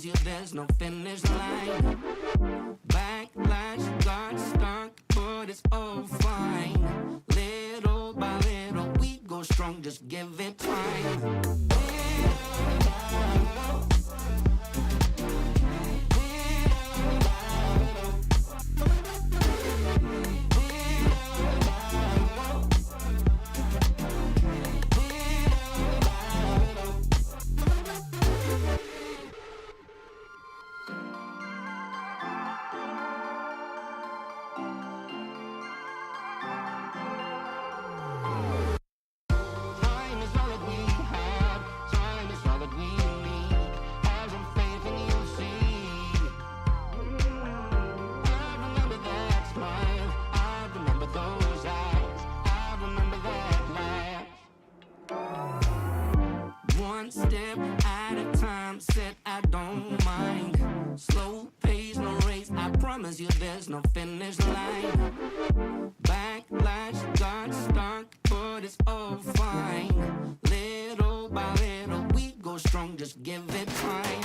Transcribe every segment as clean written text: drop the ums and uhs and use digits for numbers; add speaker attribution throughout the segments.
Speaker 1: promise you there's no finish line. Backlash got stuck, but it's all fine. Little by little we go strong, just give it time. Step at a time, said I don't mind. Slow pace, no race, I promise you there's no finish line. Backlash got stuck, but it's all fine. Little by little we go strong, just give it time.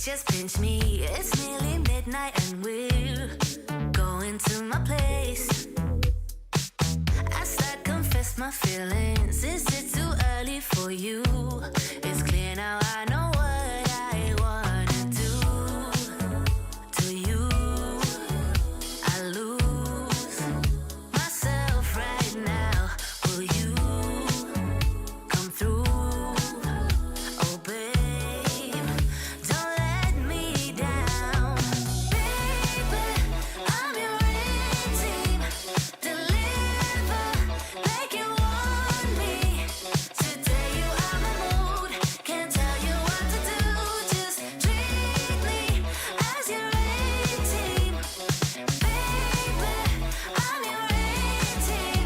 Speaker 2: Just pinch me, it's nearly midnight and we're going to my place. I start confess my feelings, is it too early for you? It's clear now I know what I wanna do to you. I lose myself right now, will you come through? Oh babe, don't let me down. Baby, I'm your team. Deliver like you want me. Today you are my mood. Can't tell you what to do. Just treat me as your team. Baby, I'm your team.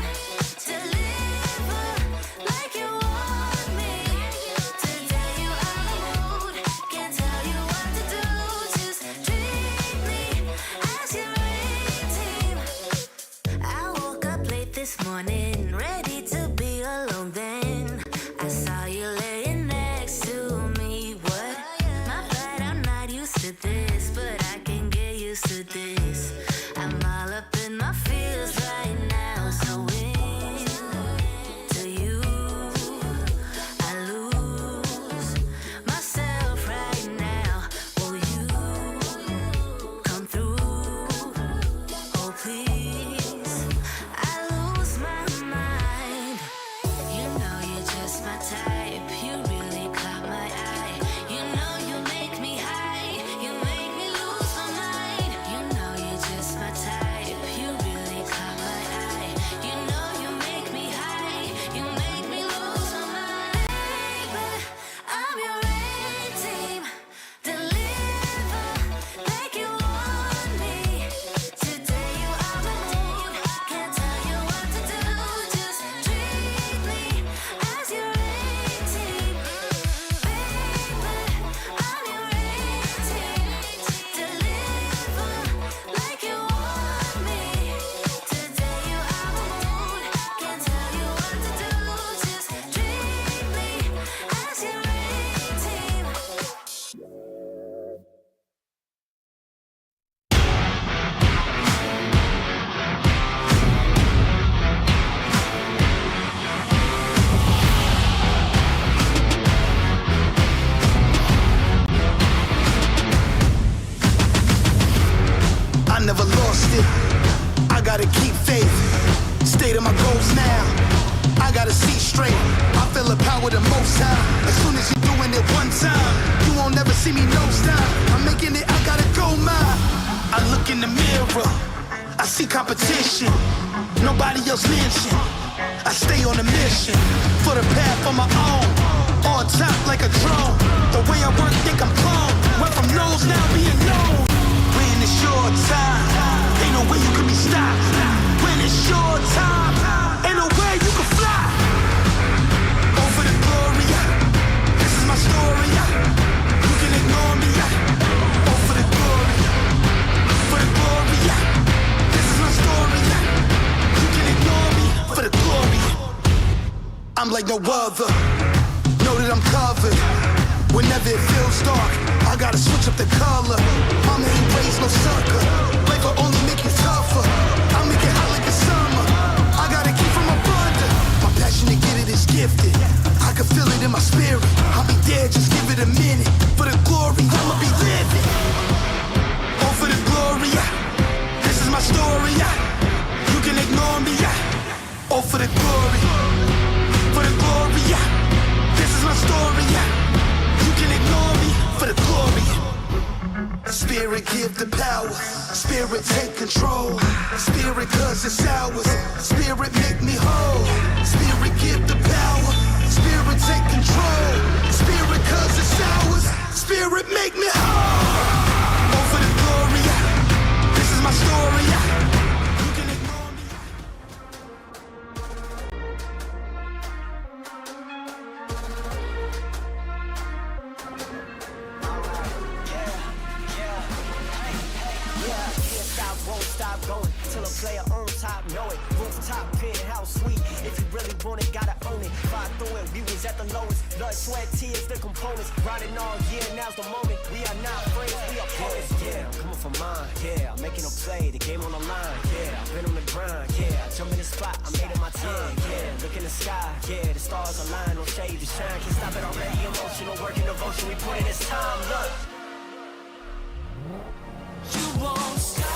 Speaker 2: Deliver like you want me. Today you are my mood. Can't tell you what to do. Just treat me as your team. I woke up late this morning, ready to be alone then. I saw you laying next to me. What? My bad, I'm not used to this, but I can get used to this. I'm all up in my feels right now, so into you I lose myself right now. Will you come through? Oh please, I lose my mind. You know you're just my type. You really caught my eye. You know you make me high. You make me lose my mind. You know you're just my type. You really caught my eye. You know you make me high. You make me lose my mind. Baby, I'm your team. Deliver like you want me. Today you are my mood. Can't tell you what to do. Just treat me as your team. Baby, I'm your team. Deliver like you want me. Today you are my mood. Can't tell you what to do. Just treat me as your team.
Speaker 3: I never lost it. I gotta keep faith. Stay to my goals now. I I gotta see straight. I feel the power the most time. As soon as you're doing it one time, you won't never see me nose down. I'm making it, I gotta go mine. I look in the mirror, I see competition. Nobody else mentioned. I stay on a mission for the path on my own. On top like a drone. The way I work, think I'm clone. Went from nose now being known. When it's your time, ain't no way you can be stopped. When it's your time, ain't no way you can fly. Oh, for the glory, this is my story. You can ignore me. Oh, for the glory, this is my story. You can ignore me for the glory. I'm like no other. Know that I'm covered. Whenever it feels dark, I gotta switch up the color. Mama ain't raised no sucker. Life will only make you tougher. I make it hot like the summer. I gotta keep from abundant. My passion to get it is gifted. I can feel it in my spirit. I'll be there, just give it a minute. For the glory, I'ma be living. Oh, for the glory, this is my story. You can ignore me. Oh, for the glory, this is my story. You can ignore me for the glory. Spirit give the power. Spirit take control. Spirit cause it's ours. Spirit make me whole. Spirit give the power. Spirit take control. Spirit cause it's ours. Spirit make me whole. Oh, for the glory. This is my story. You can ignore me.
Speaker 4: Going till a player on top, know it. Rooftop, penthouse, suite. If you really want it, gotta own it. Fly through it, we was at the lowest. Blood, sweat, tears, the components. Riding all year, now's the moment. We are not friends, we are opponents. Yeah, I'm coming for mine. Yeah, I'm making a play, the game on the line. Yeah, I've been on the grind. Yeah, I jump in the spot, I made it my time. Yeah, look in the sky. Yeah, the stars align, no shade to shine. Can't stop it already. Emotional work and devotion. We put in this time. Look. You won't stop.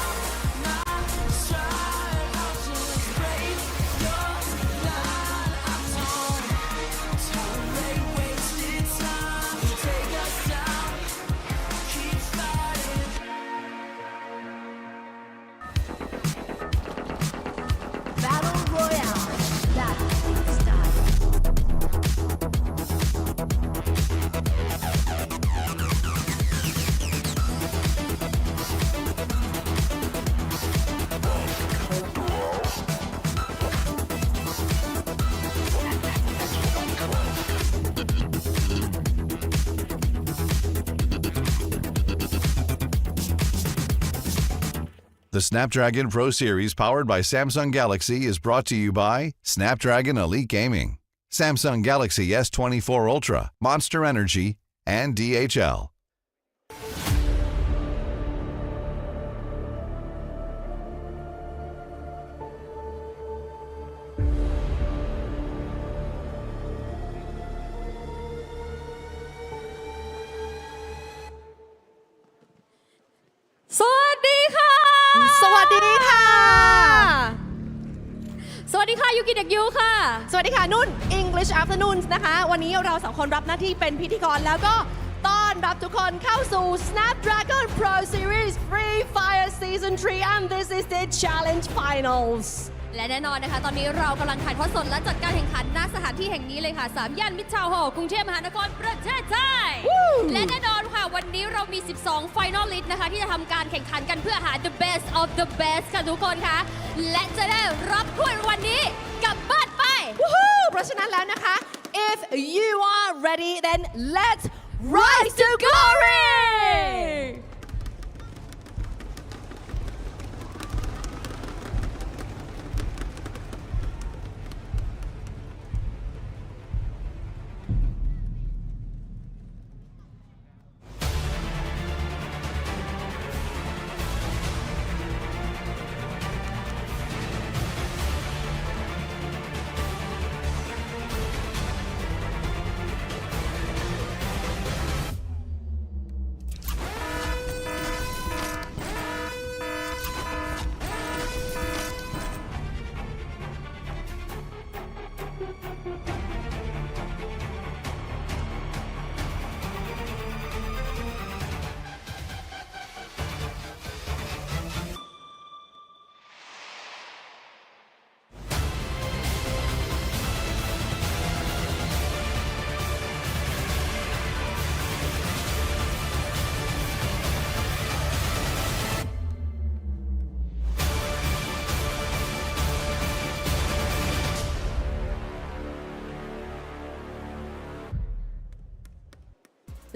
Speaker 5: The Snapdragon Pro Series powered by Samsung Galaxy is brought to you by Snapdragon Elite Gaming, Samsung Galaxy S24 Ultra, Monster Energy, and DHL.
Speaker 6: สวัสดีค่ะ
Speaker 7: สวัสดีค่ะ
Speaker 6: สวัสดีค่ะ ยูกิเด็กยูค่ะ
Speaker 7: สวัสดีค่ะนุ่น English Afternoons นะคะ วันนี้เราสองคนรับหน้าที่เป็นพิธีกรแล้วก็ต้อนรับทุกคนเข้าสู่ Snapdragon Pro Series freefire Season 3 and this is the Challenge Finals
Speaker 6: และแน่นอนนะคะตอนนี้เรากำลังถ่ายทอดสดและจัดการแข่งขันณสถานที่แห่งนี้เลยค่ะ3ย่านมิตรทาวน์ฮอลล์กรุงเทพมหานครประเทศไทยและแน่นอนค่ะวันนี้เรามี12 Finalist นะคะที่จะทำการแข่งขันกันเพื่อหา the best of the best ค่ะทุกคนค่ะและจะได้รับถ้วยรางวัลนี้กลับบ้านไป
Speaker 7: เพราะฉะนั้นแล้วนะคะ if you are ready then let's rise to glory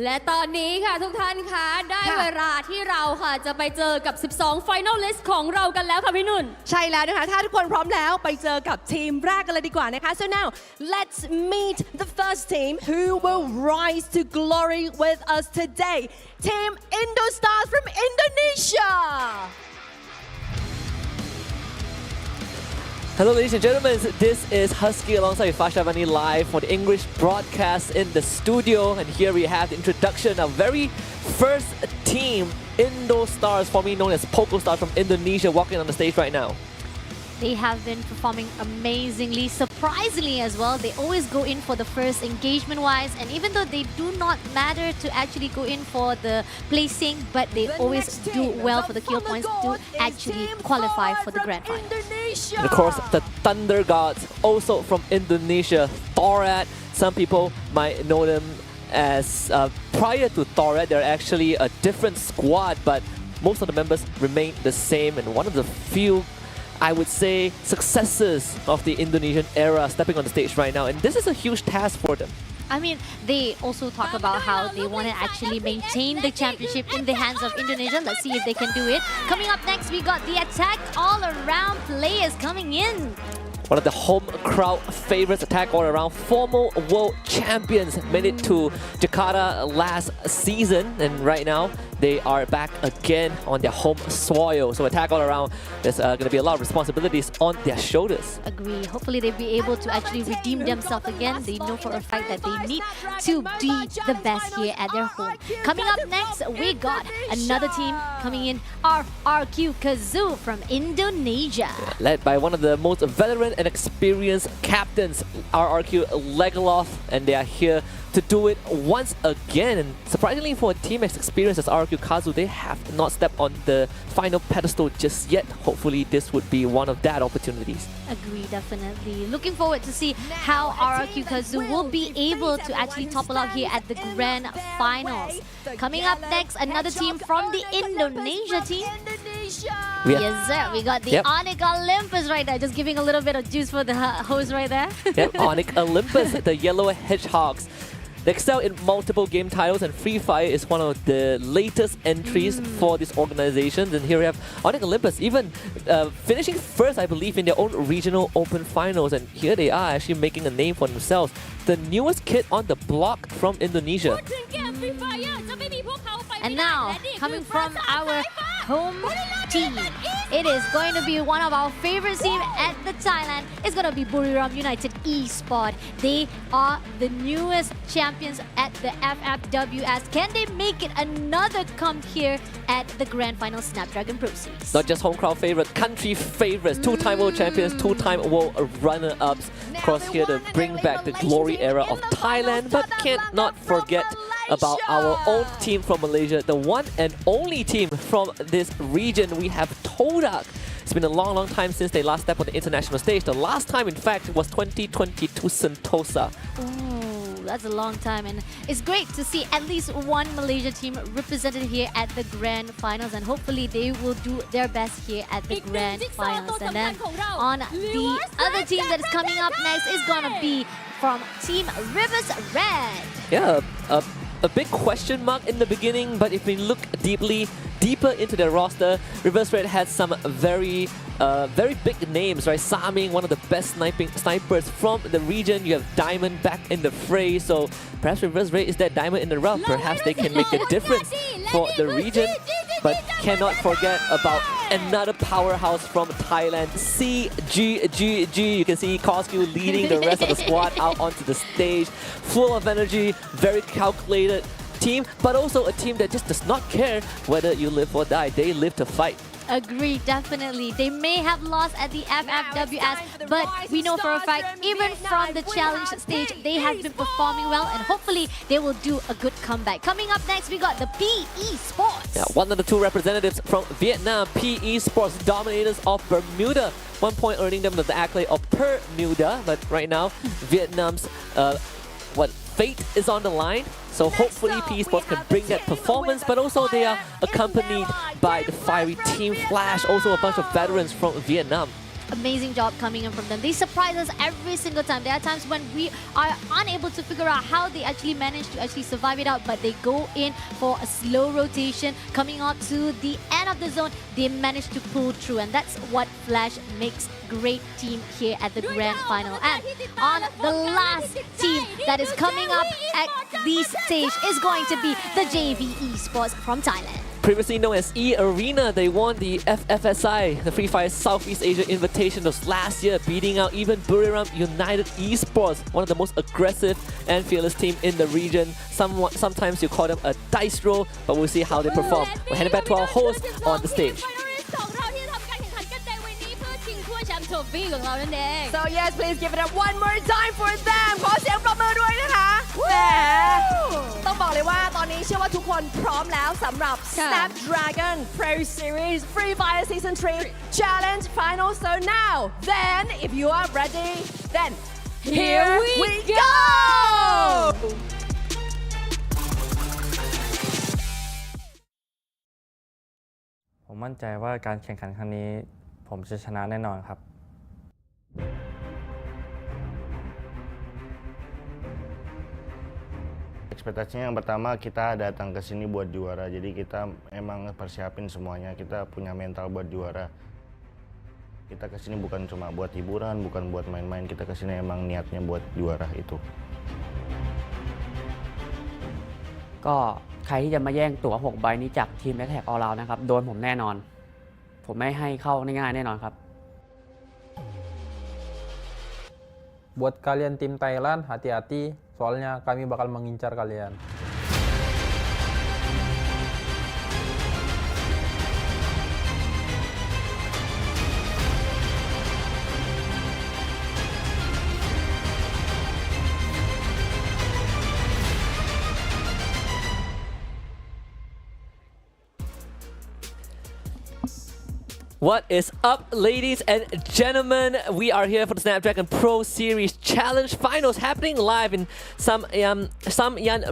Speaker 6: และตอนนี้ค่ะทุกท่านคะได้เวลาที่เราค่ะจะไปเจอกับ 12 Finalist ของเรากันแล้วค่ะพี่นุ่น
Speaker 7: ใช่แล้วนะคะถ้าทุกคนพร้อมแล้วไปเจอกับทีมแรกกันเลยดีกว่านะคะ so now let's meet the first team who will rise to glory with us today Team Indostars from Indonesia
Speaker 8: Hello ladies and gentlemen, this is Husky alongside Fasha Vani live for the English broadcast in the studio, and here we have the introduction of very first team Indostars, formerly known as Poco Stars from Indonesia, walking on the stage right now.
Speaker 9: They have been performing amazingly, surprisingly as well. They always go in for the first engagement-wise, and even though they do not matter to actually go in for the placing, but they always do well for the kill points to actually qualify for the grand final.
Speaker 8: And of course, the Thunder Gods, also from Indonesia, Thorat. Some people might know them as, prior to Thorat, they're actually a different squad, but most of the members remain the same, and one of the few I would say successes of the Indonesian era stepping on the stage right now, and this is a huge task for them.
Speaker 9: I mean, they also talk about how they want to actually maintain the championship in the hands of Indonesia. Let's see if they can do it. Coming up next, we got the attack all-around players coming in.
Speaker 8: One of the home crowd favorites, attack all around, former world champions, made it to Jakarta last season, and right now they are back again on their home soil. So attack all around, there's going to be a lot of responsibilities on their shoulders.
Speaker 9: Agree. Hopefully they'll be able to actually redeem themselves again. They know for a fact that they need to be the best here at their home. Coming up next, we got another team coming in, RRQ Kazoo from Indonesia.
Speaker 8: Led by one of the most veteran and experienced captains, RRQ Legalov, and they are here to do it once again. And surprisingly, for a team as experienced as RRQ Kazu, they have not stepped on the final pedestal just yet. Hopefully, this would be one of that opportunities.
Speaker 9: Agree, definitely. Looking forward to see how RRQ Kazu will be able to actually topple out here at the grand finals. Coming up next, another team from the Indonesia team. Yes, sir. We got the Onyx Olympus right there. Just giving a little bit of juice for the host right there.
Speaker 8: Yep, Onyx Olympus, the Yellow Hedgehogs. They excel in multiple game titles, and Free Fire is one of the latest entries for these organizations. And here we have Onyx Olympus even finishing first, I believe, in their own regional open finals. And here they are actually making a name for themselves. The newest kid on the block from Indonesia.
Speaker 9: And now, coming from our home team, it is going to be one of our favorite teams at the Thailand. It's going to be Buriram United Esports. They are the newest champions at the FFWS. Can they make it another come here at the grand final Snapdragon Pro Series?
Speaker 8: Not just home crowd favorites, country favorites, two-time world champions, two-time world runner-ups. Across here to bring back the glory era of Thailand, but can't not forget about our own team from Malaysia, the one and only team from this region. We have Todak. It's been a long time since they last stepped on the international stage. The last time, in fact, was 2022 Sentosa.
Speaker 9: Ooh, that's a long time, and it's great to see at least one Malaysia team represented here at the grand finals, and hopefully they will do their best here at the grand finals. And then on the other team that is coming up next is gonna be from Team Rivers Red.
Speaker 8: Yeah, a big question mark in the beginning, but if we look deeper into their roster, Reverse Red had some very big names, right? Saming, one of the best snipers from the region. You have Diamond back in the fray, so perhaps Reverse Red is that diamond in the rough. Perhaps they can make a difference for the region, but cannot forget about another powerhouse from Thailand, CGGG. You can see Kosku leading the rest of the squad out onto the stage, full of energy, very calculated team, but also a team that just does not care whether you live or die. They live to fight.
Speaker 9: Agree, definitely. They may have lost at the FFWS, but we know for a fact, even from the challenge stage, they have been performing well, and hopefully they will do a good comeback. Coming up next, we got the PE Sports.
Speaker 8: Yeah, one of the two representatives from Vietnam, PE Sports, dominators of Bermuda. 1 point earning them the accolade of Bermuda, but right now, Vietnam's fate is on the line. So hopefully PE Sports can bring that performance, but also they are accompanied by the fiery Team Flash, also a bunch of veterans from Vietnam.
Speaker 9: amazing job coming in from them. They surprise us every single time. There are times when we are unable to figure out how they actually manage to actually survive it out, but they go in for a slow rotation. Coming out to the end of the zone, they manage to pull through, and that's what Flash makes great team here at the grand final. And on the last team that is coming up at this stage is going to be the JV Esports from Thailand.
Speaker 8: Previously known as E-Arena, they won the FFSI, the Free Fire Southeast Asia Invitationals last year, beating out even Buriram United Esports, one of the most aggressive and fearless team in the region. Sometimes you call them a dice roll, but we'll see how they perform. We're heading back to our host on the stage.
Speaker 7: So yes, please give it up one more time for them ขอเสียงปรบมือด้วยนะคะแหมต้องบอกเลยว่าตอนนี้เชื่อว่าทุกคนพร้อมแล้วสำหรับ Snapdragon Pro Series Free Fire Season 3 Challenge Final. So now, then, if you are ready, then here we go!
Speaker 10: ผมมั่นใจว่าการแข่งขันครั้งนี้ผมจะชนะแน่นอนครับ
Speaker 11: Ekspektasinya yang pertama kita datang ke sini buat juara, jadi kita emang persiapin semuanya, kita punya mental buat juara. Kita ke sini bukan cuma buat hiburan, bukan buat main-main, kita ke sini emang niatnya buat juara itu.
Speaker 12: ก็ใครที่จะมาแย่งตั๋ว6ใบนี้จากทีม Attack All Round นะครับโดนผมแน่นอนผมไม่ให้เข้าง่ายๆแน่นอนครับ
Speaker 13: Buat kalian tim Thailand, hati-hati, soalnya kami bakal mengincar kalian.
Speaker 8: What is up, ladies and gentlemen? We are here for the Snapdragon Pro Series Challenge Finals happening live in Samyan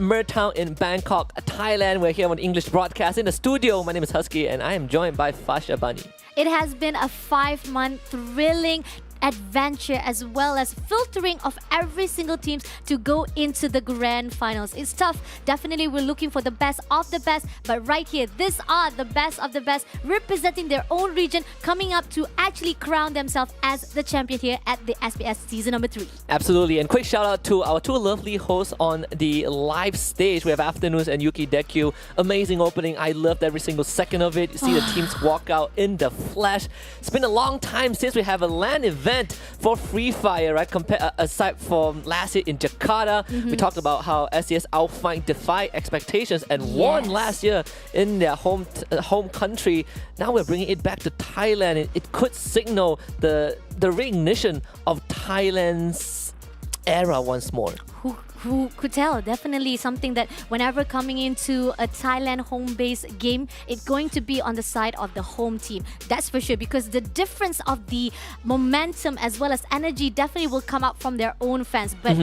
Speaker 8: Mertown in Bangkok, Thailand. We're here on English broadcast in the studio. My name is Husky and I am joined by Fasha Bunny.
Speaker 9: It has been a 5-month thrilling adventure as well as filtering of every single teams to go into the grand finals. It's tough. Definitely we're looking for the best of the best, but right here, these are the best of the best representing their own region, coming up to actually crown themselves as the champion here at the SPS season number 3.
Speaker 8: Absolutely, and quick shout out to our two lovely hosts on the live stage. We have Afternoons and Yuki Dekyu. Amazing opening. I loved every single second of it. You see the teams walk out in the flesh. It's been a long time since we have a LAN event for Free Fire, right? Aside from last year in Jakarta, we talked about how SES Alpine defied expectations and won last year in their home country. Now we're bringing it back to Thailand, and it could signal the reignition of Thailand's era once more.
Speaker 9: Who could tell? Definitely something that whenever coming into a Thailand home-based game, it's going to be on the side of the home team. That's for sure, because the difference of the momentum as well as energy definitely will come out from their own fans. But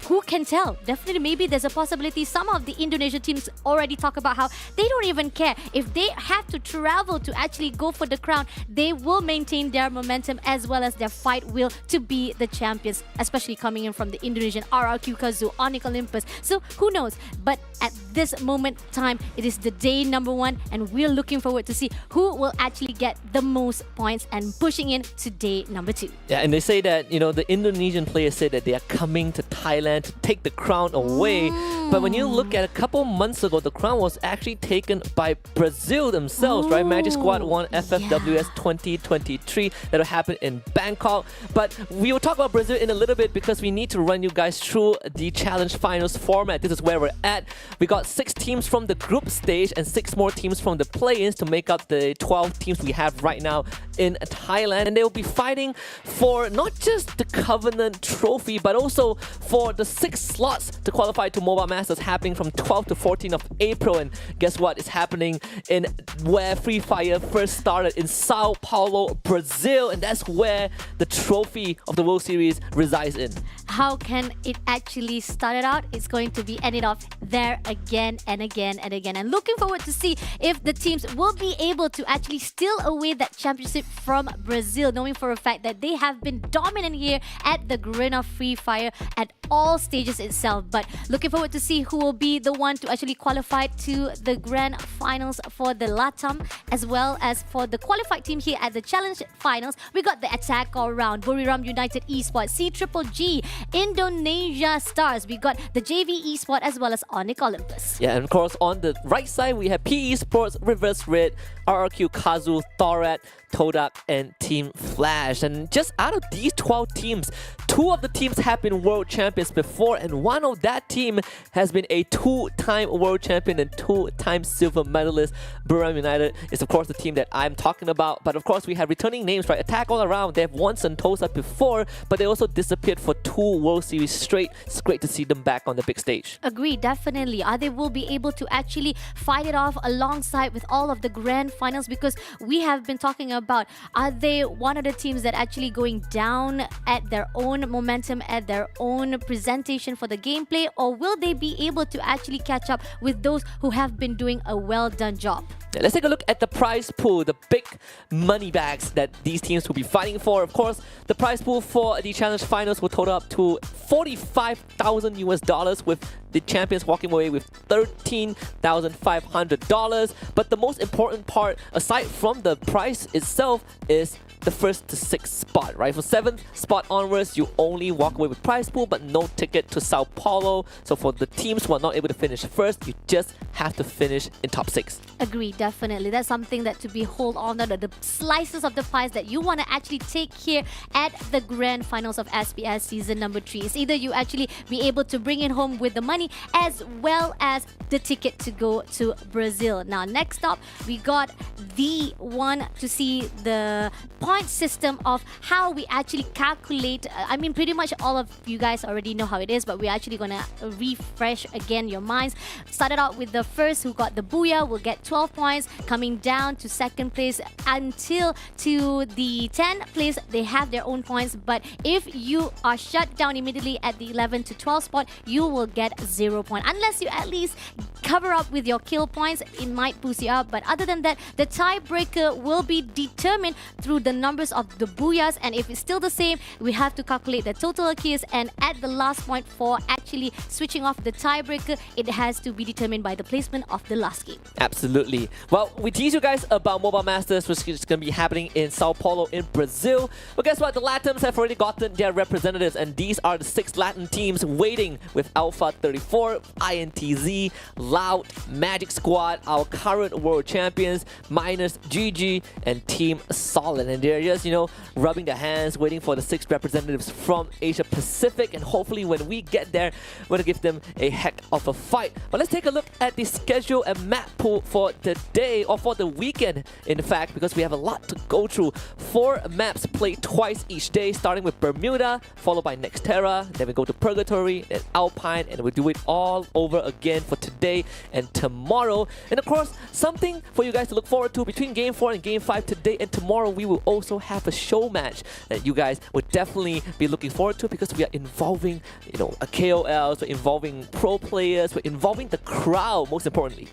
Speaker 9: who can tell? Definitely, maybe there's a possibility. Some of the Indonesian teams already talk about how they don't even care. If they have to travel to actually go for the crown, they will maintain their momentum as well as their fight will to be the champions, especially coming in from the Indonesian RRQ Kazu, Onyx Olympus. So who knows? But at this moment in time, it is the day number 1 and we're looking forward to see who will actually get the most points and pushing in to day number 2.
Speaker 8: Yeah, and they say that, you know, the Indonesian players say that they are coming to Thailand to take the crown away. But when you look at a couple months ago, the crown was actually taken by Brazil themselves, right? Magic Squad won FFWS 2023. That'll happen in Bangkok. But we will talk about Brazil in a little bit because we need to run you guys through the challenge finals format. This is where we're at. We got 6 teams from the group stage and 6 more teams from the play-ins to make up the 12 teams we have right now in Thailand. And they will be fighting for not just the Covenant Trophy, but also for the 6 slots to qualify to Mobile Masters happening from 12 to 14 of April. And guess what? It's happening in where Free Fire first started, in Sao Paulo, Brazil. And that's where the trophy of the World Series resides in.
Speaker 9: how can it actually start it out? It's going to be ended off there again and again and again. And looking forward to see if the teams will be able to actually steal away that championship from Brazil, knowing for a fact that they have been dominant here at the Garena Free Fire at all stages itself. But looking forward to see who will be the one to actually qualify to the grand finals for the LATAM, as well as for the qualified team here at the Challenge Finals. We got the Attack All Round, Buriram United Esports, CGG, Indonesia Stars. We got the JV Esport as well as Onyx Olympus.
Speaker 8: Yeah, and of course on the right side we have PE Sports, Reverse Red, RRQ Kazu, Thorat, Todak, and Team Flash. And just out of these 12 teams, 2 of the teams have been world champions before, and one of that team has been a 2-time world champion and 2-time silver medalist. Buriram United is of course the team that I'm talking about, but of course we have returning names, right? Attack All Around, they have won Sentosa before, but they also disappeared for 2 World Series straight. It's great to see them back on the big stage.
Speaker 9: Agree, definitely. They will be able to actually fight it off alongside with all of the grand finals, because we have been talking about, are they one of the teams that actually going down at their own momentum, at their own presentation for the gameplay, or will they be able to actually catch up with those who have been doing a well done job?
Speaker 8: Yeah, let's take a look at the prize pool, the big money bags that these teams will be fighting for. Of course, the prize pool for the Challenge Finals will total up to $45,000 with the champions walking away with $13,500. But the most important part, aside from the prize itself, is the first to 6th spot, right? For 7th spot onwards, you only walk away with prize pool, but no ticket to Sao Paulo. So for the teams who are not able to finish first, you just have to finish in top 6.
Speaker 9: Agree, definitely. That's something that to be hold on to, the slices of the pies that you want to actually take here at the grand finals of SPS season number 3. It's either you actually be able to bring it home with the money as well as the ticket to go to Brazil. Now, next up, we got the one to see the point system of how we actually calculate. I mean, pretty much all of you guys already know how it is, but we're actually gonna refresh again your minds. Started out with the first who got the Booyah will get 12 points, coming down to 2nd place until to the 10th place, they have their own points. But if you are shut down immediately at the 11 to 12 spot, you will get 0 point. Unless you at least cover up with your kill points, it might boost you up. But other than that, the tiebreaker will be determined through the numbers of the Booyahs, and if it's still the same, we have to calculate the total kills, and at the last point for actually switching off the tiebreaker, it has to be determined by the placement of the last game.
Speaker 8: Absolutely. Well, we teased you guys about Mobile Masters, which is going to be happening in Sao Paulo in Brazil. But guess what? The LATAMs have already gotten their representatives, and these are the 6 Latin teams waiting with Alpha 34, INTZ, Loud, Magic Squad, our current world champions, Miners, GG, and Team Solid. And they're just, you know, rubbing their hands, waiting for the 6 representatives from Asia Pacific. And hopefully when we get there, we're going to give them a heck of a fight. But let's take a look at the schedule and map pool for today, or for the weekend, in fact, because we have a lot to go through. 4 maps played twice each day, starting with Bermuda, followed by Nextera, then we go to Purgatory, then Alpine, and we do it all over again for today and tomorrow. And of course, something for you guys to look forward to between Game 4 and Game 5 today and tomorrow, we will also have a show match that you guys would definitely be looking forward to, because we are involving, you know, KOLs, we're involving pro players, we're involving the crowd, most importantly.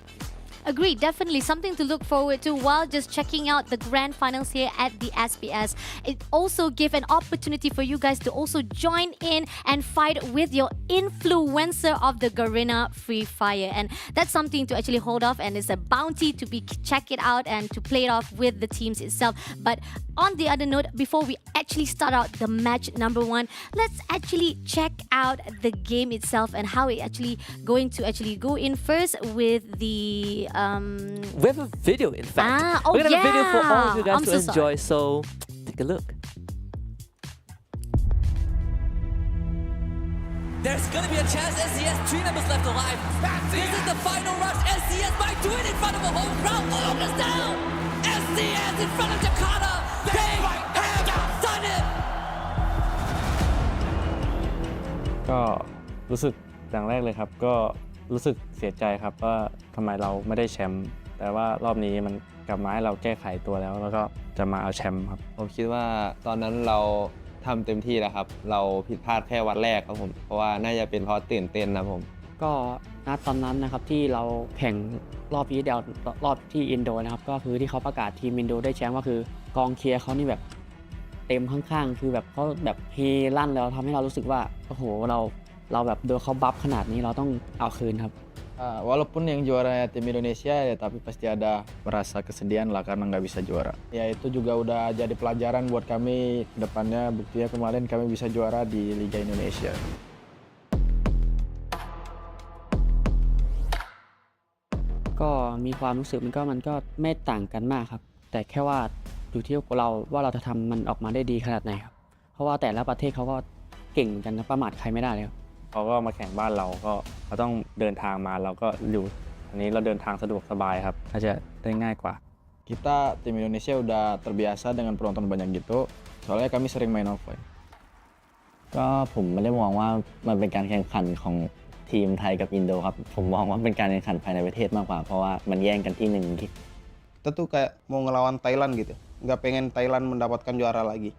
Speaker 9: Agreed, definitely something to look forward to while just checking out the grand finals here at the SPS. It also gives an opportunity for you guys to also join in and fight with your influencer of the Garena Free Fire. And that's something to actually hold off, and it's a bounty to be check it out and to play it off with the teams itself. But on the other note, before we actually start out the match number 1, let's actually check out the game itself and how it actually going to actually go in first with the
Speaker 8: we have a video, in fact.
Speaker 9: We're
Speaker 8: gonna have a video for all of you guys to enjoy,
Speaker 9: sorry.
Speaker 8: so take a look.
Speaker 14: There's gonna be a chance. SCS 3 members left alive. This is the final rush. SCS might do it in front of a whole crowd. All is down. SCS in front of Jakarta. They have done it.
Speaker 10: ก็รู้สึกอย่างแรกเลยครับก็รู้สึกเสียใจครับว่าทำไมเราไม่ได้แชมป์แต่ว่ารอบนี้มันกลับมาให้เราแก้ไขตัวแล้วก็จะมาเอาแชมป์ครับ
Speaker 15: ผมคิดว่าตอนนั้นเราท ทำเต็มที่แล้วครับเราผิดพลาดแค่วันแรกครับผมเพราะว่าน่าจะเป็นเพราะตื่นเต้นนะผม
Speaker 12: ก็ณตอนนั้นนะครับที่เราแข่งรอบพีเดลรอบที่อินโดนะครับก็คือที่เขาประกาศทีมอินโดได้แชมป์ก็คือกองเชียร์เขานี่แบบเต็มข้างๆคือแบบเขาแบบเฮลั่นแล้วทำให้เรารู้สึกว่าโอ้โหเราแบบโดนเขาบัฟขนาดนี้เราต้องเอาคืนครับ
Speaker 10: Walaupun yang juara tim Indonesia ya tapi pasti ada merasa kesedihan lah karena nggak bisa juara. Ya itu juga udah jadi pelajaran buat kami ke depannya buktinya kemarin kami bisa juara di Liga Indonesia.
Speaker 12: ก็มีความรู้สึกมันก็ไม่ต่างกันมากครับแต่แค่ว่าอยู่ที่เราจะทำมันออกมาได้ดีขนาดไหนครับเพราะว่าแต่ละประเทศเขาก็เก่งเหมือนกันนะประมาทใครไม่ได้เลยครับ
Speaker 10: เขาก็มาแข่งบ้านเราก็เขาต้องเดินทางมาเราก็อยู่อันนี้เราเดินทางสะดวกสบายครับน่าจะได้ง่ายกว่า Kita tim Indonesia udah terbiasa dengan penonton banyak gitu soalnya kami sering main offline
Speaker 15: ก็ผมไม่ได้มองว่ามันเป็นการแข่งขันของทีมไทยกับอินโดครับผมมองว่าเป็นการแข่งขันภายในประเทศมากกว่าเพราะว่ามันแย่งกันที่หนึ่ง
Speaker 16: Kita tuh kayak mau ngelawan Thailand gitu nggak pengen Thailand mendapatkan juara lagi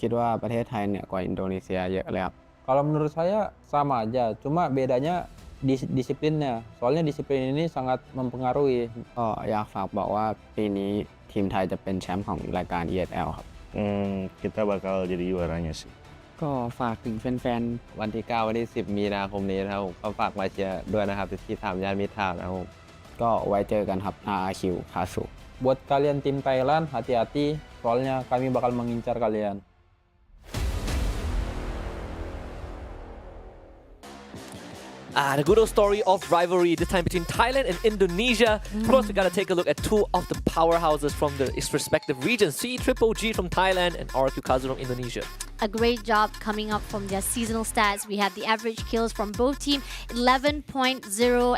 Speaker 12: คิดว่าประเทศไทยเนี่ยกว่าอินโดนีเซียเยอะเลยครับ
Speaker 13: Kalau menurut saya sama aja, cuma bedanya disiplinnya. Soalnya disiplin ini sangat mempengaruhi.
Speaker 12: ก็อยากฝากบอกว่าปีนี้ทีมไทยจะเป็นแชมป์ของรายการ ESL ครับ
Speaker 11: Kita bakal jadi juaranya sih
Speaker 12: ก็ฝากถึงแฟน
Speaker 15: วันที่ 9 วันที่ 10 มีนาคมนี้นะครับผมก็ฝากมาเชียร์ด้วยนะครับที่สามย่านมิตรทาวน์นะครับผม
Speaker 12: ๆก็ไว้เจอกันครับ RRQ คาสุ
Speaker 13: Buat kalian tim Thailand, hati-hati. Soalnya kami bakal mengincar kalian.
Speaker 8: The good old story of rivalry, this time between Thailand and Indonesia. Of course, we gotta take a look at two of the powerhouses from their respective regions. C-Triple-G from Thailand and RQ Kazu from Indonesia.
Speaker 9: A great job coming up from their seasonal stats. We have the average kills from both teams 11.0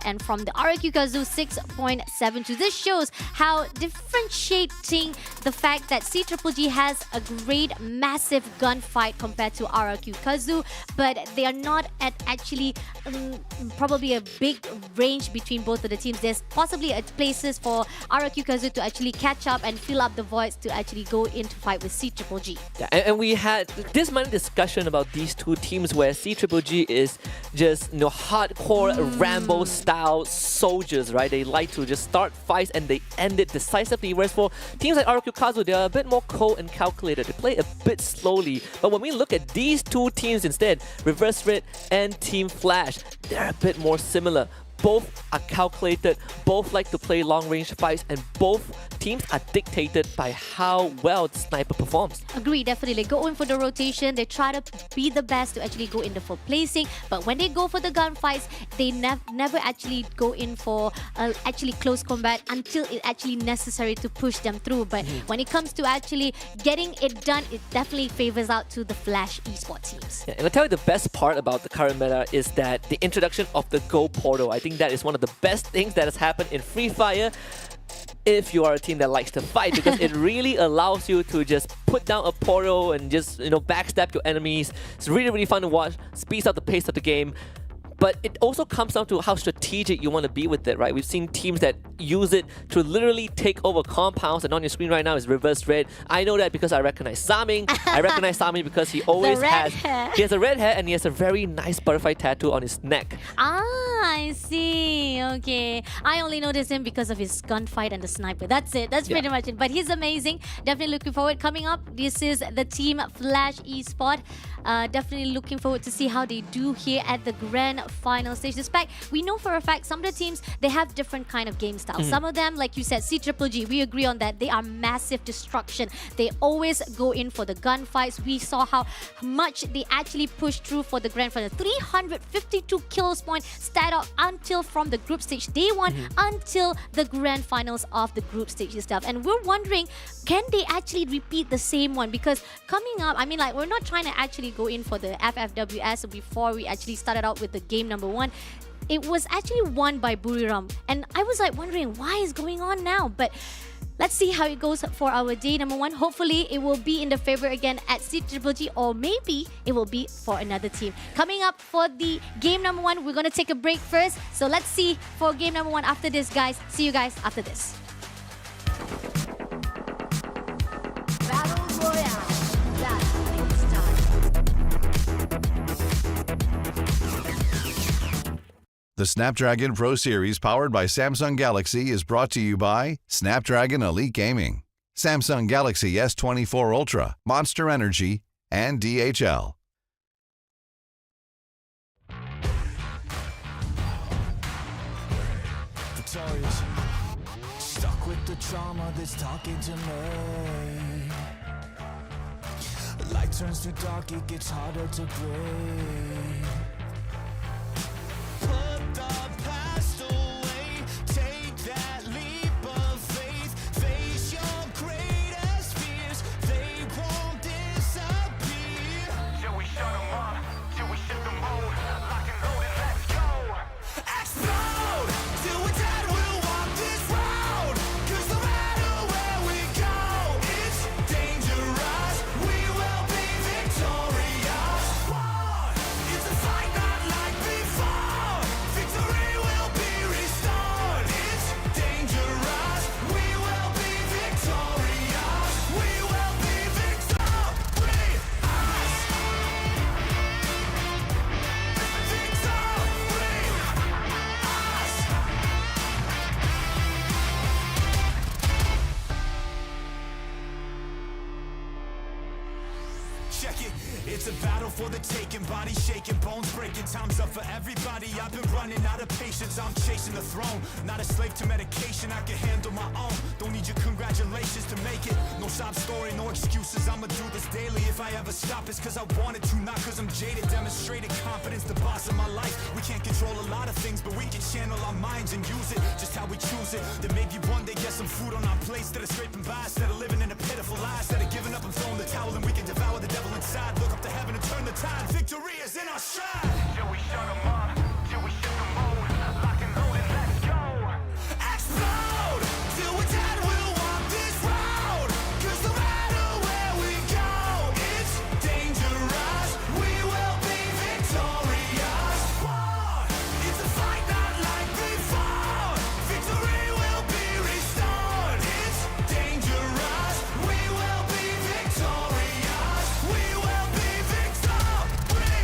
Speaker 9: and from the RQ Kazu 6.72. This shows how differentiating the fact that C-Triple-G has a great massive gunfight compared to RQ Kazu, but they are not at actually probably a big range between both of the teams. There's possibly places for RQ Kazu to actually catch up and fill up the voids to actually go into fight with C-Triple-G.
Speaker 8: Yeah, and we had this many discussion about these two teams where C-Triple-G is just hardcore Rambo style soldiers, right? They like to just start fights and they end it decisively, whereas for teams like RQ Kazu, they are a bit more cold and calculated. They play a bit slowly, but when we look at these two teams instead, Reverse Red and Team Flash, they're a bit more similar. Both are calculated, both like to play long-range fights, and both teams are dictated by how well the sniper performs.
Speaker 9: Agree, definitely. Go in for the rotation. They try to be the best to actually go in the full placing. But when they go for the gunfights, they never actually go in for actually close combat until it actually necessary to push them through. But when it comes to actually getting it done, it definitely favors out to the Flash esports teams.
Speaker 8: Yeah, and I'll tell you the best part about the current meta is that the introduction of the Go portal. I think that is one of the best things that has happened in Free Fire if you are a team that likes to fight, because it really allows you to just put down a portal and just backstab your enemies. It's really fun to watch, speeds up the pace of the game. But it also comes down to how strategic you want to be with it, right? We've seen teams that use it to literally take over compounds, and on your screen right now is Reverse Red. I know that because I recognize Saming. I recognize Saming because he always he has a red hair and he has a very nice butterfly tattoo on his neck.
Speaker 9: I see. Okay. I only noticed him because of his gunfight and the sniper. That's it. That's pretty much it. But he's amazing. Definitely looking forward. Coming up, this is the Team Flash Esports. Definitely looking forward to see how they do here at the grand final stage. Despite we know for a fact some of the teams, they have different kind of game styles. Some of them, like you said, C-Triple-G, we agree on that. They are massive destruction. They always go in for the gunfights. We saw how much they actually pushed through for the grand final. 352 kills point start out until from the group stage day 1 until the grand finals of the group stage stuff. And we're wondering, can they actually repeat the same one? Because coming up, I mean, like, we're not trying to actually go in for the FFWS before we actually started out with the game number 1. It was actually won by Buriram, and I was like wondering why is going on now. But let's see how it goes for our day number 1. Hopefully it will be in the favor again at C-Triple-G, or maybe it will be for another team. Coming up for the game number 1, we're going to take a break first. So let's see for game number 1 after this, guys. See you guys after this. Battle Royale. That's when it starts.
Speaker 5: The Snapdragon Pro Series powered by Samsung Galaxy is brought to you by Snapdragon Elite Gaming, Samsung Galaxy S24 Ultra, Monster Energy, and DHL.
Speaker 17: Victorious, stuck with the trauma that's talking to me. Light turns to dark, it gets harder to breathe. Put the past away, take that leap of faith, face your greatest fears, they won't disappear. Till we shut them up, till we shift the mode, lock and load and let's go. Explode, till we're dead, we'll walk this road, 'cause no matter where we go, it's dangerous, we will be victorious. It's a fight not like before, victory will be restored. It's dangerous, we will be victorious, we will be victorious. Check it, it's a battle for the taking, body shaking, bones breaking, time's up for everybody. I've been running out of patience, I'm chasing the throne, not a slave to medication, I can handle my own. Don't need your congratulations to make it, no sob story, no excuses, I'ma do this daily. If I ever stop, it's 'cause I wanted to, not 'cause I'm jaded. Demonstrated confidence, the boss of my life. We can't control a lot of things, but we can channel our minds and use it just how we choose it. Then maybe one day get some food on our plates, instead of scraping by, instead of living in a pitiful lie, instead of giving up and throwing the towel, and we can devour the devil inside. Look up to heaven and turn the tide. Victory is in our stride. Till we shut them up, till we shift the mode, lock and load and let's go. Explode, till we're dead, we'll walk this road, 'cause no matter where we go, it's dangerous, we will be victorious. It's a fight not like before, victory will be restored. It's dangerous, we will be victorious, we will be victorious.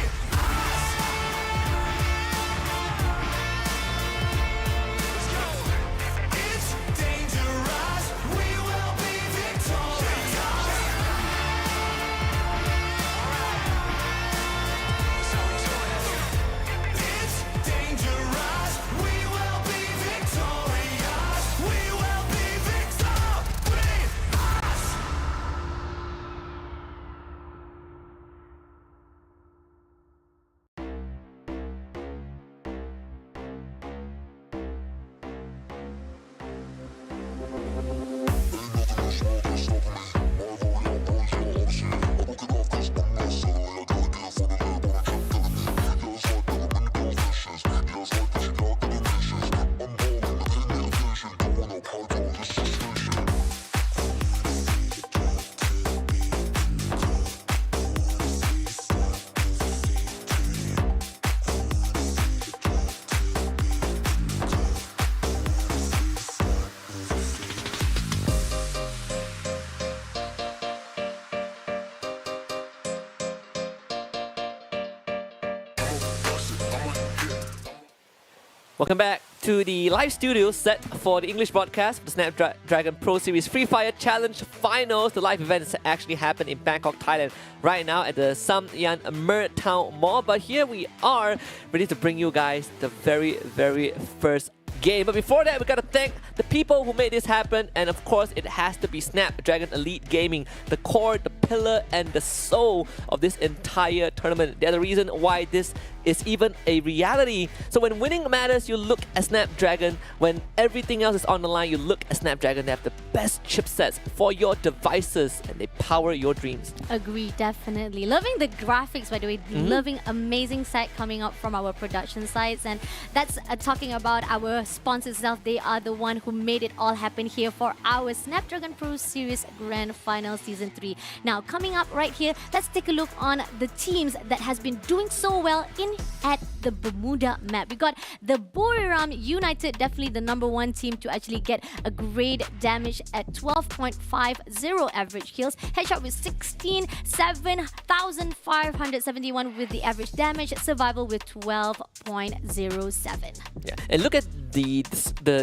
Speaker 17: It's dangerous, we will be victorious. It's dangerous, we will be victorious, we will be victorious.
Speaker 8: Welcome back to the live studio set for the English broadcast of the Snapdragon Pro Series Free Fire Challenge Finals. The live event actually happened in Bangkok, Thailand right now at the Sam Yan Mer Town Mall. But here we are ready to bring you guys the very, very first game. But before that, we gotta thank the people who made this happen, and of course it has to be Snapdragon Elite Gaming, the core, the pillar, and the soul of this entire tournament. They're the reason why this is even a reality. So when winning matters, you look at Snapdragon. When everything else is on the line, you look at Snapdragon. They have the best chipsets for your devices, and they power your dreams.
Speaker 9: Agree, definitely. Loving the graphics, by the way. Loving amazing set coming up from our production sites. And that's talking about our sponsors itself. They are the one who made it all happen here for our Snapdragon Pro Series Grand Final Season 3. Now, coming up right here, let's take a look on the teams that has been doing so well in at the Bermuda map. We got the Buriram United, definitely the #1 team to actually get a grade damage at 12.50 average kills. Headshot with 16, 7,571 with the average damage. Survival with 12.07.
Speaker 8: Yeah, and look at the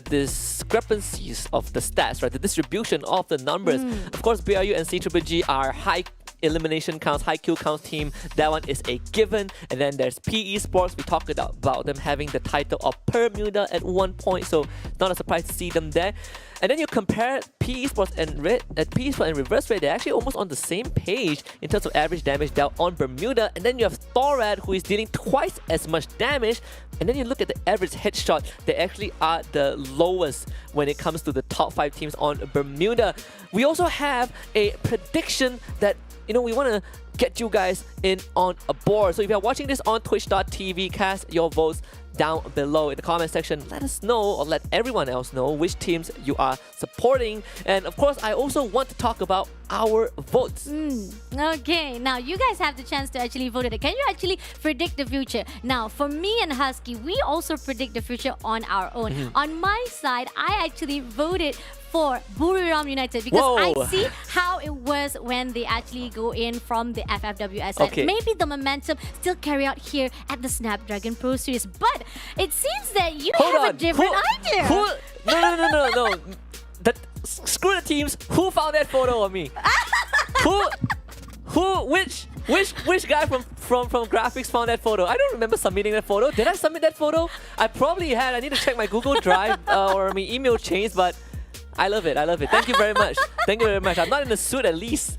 Speaker 8: discrepancies of the stats, right? The distribution of the numbers. Of course, BRU and CGG are high elimination counts, high kill counts team. That one is a given. And then there's Esports. We talked about them having the title of Bermuda at one point, so not a surprise to see them there. And then you compare Esports and Reverse Red, they're actually almost on the same page in terms of average damage dealt on Bermuda. And then you have Thorad, who is dealing twice as much damage. And then you look at the average headshot, they actually are the lowest when it comes to the top 5 teams on Bermuda. We also have a prediction that we want to get you guys in on a board. So if you're watching this on twitch.tv, cast your votes down below in the comment section. Let us know, or let everyone else know, which teams you are supporting. And of course, I also want to talk about our votes.
Speaker 9: Okay, now you guys have the chance to actually vote it. Can you actually predict the future? Now, for me and Husky, we also predict the future on our own. On my side, I actually voted for Buriram United because I see how it was when they actually go in from the FFWS side. Maybe the momentum still carry out here at the Snapdragon Pro Series, but it seems that you have a different idea.
Speaker 8: No. Screw the teams. Who found that photo of me? Which guy from graphics found that photo? I don't remember submitting that photo. Did I submit that photo? I probably had. I need to check my Google Drive or my email chains, but I love it. Thank you very much. I'm not in a suit at least.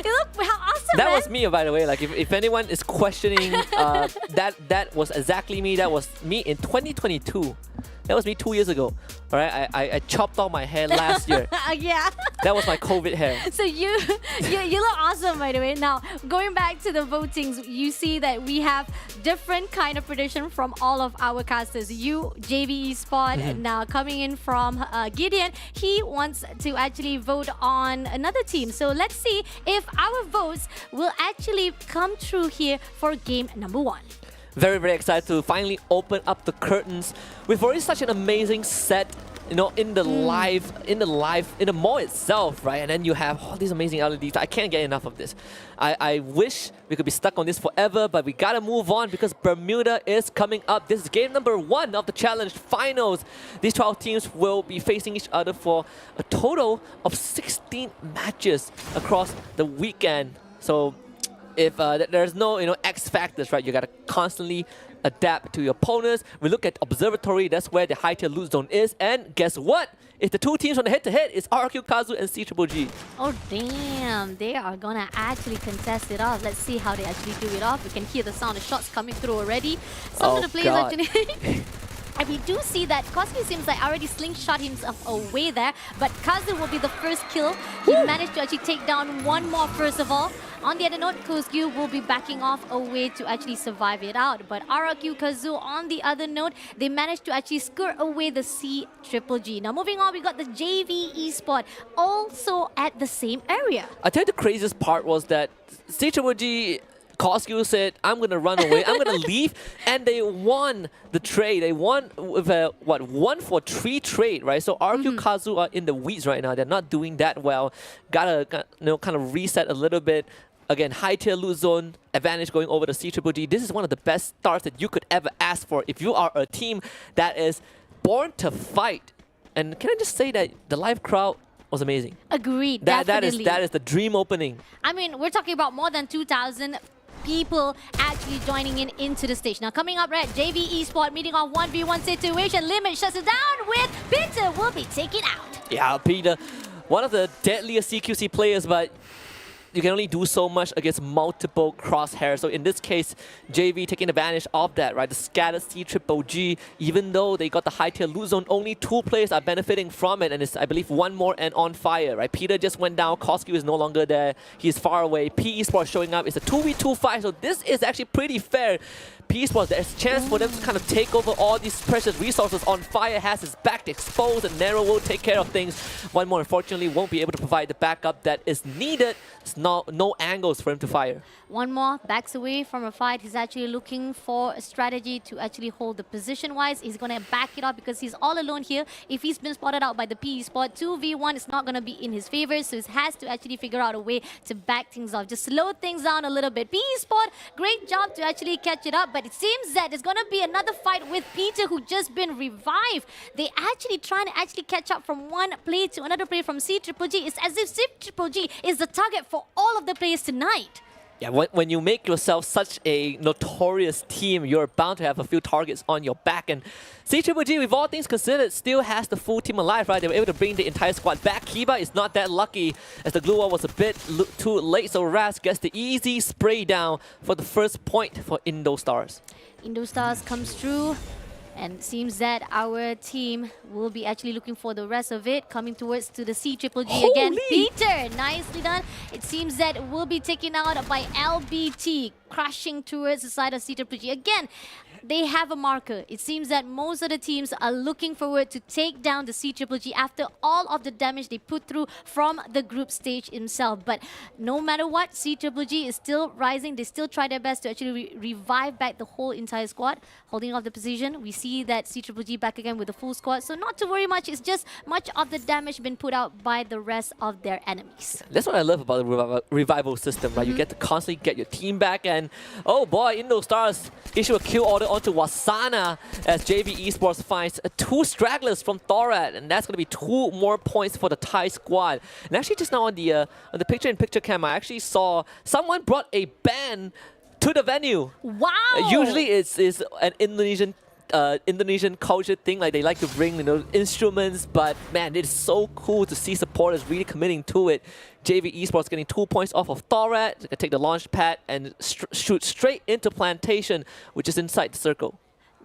Speaker 9: Look how awesome,
Speaker 8: That was me, by the way. Like, if anyone is questioning, that was exactly me. That was me in 2022. That was me 2 years ago. All right, I chopped off my hair last year.
Speaker 9: Yeah.
Speaker 8: That was my COVID hair.
Speaker 9: So you look awesome, by the way. Now, going back to the votings, you see that we have different kind of prediction from all of our casters. You, JV Esports, now coming in from Gideon, he wants to actually vote on another team. So let's see if our votes will actually come true here for game #1.
Speaker 8: Very, very excited to finally open up the curtains. We've already such an amazing set, in the mall itself, right? And then you have all these amazing LEDs. I can't get enough of this. I wish we could be stuck on this forever, but we gotta move on because Bermuda is coming up. This is game #1 of the challenge finals. These 12 teams will be facing each other for a total of 16 matches across the weekend. So if there's no X factors, right? You gotta constantly adapt to your opponents. We look at Observatory, that's where the high tier loot zone is, and guess what? It's the 2 teams on the head-to-head. It's RQ Kazu and CGG.
Speaker 9: Oh damn, they are gonna actually contest it off. Let's see how they actually do it off. We can hear the sound of shots coming through already. Some of the players actually and we do see that Koski seems like already slingshot himself away there, but Kazu will be the first kill. He managed to actually take down one more first of all. On the other note, Kozgyu will be backing off away to actually survive it out. But RQ Kazu, on the other note, they managed to actually skirt away the CGG. Now moving on, we got the JV Esports also at the same area.
Speaker 8: I tell you the craziest part was that CGG Koskyu said, I'm going to run away, I'm going to leave, and they won the trade. They won with a, 1-for-3 trade, right? So RQ Kazu are in the weeds right now. They're not doing that well. Gotta kind of reset a little bit. Again, high tier loot zone advantage going over the CGG. This is one of the best starts that you could ever ask for if you are a team that is born to fight. And can I just say that the live crowd was amazing.
Speaker 9: Agreed,
Speaker 8: definitely. That is the dream opening.
Speaker 9: I mean, we're talking about more than 2,000 people actually joining into the stage. Now coming up, right, JV Esports meeting on 1v1 situation. Limit shuts it down with Peter will be taken out.
Speaker 8: Yeah, Peter, one of the deadliest CQC players, but you can only do so much against multiple crosshairs. So in this case, JV taking advantage of that, right? The scattered CGG, even though they got the high tier loot zone, only 2 players are benefiting from it, and it's, I believe, 1 more and on fire, right? Peter just went down, Koskyu is no longer there, he's far away. Esports showing up, it's a 2v2 fight, so this is actually pretty fair. Esports, there's a chance for them to kind of take over all these precious resources. On Fire has his back exposed, and Nero will take care of things. One more, unfortunately, won't be able to provide the backup that is needed. There's no angles for him to fire.
Speaker 9: One more, backs away from a fight. He's actually looking for a strategy to actually hold the position-wise. He's going to back it up because he's all alone here. If he's been spotted out by the PE spot, 2v1 is not going to be in his favor, so he has to actually figure out a way to back things off, just slow things down a little bit. PE spot, great job to actually catch it up, but it seems that it's going to be another fight with Peter, who just been revived. They actually trying to catch up from one play to another play from C-Triple-G. It's as if C-Triple-G is the target for all of the players tonight.
Speaker 8: Yeah, when you make yourself such a notorious team, you're bound to have a few targets on your back. And C-Triple-G, with all things considered, still has the full team alive, right? They were able to bring the entire squad back. Kiba is not that lucky, as the glue wall was a bit too late, so Raz gets the easy spray down for the first point for Indostars.
Speaker 9: Indostars comes through. And it seems that our team will be actually looking for the rest of it, coming towards to the C-Triple-G again. Peter, nicely done. It seems that will be taken out by LBT, crashing towards the side of C-Triple-G. Again, they have a marker. It seems that most of the teams are looking forward to take down the C-Triple-G after all of the damage they put through from the group stage itself. But no matter what, C-Triple-G is still rising. They still try their best to actually revive back the whole entire squad, holding off the position. We see that C-Triple-G back again with the full squad, so not to worry much. It's just much of the damage been put out by the rest of their enemies.
Speaker 8: That's what I love about the revival system, right? You get to constantly get your team back, and oh boy, Indostars issue a kill order onto Wasana as JV Esports finds 2 stragglers from Thorat, and that's going to be 2 more points for the Thai squad. And actually, just now on the picture-in-picture cam, I actually saw someone brought a band to the venue.
Speaker 9: Wow!
Speaker 8: Usually, it's an Indonesian culture thing, like they like to bring instruments, but man, it's so cool to see supporters really committing to it. JV Esports getting 2 points off of Thorat. They can take the launch pad and shoot straight into Plantation, which is inside the circle.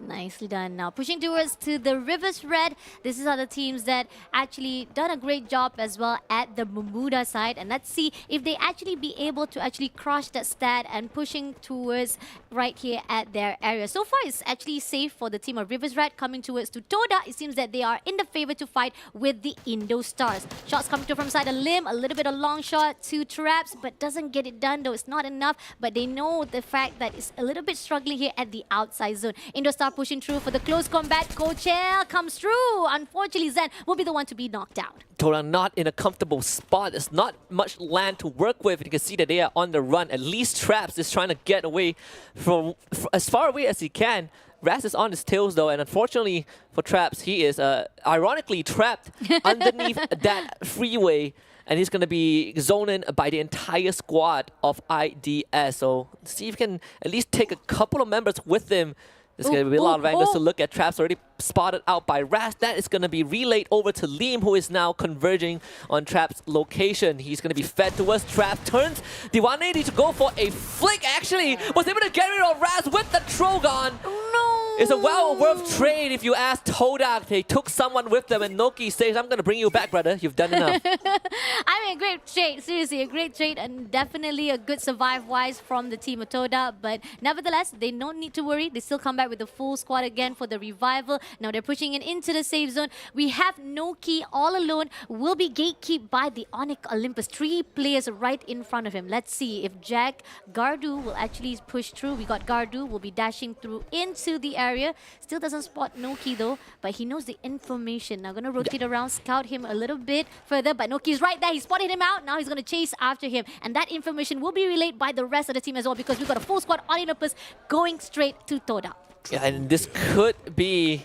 Speaker 9: Nicely done. Now pushing towards to the Rivers Red. This is other teams that actually done a great job as well at the Bermuda side. And let's see if they actually be able to actually crush that stat and pushing towards right here at their area. So far, it's actually safe for the team of Rivers Red coming towards to Toda. It seems that they are in the favor to fight with the Indostars. Shots coming through from side of Lim. A little bit of long shot to Traps, but doesn't get it done though. It's not enough, but they know the fact that it's a little bit struggling here at the outside zone. Indostar pushing through for the close combat. Coachella comes through. Unfortunately, Zen will be the one to be knocked out.
Speaker 8: Toda not in a comfortable spot. There's not much land to work with. You can see that they are on the run. At least Traps is trying to get away from as far away as he can. Raz is on his tails though, and unfortunately for Traps, he is ironically trapped underneath that freeway, and he's going to be zoned in by the entire squad of IDS. So see if he can at least take a couple of members with him. There's going to be a lot of angles to look at. Traps already spotted out by Raz. That is going to be relayed over to Liam, who is now converging on Traps' location. He's going to be fed towards Traps. Turns the 180 to go for a flick. Actually, was able to get rid of Raz with the Trogon.
Speaker 9: No!
Speaker 8: It's a well-worth trade if you ask Todak. They took someone with them, and Noki says, I'm going to bring you back, brother. You've done enough.
Speaker 9: I mean, great trade. Seriously, a great trade, and definitely a good survive-wise from the team of Toda. But nevertheless, they don't need to worry. They still come back with the full squad again for the revival. Now they're pushing it into the safe zone. We have Noki all alone. Will be gatekept by the Onyx Olympus. 3 players right in front of him. Let's see if Jack Gardu will actually push through. We got Gardu will be dashing through into the area. Still doesn't spot Noki though, but he knows the information. Now gonna rotate around, scout him a little bit further, but Noki's right there. He spotted him out. Now he's gonna chase after him, and that information will be relayed by the rest of the team as well, because we've got a full squad Olympus going straight to Toda.
Speaker 8: Yeah, and this could be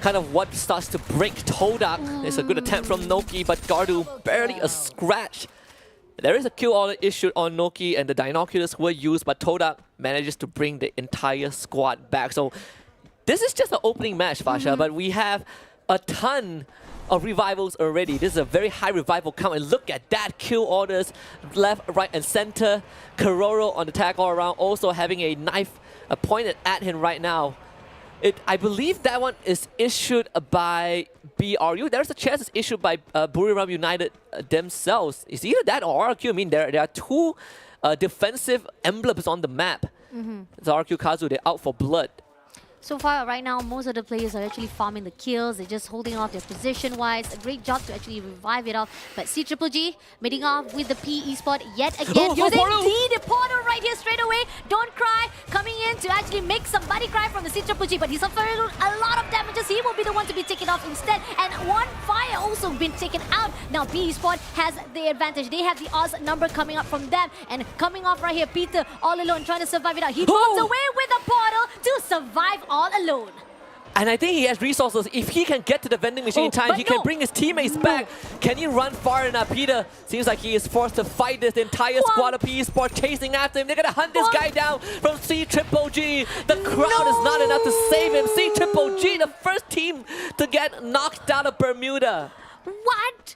Speaker 8: kind of what starts to break Todak. It's a good attempt from Noki, but Gardu barely a scratch. There is a kill order issued on Noki, and the binoculars were used, but Todak manages to bring the entire squad back. So this is just an opening match, Fasha, but we have a ton of revivals already. This is a very high revival count, and look at that. Kill orders left, right, and center. Kororo on the tag all around, also having a knife pointed at him right now. I believe that one is issued by BRU. There's a chance it's issued by Buriram United themselves. It's either that or RQ. I mean, there are 2 defensive emblems on the map. The RQ Kazu, they're out for blood.
Speaker 9: So far, right now, most of the players are actually farming the kills. They're just holding off their position-wise. A great job to actually revive it off. But CGG meeting off with the PE spot yet again. Using the portal right here straight away. Don't cry. Coming in to actually make somebody cry from the CGG. But he's suffering a lot of damages. He will be the one to be taken off instead. And one fire also been taken out. Now PE spot has the advantage. They have the odds number coming up from them. And coming off right here, Peter all alone trying to survive it out. He runs away with a portal to survive all alone.
Speaker 8: And I think he has resources. If he can get to the vending machine in time, he can bring his teammates back. Can he run far enough? Peter seems like he is forced to fight this entire squad of PE Sport chasing after him. They're going to hunt this guy down from CGG. The crowd is not enough to save him. CGG, the first team to get knocked out of Bermuda.
Speaker 9: What?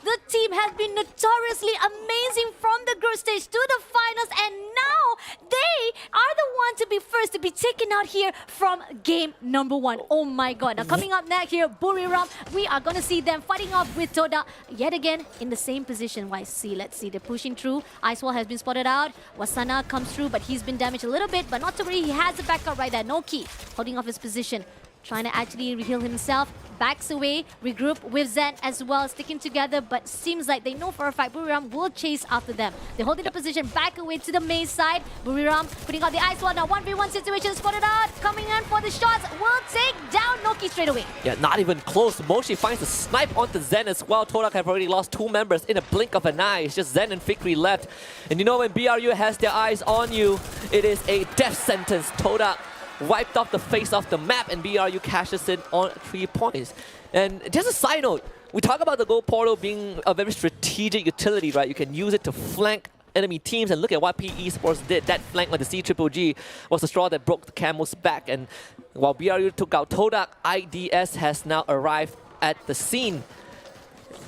Speaker 9: The team has been notoriously amazing from the group stage to the finals, and now they are the one to be first to be taken out here from game number 1. Oh my god. Now coming up next here, Buriram, we are going to see them fighting off with Toda yet again in the same position. Let's see, they're pushing through. Ice Wall has been spotted out. Wasana comes through, but he's been damaged a little bit, but not to worry, he has the backup right there. Noki holding off his position, trying to actually heal himself. Backs away, regroup with Zen as well, sticking together, but seems like they know for a fact Buriram will chase after them. They're holding the position back away to the main side. Buriram putting out the ice wall. Now 1v1 situation spotted out, coming in for the shots, will take down Noki straight away.
Speaker 8: Yeah, not even close. Moshi finds a snipe onto Zen as well. Todak have already lost 2 members in a blink of an eye. It's just Zen and Fikri left. And you know when BRU has their eyes on you, it is a death sentence. Todak wiped off the face of the map, and BRU cashes in on 3 points. And just a side note, we talk about the gold portal being a very strategic utility, right? You can use it to flank enemy teams, and look at what PE Sports did. That flank on the CGG was the straw that broke the camel's back. And while BRU took out Todak, IDS has now arrived at the scene.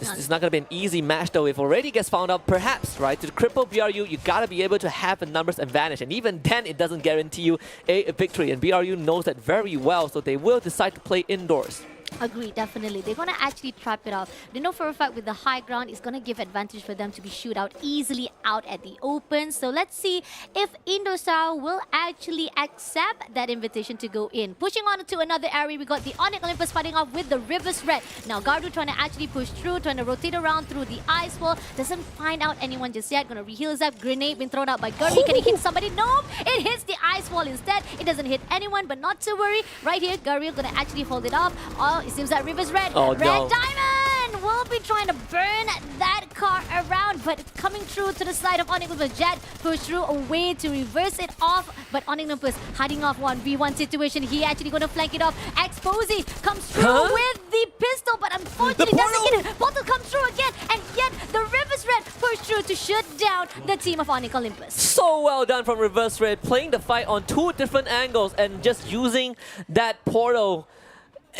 Speaker 8: This is not going to be an easy match though. If already gets found out, perhaps, right, to cripple BRU, you got to be able to have a numbers advantage. And even then, it doesn't guarantee you a victory. And BRU knows that very well, so they will decide to play indoors.
Speaker 9: Agree, definitely. They're going to actually trap it out. They know for a fact with the high ground, it's going to give advantage for them to be shoot out easily out at the open. So let's see if Indostar will actually accept that invitation to go in. Pushing on to another area, we got the Onyx Olympus fighting off with the Rivers Red. Now Gardu trying to actually push through, trying to rotate around through the ice wall. Doesn't find out anyone just yet. Going to reheal his up. Grenade been thrown out by Gurry. Can he hit somebody? Nope. It hits the ice wall instead. It doesn't hit anyone, but not to worry. Right here, Gurry going to actually hold it off. It seems that Rivers Red. Red Diamond will be trying to burn that car around, but coming through to the side of Onyx Olympus. Jet push through a way to reverse it off, but Onyx Olympus hiding off 1v1 situation. He actually going to flank it off. Exposy comes through with the pistol, but unfortunately doesn't get it. Portal comes through again, and yet the Rivers Red push through to shut down the team of Onyx Olympus.
Speaker 8: So well done from Reverse Red, playing the fight on 2 different angles and just using that portal.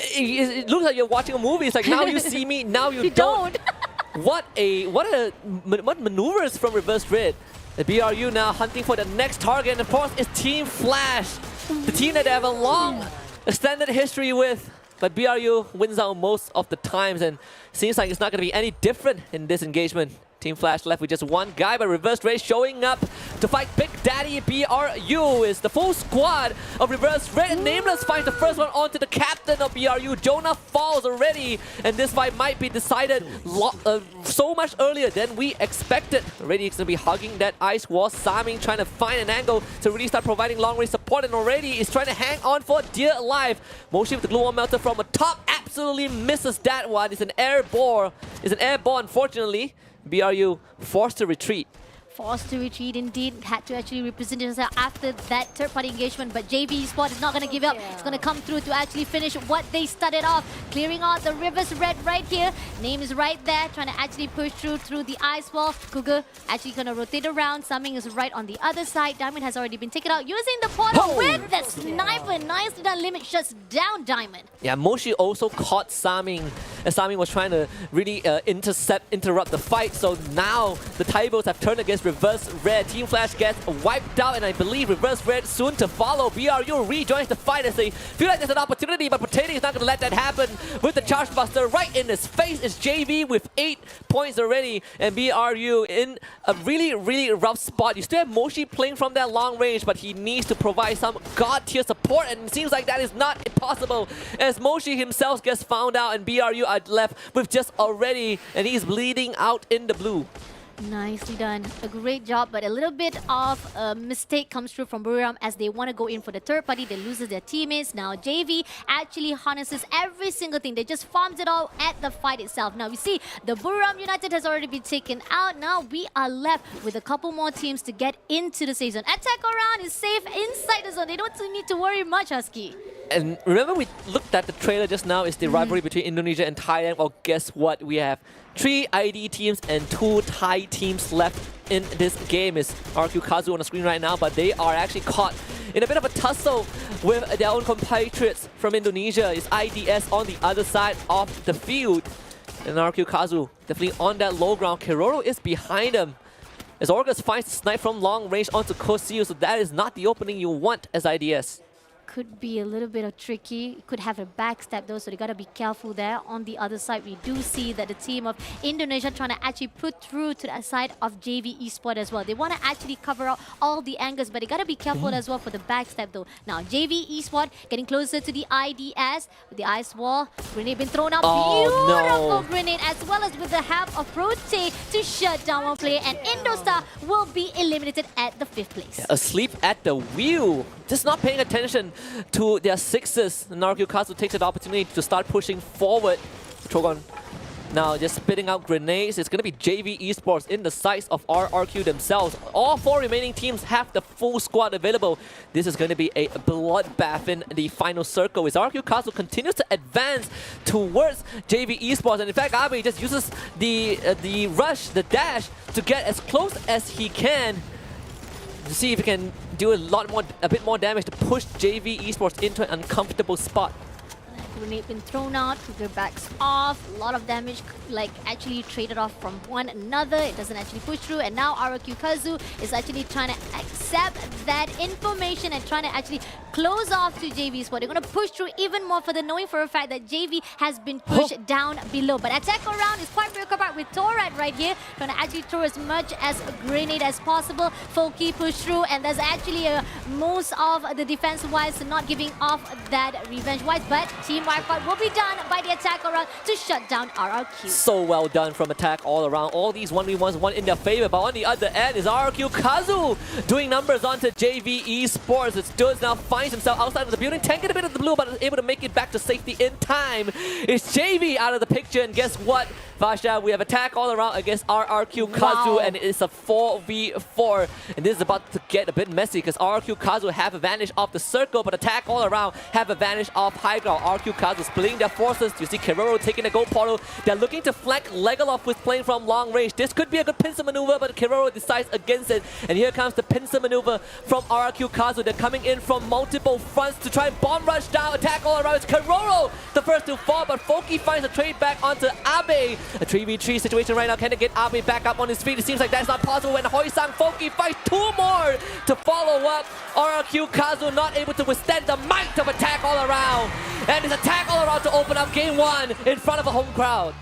Speaker 8: It looks like you're watching a movie. It's like, now you see me, now you don't. What maneuvers from Reverse Red. The BRU now hunting for the next target, and of course it's Team Flash, the team that they have a long extended history with. But BRU wins out most of the times, and seems like it's not going to be any different in this engagement. Team Flash left with just 1 guy, but Reverse Red showing up to fight Big Daddy BRU. Is the full squad of Reverse Red, and Nameless finds the first one onto the captain of BRU. Jonah falls already, and this fight might be decided so much earlier than we expected. Already he's going to be hugging that ice wall. Saming trying to find an angle to really start providing long-range support, and already is trying to hang on for dear life. Moshi with the glue wall melter from the top absolutely misses that one. It's an airborne. Unfortunately. BRU forced to retreat.
Speaker 9: Forced to retreat indeed. Had to actually represent himself after that third-party engagement, but JV Sport is not going to give up. It's going to come through to actually finish what they started off. Clearing out the Rivers Red right here. Name is right there, trying to actually push through the ice wall. Cougar actually going to rotate around. Saming is right on the other side. Diamond has already been taken out using the portal with the sniper. Nicely done. Limit shuts down Diamond.
Speaker 8: Yeah, Moshi also caught Saming as Sami was trying to really interrupt the fight. So now the tables have turned against Reverse Red. Team Flash gets wiped out, and I believe Reverse Red soon to follow. BRU rejoins the fight as they feel like there's an opportunity, but Potato is not going to let that happen with the Charge Buster right in his face. It's JV with 8 points already, and BRU in a really, really rough spot. You still have Moshi playing from that long range, but he needs to provide some god tier support, and it seems like that is not possible as Moshi himself gets found out, and BRU are left with just already, and he's bleeding out in the blue.
Speaker 9: Nicely done. A great job, but a little bit of a mistake comes through from Buriram as they want to go in for the third party. They lose their teammates. Now JV actually harnesses every single thing. They just farms it all at the fight itself. Now we see the Buriram United has already been taken out. Now we are left with a couple more teams to get into the safe zone. Attack around is safe inside the zone. They don't need to worry much, Husky.
Speaker 8: And remember we looked at the trailer just now, is the rivalry between Indonesia and Thailand. Well, guess what? We have 3 ID teams and 2 Thai teams left in this game. Is RQ Kazu on the screen right now, but they are actually caught in a bit of a tussle with their own compatriots from Indonesia. Is IDS on the other side of the field. And RQ Kazu definitely on that low ground. Keroro is behind him. As Orgus finds a snipe from long range onto Kosio, so that is not the opening you want as IDS.
Speaker 9: Could be a little bit of tricky. Could have a backstab though, so they gotta be careful there. On the other side, we do see that the team of Indonesia trying to actually put through to the side of JV Esports as well. They want to actually cover out all the angles, but they gotta be careful as well for the backstab though. Now JV Esports getting closer to the IDS with the ice wall. Grenade been thrown out. Beautiful grenade, as well as with the help of Prote to shut down one player, and Indostar will be eliminated at the 5th place.
Speaker 8: Asleep at the wheel, just not paying attention to their sixes. Naruki Kazu takes the opportunity to start pushing forward. Chogon now just spitting out grenades. It's going to be JV Esports in the sights of RRQ themselves. All 4 remaining teams have the full squad available. This is going to be a bloodbath in the final circle as RRQ Kazu continues to advance towards JV Esports. And in fact, Abe just uses the rush, the dash, to get as close as he can to see if he can do a bit more damage to push JV Esports into an uncomfortable spot.
Speaker 9: Grenade been thrown out, trigger backs off, a lot of damage like actually traded off from one another. It doesn't actually push through, and now RQ Kazu is actually trying to accept that information and trying to actually close off to JV Sport. They're going to push through even more for the knowing for a fact that JV has been pushed down below. But attack around is quite preoccupied with Torat right here, trying to actually throw as much as a grenade as possible. Folky push through, and there's actually most of the defense-wise not giving off that revenge-wise, but team wipeout will be done by the attack around to shut down RRQ.
Speaker 8: So well done from attack all around. All these 1v1s won in their favor, but on the other end is RRQ Kazu doing numbers onto JV Esports. It's Dudes now finds himself outside of the building, tanking a bit of the blue, but is able to make it back to safety in time. It's JV out of the picture, and guess what, Vasha? We have attack all around against RRQ Kazu, and it is a 4v4. And this is about to get a bit messy because RRQ Kazu have advantage of the circle, but attack all around have advantage of high ground. RRQ Kazu splitting their forces. You see Keroro taking the gold portal. They're looking to flank Legolas with playing from long range. This could be a good pincer maneuver, but Keroro decides against it. And here comes the pincer maneuver from RRQ Kazu. They're coming in from multiple fronts to try and bomb rush down. Attack all around. It's Keroro the first to fall, but Folky finds a trade back onto Abe. A 3v3 situation right now. Can they get Abe back up on his feet? It seems like that's not possible when Hoi-Sang Folky fights 2 more to follow up. RRQ Kazu not able to withstand the might of attack all around. And it's attack all around to open up game 1 in front of a home crowd.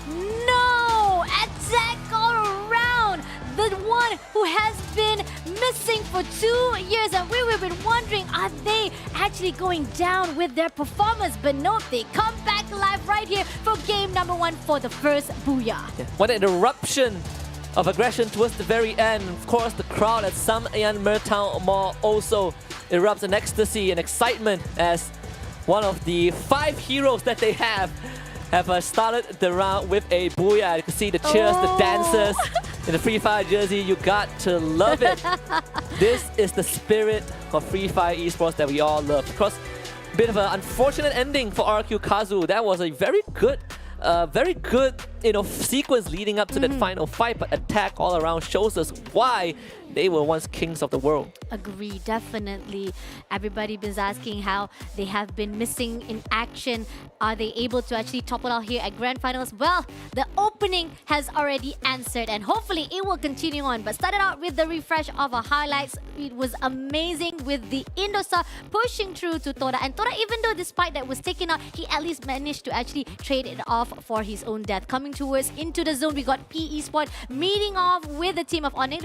Speaker 9: No! Attack all around! The one who has been missing for 2 years, and we've been wondering, are they actually going down with their performance? But no, they come back alive right here for game number 1 for the first Booyah.
Speaker 8: Yeah. What an eruption of aggression towards the very end. Of course, the crowd at Samayan Mertown Mall also erupts in ecstasy and excitement as one of the 5 heroes that they have started the round with a booyah. You can see the cheers, the dancers in the Free Fire jersey. You got to love it. This is the spirit of Free Fire Esports that we all love. Of course, a bit of an unfortunate ending for RQ Kazu. That was a very good sequence leading up to that final fight, but attack all around shows us why they were once kings of the world.
Speaker 9: Agree, definitely. Everybody been asking how they have been missing in action. Are they able to actually topple out here at Grand Finals? Well, the opening has already answered and hopefully it will continue on. But started out with the refresh of our highlights. It was amazing with the Indostar pushing through to Tora. And Tora, even though despite that was taken out, he at least managed to actually trade it off for his own death. Coming towards into the zone, we got Esports meeting off with the team of Onyx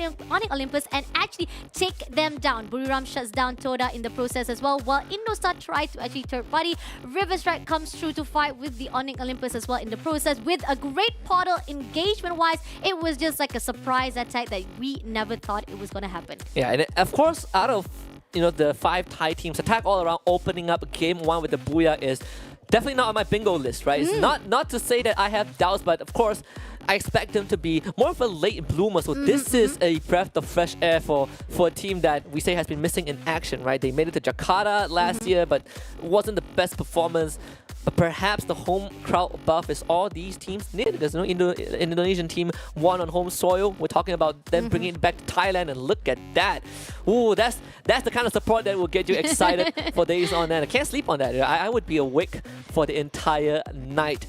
Speaker 9: Olympus and actually take them down. Buriram shuts down Toda in the process as well, while Indostar tried to actually third party. Riverstrike comes through to fight with the Onyx Olympus as well in the process with a great portal engagement wise. It was just like a surprise attack that we never thought it was going to happen.
Speaker 8: Yeah, and of course, out of the 5 Thai teams, attack all around opening up game 1 with the Booyah is definitely not on my bingo list, right? It's not to say that I have doubts, but of course, I expect them to be more of a late bloomer. So this is a breath of fresh air for a team that we say has been missing in action, right? They made it to Jakarta last year, but wasn't the best performance. But perhaps the home crowd buff is all these teams need, because Indonesian team won on home soil. We're talking about them bringing it back to Thailand, and look at that. Ooh, that's the kind of support that will get you excited for days on end. I can't sleep on that. I would be awake for the entire night.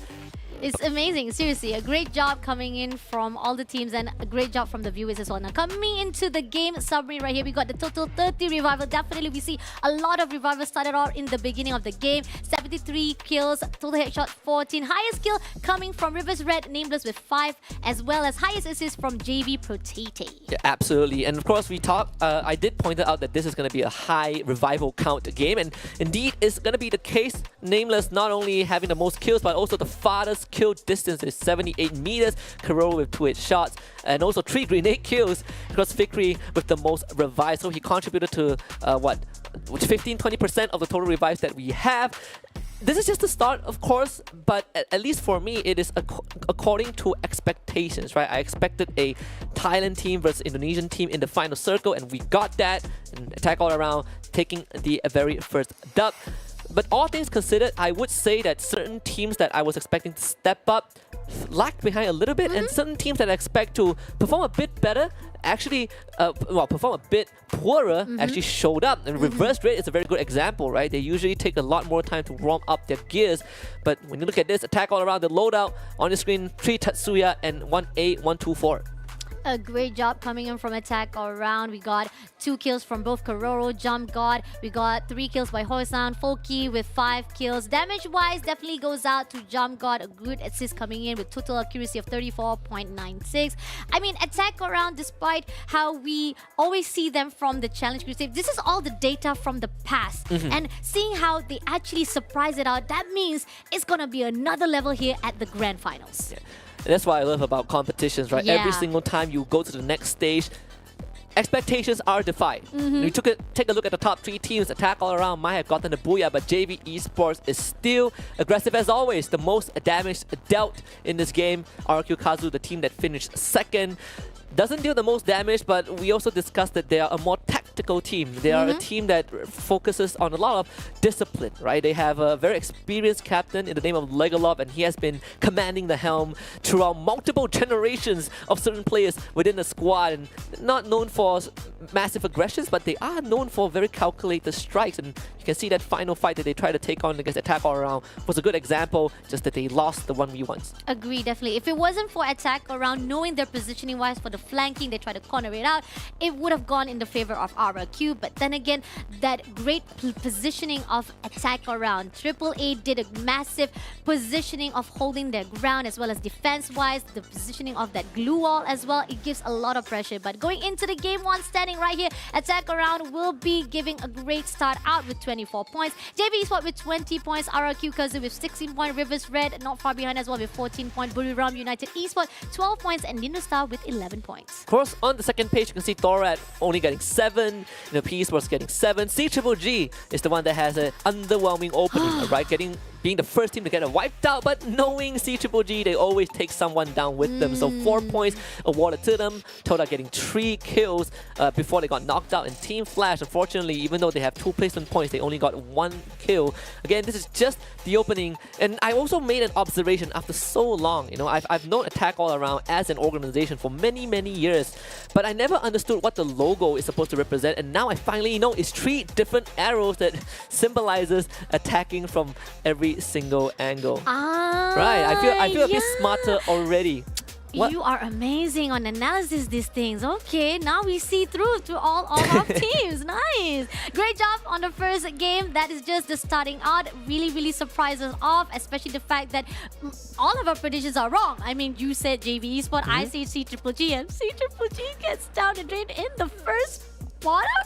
Speaker 9: It's amazing, seriously. A great job coming in from all the teams and a great job from the viewers as well. Now coming into the game summary right here, we got the total 30 revival. Definitely we see a lot of revivals started out in the beginning of the game. 73 kills, total headshot 14. Highest kill coming from Rivers Red, Nameless with 5, as well as highest assist from JV Protete.
Speaker 8: Yeah, absolutely. And of course, I did point out that this is going to be a high revival count game, and indeed it's going to be the case. Nameless not only having the most kills, but also the farthest kill distance is 78 meters. Karol with 2 hit shots, and also 3 grenade kills. Because Fikri with the most revives, so he contributed to 15-20% of the total revives that we have. This is just the start, of course, but at least for me, it is according to expectations, right? I expected a Thailand team versus Indonesian team in the final circle, and we got that. And attack all around, taking the very first dub. But all things considered, I would say that certain teams that I was expecting to step up lagged behind a little bit, and certain teams that I expect to perform a bit better actually, perform a bit poorer, actually showed up. And Reverse Red is a very good example, right? They usually take a lot more time to warm up their gears. But when you look at this, attack all around, the loadout on the screen, 3 Tatsuya and 1 A, 1 2 4.
Speaker 9: A great job coming in from attack all around. We got 2 kills from both Kororo, Jump God. We got 3 kills by Hoisan, Folky with 5 kills. Damage-wise, definitely goes out to Jump God. A good assist coming in with total accuracy of 34.96. I mean, attack around, despite how we always see them from the Challenge Crusade, this is all the data from the past. And seeing how they actually surprise it out, that means it's going to be another level here at the Grand Finals.
Speaker 8: Yeah. And that's what I love about competitions, right?
Speaker 9: Yeah.
Speaker 8: Every single time you go to the next stage, expectations are defied. We take a look at the top 3 teams. Attack all around might have gotten the Booyah, but JV Esports is still aggressive as always. The most damage dealt in this game. RQ Kazu, the team that finished second, doesn't deal the most damage, but we also discussed that they are a more tactical team. They are a team that focuses on a lot of discipline, right? They have a very experienced captain in the name of Legolov, and he has been commanding the helm throughout multiple generations of certain players within the squad, and not known for massive aggressions, but they are known for very calculated strikes. And you can see that final fight that they tried to take on against Attack All Around was a good example, just that they lost the 1v1s.
Speaker 9: Agree, definitely. If it wasn't for Attack Around, knowing their positioning wise for the flanking, they try to corner it out, it would have gone in the favor of RRQ. But then again, that great positioning of Attack Around, AAA did a massive positioning of holding their ground, as well as defense-wise, the positioning of that glue wall as well. It gives a lot of pressure. But going into the game 1 standing right here, Attack Around will be giving a great start out with 24 points. JV Esports with 20 points, RRQ Kazu with 16 points, Rivers Red not far behind as well with 14 points, Buriram United Esports 12 points, and Nindostar with 11 points.
Speaker 8: Of course, on the second page, you can see Thorat only getting 7, P Esports getting 7. CGGG is the one that has an underwhelming opening, right? Getting being the first team to get wiped out, but knowing C-Triple-G, they always take someone down with them. So 4 points awarded to them, Toda getting 3 kills before they got knocked out. And Team Flash, unfortunately, even though they have 2 placement points, they only got 1 kill. Again, this is just the opening. And I also made an observation after so long. You know, I've known Attack All Around as an organization for many, many years, but I never understood what the logo is supposed to represent. And now I finally know it's 3 different arrows that symbolizes attacking from every single angle. Right, I feel a bit smarter already. What?
Speaker 9: You are amazing on analysis these things. Okay, now we see through to all of our teams. Nice. Great job on the first game. That is just the starting out. Really, really surprised us off, especially the fact that all of our predictions are wrong. I mean, you said JV Esports, I say C-Triple-G, and C-Triple-G gets down the drain in the first bottom?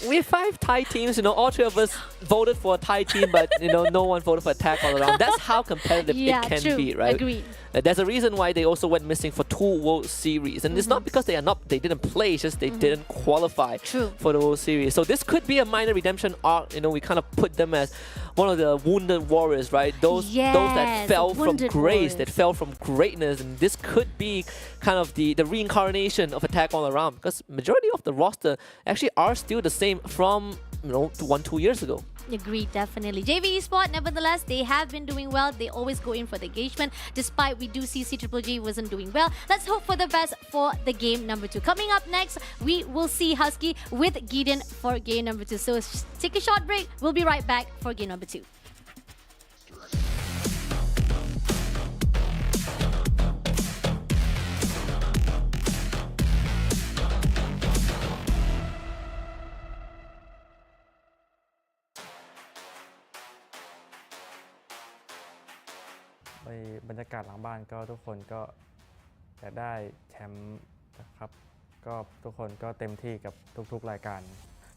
Speaker 8: We're 5 Thai teams, you know, all 3 of us voted for a Thai team, but you know, no one voted for Attack All Around. That's how competitive it can be, right?
Speaker 9: Agreed.
Speaker 8: There's a reason why they also went missing for 2 World Series, and it's not because they didn't play, it's just they didn't qualify for the World Series. So this could be a minor redemption arc. You know, we kind of put them as one of the wounded warriors, right? Those that fell from grace, that fell from greatness, and this could be kind of the reincarnation of Attack All Around, because majority of the roster actually are still the same from 1-2 years ago.
Speaker 9: Agreed, definitely. JV Esports, nevertheless, they have been doing well. They always go in for the engagement, despite we do see C-Triple-G wasn't doing well. Let's hope for the best for the game number 2. Coming up next, we will see Husky with Gideon for game number 2. So take a short break. We'll be right back for game number 2.
Speaker 10: ไปบรรยากาศหลังบ้านก็ทุกคนก็อยากได้แชมป์นะครับก็ทุกคนก็เต็มที่กับทุกๆรายการ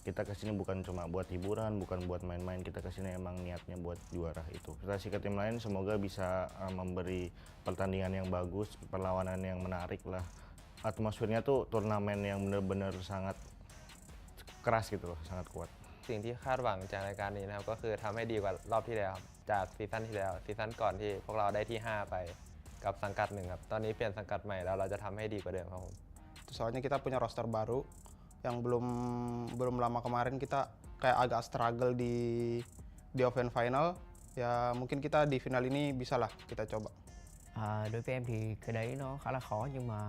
Speaker 11: Kita kesini bukan cuma buat hiburan, bukan buat main-main. Kita kesini emang niatnya buat juara itu. Kita sih ke tim lain semoga bisa memberi pertandingan yang bagus, perlawanan yang menarik lah. Atmosfernya tuh turnamen yang benar-benar sangat keras gitu loh, sangat kuat.
Speaker 18: สิ่งที่คาดหวังจากรายการนี้นะครับก็คือทำให้ดีกว่ารอบที่แล้วจากซีซั่นที่แล้วซีซั่นก่อนที่พวกเราได้ที่ 5 ไปกับสังกัด 1 ครับตอนนี้เปลี่ยนสังกัดใหม่แล้วเราจะทำให้ดีกว่าเดิมครับผม
Speaker 16: Soalnya kita punya roster baru yang belum lama kemarin kita kayak agak struggle di open final. Ya mungkin kita di final ini bisa lah kita coba.
Speaker 19: Đối với em thì cái đấy nó khá là khó nhưng mà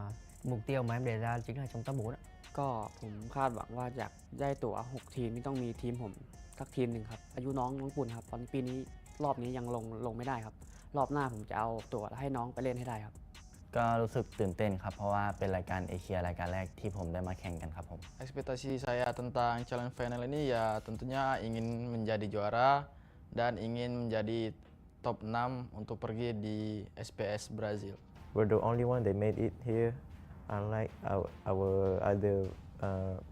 Speaker 19: mục tiêu mà em đề ra chính là trong top 4 ạ.
Speaker 12: ก็ผมคาดหวังว่าอยากได้ตั๋ว6 ทีมนี่ต้องมีทีมผมสักทีมหนึ่งครับอายุน้องปุ่นครับตอนปีนี้รอบนี้ยังลงไม่ได้ครับรอบหน้าผมจะเอาตั๋วให้น้องไปเล่นให้ได้ครับ
Speaker 15: ก็รู้สึกตื่นเต้นครับเพราะว่าเป็นรายการเอเชียรายการแรกที่ผมได้มาแข่งกันครับผม
Speaker 10: Ekspektasi saya tentang challenge final ini ya tentunya ingin menjadi juara dan ingin menjadi top 6 untuk pergi di SPS Brazil.
Speaker 20: We're the only one that made it here, unlike our other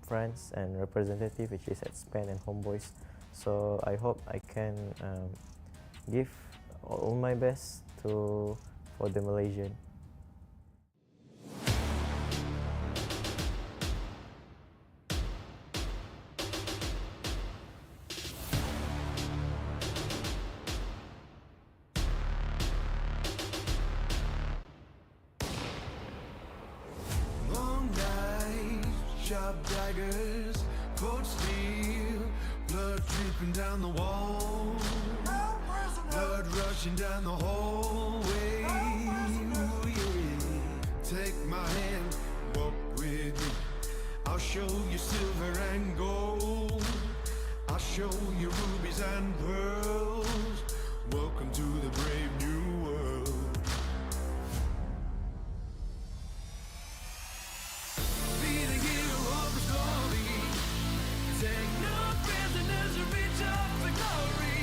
Speaker 20: friends and representative, which is at Span and Homeboys. So I hope I can give all my best for the Malaysian.
Speaker 17: Sharp daggers, cold steel, blood dripping down the wall, blood rushing down the hallway. Ooh, yeah. Take my hand, walk with me. I'll show you silver and gold. I'll show you rubies and pearls. Welcome to the brave new world. Take no prisoners and reach up for glory.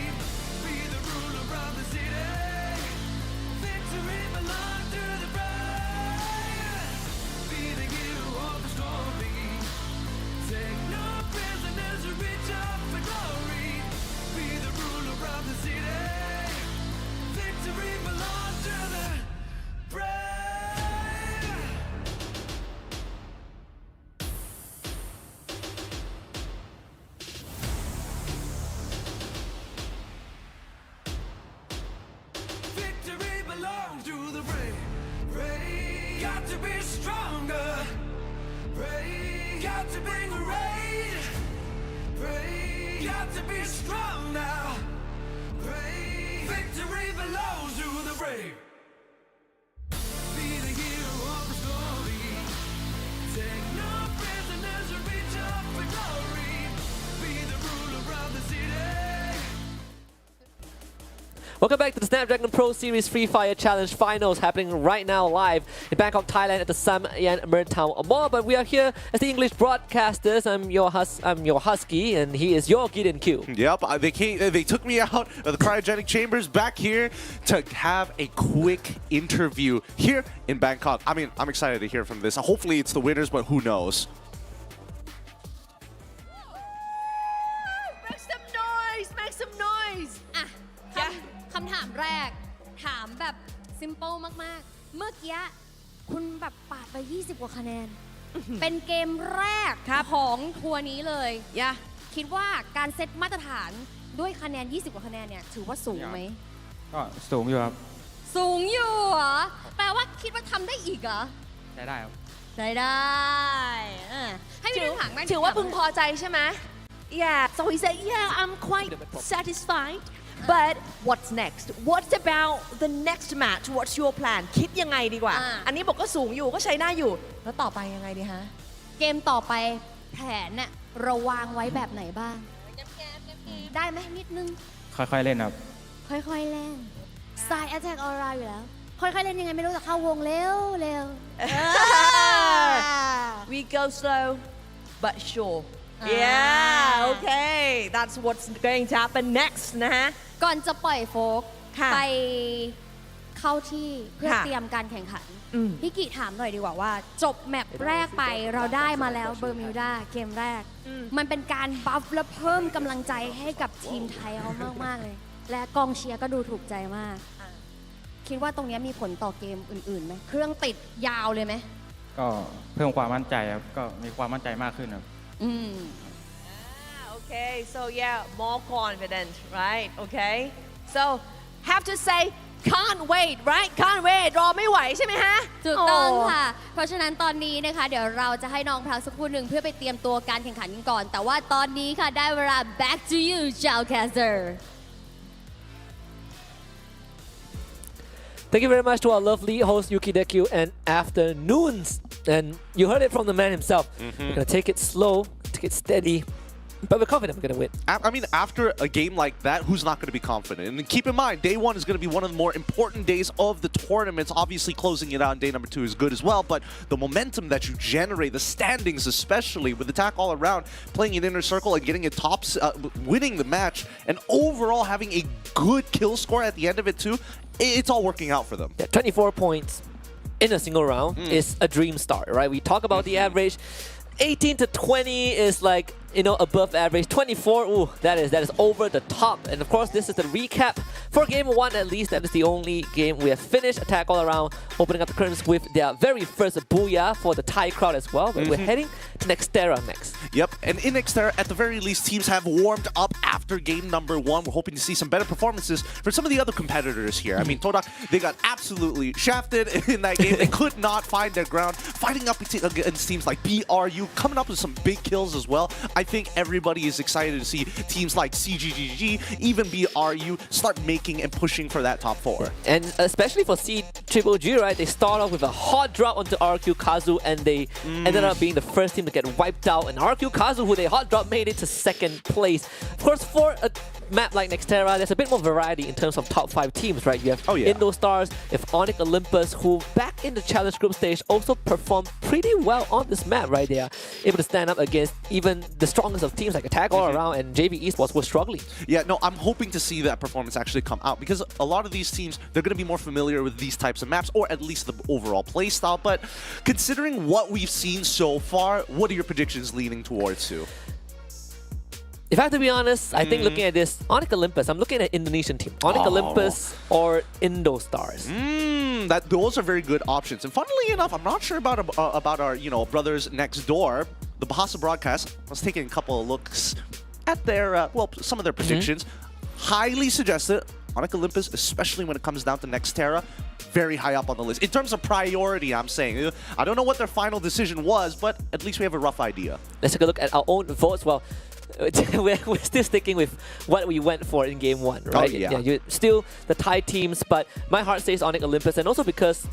Speaker 17: Be the ruler of the city. Victory belongs to the brave. Be the hero of the story. Take no prisoners and reach up for glory. Be the ruler of the city. Victory
Speaker 1: Pray, got to be strong now. Pray, victory belongs to the brave. Be the hero of the story. Take no prisoners and reach up for glory. Be the ruler of the city.
Speaker 8: Welcome back to the Snapdragon Pro Series Free Fire Challenge Finals happening right now live in Bangkok, Thailand at the Sam Yan Merntown Mall. But we are here as the English broadcasters. I'm your Husky and he is your Gideon Q.
Speaker 21: Yep, they took me out of the cryogenic chambers back here to have a quick interview here in Bangkok. I mean, I'm excited to hear from this. Hopefully it's the winners, but who knows?
Speaker 7: Make some noise make some noise
Speaker 6: อ่ะคำถามแรกถามแบบ simple มากๆ เมื่อกี้คุณแบบปาดไป 20 กว่าคะแนน เป็นเกมแรกของทัวร์นี้เลยคิดว่าการเซตมาตรฐานด้วยคะแนน 20 กว่าคะแนนเนี่ยถือว่าสูงไหม
Speaker 13: ก็สูงอยู่ครับ
Speaker 6: สูงอยู่เหรอ แปลว่าคิดว่าทำได้อีกเหรอ
Speaker 13: ใช้ได้ครับ
Speaker 6: ได้ให้พี่ดูถาม
Speaker 7: ถือว่าพึงพอใจใช่ไหม Yeah so he said yeah I'm quite satisfied but what's next what about the next match what's your plan คิดยังไงดีกว่า อันนี้บอกก็สูงอยู่ก็ใช้ได้อยู่แล้วต่อไปยังไงดีฮะ
Speaker 6: เกมต่อไปแผนน่ะเราวางไว้แบบไหนบ้างได้ไหมนิดนึง
Speaker 13: ค่อยๆเล่นครับ
Speaker 6: ค่อยๆเล่นสไตล์ Attack All Around อยู่แล้ว ค่อยๆเล่นยังไงไม่รู้แต่เข้าวงเร็ว
Speaker 7: We go slow but sure Yeah okay that's what's going to happen next นะฮะ
Speaker 6: ก่อนจะปล่อยโฟกไปเข้าที่เพื่อเตรียมการแข่งขันพี่กิถามหน่อยดีกว่าว่าจบแมปแรกไปเราได้มาแล้วเบอร์มิวดาเกมแรกมันเป็นการบัฟและเพิ่มกำลังใจให้กับทีมไทยเขามากๆเลยและกองเชียร์ก็ดูถูกใจมากคิดว่าตรงนี้มีผลต่อเกมอื่นๆไหมเครื่องติดยาวเลยไหม
Speaker 13: ก็เพิ่มความมั่นใจครับก็มีความมั่นใจมากขึ้นครับ
Speaker 7: Okay so yeah more confident right okay so have to say can't wait right can't wait รอไม่ไหวใช่ไหมฮะ
Speaker 6: ถูกต้องค่ะเพราะฉะนั้นตอนนี้นะคะเดี๋ยวเราจะให้น้องพักสักครู่หนึ่งเพื่อไปเตรียมตัวการแข่งขันกันก่อนแต่ว่าตอนนี้ค่ะได้เวลา back to you Jalcaster
Speaker 8: Thank you very much to our lovely host Yuki Deku and Afternoons. And you heard it from the man himself. We're gonna take it slow, take it steady, but we're confident we're gonna win.
Speaker 21: I mean, after a game like that, who's not going to be confident? And keep in mind, day one is going to be one of the more important days of the tournaments. Obviously, closing it out on day number 2 is good as well, but the momentum that you generate, the standings especially, with attack all around, playing in inner circle and getting it tops, winning the match, and overall having a good kill score at the end of it too, it's all working out for them.
Speaker 8: Yeah, 24 points in a single round is a dream start, right? We talk about the average. 18 to 20 is like, you know, above average. 24, ooh, that is over the top. And of course, this is the recap for game 1 at least. That is the only game we have finished. Attack all around, opening up the curtains with their very first booyah for the Thai crowd as well. But we're heading to Nextera next.
Speaker 21: Yep, and in Nextera, at the very least, teams have warmed up after game number 1. We're hoping to see some better performances for some of the other competitors here. I mean, Todak, they got absolutely shafted in that game. They could not find their ground, fighting up against teams like BRU, coming up with some big kills as well. I think everybody is excited to see teams like CGGG, even BRU, start making and pushing for that top 4.
Speaker 8: And especially for CGGG, right? They start off with a hot drop onto RQ Kazu, and they ended up being the first team to get wiped out. And RQ Kazu, who they hot drop, made it to 2nd place. Of course, for a map like Nextera, there's a bit more variety in terms of top 5 teams, right? You have Indo Stars, you have Onyx Olympus, who back in the challenge group stage also performed pretty well on this map, right? They are able to stand up against even the strongest of teams like Attack All Around and JV Esports were struggling.
Speaker 21: Yeah, no, I'm hoping to see that performance actually come out because a lot of these teams, they're going to be more familiar with these types of maps or at least the overall play style. But considering what we've seen so far, what are your predictions leaning towards to?
Speaker 8: If I have to be honest, I think looking at this, Onyx Olympus, I'm looking at Indonesian team. Onyx Olympus or Indo Stars.
Speaker 21: Those are very good options. And funnily enough, I'm not sure about our brothers next door. The Bahasa broadcast was taking a couple of looks at their some of their predictions. Highly suggested Onyx Olympus, especially when it comes down to Nextera, very high up on the list. In terms of priority, I'm saying. I don't know what their final decision was, but at least we have a rough idea.
Speaker 8: Let's take a look at our own votes. Well, we're still sticking with what we went for in game 1, right?
Speaker 21: yeah.
Speaker 8: You're still the Thai teams, but my heart says Onyx Olympus, and also because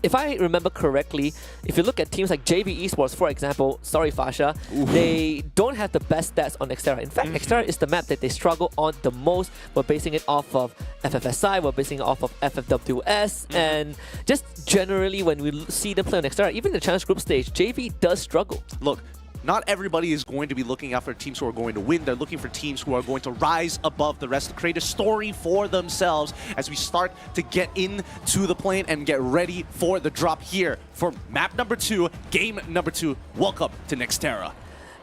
Speaker 8: if I remember correctly, if you look at teams like JV Esports, for example, sorry Fasha, they don't have the best stats on Nextera. In fact, Nextera is the map that they struggle on the most. We're basing it off of FFSI, we're basing it off of FFWS, and just generally when we see them play on Nextera, even in the Challenge Group stage, JV does struggle.
Speaker 21: Look, not everybody is going to be looking out for teams who are going to win. They're looking for teams who are going to rise above the rest, to create a story for themselves as we start to get into the plane and get ready for the drop here for map number 2, game number 2. Welcome to Nextera.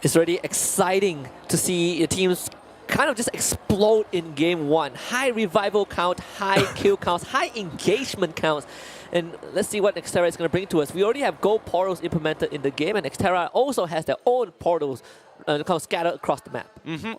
Speaker 8: It's really exciting to see the teams kind of just explode in game 1. High revival count, high kill counts, high engagement counts. And let's see what Nextera is going to bring to us. We already have gold portals implemented in the game, and Nextera also has their own portals kind of scattered across the map.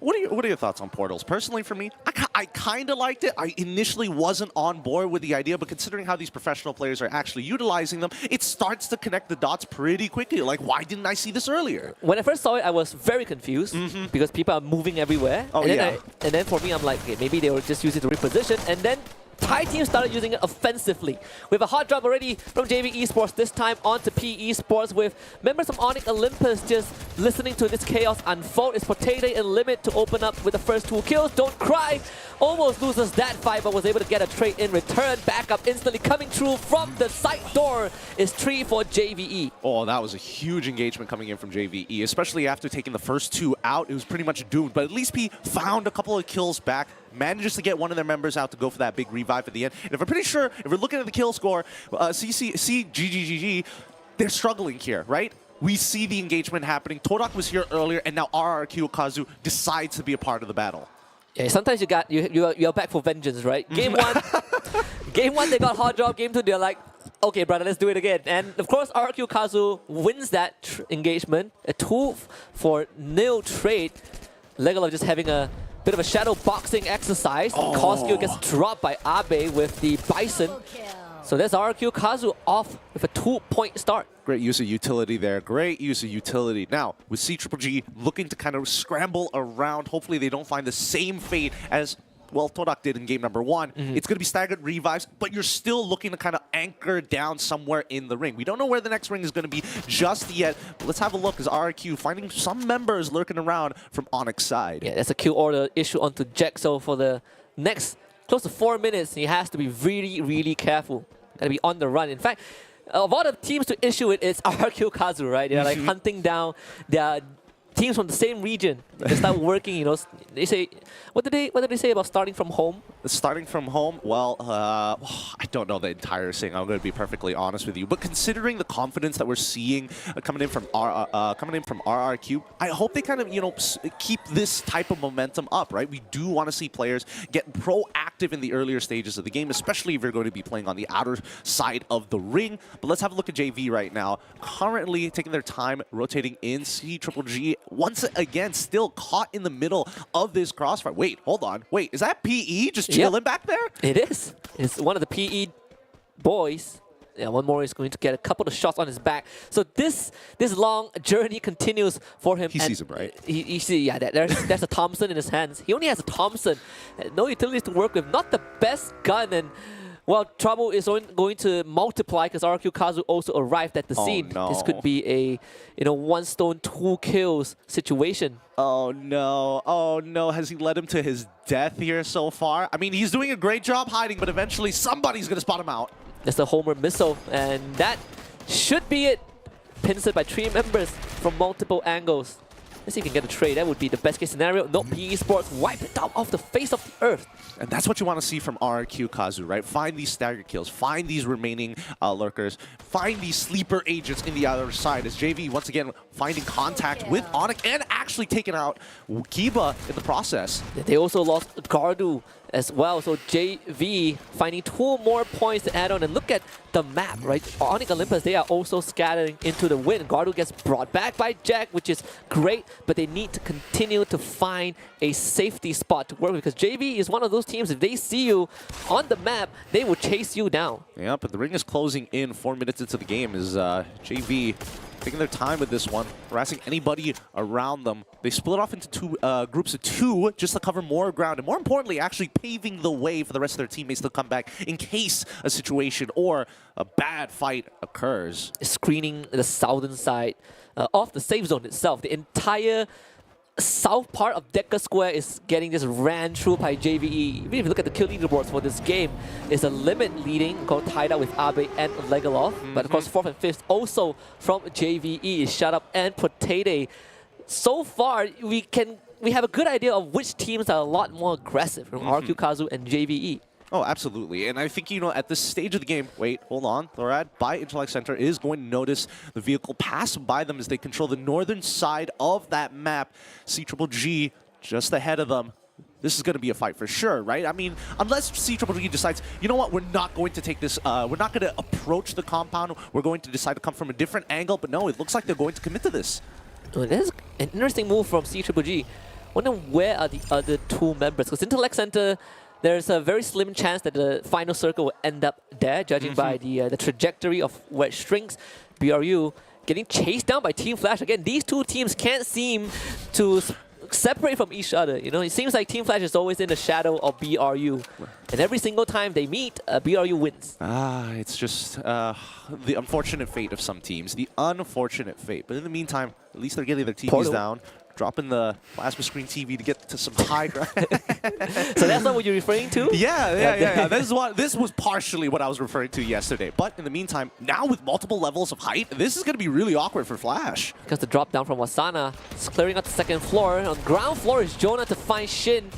Speaker 21: What are your thoughts on portals? Personally, for me, I kind of liked it. I initially wasn't on board with the idea, but considering how these professional players are actually utilizing them, it starts to connect the dots pretty quickly. Like, why didn't I see this earlier?
Speaker 8: When I first saw it, I was very confused because people are moving everywhere.
Speaker 21: Oh,
Speaker 8: and then for me, I'm like, okay, maybe they were just using it to reposition. And then Thai team started using it offensively. We have a hot drop already from JV Esports, this time onto P Esports, with members of Onyx Olympus just listening to this chaos unfold. It's Potato and Limit to open up with the first 2 kills. Don't cry! Almost loses that fight, but was able to get a trade in return. Backup instantly coming through from the side door is 3 for JVE.
Speaker 21: Oh, that was a huge engagement coming in from JVE, especially after taking the first 2 out. It was pretty much doomed, but at least P found a couple of kills back, manages to get one of their members out to go for that big revive at the end. And if I'm pretty sure, if we're looking at the kill score, CGGG, they're struggling here, right? We see the engagement happening. Todak was here earlier, and now RRQ Kazu decides to be a part of the battle.
Speaker 8: Yeah, sometimes you're back for vengeance, right? Game 1, game 1 they got hot drop. Game 2 they're like, okay, brother, let's do it again. And of course, RRQ Kazu wins that engagement. A 2-for-0 trade. Legola just having a bit of a shadow boxing exercise. Koskyo gets dropped by Abe with the Bison. So there's RRQ Kazu off with a 2-point start.
Speaker 21: Great use of utility there. Great use of utility. Now, with CGG looking to kind of scramble around, hopefully they don't find the same fate as, well, Todak did in game number 1. It's going to be staggered revives, but you're still looking to kind of anchor down somewhere in the ring. We don't know where the next ring is going to be just yet, but let's have a look as RRQ finding some members lurking around from Onyx side.
Speaker 8: Yeah, that's a kill order issue onto Jack, so for the next close to 4 minutes, he has to be really, really careful. Got to be on the run. In fact, of all the teams to issue it, it's RRQ Kazu, right? They're like hunting down their teams from the same region. They start working, you know. They say, what did they say about starting from home?
Speaker 21: Starting from home, well, I don't know the entire thing. I'm going to be perfectly honest with you. But considering the confidence that we're seeing coming in from RRQ, I hope they kind of, you know, keep this type of momentum up, right? We do want to see players get proactive in the earlier stages of the game, especially if you're going to be playing on the outer side of the ring. But let's have a look at JV right now. Currently taking their time rotating in. CGG once again still caught in the middle of this crossfire. Wait, hold on. Wait, is that PE just chilling back there?
Speaker 8: It is. It's one of the PE boys. Yeah, one more is going to get a couple of shots on his back. So this long journey continues for him.
Speaker 21: He sees him, right?
Speaker 8: He sees, yeah, there's a Thompson in his hands. He only has a Thompson. No utilities to work with. Not the best gun. And, well, trouble is going to multiply because RRQ Kazu also arrived at the scene.
Speaker 21: No.
Speaker 8: This could be a, you know, 1 stone, 2 kills situation.
Speaker 21: Oh no, oh no, has he led him to his death here so far? I mean, he's doing a great job hiding, but eventually somebody's gonna spot him out.
Speaker 8: That's the Homer missile, and that should be it. Pinsed by 3 members from multiple angles. Let's see if he can get a trade. That would be the best case scenario. No, PE Sports wipe it out off the face of the earth.
Speaker 21: And that's what you want to see from RRQ Kazu, right? Find these stagger kills, find these remaining lurkers, find these sleeper agents in the other side as JV once again finding contact with Onyx and actually taking out Kiba in the process.
Speaker 8: They also lost Gardu as well, so JV finding 2 more points to add on. And look at the map, right? Onyx Olympus, they are also scattering into the wind. Gardu gets brought back by Jack, which is great, but they need to continue to find a safety spot to work with, because JV is one of those teams, if they see you on the map, they will chase you down.
Speaker 21: Yeah, but the ring is closing in 4 minutes into the game as JV taking their time with this one, harassing anybody around them. They split off into two groups of two just to cover more ground, and more importantly, actually paving the way for the rest of their teammates to come back in case a situation or a bad fight occurs.
Speaker 8: Screening the southern side of the safe zone itself. The entire south part of Decker Square is getting just ran through by JVE. Even if you look at the kill leaderboards for this game, it's a limit leading, tied up with Abe and Legalov. But of course, 4th and 5th also from JVE, Shut Up and Potato. So far, we have a good idea of which teams are a lot more aggressive from RQ Kazu and JVE.
Speaker 21: Oh, absolutely. And I think, you know, at this stage of the game, wait, hold on, Thorad, by Intellect Center is going to notice the vehicle pass by them as they control the northern side of that map. CGG just ahead of them. This is going to be a fight for sure, right? I mean, unless CGG decides, you know what, we're not going to take this, we're not going to approach the compound, we're going to decide to come from a different angle, but no, it looks like they're going to commit to this.
Speaker 8: Oh, that's an interesting move from CGG. Wonder where are the other two members? Because Intellect Center, there's a very slim chance that the final circle will end up there, judging by the trajectory of where it shrinks. BRU getting chased down by Team Flash. Again, these two teams can't seem to separate from each other. You know, it seems like Team Flash is always in the shadow of BRU. And every single time they meet, BRU wins.
Speaker 21: It's just the unfortunate fate of some teams. The unfortunate fate. But in the meantime, at least they're getting their TVs down. Dropping the plasma screen TV to get to some high ground.
Speaker 8: So that's not what you're referring to?
Speaker 21: Yeah. This was partially what I was referring to yesterday. But in the meantime, now with multiple levels of height, this is going to be really awkward for Flash.
Speaker 8: Because the drop down from Wasana is clearing out the second floor. On ground floor is Jonah to find Shin.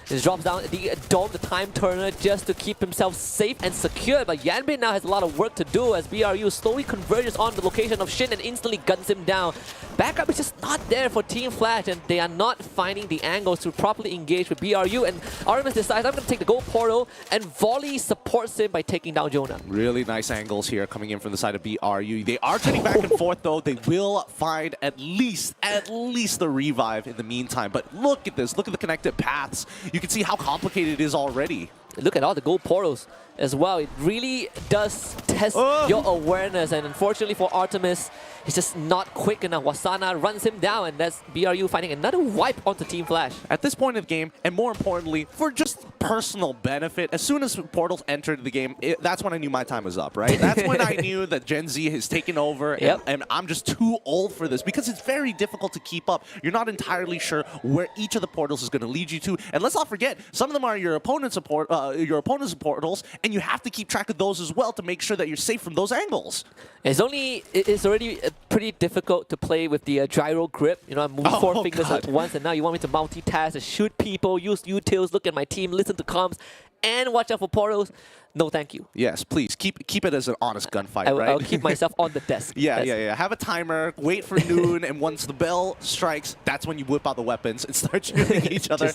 Speaker 8: He drops down the dome, the time turner, just to keep himself safe and secure. But Yanbei now has a lot of work to do as BRU slowly converges on the location of Shin and instantly guns him down. Backup is just not there for Team Flash, and they are not finding the angles to properly engage with BRU. And Artemis decides, I'm going to take the gold portal, and Volley supports him by taking down Jonah.
Speaker 21: Really nice angles here coming in from the side of BRU. They are turning back and forth, though. They will find at least the revive in the meantime. But look at this. Look at the connected paths. You can see how complicated it is already.
Speaker 8: Look at all the gold portals as well. It really does test your awareness, and unfortunately for Artemis, he's just not quick enough. Wasana runs him down, and that's BRU finding another wipe onto Team Flash.
Speaker 21: At this point of the game, and more importantly, for just personal benefit, as soon as portals entered the game, that's when I knew my time was up, right? That's when I knew that Gen Z has taken over, and I'm just too old for this, because it's very difficult to keep up. You're not entirely sure where each of the portals is going to lead you to, and let's not forget, some of them are your opponent's portals, and you have to keep track of those as well to make sure that you're safe from those angles.
Speaker 8: It's already pretty difficult to play with the gyro grip. You know, I'm moving 4 fingers at once, and now you want me to multitask, to shoot people, use utils, look at my team, listen to comms, and watch out for portals. No, thank you.
Speaker 21: Yes, please keep it as an honest gunfight, right?
Speaker 8: I'll keep myself on the desk.
Speaker 21: Yeah. Have a timer, wait for noon, and once the bell strikes, that's when you whip out the weapons and start shooting each other.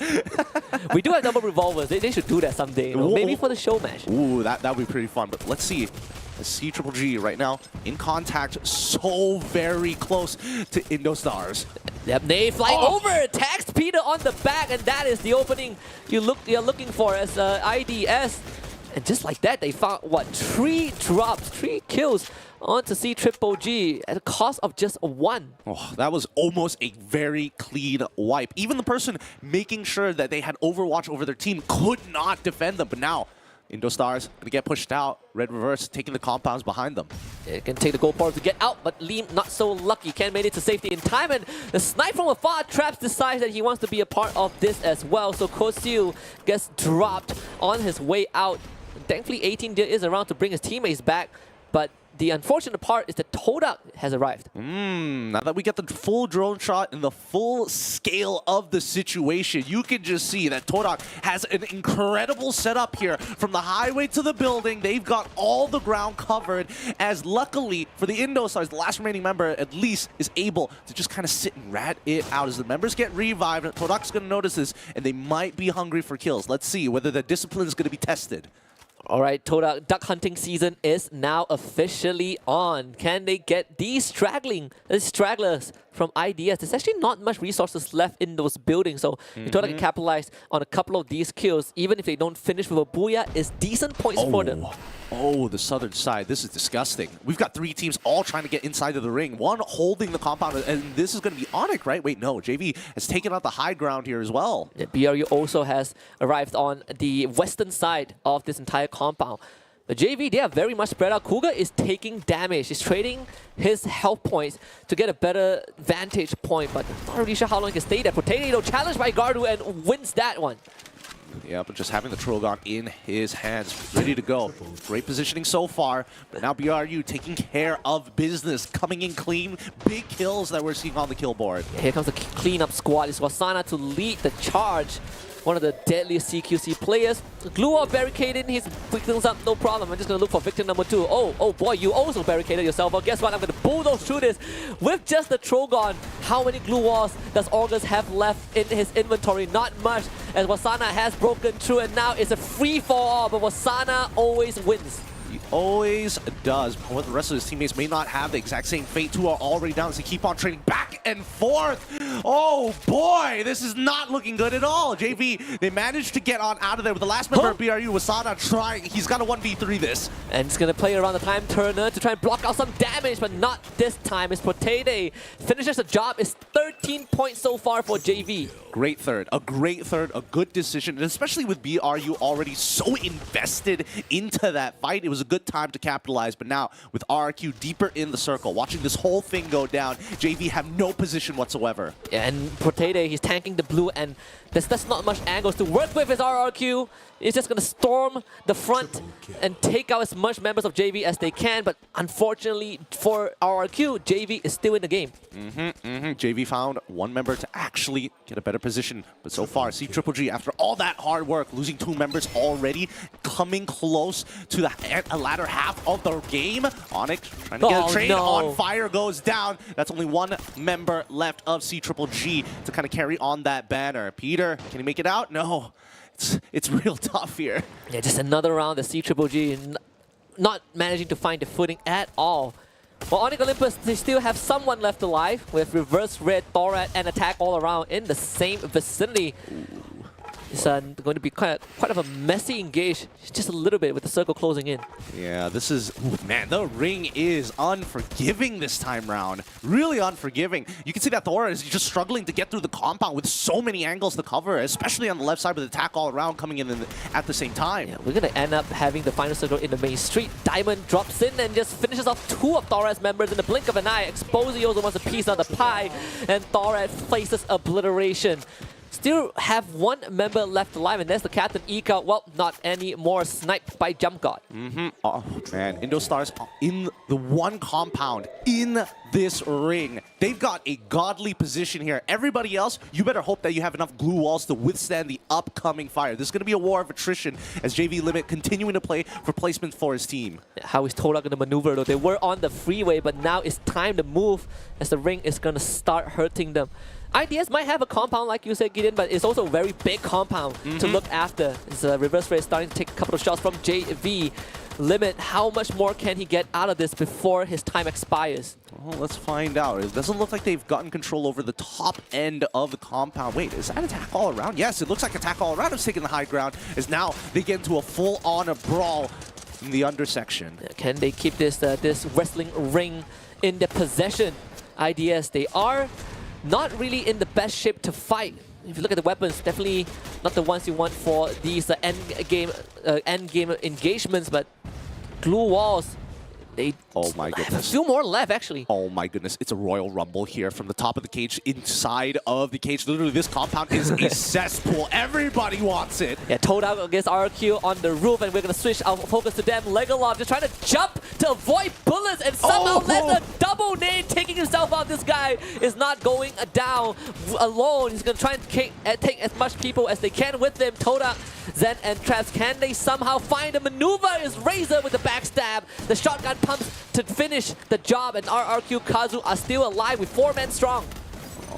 Speaker 8: We do have double revolvers. They should do that someday. You know? Maybe for the show match.
Speaker 21: Ooh, that would be pretty fun. But let's see. CGG right now in contact, so very close to Indostars.
Speaker 8: Yep, they flying over, attacks Peter on the back, and that is the opening you're looking for as IDS. And just like that, they found, what, 3 drops, 3 kills onto CGG at a cost of just 1.
Speaker 21: Oh, that was almost a very clean wipe. Even the person making sure that they had Overwatch over their team could not defend them. But now, Indostars going to get pushed out. Red Reverse taking the compounds behind them.
Speaker 8: It can take the gold portal to get out, but Liam not so lucky. Can't make it to safety in time, and the snipe from afar Traps decides that he wants to be a part of this as well. So Kosiu gets dropped on his way out. Thankfully, 18 is around to bring his teammates back, but the unfortunate part is that Todak has arrived.
Speaker 21: Now that we get the full drone shot and the full scale of the situation, you can just see that Todak has an incredible setup here. From the highway to the building, they've got all the ground covered, as luckily for the Indostars, the last remaining member at least is able to just kind of sit and rat it out. As the members get revived, Todak's going to notice this, and they might be hungry for kills. Let's see whether the discipline is going to be tested.
Speaker 8: All right, Todak, duck hunting season is now officially on. Can they get these stragglers from IDS. There's actually not much resources left in those buildings, so Todak can capitalize on a couple of these kills. Even if they don't finish with a booyah, it's decent points for them.
Speaker 21: Oh, the southern side. This is disgusting. We've got 3 teams all trying to get inside of the ring. One holding the compound, and this is going to be Onyx, right? Wait, no. JV has taken out the high ground here as well.
Speaker 8: Yeah, BRU also has arrived on the western side of this entire compound. But JV, they are very much spread out. Kuga is taking damage. He's trading his health points to get a better vantage point, but not really sure how long he can stay there. Potato challenged by Gardu and wins that one.
Speaker 21: Yeah, but just having the Trogon in his hands, ready to go. Great positioning so far, but now BRU taking care of business, coming in clean. Big kills that we're seeing on the kill board.
Speaker 8: Here comes the cleanup squad. It's Wasana to lead the charge. One of the deadliest CQC players. Glue wall barricaded, he's picking things up, no problem. I'm just gonna look for victim number 2. Oh boy, you also barricaded yourself. Well, guess what? I'm gonna bulldoze through this with just the Trogon. How many glue walls does August have left in his inventory? Not much, as Wasana has broken through, and now it's a free-for-all, but Wasana always wins.
Speaker 21: He always does. But the rest of his teammates may not have the exact same fate. 2 are already down as they keep on trading back and forth. Oh boy, this is not looking good at all. JV, they managed to get on out of there with the last member of BRU, Wasana, trying. He's got to 1v3 this.
Speaker 8: And he's going to play around the time turner to try and block out some damage, but not this time. It's Potato finishes the job. It's 13 points so far for JV.
Speaker 21: Great third, a good decision, and especially with BRU already so invested into that fight, it was a good time to capitalize. But now with RRQ deeper in the circle, watching this whole thing go down, JV have no position whatsoever.
Speaker 8: Yeah, and Potato, he's tanking the blue, and there's not much angles to work with his RRQ. He's just going to storm the front and take out as much members of JV as they can, but unfortunately for RRQ, JV is still in the game.
Speaker 21: JV found one member to actually get a better position, but so far, C-Triple-G, after all that hard work, losing 2 members already, coming close to the latter half of the game. Onyx trying to get a trade on fire, goes down. That's only 1 member left of C-Triple-G to kind of carry on that banner. Peter, can he make it out? No. It's real tough here.
Speaker 8: Yeah, just another round, the C-Triple-G not managing to find the footing at all. Well, Onyx Olympus, they still have someone left alive with reverse red, Thorat, and attack all around in the same vicinity. It's going to be quite of a messy engage, just a little bit with the circle closing in.
Speaker 21: Yeah, this is, man, the ring is unforgiving this time round. Really unforgiving. You can see that Thora is just struggling to get through the compound with so many angles to cover, especially on the left side with the attack all around coming in at the same time.
Speaker 8: Yeah, we're going to end up having the final circle in the main street. Diamond drops in and just finishes off 2 of Thorat's members in the blink of an eye. Exposio also wants a piece of the pie, and Thorat faces obliteration. Still have 1 member left alive, and that's the Captain Ika. Well, not anymore. Sniped by Jump God.
Speaker 21: Oh, man. Indostars in the 1 compound in this ring. They've got a godly position here. Everybody else, you better hope that you have enough glue walls to withstand the upcoming fire. This is going to be a war of attrition as JV Limit continuing to play for placement for his team.
Speaker 8: How is Todak going to maneuver, though? They were on the freeway, but now it's time to move as the ring is going to start hurting them. IDS might have a compound, like you said, Gideon, but it's also a very big compound to look after. It's a reverse race starting to take a couple of shots from JV. Limit, how much more can he get out of this before his time expires?
Speaker 21: Well, let's find out. It doesn't look like they've gotten control over the top end of the compound. Wait, is that attack all around? Yes, it looks like attack all around is taking the high ground, as now they get into a full-on brawl in the undersection.
Speaker 8: Can they keep this wrestling ring in their possession? IDS, they are not really in the best shape to fight. If you look at the weapons, definitely not the ones you want for these end game engagements, but glue walls, they have a few more left, actually.
Speaker 21: Oh my goodness, it's a Royal Rumble here from the top of the cage, inside of the cage. Literally, this compound is a cesspool. Everybody wants it.
Speaker 8: Yeah, Todak against RQ on the roof, and we're going to switch our focus to them. Legolas just trying to jump to avoid bullets, and somehow lands a double nade, taking himself out. This guy is not going down alone. He's going to try and take as much people as they can with him. Todak, Zen, and Traps, can they somehow find a maneuver? Is Razor with the backstab. The shotgun pumps to finish the job, and RRQ Kazu are still alive with 4 men strong.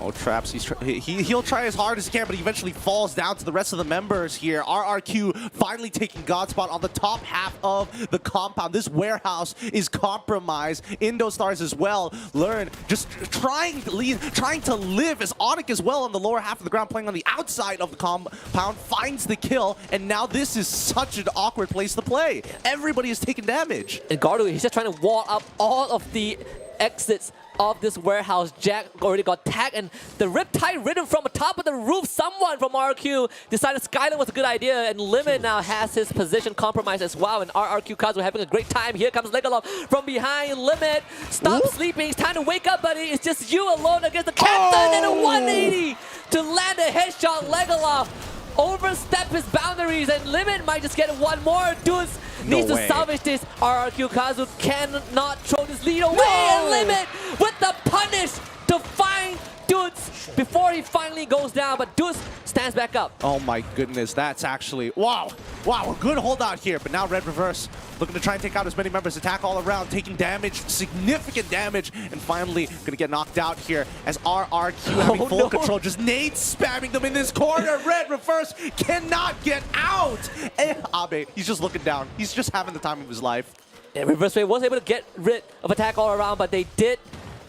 Speaker 21: Oh, Traps, he'll try as hard as he can, but he eventually falls down to the rest of the members here. RRQ finally taking God spot on the top half of the compound. This warehouse is compromised. Indostars as well. Learn just trying to live as Onic as well on the lower half of the ground, playing on the outside of the compound, finds the kill, and now this is such an awkward place to play. Everybody is taking damage.
Speaker 8: And Gardu, he's just trying to wall up all of the exits of this warehouse. Jack already got tagged, and the Riptide Rhythm from the top of the roof. Someone from RQ decided Skyline was a good idea, and Limit now has his position compromised as well, and RRQ Kazu having a great time. Here comes Legalov from behind. Limit, stop sleeping. It's time to wake up, buddy. It's just you alone against the captain, and a 180 to land a headshot. Legalov overstep his boundaries, and Limit might just get one more. Dudes needs to salvage this. RRQ Kazu cannot throw this lead away, and Limit with the punish to find Dudes before he finally goes down, but Dudes stands back up.
Speaker 21: Oh my goodness, that's actually, wow, a good holdout here, but now Red Reverse looking to try and take out as many members, attack all around, taking damage, significant damage, and finally gonna get knocked out here as RRQ having full control, just nades spamming them in this corner. Red Reverse cannot get out. And Abe, he's just looking down. He's just having the time of his life.
Speaker 8: Yeah, Reverse was able to get rid of attack all around, but they did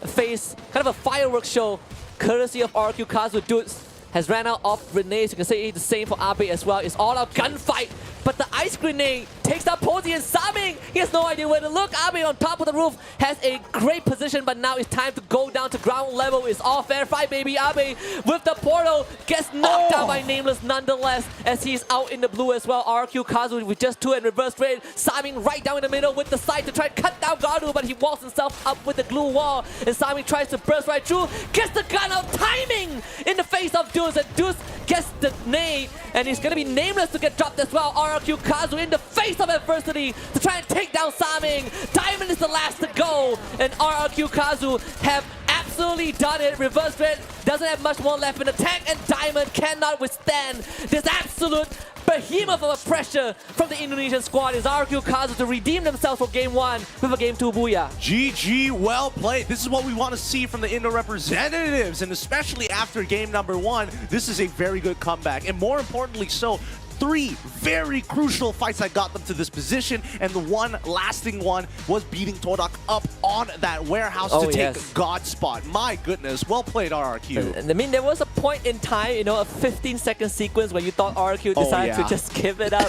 Speaker 8: face kind of a fireworks show courtesy of RQ Kazu. Dudes has ran out of grenades. You can say the same for Abe as well. It's all out gunfight, but the ice grenade takes out Posey, and Saming, he has no idea where to look. Abe on top of the roof has a great position, but now it's time to go down to ground level. It's all fair fight, baby. Abe with the portal gets knocked down by Nameless nonetheless, as he's out in the blue as well. RQ Kazu with just 2 and reverse raid. Saming right down in the middle with the side to try and cut down Gardu, but he walls himself up with the glue wall, and Saming tries to burst right through, gets the gun out, timing in the face of Deuce, and Deuce gets the nade, and he's gonna be Nameless to get dropped as well. RRQ Kazu in the face of adversity to try and take down Saming. Diamond is the last to go, and RRQ Kazu have absolutely done it. Reverse Red doesn't have much more left in the tank, and Diamond cannot withstand this absolute behemoth of a pressure from the Indonesian squad. Is RQ Kazu to redeem themselves for game 1 with a game 2 booyah.
Speaker 21: GG, well played. This is what we want to see from the Indo representatives, and especially after game number 1, this is a very good comeback, and more importantly so, 3 very crucial fights that got them to this position, and the one lasting one was beating Todak up on that warehouse to take God spot. My goodness, well played RRQ.
Speaker 8: I mean, there was a point in time, you know, a 15-second sequence where you thought RRQ decided to just give it up.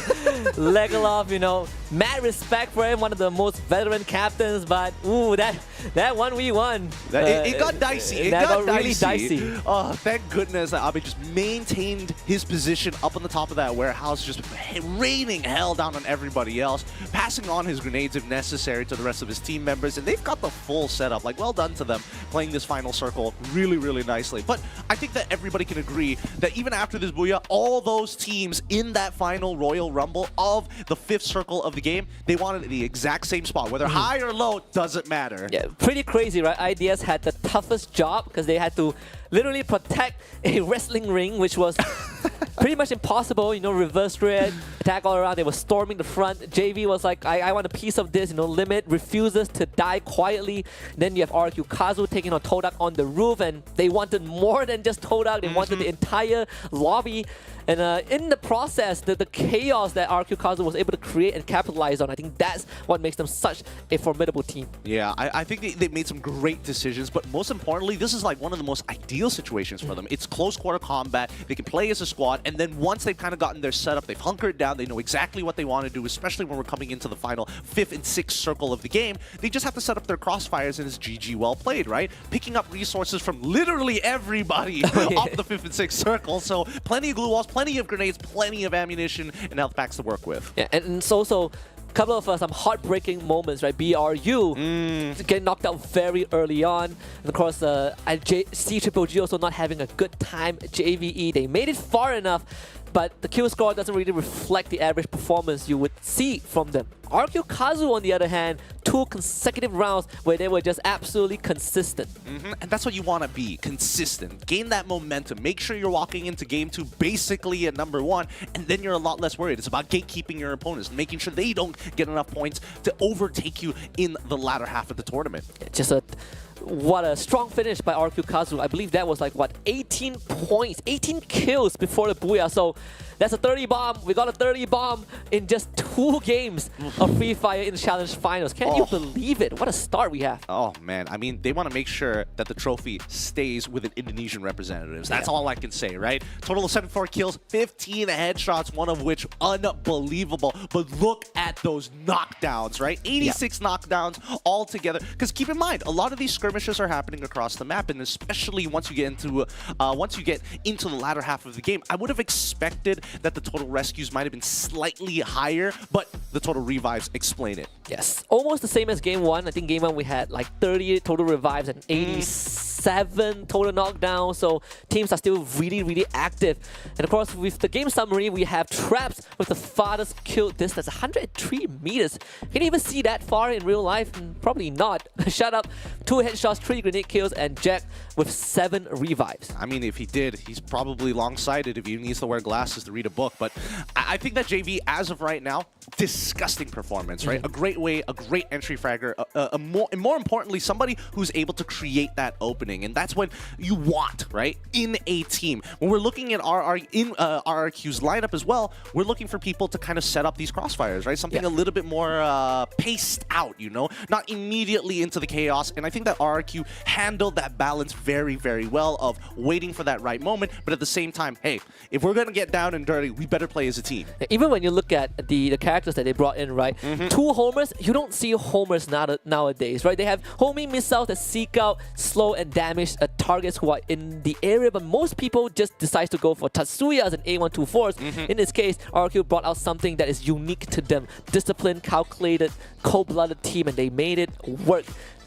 Speaker 8: Legalov, you know, mad respect for him, one of the most veteran captains, but ooh, that 1v1.
Speaker 21: It got dicey. It got
Speaker 8: really dicey.
Speaker 21: Oh, thank goodness that Abe just maintained his position up on the top of that warehouse, just raining hell down on everybody else, passing on his grenades if necessary to the rest of his team members, and they've got the full setup. Like, well done to them, playing this final circle really, really nicely. But I think that everybody can agree that even after this booyah, all those teams in that final Royal Rumble of the 5th circle of the game, they wanted the exact same spot. Whether high or low, doesn't matter.
Speaker 8: Yeah, pretty crazy, right? IDS had the toughest job because they had to literally protect a wrestling ring, which was pretty much impossible. You know, reverse red, attack all around. They were storming the front. JV was like, I want a piece of this. You know, Limit refuses to die quietly. Then you have RQ Kazu taking on Todak on the roof, and they wanted more than just Todak. They wanted the entire lobby. And in the process, the chaos that RQ Kazu was able to create and capitalize on, I think that's what makes them such a formidable team.
Speaker 21: Yeah, I think they made some great decisions, but most importantly, this is like one of the most ideal situations for them. It's close quarter combat, they can play as a squad, and then once they've kind of gotten their setup, they've hunkered down, they know exactly what they want to do, especially when we're coming into the final 5th and 6th circle of the game. They just have to set up their crossfires, and it's GG well played, right? Picking up resources from literally everybody off the 5th and 6th circle, so plenty of glue walls, plenty of grenades, plenty of ammunition, and health packs to work with.
Speaker 8: Yeah, and so a couple of some heartbreaking moments, right? BRU getting knocked out very early on. And of course, C-Triple-G also not having a good time. JVE, they made it far enough, but the kill score doesn't really reflect the average performance you would see from them. RQ Kazu, on the other hand, 2 consecutive rounds where they were just absolutely consistent.
Speaker 21: And that's what you want to be, consistent. Gain that momentum. Make sure you're walking into game 2 basically at number 1, and then you're a lot less worried. It's about gatekeeping your opponents, making sure they don't get enough points to overtake you in the latter half of the tournament.
Speaker 8: What a strong finish by RQ Kazu. I believe that was like, what, 18 points, 18 kills before the Booyah. So that's a 30 bomb. We got a 30 bomb in just 2 games of Free Fire in the Challenge Finals. Can you believe it? What a start we have.
Speaker 21: Oh, man. I mean, they want to make sure that the trophy stays with the Indonesian representatives. That's all I can say, right? Total of 74 kills, 15 headshots, one of which unbelievable. But look at those knockdowns, right? 86 knockdowns all together. Because keep in mind, a lot of these skirmishes are happening across the map, and especially once you get into the latter half of the game, I would have expected that the total rescues might have been slightly higher, but the total revives explain it.
Speaker 8: Yes, almost the same as game 1. I think game 1 we had like 30 total revives and 87 total knockdowns, so teams are still really, really active. And of course, with the game summary, we have Traps with the farthest kill distance, 103 meters. Can you even see that far in real life? Probably not. Shut up. 2 headshots, 3 grenade kills, and Jack with 7 revives.
Speaker 21: I mean, if he did, he's probably long-sighted if he needs to wear glasses to read a book. But I think that JV, as of right now, disgusting performance, right? A great way, a great entry fragger, and more importantly, somebody who's able to create that opening. And that's what you want, right? In a team. When we're looking at RRQ's lineup as well, we're looking for people to kind of set up these crossfires, right? Something a little bit more paced out, you know? Not immediately into the chaos. And I think that RRQ handled that balance very, very well of waiting for that right moment, but at the same time, hey, if we're going to get down and dirty, we better play as a team.
Speaker 8: Even when you look at the characters that they brought in, right? 2 homers, you don't see homers nowadays, right? They have homing missiles that seek out, slow, and damage targets who are in the area, but most people just decide to go for Tatsuyas and A124s. In this case, RQ brought out something that is unique to them. Disciplined, calculated, cold-blooded team, and they made it work.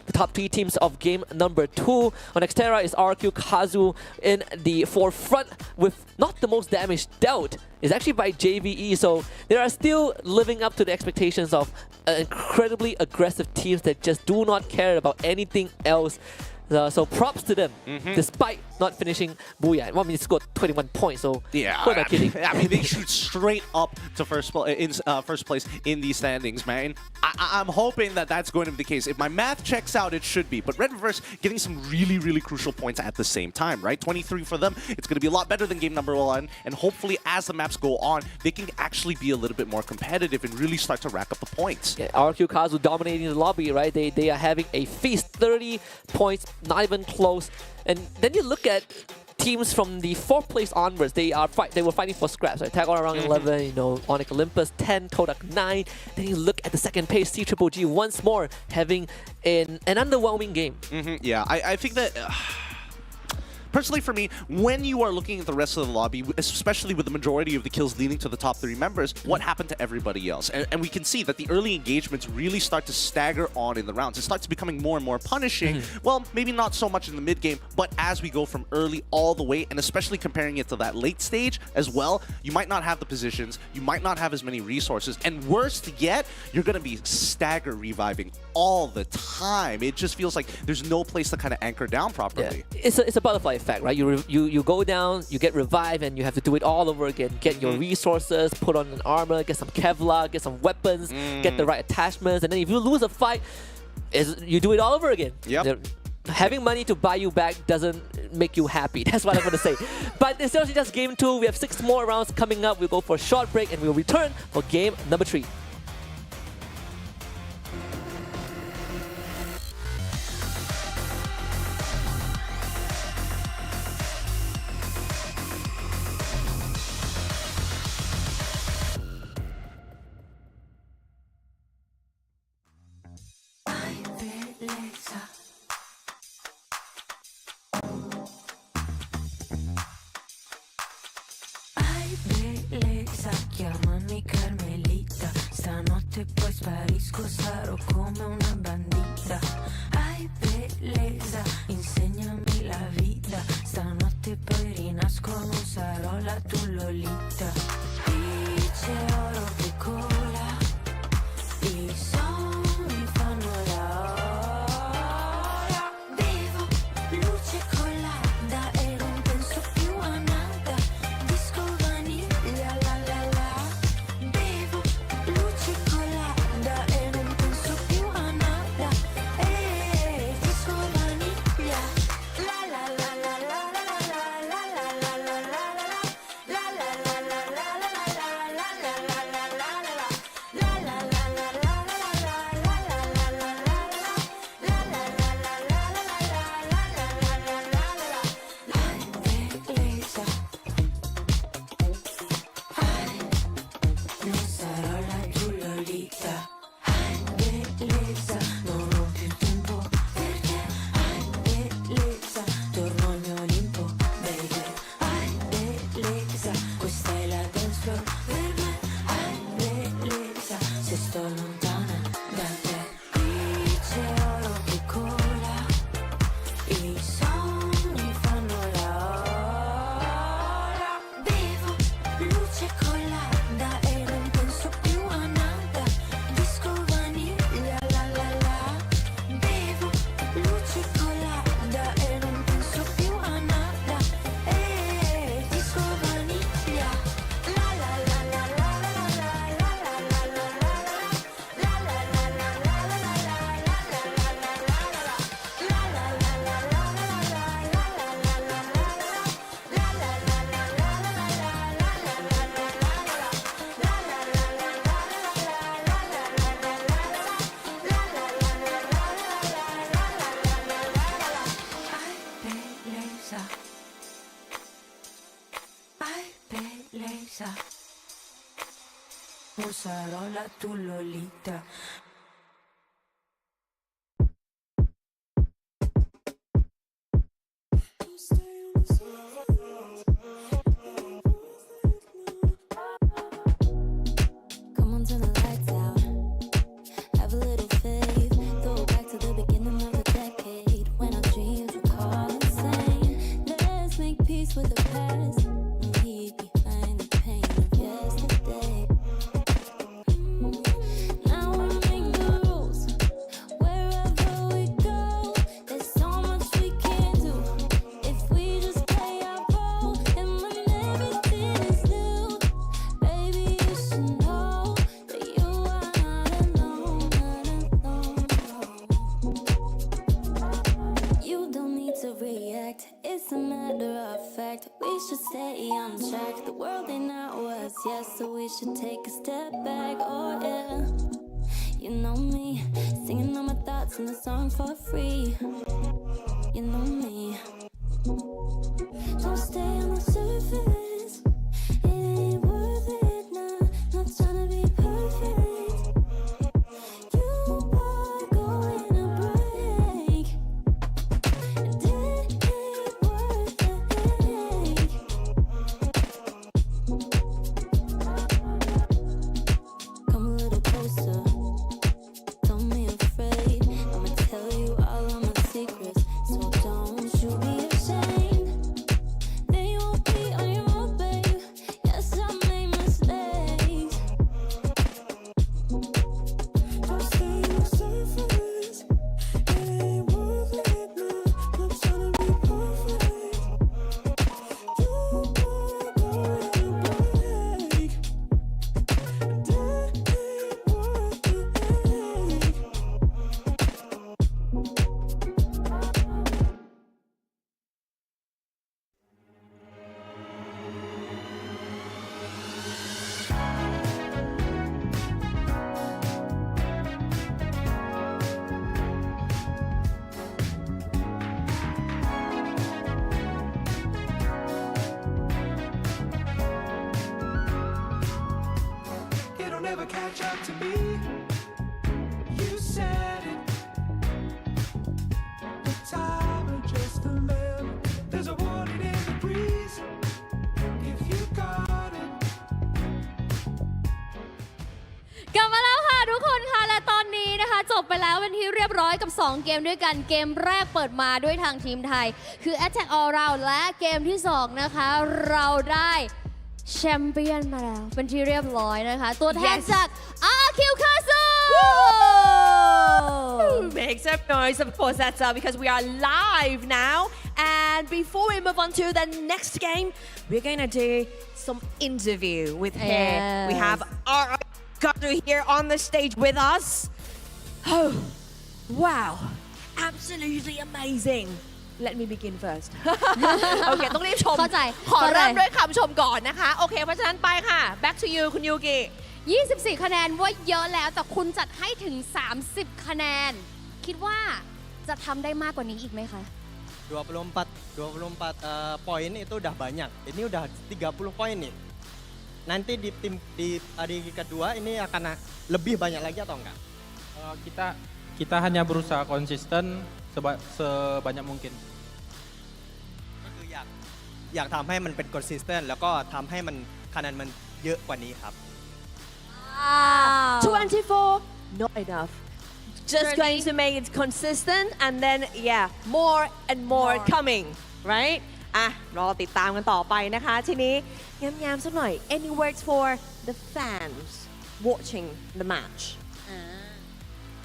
Speaker 8: The top 3 teams of game number 2 on Nextera is RQ Kazu in the forefront with not the most damage dealt. It's actually by JVE, so they are still living up to the expectations of incredibly aggressive teams that just do not care about anything else. So props to them, despite not finishing Booyah. Well, I mean, they scored 21 points, so
Speaker 21: yeah,
Speaker 8: we're not kidding.
Speaker 21: I mean, they shoot straight up to first place in these standings, man. I'm hoping that that's going to be the case. If my math checks out, it should be. But Red Reverse getting some really, really crucial points at the same time, right? 23 for them. It's going to be a lot better than game number 1. And hopefully, as the maps go on, they can actually be a little bit more competitive and really start to rack up the points.
Speaker 8: Yeah, RQ Kazu dominating the lobby, right? They are having a feast, 30 points, not even close. And then you look at teams from the 4th place onwards, they were fighting for scraps, right? Tag on around 11, you know, Onyx Olympus 10, Kodak 9. Then you look at the 2nd place, C-Triple-G once more having an underwhelming game.
Speaker 21: Yeah, I think that... Personally, for me, when you are looking at the rest of the lobby, especially with the majority of the kills leading to the top 3 members, what happened to everybody else? And we can see that the early engagements really start to stagger on in the rounds. It starts becoming more and more punishing. Well, maybe not so much in the mid-game, but as we go from early all the way, and especially comparing it to that late stage as well, you might not have the positions, you might not have as many resources, and worst yet, you're going to be stagger reviving all the time. It just feels like there's no place to kind of anchor down properly.
Speaker 8: Yeah. It's a butterfly effect, right? You go down, you get revived, and you have to do it all over again. Get your resources, put on an armor, get some Kevlar, get some weapons, get the right attachments, and then if you lose a fight, you do it all over again. Having money to buy you back doesn't make you happy. That's what I'm going to say. But it's actually just game 2. We have 6 more rounds coming up. We'll go for a short break, and we'll return for game number 3.
Speaker 1: Chiamami Carmelita, stanotte poi sparisco, sarò come una bandita. Ai bellezza, insegnami la vita, stanotte poi rinasco, non sarò la tua Lolita. Dice oro che cola, esa. Mozzarella tu Lolita.
Speaker 2: Come on, turn the lights out. Have a little faith. Throw it back to the beginning of the decade when our dreams were called insane. Let's make peace with the past and leave behind the pain of yesterday. Now we make the rules wherever we go. There's so much we can do if we just play our role. And when everything is new, baby, you should know that you are not alone, You don't need to react, it's a matter of fact. We should stay on track. The world ain't not was, yes, so we should take a step back. Oh yeah, you know me, singing all my thoughts in the song for free. You know me. Don't stay on the surface. It ain't worth it now. Not trying to be perfect. You are going to break, and it ain't worth the headache. Come a little closer. Don't be afraid. I'ma tell you all of my secrets, so don't you be ashamed. They won't be on your own, babe. Yes, I made mistakes. Don't stay on the surface. It ain't worth it now. Not trying to be perfect. You are going to break, and it ain't worth the headache.
Speaker 1: It'll never catch up to me. You said it. The time of just a man. There's a warning in the breeze. If you got it.
Speaker 6: กลับมาแล้วค่ะทุกคนค่ะและตอนนี้นะคะจบไปแล้วเป็นที่เรียบร้อยกับ 2 เกมด้วยกันเกมแรกเปิดมาด้วยทางทีมไทยคือ Attack All Round และเกมที่ 2 นะคะเราได้แชมเปี้ยนมาแล้วเป็นที่เรียบร้อยนะคะตัวแทนจาก RQ Kazu
Speaker 7: Make some noise, of course, that's because we are live now. And before we move on to the next game, we're going to do some interview with him. We have our Kazu here on the stage with us. Oh, wow. Absolutely amazing. Let me begin first. โอเคต้องรีบชม
Speaker 6: เข้าใจ
Speaker 7: ขอเริ่มด้วยคำชมก่อนนะคะ โอเค เพราะฉะนั้นไปค่ะ back to you คุณยูกิ
Speaker 6: 24 คะแนนว่าเยอะแล้วแต่คุณจัดให้ถึง 30 คะแนน คิดว่าจะทำได้มากกว่านี้อีกไหมคะ
Speaker 22: 24 poin itu udah banyak. Ini udah 30 poin nih. Nanti di tim di kedua ini akan lebih banyak lagi atau enggak?
Speaker 13: Kita hanya berusaha konsisten sebanyak mungkin.
Speaker 22: ก็คืออยากทำให้มันเป็น consistent แล้วก็ทำให้มันคะแนนมันเยอะกว่านี้ครับ
Speaker 7: 24 not enough just going to make it consistent and then yeah more and more coming right อ่ะรอติดตามกันต่อไปนะคะทีนี้ย้ำๆสักหน่อย any words for the fans watching the match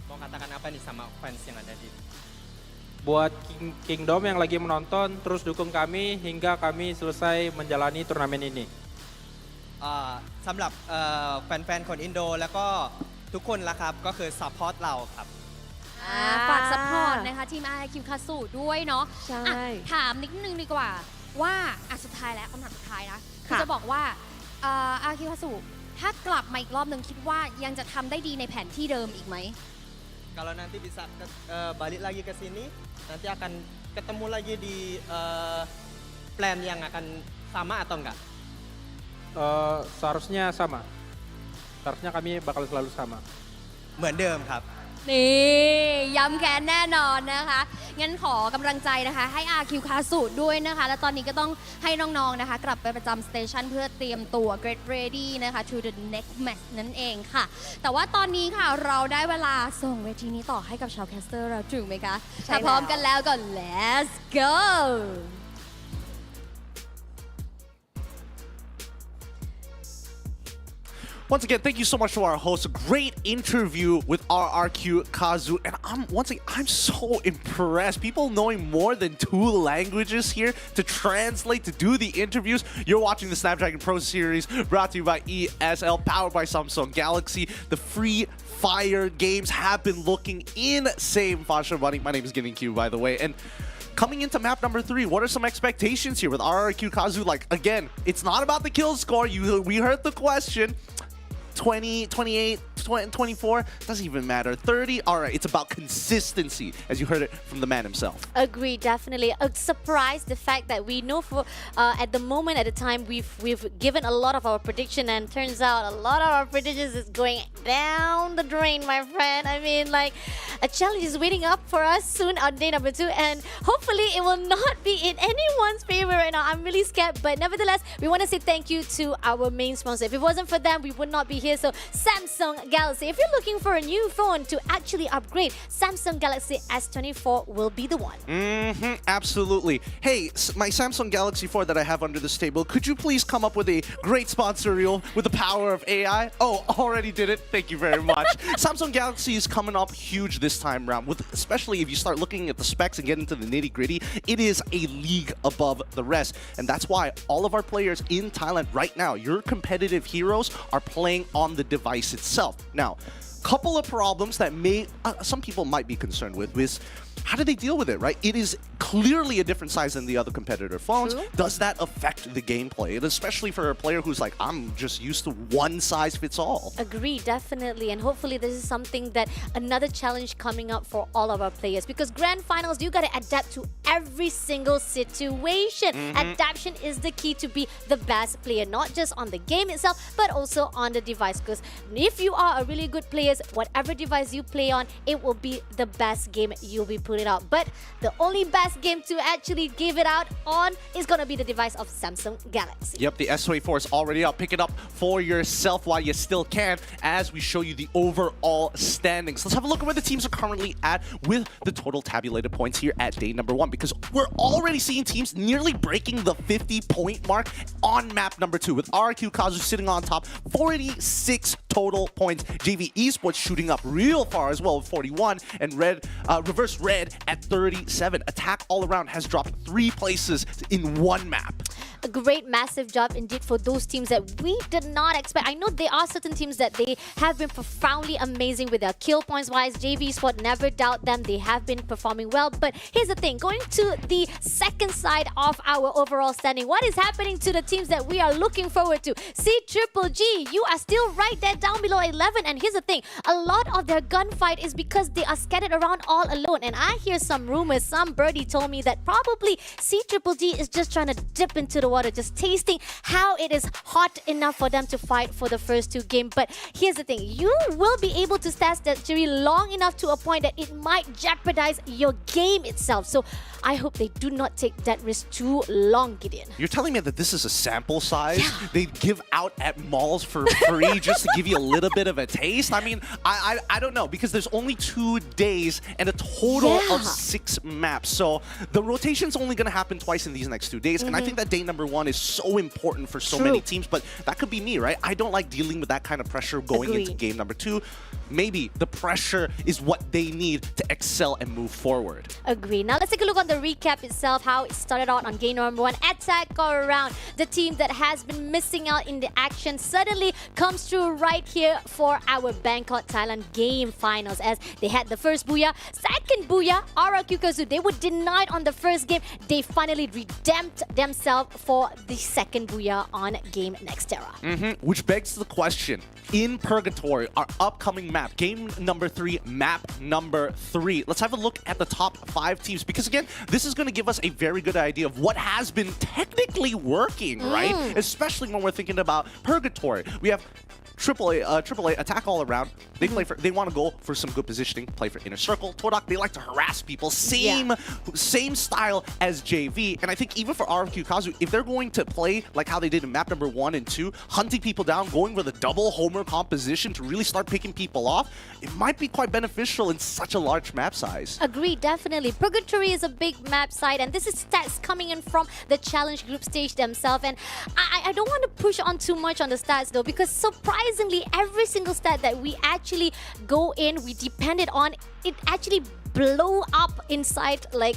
Speaker 22: Mau katakan apa nih sama fans yang ada di
Speaker 13: Buat Kingdom yang lagi menonton, terus dukung kami hingga kami selesai menjalani turnamen ini.
Speaker 22: สำหรับแฟนๆคนอินโดแล้วก็ทุกคนละครับก็คือซัพพอร์ตเราครับ
Speaker 6: ฝากซัพพอร์ตนะคะทีม RQ Kazu ด้วยเนาะ
Speaker 7: ใช่
Speaker 6: ถามนิดนึงดีกว่าว่าสุดท้ายแล้วคำถามสุดท้ายนะคือจะบอกว่า RQ Kazu ถ้ากลับมาอีกรอบหนึ่งคิดว่ายังจะทำได้ดีในแผนที่เดิมอีกไหม
Speaker 22: Kalau nanti bisa balik lagi ke sini, nanti akan ketemu lagi di plan yang akan sama atau enggak?
Speaker 13: Seharusnya sama. Seharusnya kami bakal selalu sama.
Speaker 22: เหมือนเดิมครับ
Speaker 6: นี่ย้ำแค้นแน่นอนนะคะ งั้นขอกำลังใจนะคะให้ RQ คาสุด้วยนะคะ และตอนนี้ก็ต้องให้น้องๆนะคะ กลับไปประจำสเตชันเพื่อเตรียมตัว get ready นะคะ to the next match นั่นเองค่ะ แต่ว่าตอนนี้ค่ะเราได้เวลาส่งเวทีนี้ต่อให้กับชาวแคสเตอร์เราถูกไหมคะ
Speaker 7: ใช่
Speaker 6: ถ้าพร้อม
Speaker 7: แล้ว
Speaker 6: กันแล้วก็ let's go
Speaker 21: Once again, thank you so much to our host. Great interview with RRQ Kazu. And I'm so impressed. People knowing more than 2 languages here to translate, to do the interviews. You're watching the Snapdragon Pro Series, brought to you by ESL, powered by Samsung Galaxy. The free fire games have been looking insane. Fasha Bunny, my name is Getting Q, by the way. And coming into map number 3, what are some expectations here with RRQ Kazu? Like, again, it's not about the kill score. We heard the question. 20, 28, 24, doesn't even matter. 30, all right, it's about consistency, as you heard it from the man himself.
Speaker 9: Agree, definitely. Surprised the fact that we know for at the moment, at the time, we've given a lot of our prediction, and turns out a lot of our predictions is going down the drain, my friend. I mean, like, a challenge is waiting up for us soon on day number 2, and hopefully it will not be in anyone's favor right now. I'm really scared, but nevertheless, we want to say thank you to our main sponsor. If it wasn't for them, we would not be here. So Samsung Galaxy, if you're looking for a new phone to actually upgrade, Samsung Galaxy S24 will be the one.
Speaker 21: Absolutely. Hey, my Samsung Galaxy 4 that I have under this table, could you please come up with a great sponsor reel with the power of AI? Oh, already did it. Thank you very much. Samsung Galaxy is coming up huge this time around, especially if you start looking at the specs and get into the nitty-gritty. It is a league above the rest. And that's why all of our players in Thailand right now, your competitive heroes, are playing on the device itself. Now, couple of problems that some people might be concerned with is how do they deal with it, right? It is clearly a different size than the other competitor phones.
Speaker 9: True.
Speaker 21: Does that affect the gameplay? And especially for a player who's like, I'm just used to one size fits all.
Speaker 9: Agree, definitely. And hopefully this is something that another challenge coming up for all of our players, because grand finals, you got to adapt to every single situation. Adaptation is the key to be the best player, not just on the game itself, but also on the device. Because if you are a really good player, whatever device you play on, it will be the best game you'll be putting out. But the only best game to actually give it out on is going to be the device of Samsung Galaxy.
Speaker 21: Yep, the S24 is already out. Pick it up for yourself while you still can as we show you the overall standings. Let's have a look at where the teams are currently at with the total tabulated points here at day number 1, because we're already seeing teams nearly breaking the 50-point mark on map number 2, with RQ Kazu sitting on top, 46 total points. JV Esports shooting up real far as well with 41, and Reverse Red at 37. Attack all around has dropped 3 places in 1 map.
Speaker 9: A great, massive job indeed for those teams that we did not expect. I know there are certain teams that they have been profoundly amazing with their kill points wise. JV Sport, never doubt them. They have been performing well. But here's the thing, going to the second side of our overall standing, what is happening to the teams that we are looking forward to? C-Triple-G, you are still right there down below 11. And here's the thing, a lot of their gunfight is because they are scattered around all alone. And I hear some rumors, some birdie told me that probably C-Triple-G is just trying to dip into the water, just tasting how it is hot enough for them to fight for the first 2 games. But here's the thing, you will be able to stash that jury long enough to a point that it might jeopardize your game itself. So I hope they do not take that risk too long, Gideon.
Speaker 21: You're telling me that this is a sample size they give out at malls for free just to give you a little bit of a taste? I mean, I don't know, because there's only 2 days and a total of 6 maps. So the rotation's only going to happen twice in these next 2 days. And I think that day number 1 is so important for so many teams. But that could be me, right? I don't like dealing with that kind of pressure going into game number 2. Maybe the pressure is what they need to excel and move forward.
Speaker 9: Agree. Now let's take a look on the recap itself, how it started out on game number 1. Attack all around. The team that has been missing out in the action suddenly comes through right here for our Bangkok, Thailand game finals, as they had the first booyah. Second booyah, RRQ Kazu, they were denied on the first game. They finally redeemed themselves for the second booyah on game Nextera.
Speaker 21: Which begs the question, in Purgatory, our upcoming map, game number 3, map number 3. Let's have a look at the top 5 teams, because again, this is going to give us a very good idea of what has been technically working, right? Especially when we're thinking about Purgatory. We have AAA attack all around. They play for. They want to go for some good positioning. Play for inner circle. Todak, they like to harass people. Same style as JV. And I think even for RFQ Kazu, if they're going to play like how they did in map number 1 and 2, hunting people down, going with a double homer composition to really start picking people off, it might be quite beneficial in such a large map size.
Speaker 9: Agreed, definitely. Purgatory is a big map side, and this is stats coming in from the challenge group stage themselves. And I don't want to push on too much on the stats though, because surprisingly, every single stat that we actually go in, we depended on, it actually blow up inside, like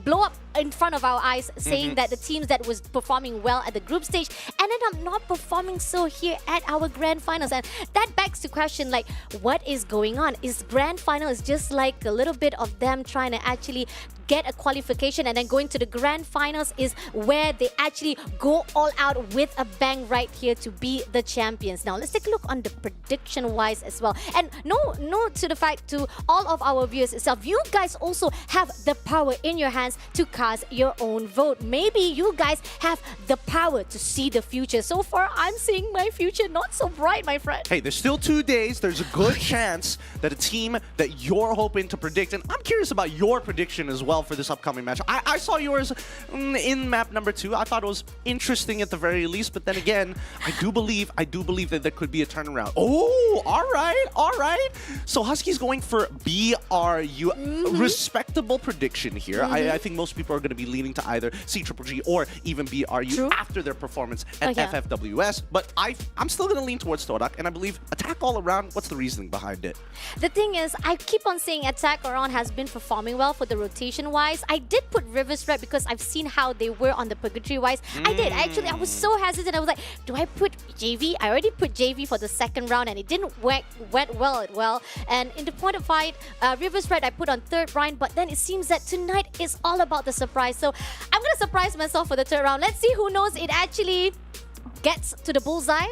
Speaker 9: blow up in front of our eyes, saying that the teams that was performing well at the group stage ended up not performing so here at our grand finals. And that begs the question, like, what is going on? Is grand final is just like a little bit of them trying to actually get a qualification, and then going to the grand finals is where they actually go all out with a bang right here to be the champions. Now let's take a look on the prediction wise as well. And no to the fact to all of our viewers itself, you guys also have the power in your hands to cast your own vote. Maybe you guys have the power to see the future. So far, I'm seeing my future not so bright, my friend.
Speaker 21: Hey, there's still 2 days. There's a good chance that a team that you're hoping to predict, and I'm curious about your prediction as well for this upcoming match. I saw yours in map number 2. I thought it was interesting at the very least, but then again, I do believe that there could be a turnaround. Oh, all right. So Husky's going for BRU. Respectable prediction here. I think most people are going to be leaning to either CGG or even BRU after their performance at FFWS, but I'm still going to lean towards Todak, and I believe attack all around. What's the reasoning behind it?
Speaker 9: The thing is, I keep on saying attack around has been performing well for the rotation wise. I did put Rivers Red because I've seen how they were on the Purgatory wise. I did. Actually, I was so hesitant. I was like, do I put JV? I already put JV for the second round, and it didn't went well. And in the point of fight, Rivers Red I put on third round, but then it seems that tonight is all about the surprise. So I'm going to surprise myself for the third round. Let's see who knows it actually gets to the bullseye.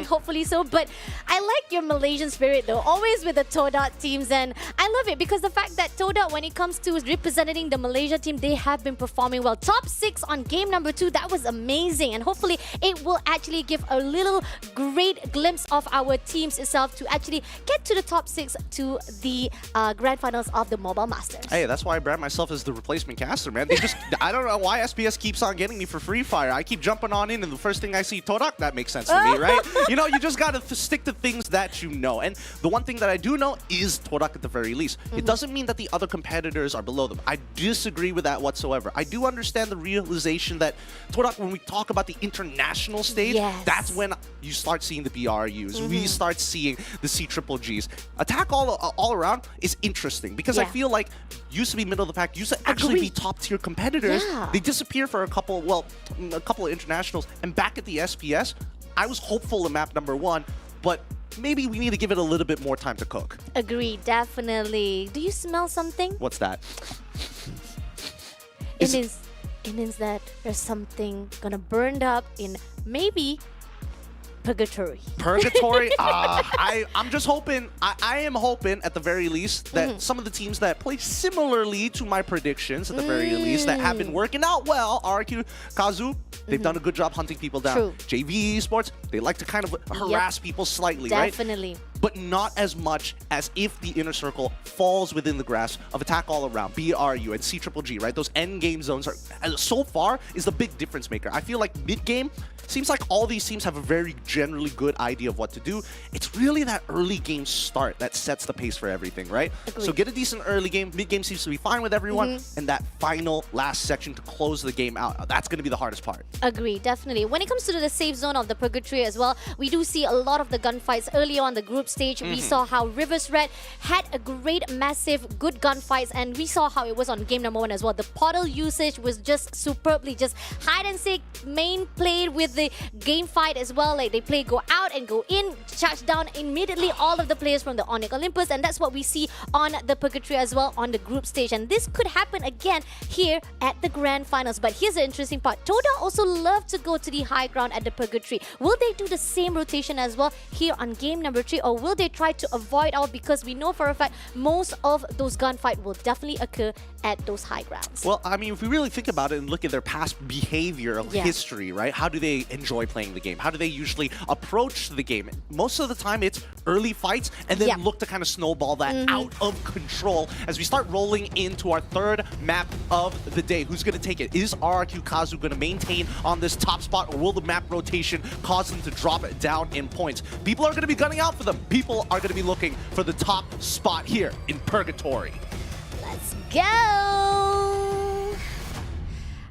Speaker 9: Hopefully so. But I like your Malaysian spirit though, always with the Todak teams, and I love it because the fact that Todak, when it comes to representing the Malaysia team, they have been performing well. Top 6 on game number 2, that was amazing, and hopefully it will actually give a little great glimpse of our teams itself to actually get to the top 6 to the grand finals of the Mobile Masters.
Speaker 21: Hey, that's why I brand myself as the replacement caster, man. They just I don't know why SPS keeps on getting me for free fire. I keep jumping on in, and the first thing I see Todak, that makes sense to me, right? You know, you just gotta stick to things that you know. And the one thing that I do know is Todak at the very least. It doesn't mean that the other competitors are below them. I disagree with that whatsoever. I do understand the realization that Todak, when we talk about the international stage, that's when you start seeing the BRUs. We start seeing the CGGs. Attack all around is interesting because I feel like used to be middle of the pack, used to actually be top tier competitors. They disappear for a couple of internationals, and back at the SPS, I was hopeful in map number 1, but maybe we need to give it a little bit more time to cook.
Speaker 9: Agree, definitely. Do you smell something?
Speaker 21: What's that?
Speaker 9: It means that there's something gonna burn up in maybe Purgatory.
Speaker 21: Purgatory? I'm just hoping, I am hoping at the very least that some of the teams that play similarly to my predictions at the very least that have been working out well, RQ, Kazu, they've done a good job hunting people down. JV Esports, they like to kind of harass people slightly, right?
Speaker 9: Definitely.
Speaker 21: But not as much as if the inner circle falls within the grasp of attack all around, BRU and CGG, right? Those end game zones are, so far, is the big difference maker. I feel like mid game, seems like all these teams have a very generally good idea of what to do. It's really that early game start that sets the pace for everything, right? So get a decent early game, mid game seems to be fine with everyone, and that final last section to close the game out, that's going to be the hardest part.
Speaker 9: Agree, definitely. When it comes to the safe zone of the Purgatory as well, we do see a lot of the gunfights early on the group stage. We saw how Rivers Red had a great, massive, good gunfights, and we saw how it was on game number 1 as well. The portal usage was just superbly, just hide and seek, main played with the game fight as well. Like they play go out and go in, charge down immediately all of the players from the Onyx Olympus, and that's what we see on the Purgatory as well on the group stage. And this could happen again here at the Grand Finals. But here's the interesting part. Toda also love to go to the high ground at the Purgatory. Will they do the same rotation as well here on game number 3, or will they try to avoid out, because we know for a fact most of those gunfights will definitely occur at those high grounds?
Speaker 21: Well, I mean, if we really think about it and look at their past behavior, history, right? How do they enjoy playing the game? How do they usually approach the game? Most of the time, it's early fights and then look to kind of snowball that out of control as we start rolling into our third map of the day. Who's going to take it? Is RRQ Kazu going to maintain on this top spot, or will the map rotation cause them to drop it down in points? People are going to be gunning out for them. People are going to be looking for the top spot here in Purgatory.
Speaker 9: Let's go!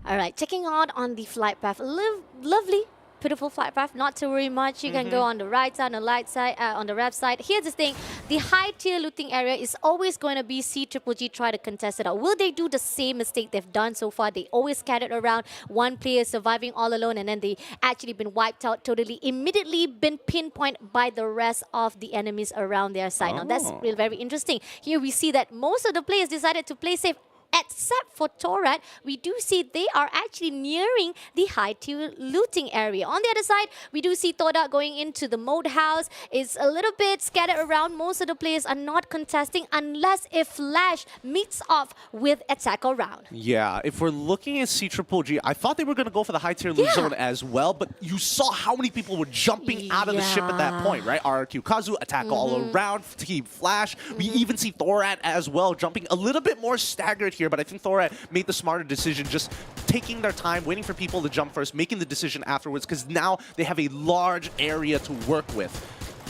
Speaker 9: Alright, checking out on the flight path. Lovely, beautiful flight path. Not to worry much. You can go on the right side, on the light side, on the left side. Here's the thing. The high tier looting area is always going to be CGG try to contest it out. Will they do the same mistake they've done so far? They always scattered around, one player surviving all alone, and then they actually been wiped out totally, immediately been pinpointed by the rest of the enemies around their side. Now that's really very interesting. Here we see that most of the players decided to play safe. Except for Torat, we do see they are actually nearing the high tier looting area. On the other side, we do see Torat going into the mode house. It's a little bit scattered around. Most of the players are not contesting unless if Flash meets off with a tackle round.
Speaker 21: Yeah, if we're looking at CGG, I thought they were going to go for the high tier loot zone as well, but you saw how many people were jumping out of the ship at that point, right? RRQ Kazu, attack all around, Team Flash. We even see Thorat as well, jumping a little bit more staggered here, but I think Thorat made the smarter decision, just taking their time, waiting for people to jump first, making the decision afterwards, because now they have a large area to work with.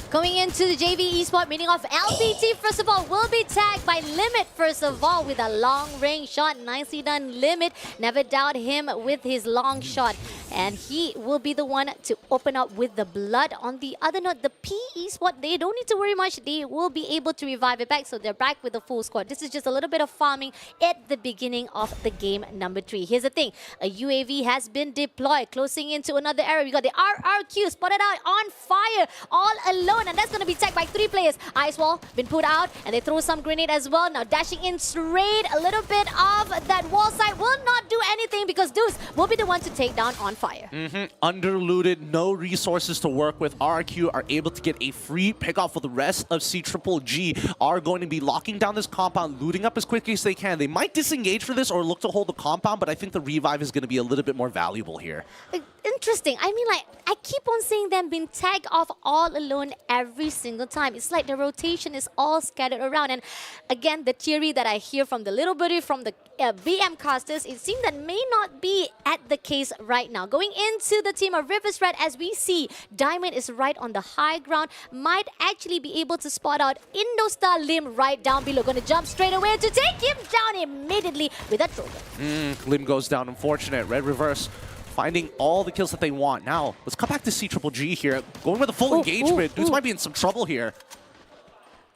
Speaker 9: Going into the JV Esports, meeting off LPT, first of all, will be tagged by Limit, first of all, with a long-range shot. Nicely done, Limit. Never doubt him with his long shot. And he will be the one to open up with the blood. On the other note, the P Esports, they don't need to worry much. They will be able to revive it back, so they're back with the full squad. This is just a little bit of farming at the beginning of the game number 3. Here's the thing. A UAV has been deployed, closing into another area. We got the RRQ spotted out on fire, all alone. And that's going to be tagged by 3 players. Ice wall been put out, and they throw some grenade as well. Now dashing in straight, a little bit of that wall side will not do anything because Deuce will be the one to take down on fire.
Speaker 21: Underlooted, no resources to work with. RRQ are able to get a free pickoff for the rest of CGG. Are going to be locking down this compound, looting up as quickly as they can. They might disengage for this or look to hold the compound, but I think the revive is going to be a little bit more valuable here.
Speaker 9: Interesting. I mean, like, I keep on seeing them being tagged off all alone every single time. It's like the rotation is all scattered around. And again, the theory that I hear from the little birdie, from the BM casters, it seems that may not be at the case right now. Going into the team of Rivers Red, as we see, Diamond is right on the high ground, might actually be able to spot out Indostar Lim right down below. Going to jump straight away to take him down immediately with a Trojan.
Speaker 21: Lim goes down, unfortunate. Red Reverse finding all the kills that they want. Now, let's come back to CGG here. Going with a full engagement. Dudes might be in some trouble here.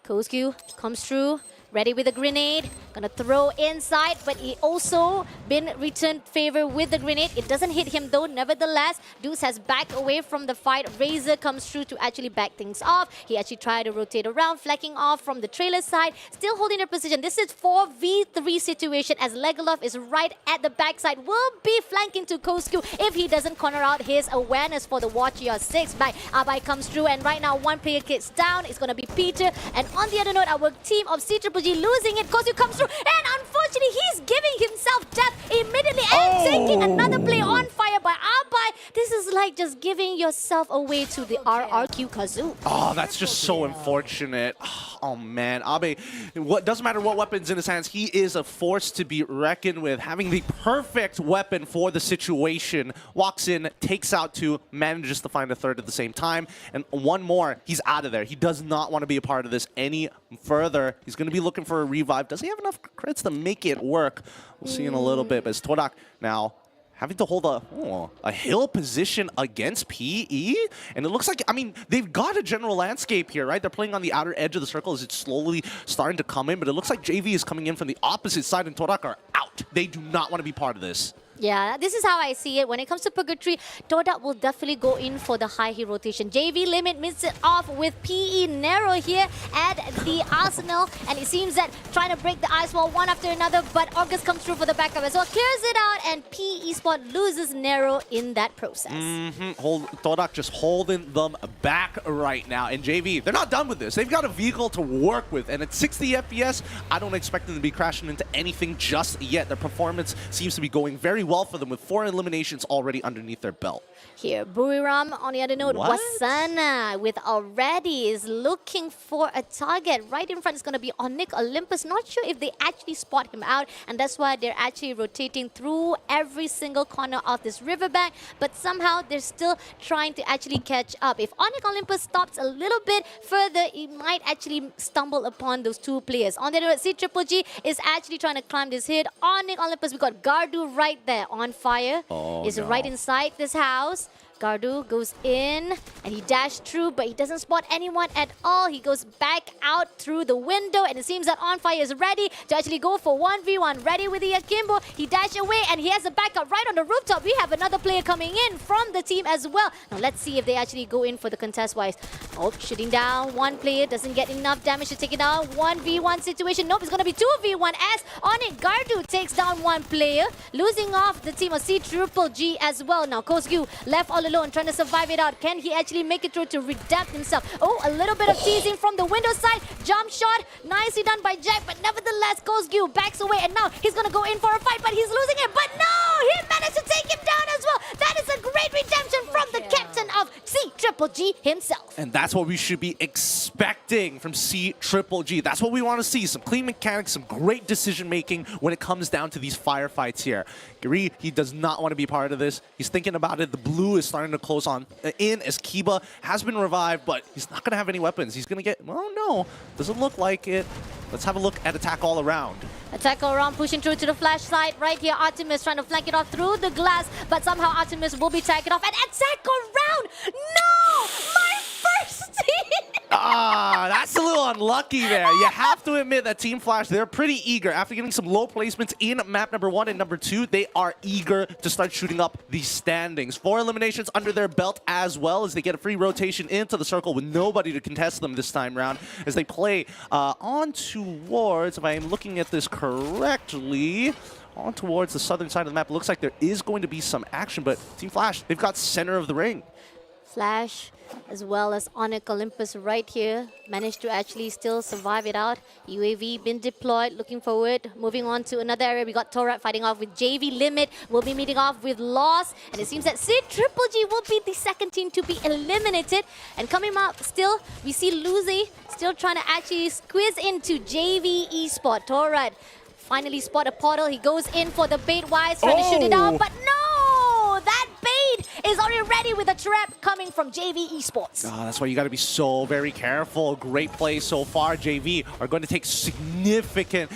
Speaker 9: Kozku comes through, ready with a grenade. Gonna throw inside, but he also been returned favor with the grenade. It doesn't hit him though, nevertheless. Deuce has backed away from the fight. Razor comes through to actually back things off. He actually tried to rotate around, flanking off from the trailer side. Still holding their position. This is 4v3 situation as Legolas is right at the backside. Will be flanking to Kozku if he doesn't corner out his awareness for the Watcher 6 back. Abai comes through, and right now one player gets down. It's gonna be Peter. And on the other note, our team of CGG losing it. Kozku comes through, and unfortunately, he's giving himself death immediately and taking another play on fire by Abai. This is like just giving yourself away to the RRQ Kazu.
Speaker 21: Oh, that's just so unfortunate. Oh, man. Abe, doesn't matter what weapon's in his hands, he is a force to be reckoned with. Having the perfect weapon for the situation. Walks in, takes out 2, manages to find a 3rd at the same time. And one more, he's out of there. He does not want to be a part of this any further. He's going to be looking for a revive. Does he have enough crits to make it work? We'll see in a little bit. But it's Todak now having to hold a hill position against PE. And it looks like, I mean, they've got a general landscape here, right? They're playing on the outer edge of the circle as it's slowly starting to come in. But it looks like JV is coming in from the opposite side and Todak are out. They do not want to be part of this.
Speaker 9: Yeah, this is how I see it. When it comes to Purgatory, Todak will definitely go in for the high hit rotation. JV Limit missed it off with PE Nero here at the Arsenal. And it seems that trying to break the ice wall one after another, but August comes through for the backup as well. Clears it out, and PE Esports loses Nero in that process.
Speaker 21: Todak just holding them back right now. And JV, they're not done with this. They've got a vehicle to work with. And at 60 FPS, I don't expect them to be crashing into anything just yet. Their performance seems to be going very well for them with 4 eliminations already underneath their belt.
Speaker 9: Here, Buriram on the other note, Wasana with already is looking for a target. Right in front is going to be Onyx Olympus. Not sure if they actually spot him out, and that's why they're actually rotating through every single corner of this riverbank. But somehow they're still trying to actually catch up. If Onyx Olympus stops a little bit further, it might actually stumble upon those 2 players. On the other note, C-Triple-G is actually trying to climb this hit. Onyx Olympus, we got Gardu right there on fire. Is right inside this house. Gardu goes in and he dashed through, but he doesn't spot anyone at all. He goes back out through the window, and it seems that On Fire is ready to actually go for 1v1. Ready with the Akimbo. He dashed away and he has a backup right on the rooftop. We have another player coming in from the team as well. Now let's see if they actually go in for the contest-wise. Oh, shooting down. One player doesn't get enough damage to take it out. 1v1 situation. Nope, it's going to be 2v1 as on it. Gardu takes down one player, losing off the team of C-Triple-G as well. Now Kozgu left all alone, trying to survive it out. Can he actually make it through to redact himself? Oh, a little bit of teasing from the window side. Jump shot, nicely done by Jack, but nevertheless, Kozgu backs away, and now he's going to go in for a fight, but he's losing it. But no, he managed to take him down as well. That is a great redemption from the captain of C-Triple-G himself.
Speaker 21: And that's what we should be expecting from C-Triple-G. That's what we want to see. Some clean mechanics, some great decision-making when it comes down to these firefights here. Gary, he does not want to be part of this. He's thinking about it. The blue is starting to close on in as Kiba has been revived, but he's not going to have any weapons. He's going to get, well, no, doesn't look like it. Let's have a look at attack all around.
Speaker 9: Attack all around, pushing through to the flash side. Right here, Artemis trying to flank it off through the glass, but somehow Artemis will be tagged off. And attack around! No! My first team!
Speaker 21: That's a little unlucky there. You have to admit that Team Flash, they're pretty eager. After getting some low placements in map number 1 and number 2, they are eager to start shooting up the standings. 4 eliminations under their belt as well, as they get a free rotation into the circle with nobody to contest them this time round, as they play on towards, if I am looking at this correctly, on towards the southern side of the map. It looks like there is going to be some action, but Team Flash, they've got center of the ring.
Speaker 9: Flash, as well as Onyx Olympus right here, managed to actually still survive it out. UAV been deployed, looking forward. Moving on to another area, we got Torat fighting off with JV Limit. We'll be meeting off with Loss, and it seems that C-Triple-G will be the second team to be eliminated. And coming up still, we see Luzi still trying to actually squeeze into JV Esports. Torat finally spot a portal. He goes in for the bait wise, trying to shoot it down, but no! That bait is already ready with a trap coming from JV Esports.
Speaker 21: That's why you got to be so very careful. Great play so far. JV are going to take significant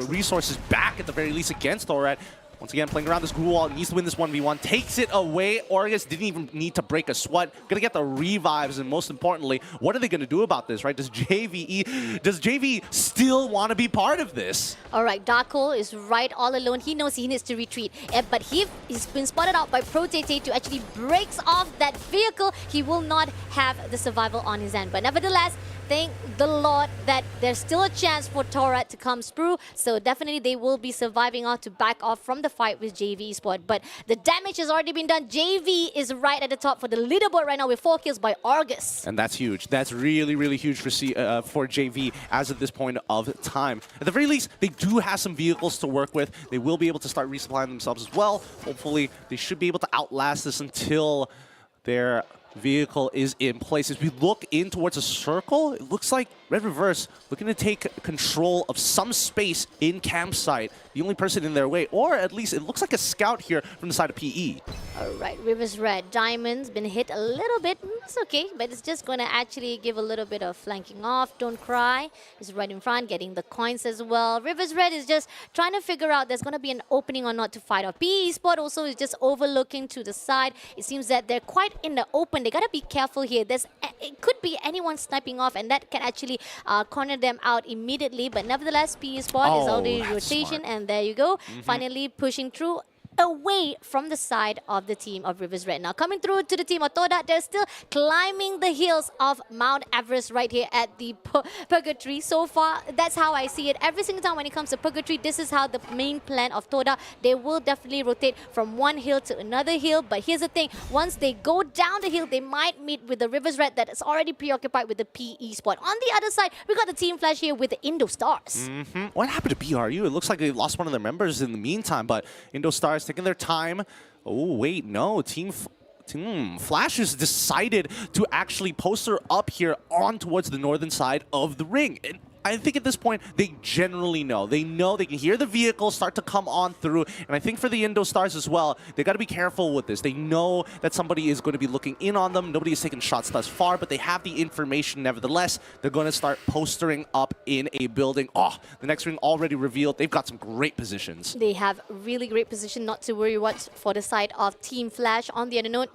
Speaker 21: resources back at the very least against Thorat. Once again, playing around this glue wall, needs to win this 1v1, takes it away. Orgus didn't even need to break a sweat. Gonna get the revives, and most importantly, what are they gonna do about this, right? Does JV still want to be part of this?
Speaker 9: All right, Darko is right all alone. He knows he needs to retreat, but he's been spotted out by Protete to actually breaks off that vehicle. He will not have the survival on his end, but nevertheless, thank the Lord that there's still a chance for Torat to come through. So definitely they will be surviving out to back off from the fight with JV Esports. But the damage has already been done. JV is right at the top for the leaderboard right now with 4 kills by Argus.
Speaker 21: And that's huge. That's really, really huge for JV as of this point of time. At the very least, they do have some vehicles to work with. They will be able to start resupplying themselves as well. Hopefully, they should be able to outlast this until their vehicle is in place. As we look in towards a circle, it looks like Red Reverse looking to take control of some space in campsite. The only person in their way, or at least it looks like a scout here from the side of PE.
Speaker 9: All right, Rivers Red. Diamond's been hit a little bit. It's okay, but it's just going to actually give a little bit of flanking off. Don't cry. It's right in front, getting the coins as well. Rivers Red is just trying to figure out there's going to be an opening or not to fight off. PE Sport also is just overlooking to the side. It seems that they're quite in the open. They got to be careful here. It could be anyone sniping off, and that can actually corner them out immediately. But nevertheless, PE Sport is already rotation, and there you go. Finally pushing through away from the side of the team of Rivers Red. Now coming through to the team of Todak, they're still climbing the hills of Mount Everest right here at the Purgatory. So far, that's how I see it. Every single time when it comes to Purgatory, this is how the main plan of Todak. They will definitely rotate from one hill to another hill. But here's the thing, once they go down the hill, they might meet with the Rivers Red that is already preoccupied with the PE spot. On the other side, we got the Team Flash here with the Indo Stars.
Speaker 21: What happened to BRU? It looks like they lost one of their members in the meantime, but Indo Stars taking their time. Oh, wait, no. Team Flash has decided to actually poster up here on towards the northern side of the ring. And I think at this point, they generally know. They know they can hear the vehicle start to come on through. And I think for the Indo Stars as well, they got to be careful with this. They know that somebody is going to be looking in on them. Nobody has taken shots thus far, but they have the information nevertheless. They're going to start postering up in a building. Oh, the next ring already revealed. They've got some great positions.
Speaker 9: They have really great position, not to worry what for the side of Team Flash. On the other note,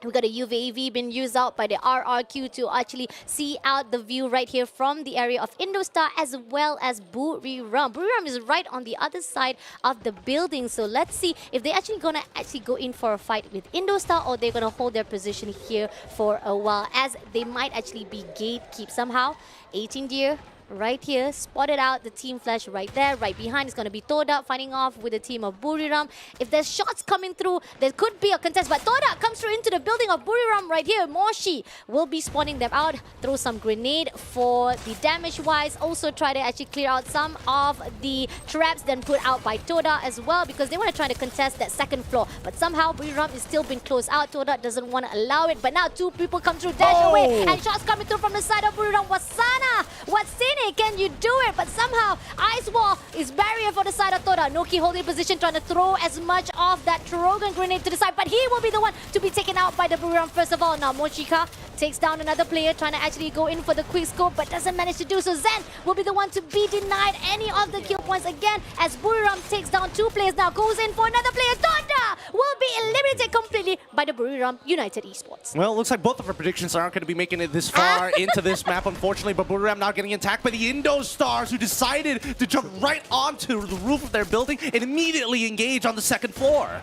Speaker 9: we got a UAV being used out by the RRQ to actually see out the view right here from the area of Indostar as well as Buriram. Buriram is right on the other side of the building. So let's see if they're actually going to go in for a fight with Indostar, or they're going to hold their position here for a while, as they might actually be gatekeep somehow. 18 deer. Right here, spotted out the Team Flash right there. Right behind is going to be Todak fighting off with the team of Buriram. If there's shots coming through, there could be a contest. But Todak comes through into the building of Buriram right here. Moshi will be spawning them out. Throw some grenade for the damage-wise. Also try to actually clear out some of the traps then put out by Todak as well, because they want to try to contest that second floor. But somehow Buriram is still being closed out. Todak doesn't want to allow it. But now two people come through, dash away. And shots coming through from the side of Buriram. Wasana! Watsini! Can you do it? But somehow Ice Wall is barrier for the side of Todak. Noki holding position, trying to throw as much of that Trogan grenade to the side, but he will be the one to be taken out by the Buriram first of all. Now Mochika takes down another player, trying to actually go in for the quick scope, but doesn't manage to do so. Zen will be the one to be denied any of the kill points again, as Buriram takes down two players. Now goes in for another player. Todak will be eliminated completely by the Buriram United Esports.
Speaker 21: Well, it looks like both of our predictions aren't going to be making it this far into this map, unfortunately, but Buriram now getting attacked by the Indo Stars, who decided to jump right onto the roof of their building and immediately engage on the second floor.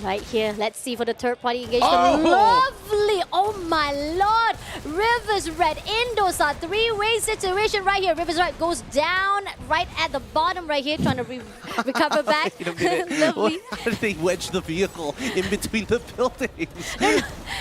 Speaker 9: Right here, let's see for the third-party engagement. Lovely! Oh my lord! Rivers Red, Indostar, three-way situation right here. Rivers Red goes down right at the bottom right here, trying to recover back. Lovely.
Speaker 21: How did they wedge the vehicle in between the buildings?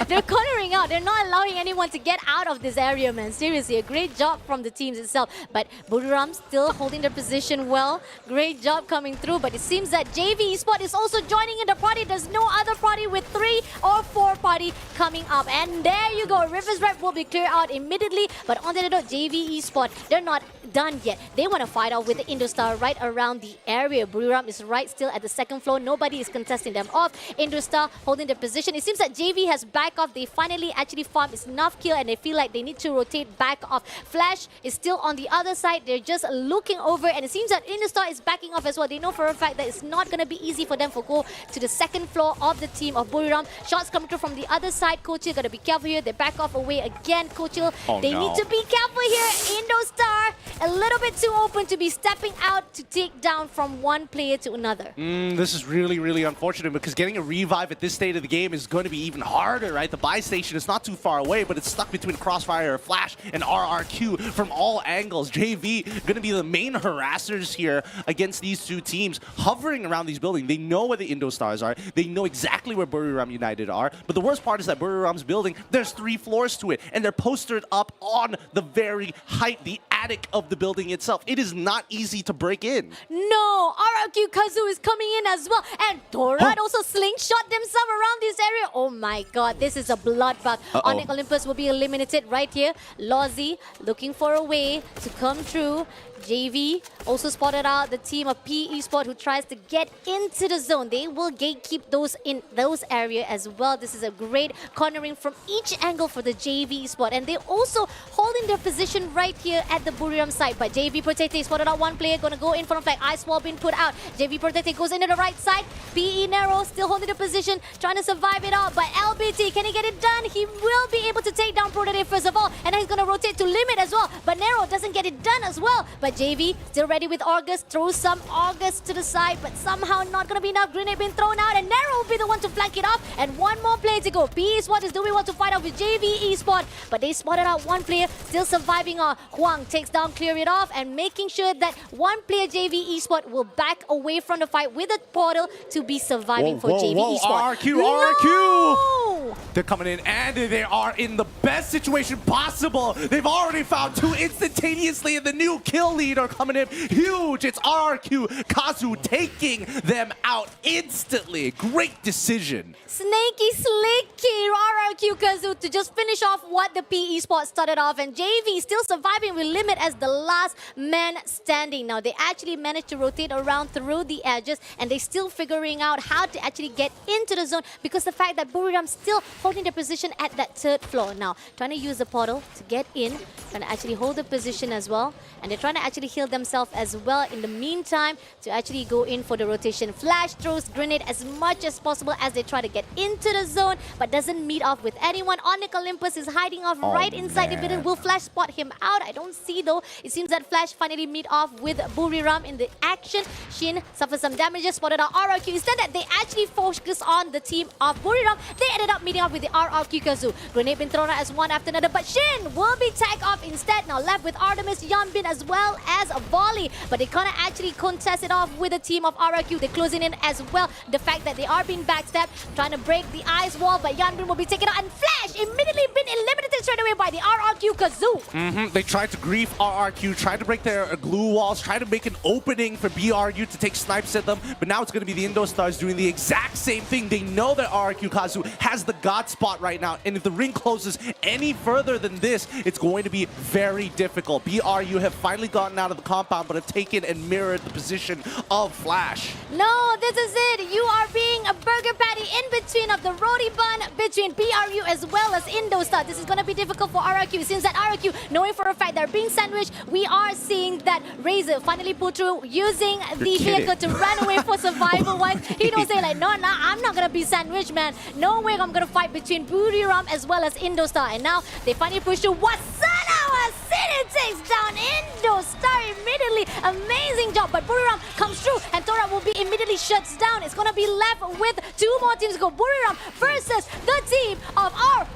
Speaker 9: They're cornering out. They're not allowing anyone to get out of this area, man. Seriously, a great job from the teams itself. But Buriram still holding their position well. Great job coming through. But it seems that JV Esports is also joining in the party. There's no other party with 3 or 4 party coming up. And there you go. Rivers Red will be cleared out immediately. But on the other note, JV Esports, they're not done yet. They want to fight out with the Indostar right around the area. Buriram is right still at the second floor. Nobody is contesting them off. Indostar holding their position. It seems that JV has back off. They finally actually farmed enough kill, and they feel like they need to rotate back off. Flash is still on the other side. They're just looking over, and it seems that Indostar is backing off as well. They know for a fact that it's not going to be easy for them to go to the second floor of the team of Buriram. Shots coming through from the other side. Kochil got to be careful here. They back off away again. Kochil, they need to be careful here. Indostar, a little bit too open to be stepping out to take down from one player to another.
Speaker 21: This is really, really unfortunate, because getting a revive at this state of the game is going to be even harder, right? The buy station is not too far away, but it's stuck between Crossfire, Flash, and RRQ from all angles. JV going to be the main harassers here against these two teams, hovering around these buildings. They know where the Indo Stars are. They know exactly where Buriram United are. But the worst part is that Buriram's building, there's 3 floors to it, and they're posted up on the very height, the attic of the building itself. It is not easy to break in.
Speaker 9: No, RRQ Kazu is coming in as well, and Torak also slingshot themselves around this area. Oh my god, this is a bloodbath. Onyx Olympus will be eliminated right here. Lozzy looking for a way to come through. JV also spotted out the team of P Esports who tries to get into the zone. They will gatekeep those in those areas as well. This is a great cornering from each angle for the JV Esport. And they also holding their position right here at the Buriram side. But JV Protete spotted out one player, gonna go in front of flag. Ice wall being put out. JV Protete goes into the right side. PE Nero still holding the position, trying to survive it all. But LBT, can he get it done? He will be able to take down Protete first of all. And then he's gonna rotate to limit as well. But Nero doesn't get it done as well. But JV still ready with August. Throws some August to the side, but somehow not gonna be enough. Grenade being thrown out, and Nero will be the one to flank it off. And one more play to go. PE Esport is doing well to fight off with JV Esport, but they spotted out one player still surviving. Huang takes down, clear it off, and making sure that one player JV Esport will back away from the fight with a portal to be surviving for JV Esport.
Speaker 21: RRQ! They're coming in and they are in the best situation possible. They've already found two instantaneously, and the new kill lead are coming in huge. It's RRQ Kazu taking them out instantly. Great decision.
Speaker 9: Snaky slicky RRQ Kazu to just finish off what the PE Sport started off, and JV still surviving with Limit as the last man standing. Now they actually managed to rotate around through the edges, and they're still figuring out how to actually get into the zone because the fact that Buriram still holding their position at that third floor. Now trying to use the portal to get in, trying to actually hold the position as well, and they're trying to actually heal themselves as well in the meantime to actually go in for the rotation. Flash throws grenade as much as possible as they try to get into the zone, but doesn't meet off with anyone. Onyx Olympus is hiding off right inside the building. Will Flash spot him out? I don't see though. It seems that Flash finally meet off with Buriram in the action. Shin suffers some damages, spotted out RRQ. Instead that they actually focus on the team of Buriram, they ended up meeting off with the RRQ Kazu. Grenade been thrown out as one after another, but Shin will be tagged off instead. Now left with Artemis, Yanbin as well as a volley, but they can't actually contest it off with the team of RRQ. They're closing in as well. The fact that they are being backstabbed, trying to break the ice wall, but Yanbin will be taken out, and Flash immediately been eliminated straight away by the RRQ Kazu.
Speaker 21: They tried to grief RRQ, tried to break their glue walls, tried to make an opening for BRU to take snipes at them, but now it's going to be the Indo Stars doing the exact same thing. They know that RRQ Kazu has the God spot right now, and if the ring closes any further than this, it's going to be very difficult. BRU have finally gotten out of the compound, but have taken and mirrored the position of Flash.
Speaker 9: No, this is it. You are being a burger patty in between of the roti bun between BRU as well as Indostar. This is going to be difficult for RRQ. Since that RRQ, knowing for a fact they're being sandwiched, we are seeing that Razor finally pull through using the vehicle to run away for survival-wise. He don't say like, no, I'm not going to be sandwiched, man. No way I'm going to fight between Buriram as well as Indostar. And now they finally push through. Wasanawa City takes down Indostar immediately. Amazing job. But Buriram comes through and Tora will be immediately shuts down. It's going to be left with two more teams to go. Buriram versus the team of our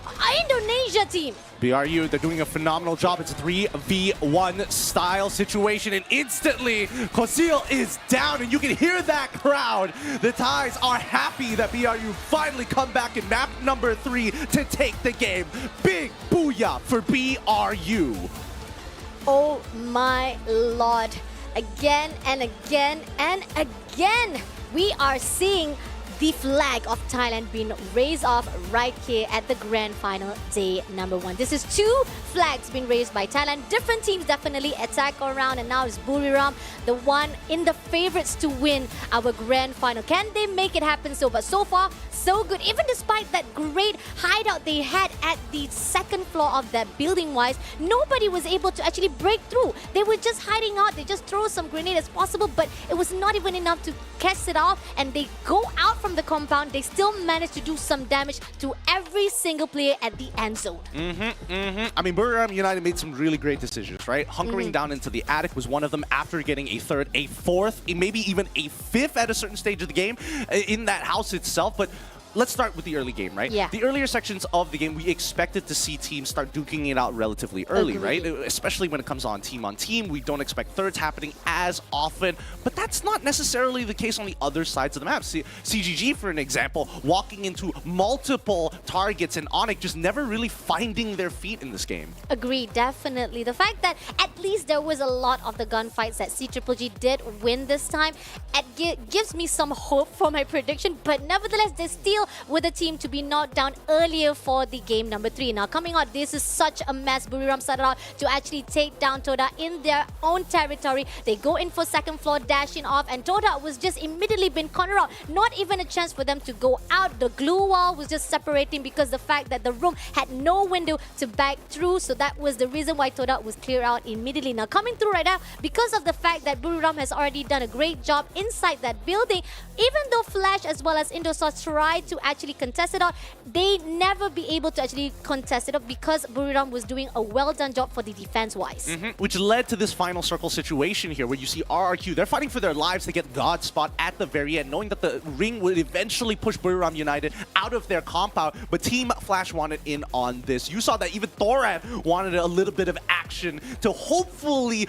Speaker 9: Indonesia team.
Speaker 21: BRU, they're doing a phenomenal job. It's a 3v1 style situation, and instantly Kosil is down, and you can hear that crowd. The Thais are happy that BRU finally come back in map number 3 to take the game. Big booyah for BRU.
Speaker 9: Oh my lord. Again and again and again, we are seeing the flag of Thailand being raised off right here at the grand final day number 1. This is 2 flags being raised by Thailand. Different teams definitely attack around, and now it's Buriram, the one in the favorites to win our grand final. Can they make it happen? But so far, so good. Even despite that great hideout they had at the second floor of that building-wise, nobody was able to actually break through. They were just hiding out. They just throw some grenade as possible, but it was not even enough to cast it off, and they go out from the compound. They still managed to do some damage to every single player at the end zone.
Speaker 21: I mean, Buriram United made some really great decisions, right? Hunkering down into the attic was one of them after getting a third, a fourth, maybe even a fifth at a certain stage of the game in that house itself. But let's start with the early game, right?
Speaker 9: Yeah.
Speaker 21: The earlier sections of the game, we expected to see teams start duking it out relatively early, right? Especially when it comes on team. We don't expect thirds happening as often, but that's not necessarily the case on the other sides of the map. CGG, for an example, walking into multiple targets, and Onyx just never really finding their feet in this game.
Speaker 9: Agreed, definitely. The fact that at least there was a lot of the gunfights that CGG did win this time, it gives me some hope for my prediction, but nevertheless, they still still with the team to be knocked down earlier for the game number 3. Now coming out, this is such a mess. Buriram started out to actually take down Toda in their own territory. They go in for second floor, dashing off, and Toda was just immediately been cornered out. Not even a chance for them to go out. The glue wall was just separating because the fact that the room had no window to back through, so that was the reason why Toda was cleared out immediately. Now coming through right now, because of the fact that Buriram has already done a great job inside that building, even though Flash as well as Indosat tried to actually contest it out, they never be able to actually contest it out because Buriram was doing a well done job for the defense wise.
Speaker 21: Which led to this final circle situation here where you see RRQ, they're fighting for their lives to get God spot at the very end, knowing that the ring would eventually push Buriram United out of their compound, but Team Flash wanted in on this. You saw that even Thorat wanted a little bit of action to hopefully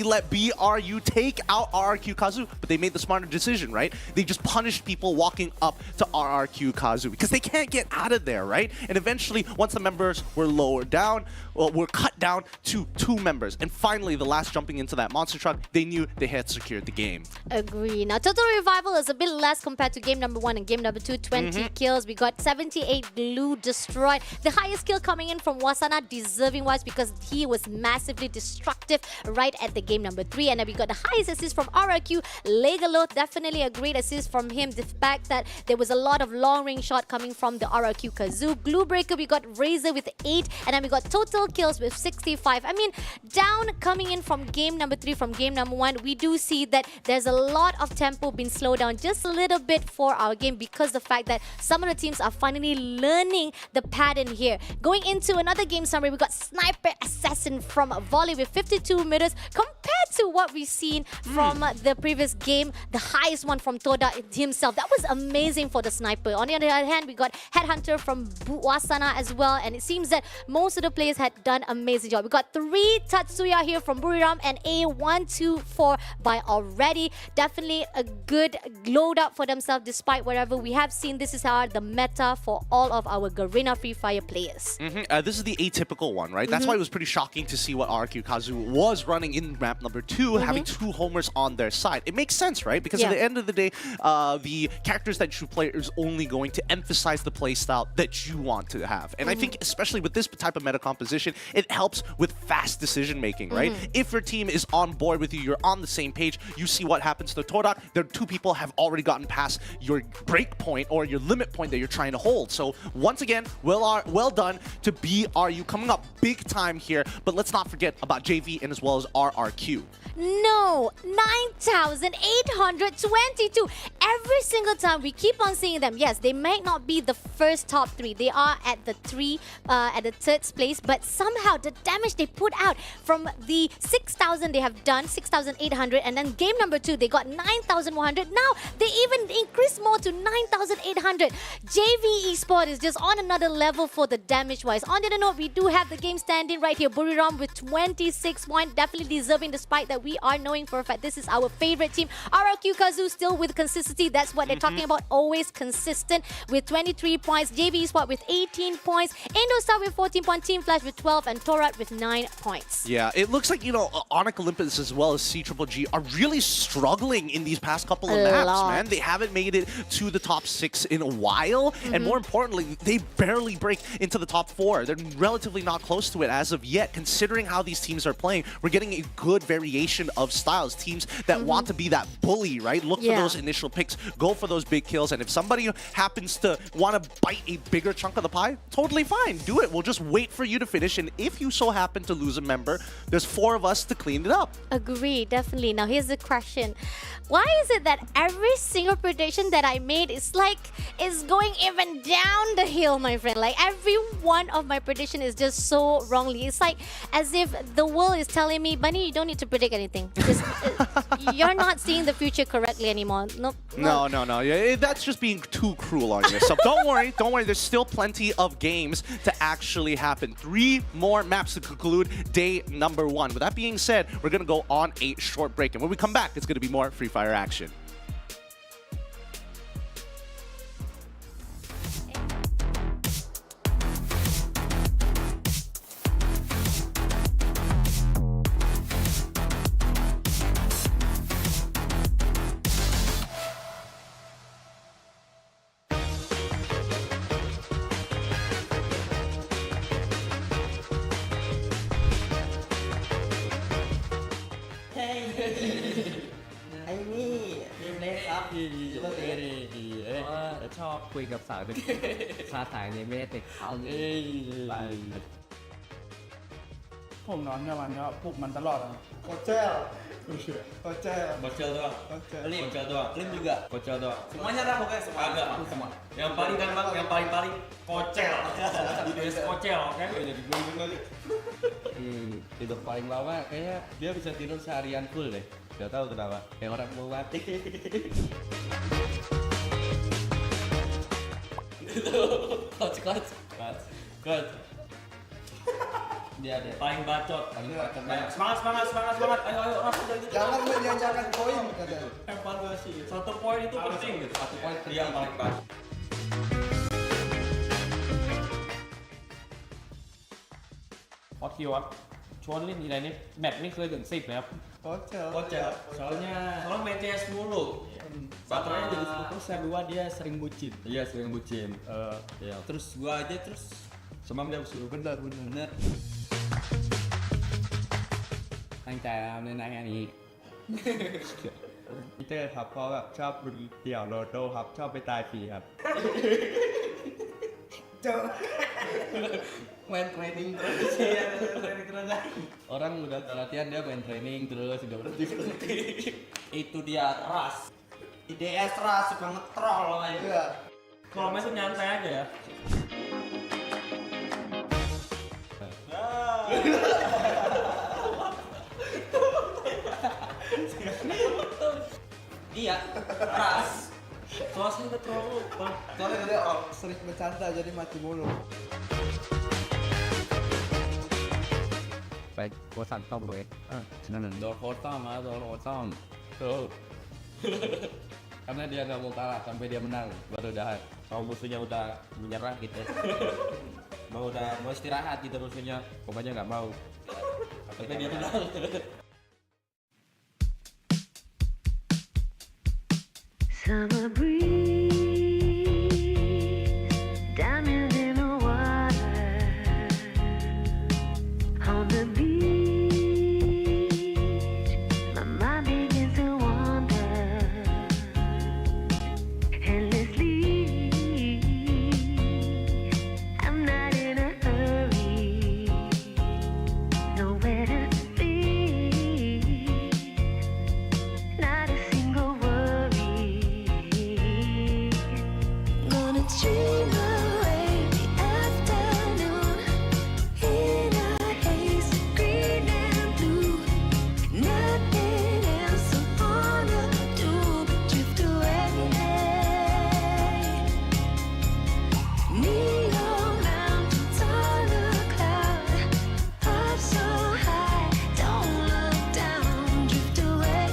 Speaker 21: let BRU take out RRQ Kazu, but they made the smarter decision, right? They just punished people walking up to RRQ Kazu because they can't get out of there, right? And eventually, once the members were lowered down, were cut down to 2 members. And finally, the last jumping into that monster truck, they knew they had secured the game.
Speaker 9: Agree. Now, Total Revival is a bit less compared to game number 1 and game number 2. 20 kills. We got 78 glue destroyed. The highest kill coming in from Wasana, deserving-wise, because he was massively destructive right at the game number 3. And then we got the highest assist from RRQ. Legalo, definitely a great assist from him. The fact that there was a lot of long-range shot coming from the RRQ Kazoo. Glue Breaker, we got Razor with 8. And then we got total kills with 65. I mean, down coming in from game number 3, from game number 1, we do see that there's a lot of tempo being slowed down just a little bit for our game because the fact that some of the teams are finally learning the pattern here. Going into another game summary, we got Sniper Assassin from Volley with 52 meters compared to what we've seen from the previous game, the highest one from Toda himself. That was amazing for the Sniper. On the other hand, we got Headhunter from Wasana as well, and it seems that most of the players had done amazing job. We got 3 Tatsuya here from Buriram and a 1-2-4 by Already. Definitely a good load up for themselves despite whatever we have seen. This is how the meta for all of our Garena Free Fire players.
Speaker 21: This is the atypical one, right? That's why it was pretty shocking to see what RQ Kazu was running in map number 2, having 2 homers on their side. It makes sense, right? Because at the end of the day, the characters that you play is only going to emphasize the playstyle that you want to have. And I think especially with this type of meta composition, it helps with fast decision making, right? If your team is on board with you, you're on the same page, you see what happens to Todak, there 2 people have already gotten past your break point or your limit point that you're trying to hold. So once again, well done to BRU coming up big time here, but let's not forget about JV and as well as RRQ.
Speaker 9: No, 9,822. Every single time we keep on seeing them. Yes, they might not be the first top 3. They are at the 3rd place, but somehow the damage they put out from the 6,000 they have done, 6,800, and then game number 2 they got 9,100. Now they even increased more to 9,800. JV Esports is just on another level for the damage wise. On the other note, we do have the game standing right here. Buriram with 26 points, definitely deserving despite that we are knowing for a fact this is our favorite team. RRQ Kazu still with consistency. That's what they're talking about. Always consistent with 23 points. JV Esports with 18 points. Indostar with 14 points. Team Flash with 12 and Thorat with 9 points.
Speaker 21: Yeah, it looks like, Onyx Olympus as well as C-Triple-G are really struggling in these past couple of maps, man. They haven't made it to the top 6 in a while. And more importantly, they barely break into the top 4. They're relatively not close to it as of yet. Considering how these teams are playing, we're getting a good variation of styles. Teams that want to be that bully, right? Look for those initial picks, go for those big kills. And if somebody happens to want to bite a bigger chunk of the pie, totally fine. Do it. We'll just wait for you to finish. And if you so happen to lose a member, there's 4 of us to clean it up.
Speaker 9: Agree, definitely. Now here's the question. Why is it that every single prediction that I made is going even down the hill, my friend? Like every one of my prediction is just so wrongly. It's like as if the world is telling me, Bunny, you don't need to predict anything. Just, you're not seeing the future correctly anymore. Nope.
Speaker 21: No. Yeah, that's just being too cruel on yourself. Don't worry. There's still plenty of games to actually happen. 3 more maps to conclude day number 1. With that being said, we're going to go on a short break. And when we come back, it's going to be more Free Fire action.
Speaker 22: ไอ้นี่ทีมเล็กครับ
Speaker 12: ชอบคุยกับสาวเป็นคาสายนี้ไม่ได้ติดเขา
Speaker 16: ผมนอนกับมันก็ปลุกมันตลอดอะBocel doang. Bocel doang. Lim juga. Bocel doang. Semuanya dah pokoknya semua. Agak semua. Yang paling kan bang, yang paling kocel. Di DS kocel, oke? Jadi gue lagi.
Speaker 12: Tidur paling lama kayaknya dia bisa tidur seharian full deh. Gak tahu kenapa. Kayak orang mau mati. Coach. Dia paling bacot. Semangat. Ayo langsung dari itu. Jangan menyanyikan poin katanya. Evaluasi. 1 poin itu penting gitu. 1 poin yang paling bacot. Hot Chonlin di lainnya map ini kelihatan safe ya. Kocel. Soalnya main CS mulu. Baterainya jadi 10%. Gua dia sering bucin. Iya sering bucin. Terus gua aja semam dia suruh bener. ตั้งใจแล้วในงานนี้พีเตอร์ครับเพราะแบบชอบดูเดี่ยวโรโดครับชอบไปตายฟรีครับmain training terus orang udah latihan dia main training terus udah berhenti itu dia ras IDS ras suka ngetrol aja kalau main tuh nyantai aja ya iya ras soalnya terlalu soalnya dia sering bercanda jadi mati mulu baik kosan top gue door kosong tuh karena dia nggak mau kalah sampai dia menang baru udah kalau musuhnya udah menyerah gitu mau istirahat gitu musuhnya pokoknya nggak mau tapi dia menang
Speaker 2: Summer breeze, diamonds in the water, on the beach, my mind begins to wander, endlessly, I'm not in a hurry, nowhere to be, not a single word. Dream away the afternoon in a haze, green and blue. Nothing else I wanna do but drift away. Neon mountains on a cloud, up so high, don't look down. Drift away,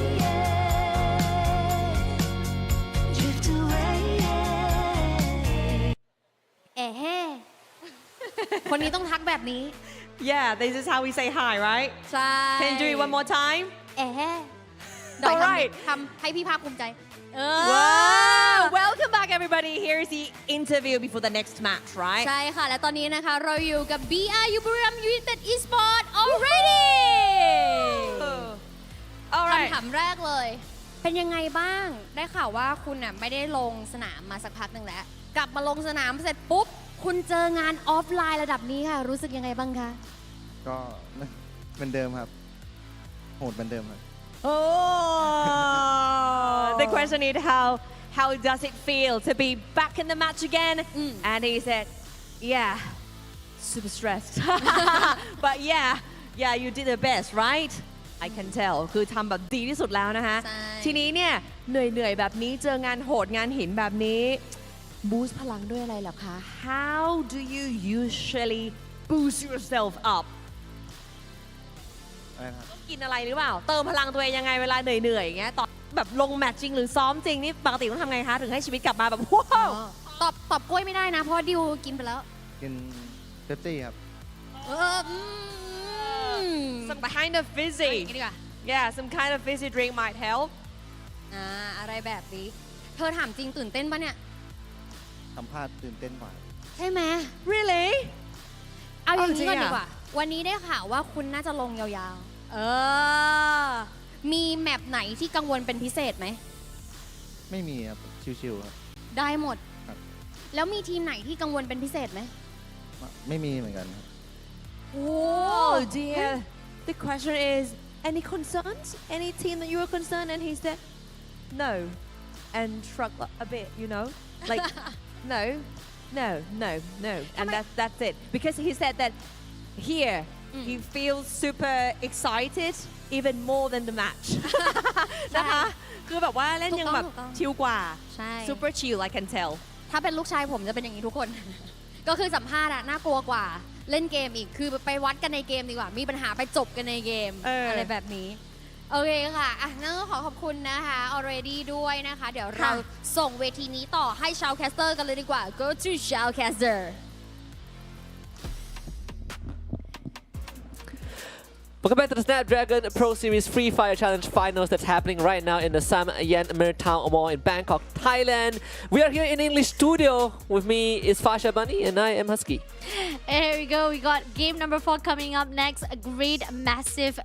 Speaker 2: drift away.
Speaker 6: คนนี้ต้องทักแบบนี้
Speaker 7: Yeah, this is how we say hi, right?
Speaker 6: ใช่
Speaker 7: Can you do it one more time?
Speaker 6: ดอย
Speaker 7: Alright.
Speaker 6: ทำให้พี่ภาคภูมิใจ
Speaker 7: Wow! Welcome back, everybody. Here's the interview before the next match, right?
Speaker 6: ใช่ค่ะ และตอนนี้นะคะเราอยู่กับ BRU บุรีรัมย์ United Esports already
Speaker 7: Alright.
Speaker 6: คำถามแรกเลย เป็นยังไงบ้าง ได้ข่าวว่าคุณน่ะไม่ได้ลงสนามมาสักพักหนึ่งแล้ว กลับมาลงสนามเสร็จปุ๊บ คุณเจองานออฟไลน์ระดับนี้ค่ะ รู้สึกยังไงบ้างคะ
Speaker 3: ก็เหมือนเดิมครับโหดเหมือนเดิมครับ
Speaker 7: Oh, the question is how does it feel to be back in the match again? And he said, yeah, super stressed. But yeah, you did the best, right? I can tell คือทำแบบดีที่สุดแล้วนะคะ ทีนี้เนี่ยเหนื่อยแบบนี้เจองานโหดงานหินแบบนี้บูสต์พลังด้วยอะไรล่ะคะ How do you usually boost yourself up ต้องกินอะไรหรือเปล่า เติมพลังตัวเองยังไงเวลาเหนื่อยๆอย่างเงี้ยตอนแบบลงแมตช์จริงหรือซ้อมจริงนี่ปกติต้องทำไงคะถึงให้ชีวิตกลับมาแบบว้าว
Speaker 6: ตอบกล้วยไม่ได้นะ เพราะดิวกินไปแล้ว
Speaker 3: กินเป๊ปซี่ครับ
Speaker 7: some kind of fizzy yeah some kind of fizzy drink might help
Speaker 6: อะไรแบบนี้ เธอถามจริงตื่นเต้นปะเนี่ย
Speaker 3: สัมภาษณ์ตื่นเต้นกว่า
Speaker 6: ใช่ไหม
Speaker 7: really
Speaker 6: เอาอย่างนี้ก่อนดีกว่า วันนี้ได้ข่าวว่าคุณน่าจะลงยาว มีแมปไหนที่กังวลเป็นพิเศษไหม
Speaker 3: ไม่มีครับชิวๆครับ
Speaker 6: ได้หมด
Speaker 3: ครับ
Speaker 6: แล้วมีทีมไหนที่กังวลเป็นพิเศษไหม
Speaker 3: ไม่มีเหมือนกันครับ
Speaker 7: Oh dear. The question is, any concerns? Any team that you were concerned? And he said, no. And shrugged a bit, you know? Like, no. And that's it. Because he said that here, he feels super excited even more than the match. นะคะ คือแบบว่าเล่นยังแบบชิลกว่า
Speaker 6: ใช่
Speaker 7: super chill I can tell
Speaker 6: ถ้าเป็นลูกชายผมจะเป็นอย่างนี้ทุกคน ก็คือสัมภาษณ์อะน่ากลัวกว่าเล่นเกมอีกคือไปวัดกันในเกมดีกว่ามีปัญหาไปจบกันในเกมอะไรแบบนี้โอเคค่ะอ่ะนั่นก็ขอบคุณนะคะ already ด้วยนะคะ เดี๋ยวเราส่งเวทีนี้ต่อให้ชาวแคสเตอร์กันเลยดีกว่า go to ชาวแคสเตอร์
Speaker 8: Welcome back to the Snapdragon Pro Series Free Fire Challenge Finals that's happening right now in the Sam Yen Town Mall in Bangkok, Thailand. We are here in English studio. With me is Fasha Bunny and I am Husky.
Speaker 9: Here we go. We got game number 4 coming up next. A great, massive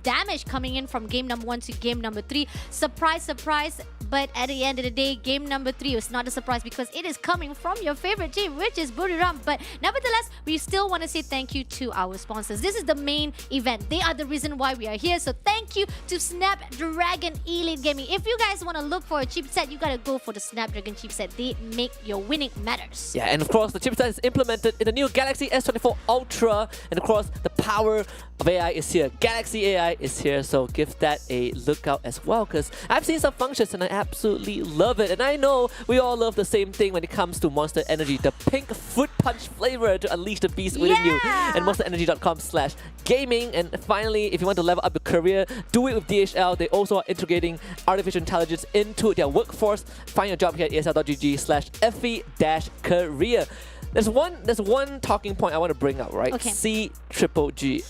Speaker 9: damage coming in from game number 1 to game number 3. Surprise, surprise. But at the end of the day, game number 3 was not a surprise because it is coming from your favorite team, which is Buriram. But nevertheless, we still want to say thank you to our sponsors. This is the main event. They are the reason why we are here. So thank you to Snapdragon Elite Gaming. If you guys want to look for a chipset, you got to go for the Snapdragon chipset. They make your winning matters.
Speaker 8: Yeah, and of course, the chipset is implemented in the new Galaxy S24 Ultra. And of course, the power of AI is here. Galaxy AI is here. So give that a look out as well, because I've seen some functions and I absolutely love it. And I know we all love the same thing when it comes to Monster Energy, the pink fruit punch flavor to unleash the beast within you. And monsterenergy.com/gaming. And finally, if you want to level up your career, do it with DHL. They also are integrating artificial intelligence into their workforce. Find your job here at esl.gg/fe-career. There's one talking point I want to bring up, right?
Speaker 9: Okay.
Speaker 8: C-triple-G.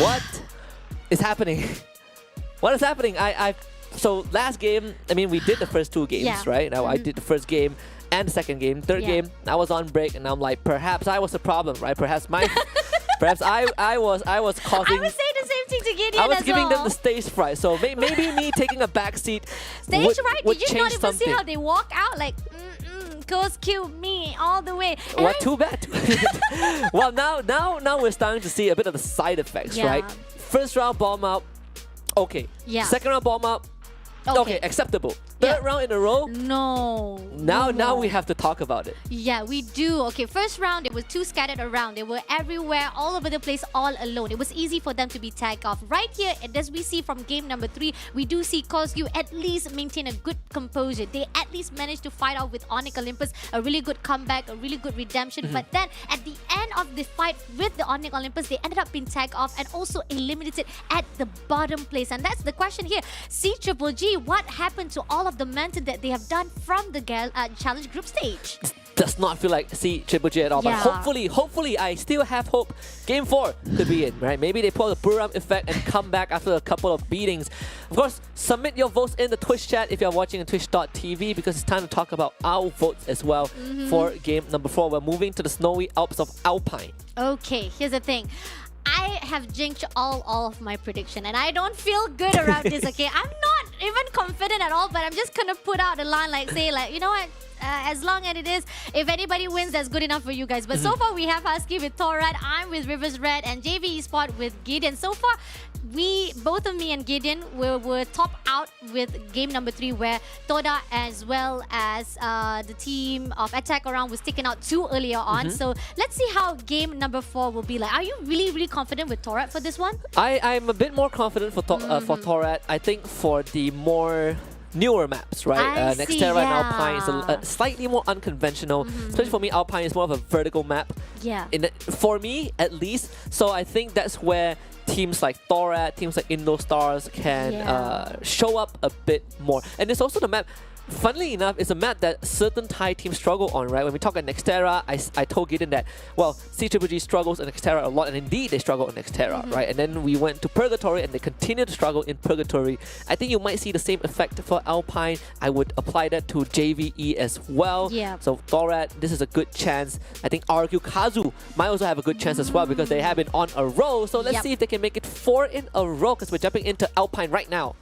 Speaker 8: What is happening? What is happening? So last game, I mean, we did the first 2 games, right? Now I did the first game and the second game. Third game, I was on break and I'm like, perhaps I was the problem, right? Perhaps I was causing.
Speaker 9: I was saying the same thing to Gideon
Speaker 8: I was
Speaker 9: as
Speaker 8: giving
Speaker 9: well.
Speaker 8: them the stage fright. So maybe me taking a back seat
Speaker 9: Stage fright?
Speaker 8: would
Speaker 9: Did you
Speaker 8: change
Speaker 9: not even
Speaker 8: something.
Speaker 9: see how they walk out like, ghost kill me all the way? And
Speaker 8: Well, too bad. Well, now we're starting to see a bit of the side effects, right? First round bomb up, okay.
Speaker 9: Yeah.
Speaker 8: Second round bomb up, okay, acceptable. Third round in a row,
Speaker 9: no.
Speaker 8: Now we have to talk about it.
Speaker 9: Yeah, we do. Okay, first round, they were too scattered around. They were everywhere, all over the place, all alone. It was easy for them to be tagged off. Right here, and as we see from game number 3, we do see Kozyu at least maintain a good composure. They at least managed to fight out with Onyx Olympus, a really good comeback, a really good redemption. But then, at the end of the fight with the Onyx Olympus, they ended up being tagged off and also eliminated at the bottom place. And that's the question here. C-triple-G, what happened to all of the momentum that they have done from the challenge group stage?
Speaker 8: Does not feel like C-triple-G at all.
Speaker 9: Yeah.
Speaker 8: But hopefully, I still have hope. Game 4 could be in, right? Maybe they pull the Buriram effect and come back after a couple of beatings. Of course, submit your votes in the Twitch chat if you're watching on twitch.tv, because it's time to talk about our votes as well for game number 4. We're moving to the snowy Alps of Alpine.
Speaker 9: Okay, here's the thing. I have jinxed all of my prediction and I don't feel good around this, okay? I'm not even confident at all, but I'm just gonna put out a line like, say like, you know what? As long as it is, if anybody wins, that's good enough for you guys. But so far, we have Husky with Thorat, I'm with Rivers Red, and JV Esport with Gideon. So far, both of me and Gideon were top out with game number 3, where Toda as well as the team of Attack Around was taken out too earlier on. So let's see how game number 4 will be like. Are you really confident with Thorat for this one?
Speaker 8: I'm a bit more confident for Thorat. I think for the more newer maps, right? Nextera and Alpine is a slightly more unconventional. Especially for me, Alpine is more of a vertical map.
Speaker 9: Yeah.
Speaker 8: For me, at least. So I think that's where teams like Thorat, teams like IndoStars can show up a bit more. And it's also the map funnily enough, it's a map that certain Thai teams struggle on, right? When we talk about Nextera, I told Gideon that, well, CGG struggles on Nextera a lot, and indeed they struggle on Nextera, right? And then we went to Purgatory, and they continue to struggle in Purgatory. I think you might see the same effect for Alpine. I would apply that to JVE as well.
Speaker 9: Yeah.
Speaker 8: So Thorat, this is a good chance. I think RQ Kazu might also have a good chance as well because they have been on a roll. So let's see if they can make it 4 in a row because we're jumping into Alpine right now.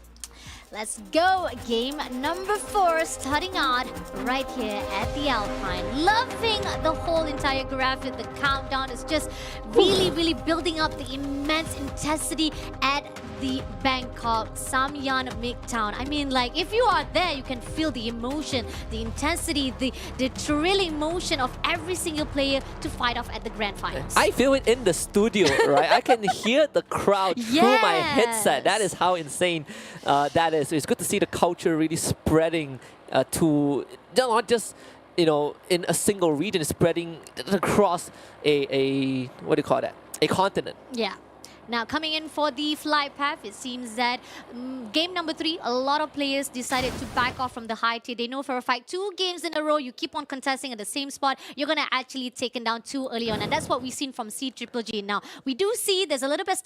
Speaker 9: Let's go. Game number 4 starting out right here at the Alpine. Loving the whole entire graphic. The countdown is just really building up the immense intensity at the Bangkok Samyan Midtown. I mean, like, if you are there, you can feel the emotion, the intensity, the thrilling motion of every single player to fight off at the grand finals.
Speaker 8: I feel it in the studio, right? I can hear the crowd through my headset. That is how insane that is. It's good to see the culture really spreading to not just, you know, in a single region, it's spreading across a what do you call that? A continent.
Speaker 9: Yeah. Now, coming in for the flight path, it seems that game number 3, a lot of players decided to back off from the high tier. They know for a fact 2 games in a row, you keep on contesting at the same spot, you're going to actually taken down too early on. And that's what we've seen from CGG. Now, we do see there's a little bit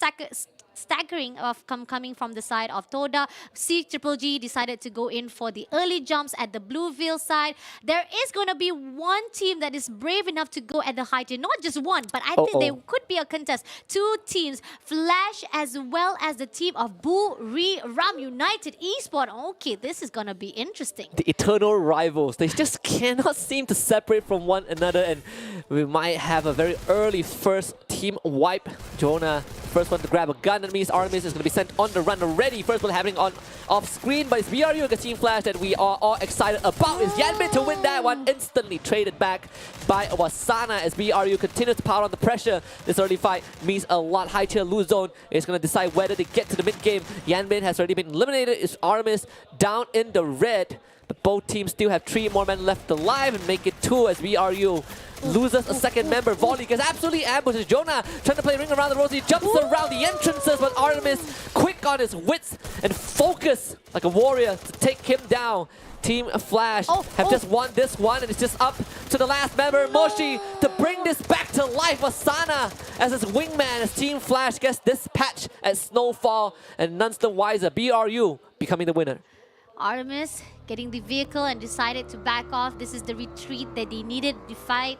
Speaker 9: staggering of coming from the side of Toda. CGG decided to go in for the early jumps at the Blueville side. There is going to be one team that is brave enough to go at the high tier. Not just one, but I think there could be a contest. 2 teams, Flash as well as the team of Buriram United Esports. Okay, this is going to be interesting.
Speaker 8: The eternal rivals. They just cannot seem to separate from one another, and we might have a very early first team wipe. Jonah, first one to grab a gun. That means Artemis is going to be sent on the run already. First one happening on off screen, but it's BRU against Team Flash that we are all excited about. Is Yanbin to win that one? Instantly traded back by Wasana as BRU continues to power on the pressure. This early fight means a lot. High tier lose zone is going to decide whether they get to the mid game. Yanbin has already been eliminated. It's Artemis down in the red. But both teams still have 3 more men left alive and make it 2 as BRU loses a second member. Volley gets absolutely ambushed. Jonah trying to play ring around the rosy, jumps around the entrances, but Artemis quick on his wits and focus like a warrior to take him down. Team Flash have just won this one, and it's just up to the last member, Moshi, to bring this back to life. Asana as his wingman as Team Flash gets this patch at Snowfall, and none's the wiser. BRU becoming the winner.
Speaker 9: Artemis getting the vehicle and decided to back off. This is the retreat that they needed to fight.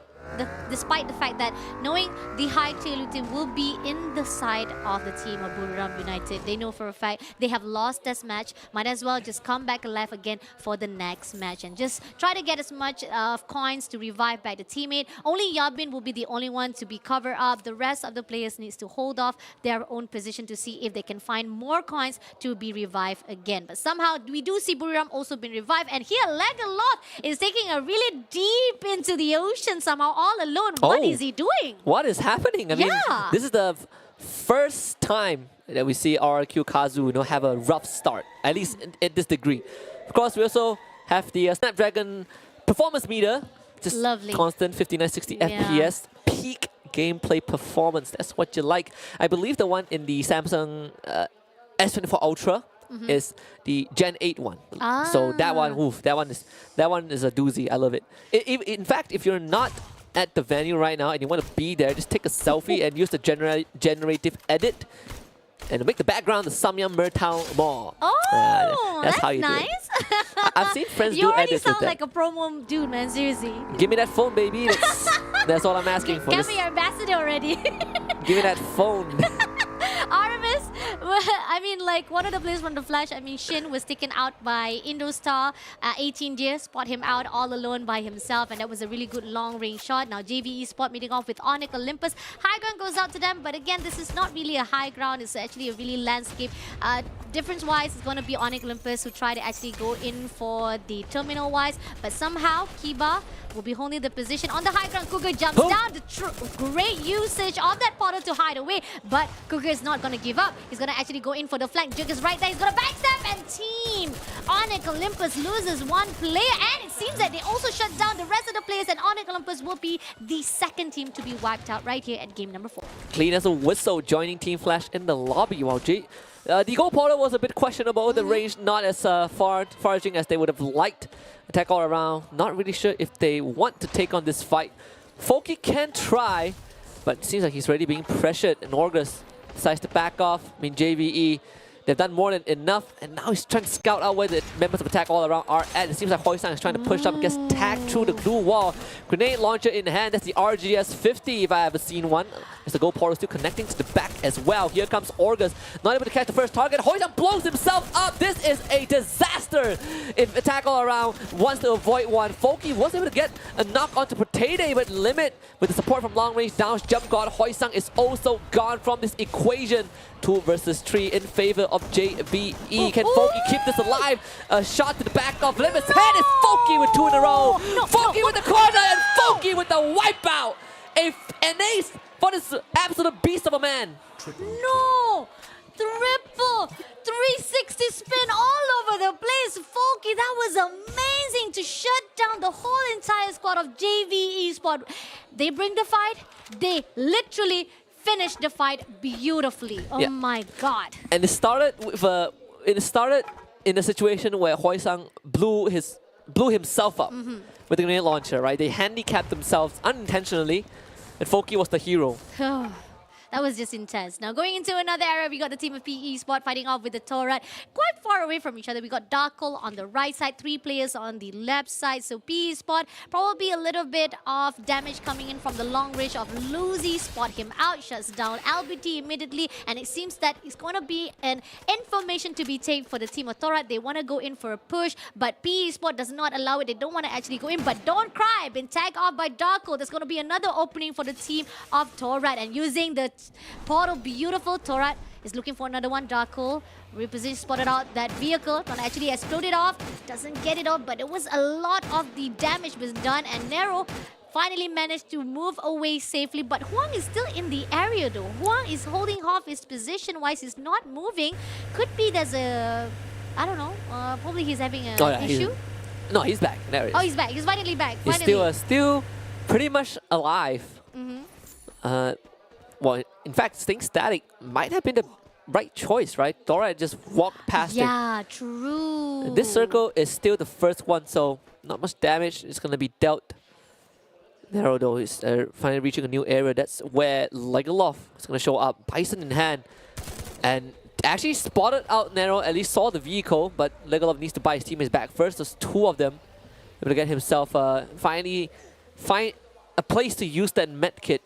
Speaker 9: Despite the fact that knowing the high tier team will be in the side of the team of Buriram United, they know for a fact they have lost this match. Might as well just come back alive again for the next match and just try to get as much coins to revive back the teammate. Only Yabin will be the only one to be covered up. The rest of the players needs to hold off their own position to see if they can find more coins to be revived again. But somehow we do see Buriram also been revived, and here Legalot is taking a really deep into the ocean somehow all alone. What is he doing?
Speaker 8: What is happening? I mean, this is the first time that we see RQ Kazu, you know, have a rough start, at least at this degree. Of course, we also have the Snapdragon performance meter, just constant 59-60 FPS, peak gameplay performance. That's what you like. I believe the one in the Samsung S24 Ultra is the Gen 8 one. So that one, that one is a doozy. I love it. In fact, if you're not at the venue right now and you want to be there, just take a selfie and use the generative edit and make the background the Samyang Mertau Mall. That's how you
Speaker 9: nice.
Speaker 8: do it. I've seen friends
Speaker 9: you
Speaker 8: do
Speaker 9: already
Speaker 8: edits with
Speaker 9: sound like a promo dude, man. Seriously.
Speaker 8: Give me that phone, baby. That's all I'm asking for.
Speaker 9: Get me your ambassador already.
Speaker 8: Give me that phone.
Speaker 9: Artemis, I mean, like, one of the players from the Flash, I mean, Shin was taken out by Indostar. 18 Deer spot him out all alone by himself, and that was a really good long-range shot. Now, JVE spot meeting off with Onyx Olympus. High ground goes out to them, but again, this is not really a high ground. It's actually a really landscape. Difference-wise, it's going to be Onyx Olympus who try to actually go in for the terminal-wise, but somehow, Kiba will be holding the position on the high ground. Cougar jumps down. Great usage of that portal to hide away, but Cougar is not going to give up. He's going to actually go in for the flank. Jug is right there. He's going to backstab, and Team Onyx Olympus loses one player, and it seems that they also shut down the rest of the players, and Onyx Olympus will be the second team to be wiped out right here at game number 4.
Speaker 8: Clean as a whistle, joining Team Flash in the lobby, while The goal portal was a bit questionable. The range not as far-reaching as they would have liked. Attack all around. Not really sure if they want to take on this fight. Foki can try, but it seems like he's already being pressured. And Orgus decides to back off. I mean, JVE, they've done more than enough, and now he's trying to scout out where the members of Attack all around are at. It seems like Hoysang is trying to push up, gets tagged through the glue wall. Grenade launcher in hand. That's the RGS 50 if I ever seen one. As the goal portal still connecting to the back as well. Here comes Orgus, not able to catch the first target. Hoysang blows himself up. This is a disaster. If Attack all around wants to avoid one, Foki was able to get a knock onto Potato, but limit with the support from long range down jump guard. Hoysang is also gone from this equation. 2 versus 3 in favor of JVE. Can Foki keep this alive? A shot to the back of Limits head is Foki with 2 in a row. Foki with the corner and Foki with the wipeout. An ace for this absolute beast of a man.
Speaker 9: No! Triple 360 spin all over the place. Foki, that was amazing to shut down the whole entire squad of JVE Esports. They bring the fight. They literally finish the fight beautifully. Oh my god. And
Speaker 8: it started with in a situation where Hoysang blew himself up with the grenade launcher, right? They handicapped themselves unintentionally, and Foki was the hero.
Speaker 9: That was just intense. Now going into another area, we got the team of PE Sport fighting off with the Torad. Quite far away from each other. We got Darkle on the right side, 3 players on the left side. So PE Sport, probably a little bit of damage coming in from the long range of Luzi. Spot him out, shuts down LBT immediately. And it seems that it's going to be an information to be taken for the team of Torad. They want to go in for a push, but PE Sport does not allow it. They don't want to actually go in, but don't cry. Been tagged off by Darkle. There's going to be another opening for the team of Torad. And using the portal, beautiful. Torat is looking for another one. Darkle reposition, spotted out that vehicle. Not actually exploded off. Doesn't get it off, but it was a lot of the damage was done. And Nero finally managed to move away safely. But Huang is still in the area though. Huang is holding off his position wise. He's not moving. Could be there's a, I don't know, probably he's having an issue.
Speaker 8: No, he's back. There he is.
Speaker 9: Oh, he's back. He's finally back.
Speaker 8: He's still pretty much alive. Well, in fact, staying static might have been the right choice, right? Dora just walked past it.
Speaker 9: Yeah, true.
Speaker 8: And this circle is still the first one, so not much damage is going to be dealt. Nero, though, is finally reaching a new area. That's where Legalov is going to show up. Bison in hand. And actually spotted out Nero, at least saw the vehicle, but Legalov needs to buy his teammates back first. There's 2 of them. Able to get himself finally find a place to use that medkit.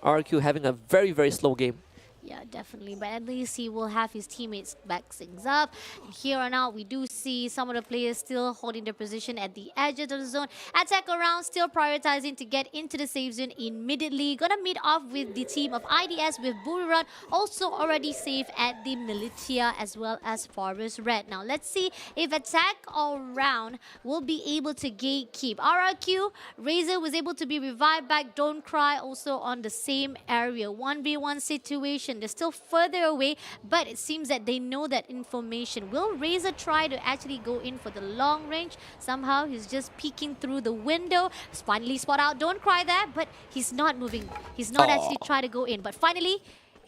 Speaker 8: RQ having a very, very slow game.
Speaker 9: Yeah, definitely. But at least he will have his teammates back things up. And here on out, we do see some of the players still holding their position at the edge of the zone. Attack around, still prioritizing to get into the safe zone immediately. Gonna meet off with the team of IDS with Buriran, also already safe at the Militia as well as Forest Red. Now, let's see if Attack around will be able to gatekeep. RRQ, Razor was able to be revived back. Don't Cry also on the same area. 1v1 situation. They're still further away, but it seems that they know that information. Will Razor try to actually go in for the long range? Somehow he's just peeking through the window. Finally spot out Don't Cry there, but he's not moving. He's not actually trying to go in, but finally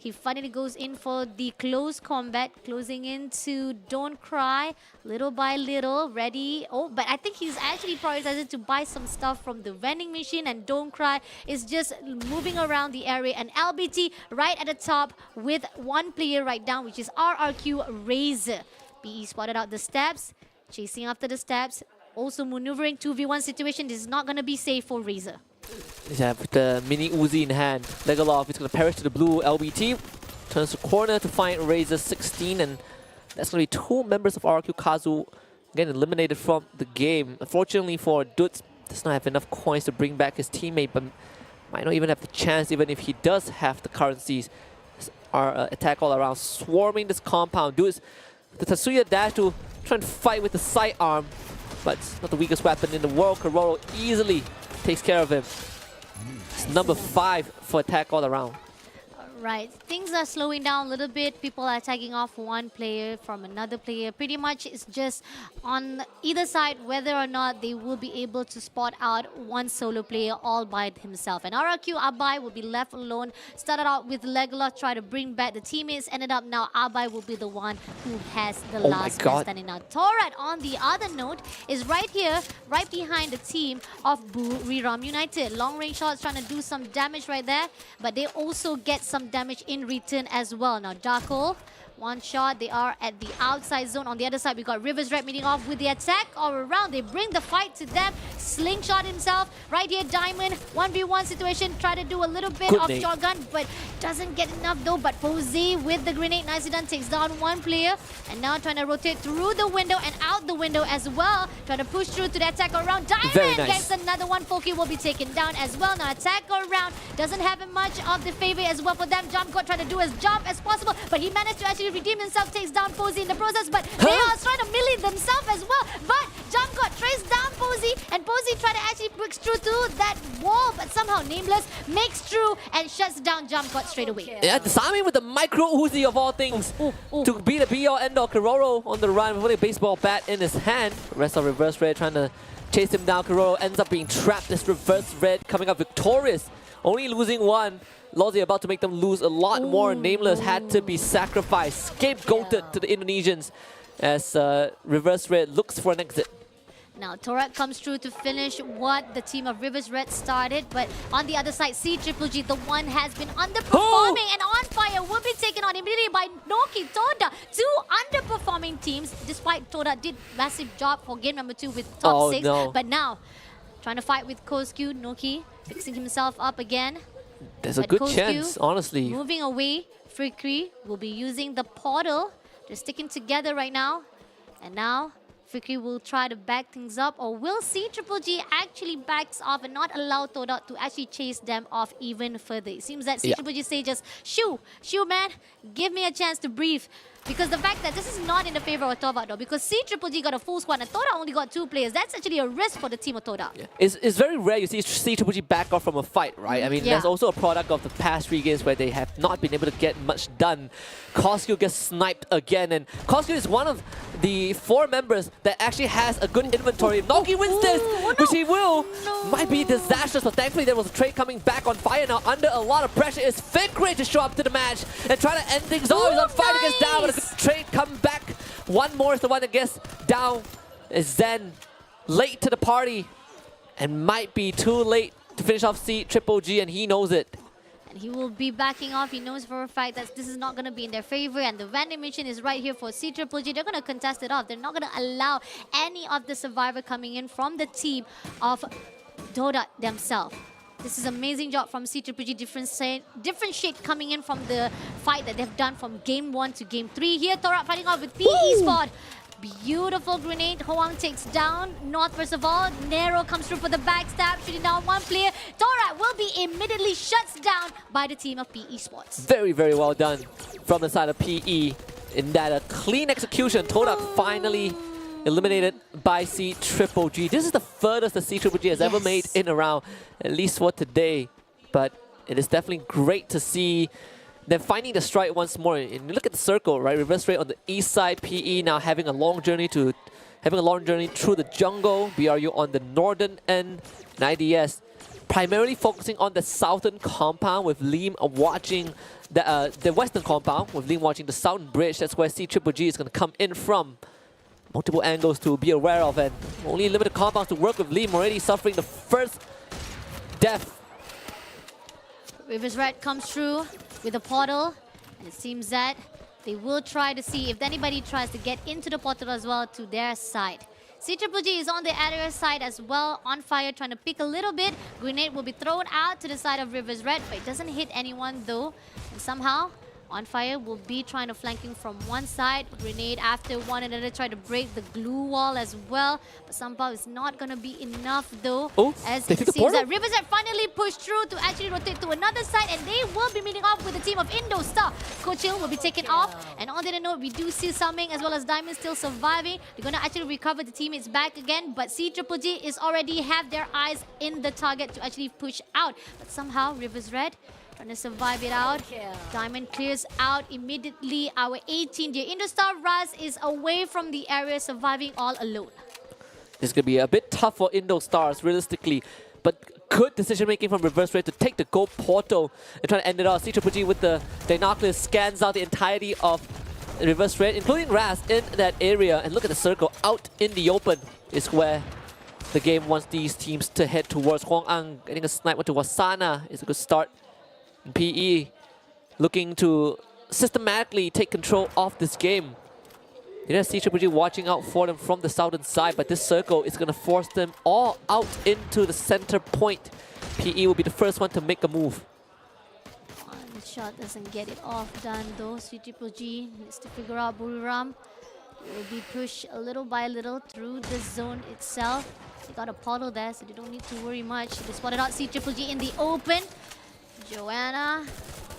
Speaker 9: he goes in for the close combat, closing into Don't Cry, little by little, ready. Oh, but I think he's actually prioritizing to buy some stuff from the vending machine, and Don't Cry is just moving around the area. And LBT right at the top with 1 player right down, which is RRQ Razor. PE spotted out the steps, chasing after the steps, also maneuvering 2v1 situation. This is not going to be safe for Razor.
Speaker 8: Yeah, with the mini Uzi in hand, Legalov is going to perish to the blue. LBT turns the corner to find Razor 16, and that's going to be 2 members of RQ Kazu getting eliminated from the game. Unfortunately for Dutz, does not have enough coins to bring back his teammate, but might not even have the chance, even if he does have the currencies. Our attack all around, swarming this compound. Dutz, the Tatsuya dash to try and fight with the sidearm, but it's not the weakest weapon in the world. Kororo easily takes care of him. It's number 5 for attack all around.
Speaker 9: Right, things are slowing down a little bit. People are tagging off one player from another player. Pretty much it's just on either side whether or not they will be able to spot out one solo player all by himself. And RRQ Abai will be left alone. Started out with Legolas, try to bring back the teammates. Ended up now Abai will be the one who has the last man standing out. Torat, on the other note, is right here, right behind the team of Buriram United. Long range shots trying to do some damage right there, but they also get some damage in return as well. Now Darko, one shot, they are at the outside zone. On the other side, we got Rivers Red meeting off with the attack all around. They bring the fight to them. Slingshot himself. Right here, Diamond, 1v1 situation. Try to do a little bit of shotgun, but doesn't get enough though. But Posey with the grenade, nicely done, takes down one player. And now trying to rotate through the window and out the window as well. Trying to push through to the attack around. Diamond gets another one. Foki will be taken down as well. Now attack around. Doesn't have much of the favor as well for them. Jump God trying to do as jump as possible, but he managed to actually redeem himself, takes down Posey in the process, but they are trying to melee themselves as well. But Jump God traces down Posey, and Posey try to actually break through to that wall, but somehow Nameless makes through and shuts down Jump God straight away.
Speaker 8: Yeah, Sami with the micro Uzi of all things to be the be-all end-all. Kororo on the run with a baseball bat in his hand. Rest of Reverse Red trying to chase him down. Kororo ends up being trapped. This Reverse Red coming up victorious, only losing one. Lozzie about to make them lose a lot more. Nameless had to be sacrificed, scapegoated to the Indonesians as Reverse Red looks for an exit.
Speaker 9: Now Torak comes through to finish what the team of Rivers Red started, but on the other side, C-Triple-G, the one has been underperforming, and On Fire will be taken on immediately by Noki Toda. Two underperforming teams, despite Toda did massive job for game number 2 with top 6. But now, trying to fight with Koskyu, Noki fixing himself up again.
Speaker 8: There's a good chance, honestly.
Speaker 9: Moving away, Frikri will be using the portal. They're sticking together right now. And now, Frikri will try to back things up, or will C-Triple-G actually backs off and not allow Toda to actually chase them off even further. It seems that C-Triple-G say just, shoo man, give me a chance to breathe. Because the fact that this is not in the favor of Toda though, because C-Triple-G got a full squad and Toda only got 2 players. That's actually a risk for the team of Toda.
Speaker 8: Yeah. It's very rare you see C-Triple-G back off from a fight, right? I mean, there's also a product of the past 3 games where they have not been able to get much done. Koskyu gets sniped again, and Koskyu is one of the 4 members that actually has a good inventory. If Noki wins this, which he will, might be disastrous, but thankfully there was a trade coming back on fire now. Under a lot of pressure is Fikri to show up to the match and try to end things off. He's on fire, gets down, but a good trade come back. One more is the one that gets down. Is Zen late to the party and might be too late to finish off C-Triple-G, and he knows it.
Speaker 9: And he will be backing off. He knows for a fact that this is not going to be in their favor. And the vending machine is right here for C-Triple-G. They're going to contest it off. They're not going to allow any of the survivor coming in from the team of Toda themselves. This is amazing job from C-Triple-G. Different shade coming in from the fight that they've done from game 1 to game 3. Here, Torak fighting off with PE Spot. Beautiful grenade. Hoang takes down North first of all. Nero comes through for the backstab, shooting down one player. Torak will be immediately shuts down by the team of PE Sports.
Speaker 8: Very, very well done from the side of PE. In that clean execution, Torak finally eliminated by C-Triple-G. This is the furthest the C-Triple-G has ever made in a round, at least for today. But it is definitely great to see them finding the strike once more. And look at the circle, right? Reverse Red on the east side, PE now having a long journey through the jungle. BRU on the northern end, and IDS primarily focusing on the southern compound with Liam watching the western compound, with Liam watching the southern bridge. That's where C-Triple-G is going to come in from. Multiple angles to be aware of, and only limited compounds to work with. Liam already suffering the first death.
Speaker 9: Rivers Red comes through with a portal, and it seems that they will try to see if anybody tries to get into the portal as well to their side. C-Triple-G is on the other side as well, on fire, trying to pick a little bit. Grenade will be thrown out to the side of Rivers Red, but it doesn't hit anyone though. And somehow, On Fire will be trying to flanking from one side. Grenade after one another, try to break the glue wall as well. But somehow it's not going to be enough though. As it seems that Rivers Red finally pushed through to actually rotate to another side, and they will be meeting up with the team of Indostar. Kochil will be taken off. And on the note, we do see Summing as well as Diamond still surviving. They're going to actually recover the teammates back again. But C-Triple-G is already have their eyes in the target to actually push out. But somehow Rivers Red Trying to survive it out. Diamond clears out immediately. Our 18 dear Indostar Raz is away from the area, surviving all alone.
Speaker 8: This is going to be a bit tough for Indostars, realistically. But good decision making from Reverse Red to take the gold portal and try to end it off. C-Triple-G with the Dinoculus scans out the entirety of Reverse Red, including Raz in that area. And look at the circle out in the open is where the game wants these teams to head towards. Huang Ang getting a snipe onto Wasana is a good start. And PE looking to systematically take control of this game. You know, C-Triple-G watching out for them from the southern side, but this circle is going to force them all out into the center point. PE will be the first one to make a move.
Speaker 9: One shot doesn't get it off done though. C-Triple-G needs to figure out Buriram. Will be pushed a little by little through the zone itself. They got a portal there, so they don't need to worry much. They spotted out C-Triple-G in the open. Joanna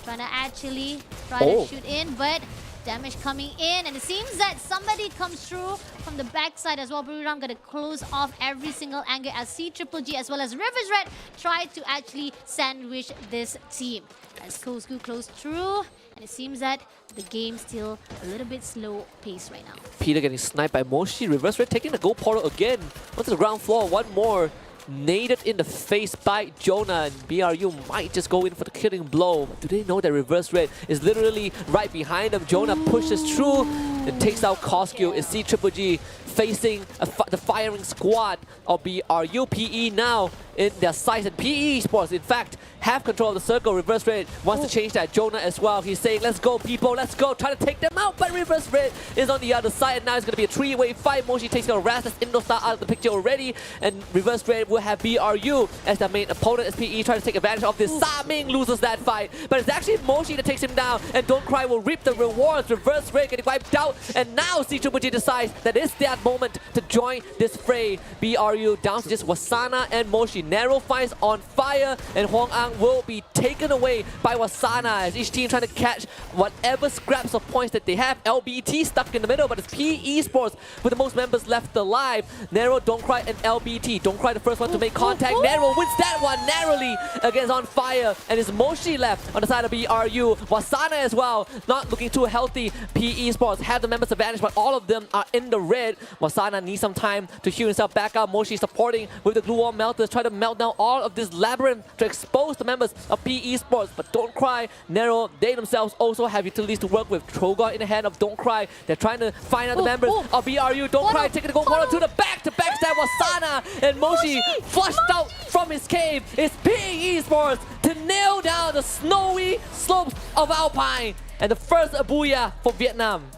Speaker 9: trying to actually to shoot in, but damage coming in, and it seems that somebody comes through from the backside as well. Buriram gonna close off every single angle as C-Triple-G as well as Rivers Red try to actually sandwich this team. As Kozgu close through, and it seems that the game still a little bit slow pace right now.
Speaker 8: Peter getting sniped by Moshi. Reverse Red taking the gold portal again. Onto the ground floor, one more. Naded in the face by Jonah, and BRU might just go in for the killing blow. But do they know that Reverse Red is literally right behind them? Jonah pushes through and takes out Koskyu. Is C-Triple-G facing the firing squad of BRU. PE now in their sights, and PE Esports, in fact, have control of the circle. Reverse Red wants to change that. Jonah as well. He's saying, let's go, people, let's go. Try to take them out, but Reverse Red is on the other side, and now it's going to be a three-way fight. Moshi takes out Raz. That's Indostar out of the picture already, and Reverse Red will have BRU as their main opponent as PE tries to take advantage of this. Sa Ming loses that fight, but it's actually Moshi that takes him down, and Don't Cry will reap the rewards. Reverse Red getting wiped out, and now C-Triple-G decides that it's their moment to join this fray. BRU down to just Wasana and Moshi. Narrow finds on fire, and Huang Ang will be taken away by Wasana as each team trying to catch whatever scraps of points that they have. LBT stuck in the middle, but it's PE Esports with the most members left alive. Narrow, Don't Cry, and LBT. Don't Cry the first one to make contact. Narrow wins that one narrowly against On Fire, and it's Moshi left on the side of BRU. Wasana as well, not looking too healthy. PE Esports have the members advantage, but all of them are in the red. Wasana needs some time to heal himself back up. Moshi supporting with the glue wall melters, try to melt down all of this labyrinth to expose the members of PE Esports. But Don't Cry, Narrow, they themselves also have utilities to work with. Trogon in the hand of Don't Cry. They're trying to find out the members of BRU. Don't Cry taking the gold corner to the back to backstab Wasana, and Moshi flushed out from his cave. It's PE Esports to nail down the snowy slopes of Alpine, and the first booyah for Vietnam.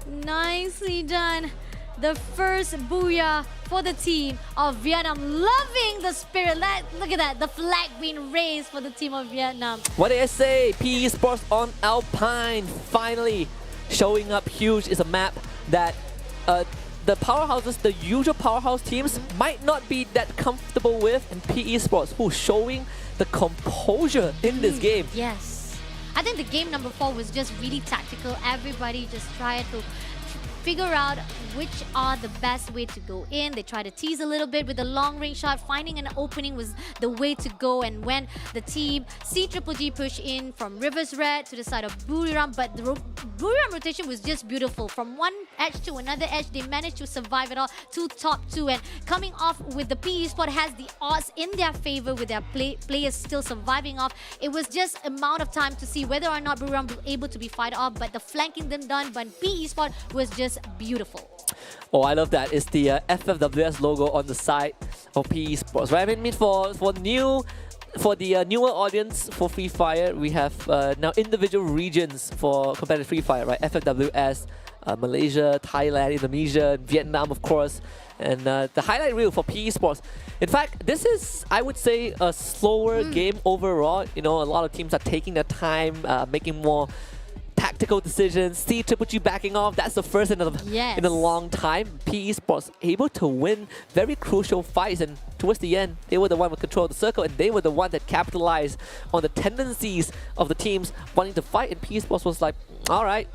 Speaker 9: Nicely done. The first booyah for the team of Vietnam. Loving the spirit. Look at that. The flag being raised for the team of Vietnam.
Speaker 8: What did I say? PE Sports on Alpine. Finally showing up huge. Is a map that the powerhouses, the usual powerhouse teams, might not be that comfortable with. And PE Sports, who's showing the composure in this game.
Speaker 9: Yes. I think the game number 4 was just really tactical. Everybody just tried to figure out which are the best way to go in. They try to tease a little bit with the long range shot. Finding an opening was the way to go, and when the team C-Triple-G push in from Rivers Red to the side of Buriram, but the Buriram rotation was just beautiful. From one edge to another edge, they managed to survive it all to top 2, and coming off with the PE Sport has the odds in their favor with their players still surviving off. It was just amount of time to see whether or not Buriram was able to be fight off, but the flanking them done by PE Sport was just beautiful.
Speaker 8: Oh, I love that. It's the FFWS logo on the side of PE Sports, right? I mean, for the newer audience for Free Fire, we have now individual regions for competitive Free Fire, right? FFWS, Malaysia, Thailand, Indonesia, Vietnam, of course, and the highlight reel for PE Sports. In fact, this is, I would say, a slower game overall. You know, a lot of teams are taking their time, making more tactical decisions. C-Triple-G backing off. That's the first in a long time. PE Sports able to win very crucial fights, and towards the end, they were the one with control of the circle, and they were the one that capitalized on the tendencies of the teams wanting to fight. And PE Sports was like, all right,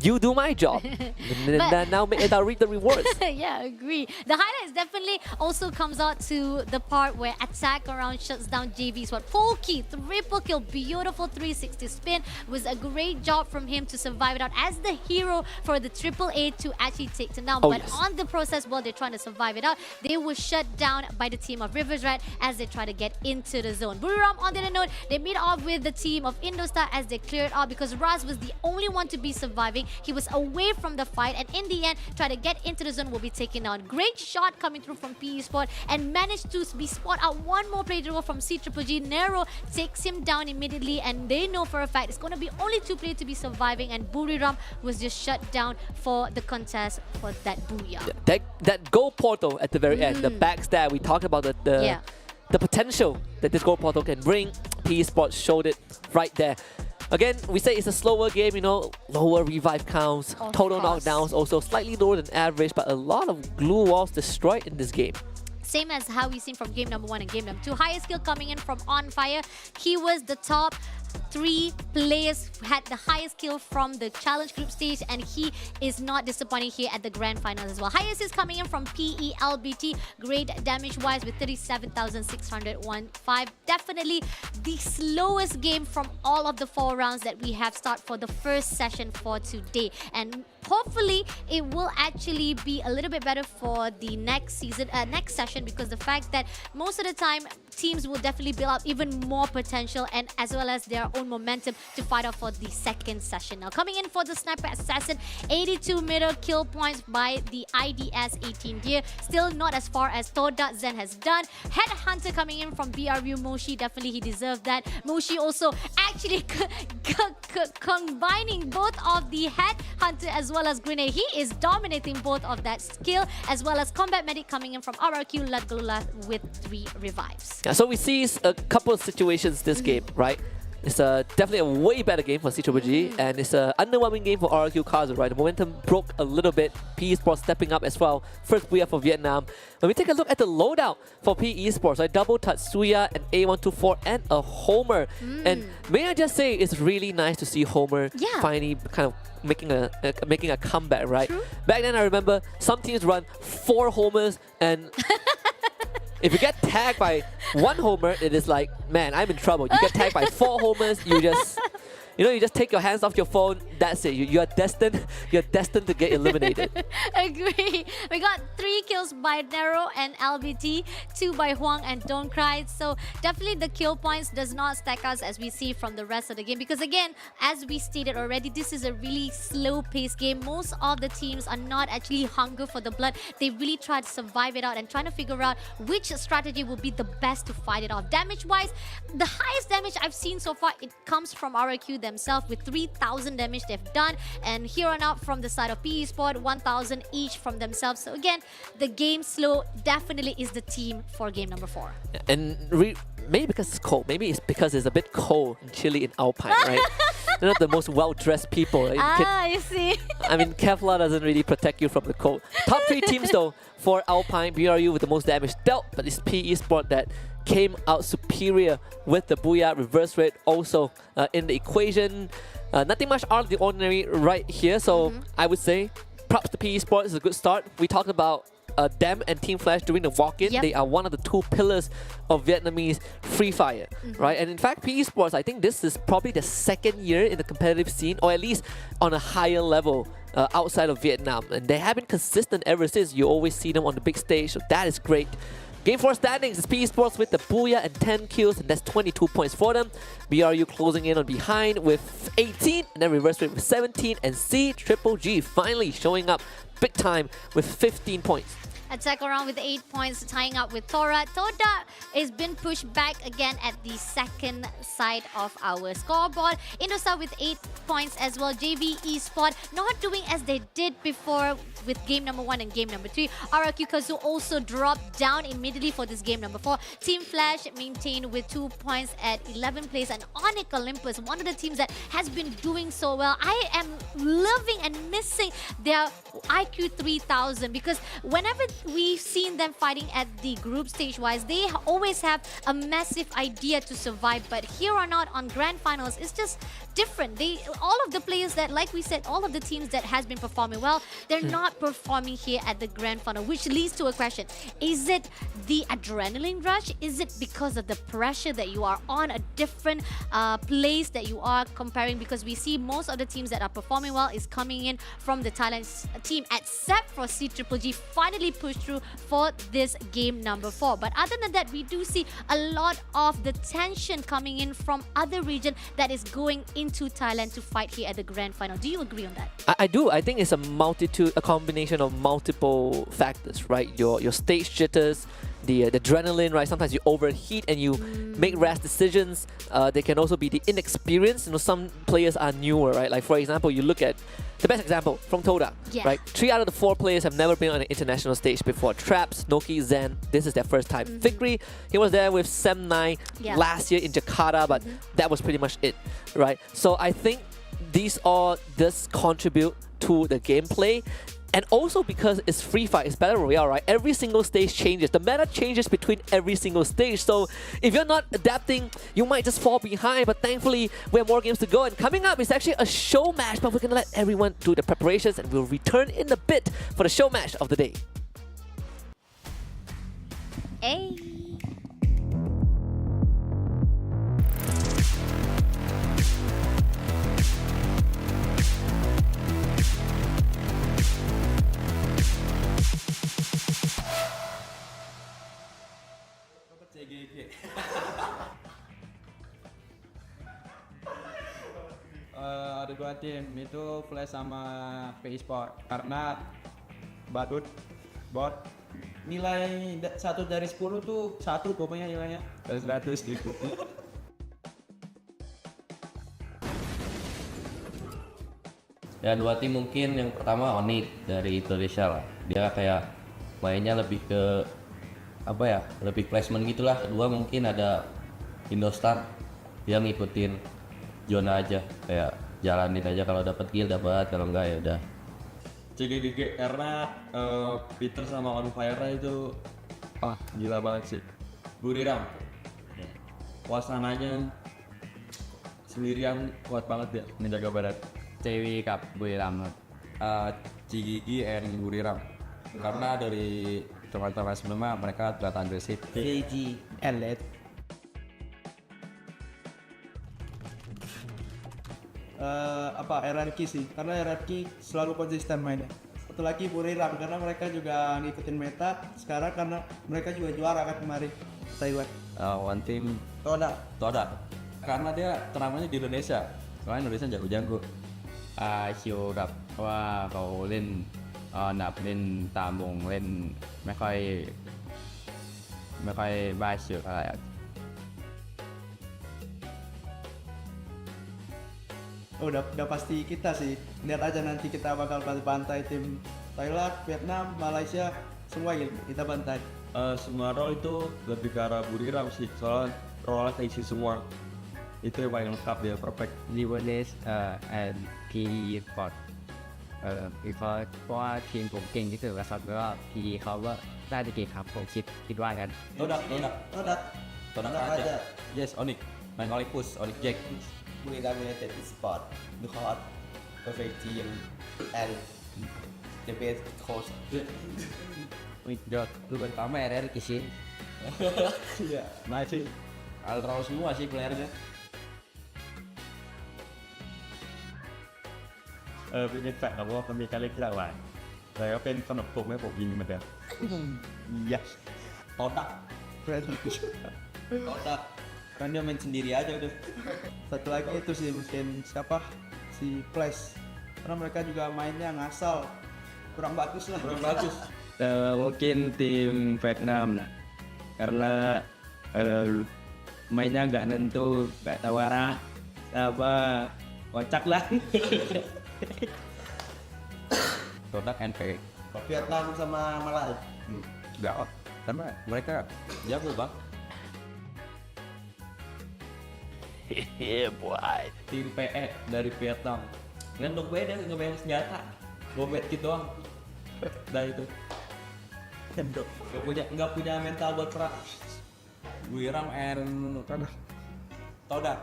Speaker 8: you do my job. And now I'll read the rewards.
Speaker 9: Yeah, agree. The highlights definitely also comes out to the part where attack around shuts down JV's what Polky, triple kill, beautiful 360 spin. Was a great job from him to survive it out as the hero for the AAA to actually take them down.
Speaker 8: Oh,
Speaker 9: but
Speaker 8: yes.
Speaker 9: on the process, while they're trying to survive it out, they were shut down by the team of Rivers Red as they try to get into the zone. Buriram, on the other note, they meet off with the team of Indostar as they cleared out because Raz was the only one to be surviving. He was away from the fight and in the end, try to get into the zone, will be taken down. Great shot coming through from PE Sport and managed to be spot out one more player from C-Triple-G. Nero takes him down immediately and they know for a fact it's going to be only 2 players to be surviving and Buriram was just shut down for the contest for that booyah.
Speaker 8: That goal portal at the very end, the backstab, we talked about the potential that this goal portal can bring. PE Sports showed it right there. Again, we say it's a slower game, you know, lower revive counts, total knockdowns also slightly lower than average, but a lot of glue walls destroyed in this game.
Speaker 9: Same as how we've seen from game number 1 and game number 2. Highest skill coming in from On Fire. He was the top 3 players who had the highest kill from the challenge group stage and he is not disappointing here at the grand finals as well. Highest is coming in from PELBT, great damage wise with 37,615. Definitely the slowest game from all of the 4 rounds that we have start for the first session for today, and hopefully it will actually be a little bit better for the next season, next session, because the fact that most of the time teams will definitely build up even more potential and as well as their own momentum to fight out for the second session. Now coming in for the Sniper Assassin, 82 middle kill points by the IDS 18 gear. Still not as far as Toda Zen has done. Headhunter coming in from BRU Moshi, definitely he deserved that. Moshi also actually combining both of the Headhunter as well as Grenade. He is dominating both of that skill as well as Combat Medic coming in from RRQ Latgalula with 3 revives.
Speaker 8: Yeah, so we see a couple of situations this game, right? It's definitely a way better game for C-Triple-G and it's an underwhelming game for RRQ Kazu, right? The momentum broke a little bit. PE Sports stepping up as well. First booyah for Vietnam. When we take a look at the loadout for PE Sports, right? Double Tatsuya, an A124 and a Homer. And may I just say, it's really nice to see Homer finally kind of making a comeback, right?
Speaker 9: True.
Speaker 8: Back then I remember some teams run 4 homers and if you get tagged by 1 homer, it is like, man, I'm in trouble. You get tagged by 4 homers, you just, you know, you just take your hands off your phone. That's it. You're destined to get eliminated.
Speaker 9: Agree. We got 3 kills by Nero and LBT, 2 by Huang and Don't Cry. So definitely the kill points does not stack us as we see from the rest of the game. Because again, as we stated already, this is a really slow-paced game. Most of the teams are not actually hungry for the blood. They really try to survive it out and trying to figure out which strategy will be the best to fight it off. Damage-wise, the highest damage I've seen so far, it comes from RRQ themselves with 3,000 damage they've done, and here on out from the side of PE Sport, 1,000 each from themselves. So again, the game slow definitely is the team for game number 4.
Speaker 8: And maybe because it's cold, maybe it's because it's a bit cold and chilly in Alpine, right? They're not the most well-dressed people. Right?
Speaker 9: I see.
Speaker 8: I mean, Kevlar doesn't really protect you from the cold. Top 3 teams though for Alpine, BRU with the most damage dealt, but it's PE Sport that came out superior with the booyah. Reverse rate also in the equation. Nothing much out of the ordinary right here, so I would say props to PE Sports. Is a good start. We talked about them and Team Flash during the walk-in. They are one of the 2 pillars of Vietnamese freefire, right? And in fact, PE Sports, I think this is probably the 2nd year in the competitive scene, or at least on a higher level outside of Vietnam. And they have been consistent ever since. You always see them on the big stage, so that is great. Game 4 standings is PE Sports with the booyah and 10 kills, and that's 22 points for them. BRU closing in on behind with 18, and then Reverse Rate with 17, and C-Triple-G finally showing up big time with 15 points.
Speaker 9: Attack around with 8 points, tying up with Tora. Toda has been pushed back again at the second side of our scoreboard. Indostar with 8 points as well. JV Esports not doing as they did before with game number 1 and game number 3. RRQ Kazu also dropped down immediately for this game number 4. Team Flash maintained with 2 points at 11th place. And Onyx Olympus, one of the teams that has been doing so well. I am loving and missing their IQ 3000 because whenever we've seen them fighting at the group stage wise, they always have a massive idea to survive. But here on out on grand finals, it's just different. All of the players that, like we said, all of the teams that has been performing well, they're not performing here at the grand final, which leads to a question. Is it the adrenaline rush? Is it because of the pressure that you are on a different place that you are comparing? Because we see most of the teams that are performing well is coming in from the Thailand team, except for CGGG finally pushed through for this game number 4. But other than that, we do see a lot of the tension coming in from other region that is going into Thailand to fight here at the grand final. Do you agree on that?
Speaker 8: I do. I think it's a combination of multiple factors, right? Your stage jitters, the adrenaline, right? Sometimes you overheat and you make rash decisions. There can also be the inexperience. Some players are newer, right? Like for example, you look at the best example from Toda, right? 3 out of the 4 players have never been on an international stage before. Traps, Noki, Zen, this is their first time. Victory, he was there with Sem9 last year in Jakarta, but that was pretty much it, right? So I think these all does contribute to the gameplay. And also because it's Free Fire, it's Battle Royale, right? Every single stage changes. The meta changes between every single stage. So if you're not adapting, you might just fall behind. But thankfully, we have more games to go. And coming up is actually a show match. But we're going to let everyone do the preparations. And we'll return in a bit for the show match of the day.
Speaker 9: Hey.
Speaker 13: Ada 2 tim, itu Flash sama Esports. Karena Badut, bot, nilai 1 dari 10 tuh 1 pokoknya nilainya. Dari 100 gitu.
Speaker 4: Dan 2 tim mungkin yang pertama Onit dari Indonesia lah. Dia kayak mainnya lebih ke apa ya, lebih placement gitulah. Kedua mungkin ada Indostar, dia ngikutin zona aja, kayak jalanin aja, kalau dapat kill dapat, kalau enggak ya udah.
Speaker 14: CGGG karena Peter sama On Fire itu gila banget sih. Buriram suasananya sendirian kuat banget ya, menjaga barat.
Speaker 23: CW กับ Buriram
Speaker 14: CGG and Buriram karena dari teman-teman sebelumnya mereka terlihat agresif.
Speaker 22: CG Elite
Speaker 24: RRQ sih, karena RRQ selalu konsisten mainnya. Satu lagi Buriram karena mereka juga ngikutin meta sekarang, karena mereka juga juara kan kemarin Taiwan.
Speaker 14: One team Toda karena dia turnamennya di Indonesia, soalnya Indonesia jago-jago.
Speaker 23: ชิวกับเพราะว่าเขาเล่นหนับเล่นตามวงเล่นไม่ค่อยบ้าเชือกอะไร
Speaker 24: Udah pasti kita sih, lihat aja nanti kita bakal bantai tim Thailand, Vietnam, Malaysia, semua kita bantai.
Speaker 14: Semua role itu lebih ke arah Buriram sih, soalnya role nya isi semua. Itu yang paling lengkap, dia perfect.
Speaker 23: Liverless and PE Esports เพราะว่าทีมผมเก่งที่สุดแล้วครับแล้วก็ PE เขาก็ได้จะเก่งครับผมคิดว่ากัน
Speaker 14: Toda aja. Yes, Onyx. Main Olympus, Onyx Jack.
Speaker 22: Buriram United Esports because perfect team and the best coach.
Speaker 23: Itu pertama RRQ sih.
Speaker 14: Iya, nice sih. Altrow semua sih playernya. เป็นแฟกต์ครับว่ามันมีการเล่นที่หลากหลายแต่ก็เป็นขนมปลุกให้ผมยิงเหมือนเดิม
Speaker 22: Yes. Toda. Toda. Kan dia main sendiri aja udah.
Speaker 24: Satu lagi itu sih mungkin siapa, si Flash, karena mereka juga mainnya ngasal, kurang bagus lah.
Speaker 13: Mungkin tim Vietnam lah, karena mainnya nggak nentu, nggak tahu arah, apa kocak lah.
Speaker 14: Toda and fake.
Speaker 22: Vietnam sama Malaysia.
Speaker 14: Enggak, karena mereka jago bang.
Speaker 22: Boy.
Speaker 14: Tim PE dari Vietnam. Ngendok beda, ngebayang senjata. Gobet gitu doang. Dah itu.
Speaker 13: nggak punya mental buat perang. Buriram and Todak.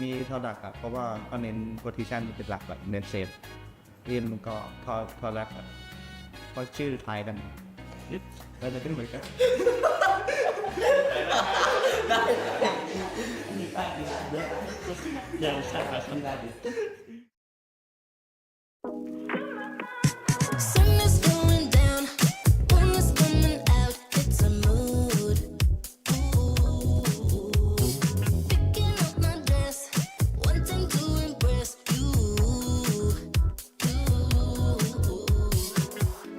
Speaker 24: มีเท่าดักครับเพราะว่าก็เน้นโพซิชันเป็นหลักแบบเน้นเซฟเรียนมันก็ทอแรกครับเพราะชื่อไทยกันแล้วจะขึ้นเหมือนกัน
Speaker 2: Sun is going down, moon is coming out. It's a mood. Picking up my dress, wanting to impress you.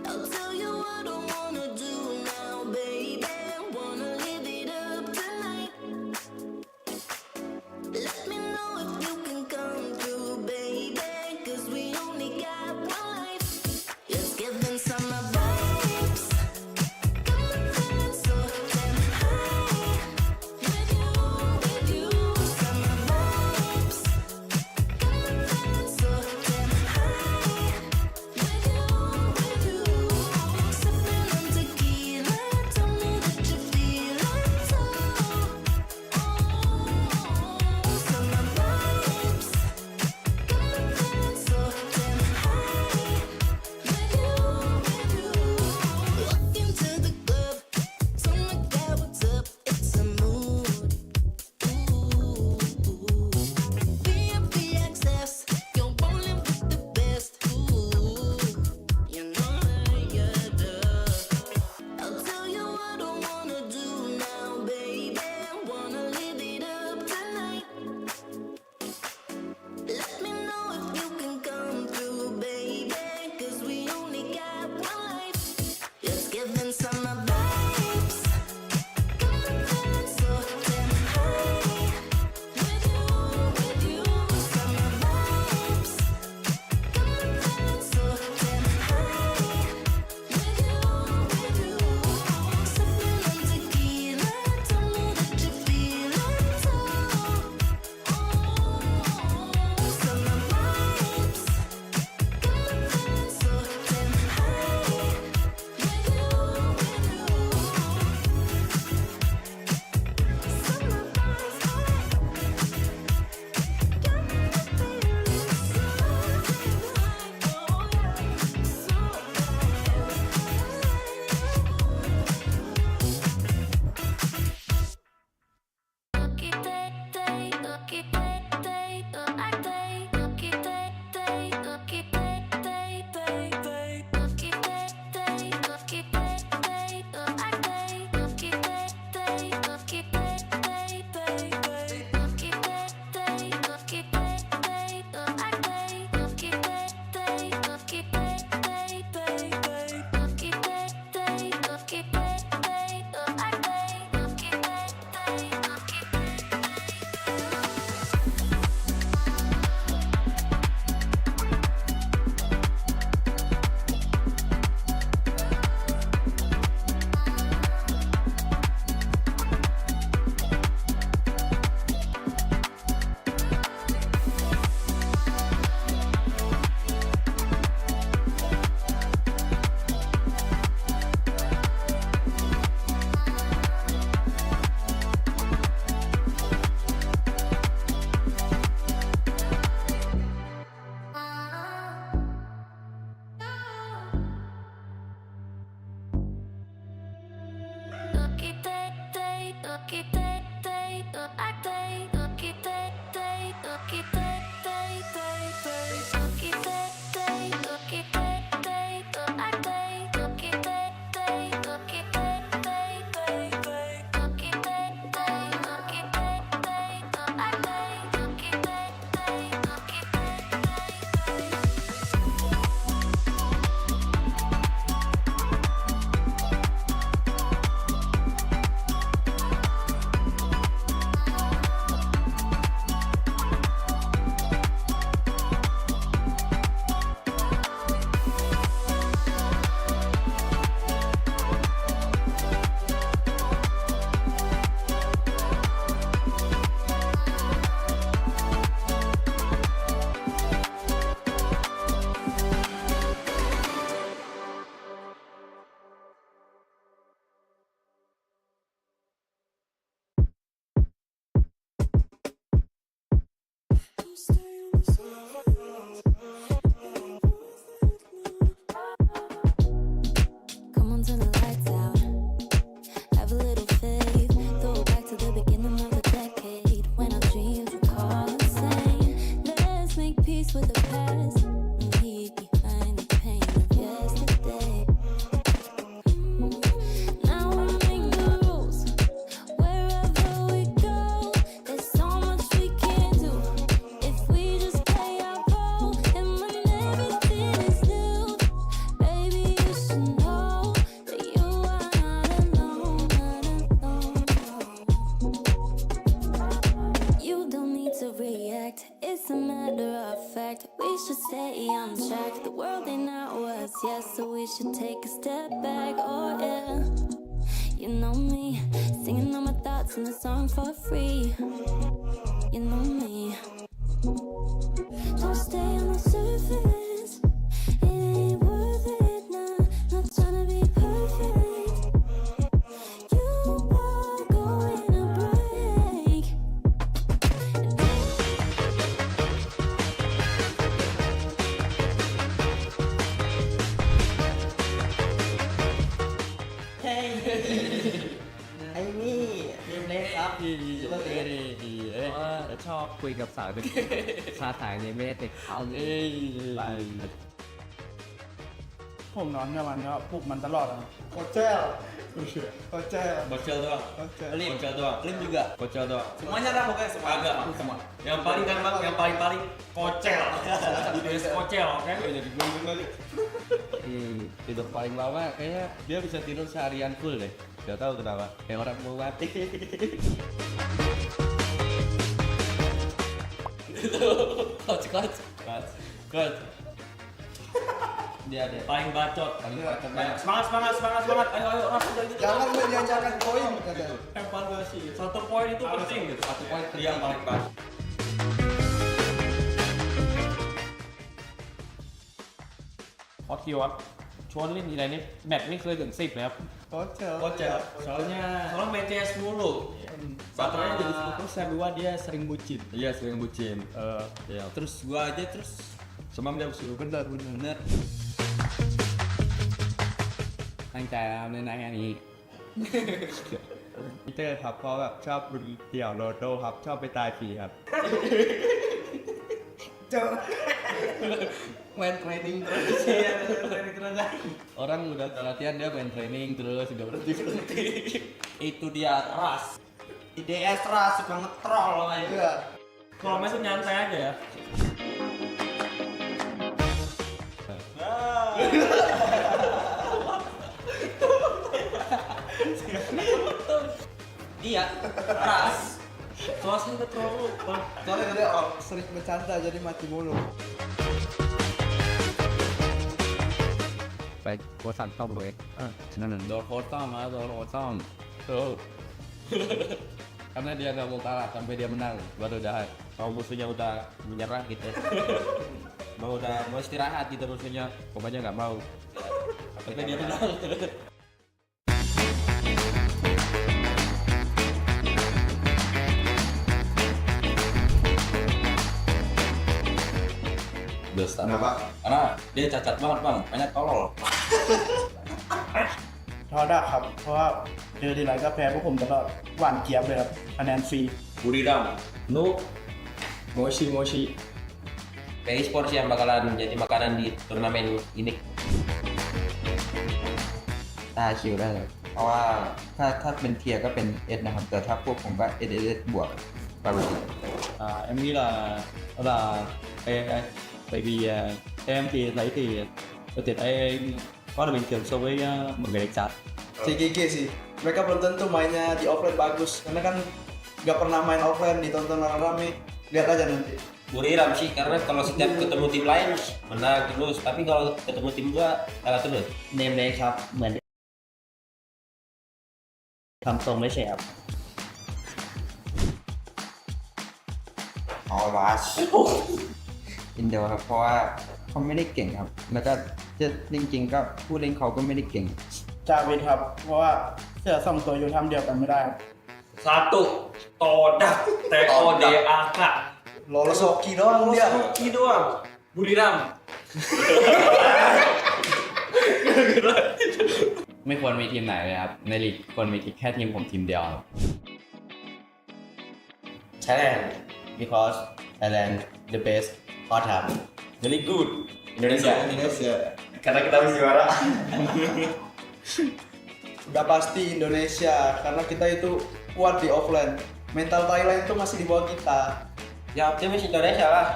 Speaker 2: I'll tell you what I wanna do now, baby. Wanna live it up tonight. Let me know if you can come through, baby. 'Cause we only got one life. Let's give them summer vibes. Feeling so damn high. With you. Summer vibes. Feeling so damn high. With you. Sipping on tequila. Tell me that you feel it too. Summer vibes. Feeling so damn high. Walk into the club, tell my guy what's up, it's a mood. VIP access, you're rolling with the best. You know I'll tell you what I wanna do now, baby. Wanna live it up tonight. Let me know if you can come through, baby. 'Cause we only got one life. Let's give them summer vibes. Feeling so damn high. With you. Summer vibes. Feeling so damn high. With you. Sipping on tequila. Tell me that you feel it too. Summer vibes. Feeling so damn high. With you. yes, so we should take a step back. Oh yeah, you know me, singing all my thoughts in the song for free. You know me. Don't stay on the surface. It ain't worth it now. Not trying to be perfect. You are going to break.
Speaker 22: Hey ไอ้นี่ทีมเล็กครับ
Speaker 23: ปกติดีชอบคุยกับสาวเป็นภาษานี้ไม่ได้ติดเขา
Speaker 22: ผมนอนในวันก็ปลุกมันตลอดอ่ะHotel
Speaker 14: doang. Bocel doang. Lim juga. Bocel doang. Semuanya dah pokoknya semua. Agak semua. Yang paling kan bang, yang paling kocel. Ide kocel, oke? Jadi gue lagi.
Speaker 4: Tidur paling lama kayaknya dia bisa tidur seharian full deh. Gak tahu kenapa. Kayak orang mau mati. Coach. Dia paling bacot. Semangat. Ayo langsung aja.
Speaker 22: Jangan menyanyikan poin.
Speaker 14: Evaluasi. 1 poin itu penting gitu. 1 poin yang paling pas.
Speaker 22: Oke, cuman ini nilainya map iniเคยถึง 10 เลยครับ
Speaker 14: Kocel. Soalnya main CS mulu.
Speaker 22: Baterainya jadi 10%, gua dia sering bucin.
Speaker 14: Iya, sering bucin.
Speaker 22: Iya.
Speaker 14: Terus gua aja semam dia suruh bener.
Speaker 23: ตั้งใจแล้วในนั้นแค่นี้
Speaker 24: พีเตอร์ครับเพราะแบบชอบบุญเดี่ยวโรโดครับชอบไปตายฟรีครับ
Speaker 4: Main training terus ya, orang udah latihan dia main training terus udah berhenti.
Speaker 22: Itu dia ras. IDS ras suka ngetrol aja.
Speaker 14: Kalau main tuh nyantai aja ya.
Speaker 22: Iya, ras.
Speaker 14: Soalnya terlalu
Speaker 22: Soalnya dia sering bercanda jadi mati mulu.
Speaker 23: ไปโคสันต้อมเลยนั่น
Speaker 4: โดนโค้ชต้อมkarena dia nggak mau kalah sampai dia menang baru dah kalau musuhnya udah menyerah gitu mau istirahat gitu musuhnya pokoknya nggak mau sampai dia menang. Kenapa? Karena dia cacat banget bang, banyak tolol.
Speaker 22: ท้อได้ครับเพราะว่าเจอทีไรก็แพ้พวกผมตลอดหวานเจี๊ยบเลยครับคะแนนฟรี
Speaker 14: Buriram, Nuk, Moshi.
Speaker 4: Esports yang bakalan jadi makanan di turnamen ini.
Speaker 5: ตาคิวได้เลยเพราะว่าถ้าเป็นเทียร์ก็เป็น S นะครับแต่ถ้าพวกผมก็ S บวกบารู
Speaker 24: Em nghĩ là đó là tại vì em thì thấy thì có thể thấy quá là bình thường so với mọi người đánh giá.
Speaker 22: CGG sih. Mereka belum tentu mainnya di offline bagus karena kan nggak pernah main offline ditonton rame-rame. Lihat aja nanti.
Speaker 4: Buriram sih karena kalau setiap ketemu tim lain menang terus, tapi kalau ketemu tim gua kalah terus.
Speaker 12: เนมเลยครับเหมือนทำทรงไม่ใช่ครับ
Speaker 5: ออวัชอินเดียครับเพราะว่าเขาไม่ได้เก่งครับแล้วก็จริงๆก็ผู้เล่นเขาก็ไม่ได้เก่ง
Speaker 22: จาวิทครับ เพราะว่าเสือ2 ตัวอยู่ทำเดียวกันไม่ได้ครับ
Speaker 14: Satu, Todak, TOD angka.
Speaker 22: Lolos hoki doang dia.
Speaker 14: Hoki doang. Buriram.
Speaker 4: ไม่ควรมีทีมไหนเลยครับในลีกควรมีแค่ทีมผมทีมเดียว
Speaker 5: Thailand because Thailand the best all time
Speaker 14: Very good. Indonesia.
Speaker 22: Karena kita habis juara. Udah pasti Indonesia karena kita itu kuat di offline. Mental Thailand itu masih di bawah kita.
Speaker 4: Ya optimis Indonesia lah.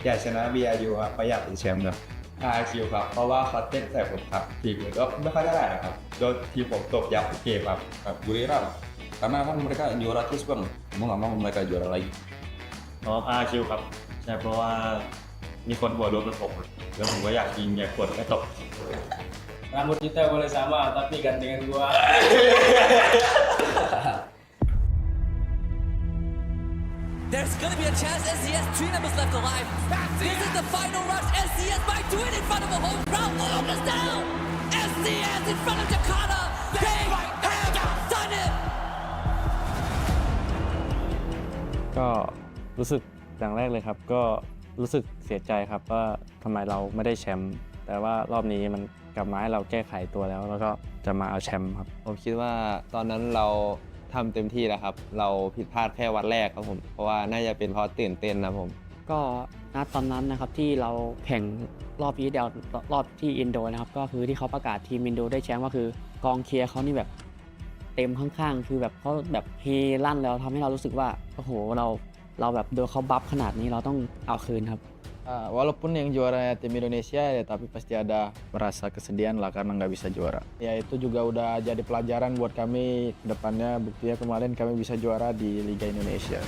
Speaker 24: Dạ sẽ nói bây giờ dù phảiอยากเป็นแชมป์นะคิวครับเพราะว่าเขาเต้นแต่ผมครับทีมอื่นก็ไม่ค่อยได้นะครับโดนทีมผมตบยับเกมครับ
Speaker 4: Buriram karena kan mereka juara terus bang, mau nggak mau mereka juara lagi.
Speaker 22: อ๋อคิวครับใช่เพราะว่า
Speaker 14: มีคนหัวโดนมันผมแล้วผมก็อยากยิงอยากกดไม่ตก
Speaker 11: Rambut kita boleh sama, tapi gantengan gua.
Speaker 8: There's gonna be a chance SCS 3 numbers left alive. This is the final rush. SCS might do it in front of a home crowd. Look us down. SCS in front of Jakarta. They have done it.
Speaker 10: ก็รู้สึกอย่างแรกเลยครับก็รู้สึกเสียใจครับว่าทำไมเราไม่ได้แชมป์แต่ว่ารอบนี้มันกลับมาให้เราแก้ไขตัวแล้วก็จะมาเอาแชมป์ครับผมคิดว่าตอนนั้นเราทำเต็มที่แล้วครับเราผิดพลาดแค่วันแรกครับผมเพราะว่าน่าจะเป็นเพราะตื่นเต้นนะผม
Speaker 12: ก็ณตอนนั้นนะครับที่เราแข่งรอบESLรอบที่อินโดนะครับก็คือที่เขาประกาศทีมอินโดได้แชมป์ก็คือกองเชียร์เขานี่แบบเต็มข้างๆคือแบบเขาแบบเฮลั่นแล้วทำให้เรารู้สึกว่าโอ้โหเราแบบโดนเขาบัฟขนาดนี้เราต้องเอาคืนครับ
Speaker 10: Walaupun yang juara tim Indonesia ya tapi pasti ada merasa kesedihan lah karena nggak bisa juara. Ya itu juga udah jadi pelajaran buat kami ke depannya. Buktinya kemarin kami bisa juara di Liga Indonesia.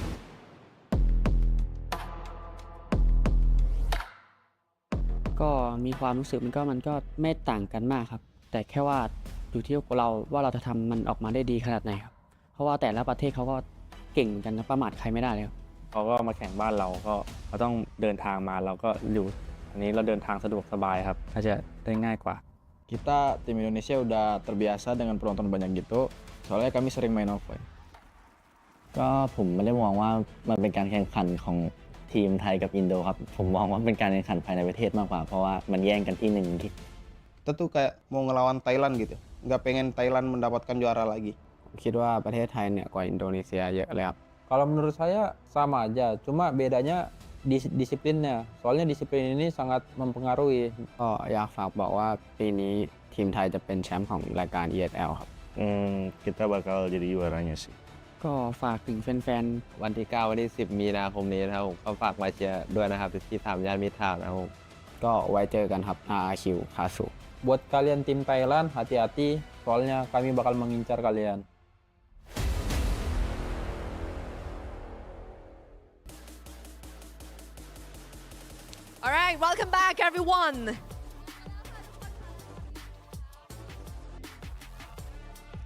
Speaker 12: ก็มีความรู้สึกมันก็ไม่ต่างกันมากครับแต่แค่ว่าอยู่ที่เราว่าเราจะทำมันออกมาได้ดีขนาดไหนครับเพราะว่าแต่ละประเทศเขาก็เก่งเหมือนกันนะประมาทใครไม่ได้เลยครับเขาก็มาแข่งบ้านเราก็เขาต้องเดินทางมาเราก็อยู่อันนี้เราเดินทางสะดวกสบายครับน่าจะได้ง่ายกว่า Kita tim Indonesia udah terbiasa dengan penonton banyak gitu soalnya kami sering main offline
Speaker 15: ก็ผมไม่ได้มองว่ามันเป็นการแข่งขันของทีมไทยกับอินโดครับผมมองว่าเป็นการแข่งขันภายในประเทศมากกว่าเพราะว่ามันแย่งกันที่1ที่
Speaker 16: Kita tuh kayak mau ngelawan Thailand gitu nggak pengen Thailand mendapatkan juara lagi
Speaker 12: ผมคิดว่าประเทศไทยเนี่ยกว่าอินโดนีเซียเยอะเลยครับ
Speaker 10: Kalau menurut saya sama aja, cuma bedanya disiplinnya. Soalnya disiplin ini sangat mempengaruhi.
Speaker 12: ก็อยากฝากบอกว่าปีนี้ทีมไทยจะเป็นแชมป์ของรายการ ESL ครับ
Speaker 20: Kita bakal jadi juaranya sih.
Speaker 12: ก็ฝากถึงแฟนๆวันที่9วันที่10มีนาคมนี้นะครับผมก็ฝากมาเชียร์ด้วยนะครับที่3ย่านมิตรทาวน์นะครับผมก็ไว้เจอกันครับ RRQ คาสุ
Speaker 10: Buat kalian tim Thailand, hati-hati. Soalnya kami bakal mengincar kalian.
Speaker 7: Alright, welcome back everyone.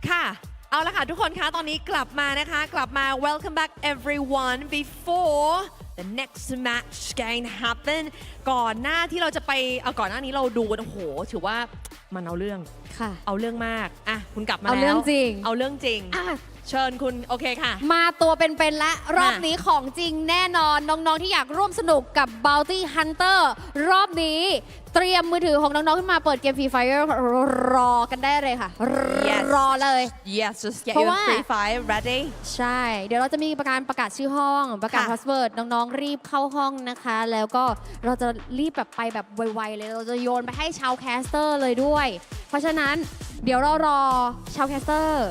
Speaker 7: ค่ะเอาละค่ะทุกคนคะตอนนี้กลับมานะคะกลับมา welcome back everyone before the next match can happen ก่อนหน้าที่เราจะไปก่อนหน้านี้เราดูกันโอ้โหถือว่ามันเอาเรื่องค่ะเอาเรื่องมากอ่ะคุณกลับมาแล้วเอาเรื่องจริงเอาเรื่องจริงเชิญคุณโอเคค่ะ
Speaker 6: มาตัวเป็นๆและรอบนี้ของจริงแน่นอนน้องๆที่อยากร่วมสนุกกับ Bounty Hunter รอบนี้เตรียมมือถือของน้องๆขึ้นมาเปิดเกม Free Fire รอกันได้เลยค่ะ รอเลย
Speaker 7: Yes just get your Free Fire ready
Speaker 6: ใช่เดี๋ยวเราจะมีประกาศชื่อห้องประกาศ password น้องๆรีบเข้าห้องนะคะแล้วก็เราจะรีบแบบไปแบบไวๆเลยเราจะโยนไปให้ชาวแคสเตอร์เลยด้วยเพราะฉะนั้นเดี๋ยวเรารอชาวแคสเตอร์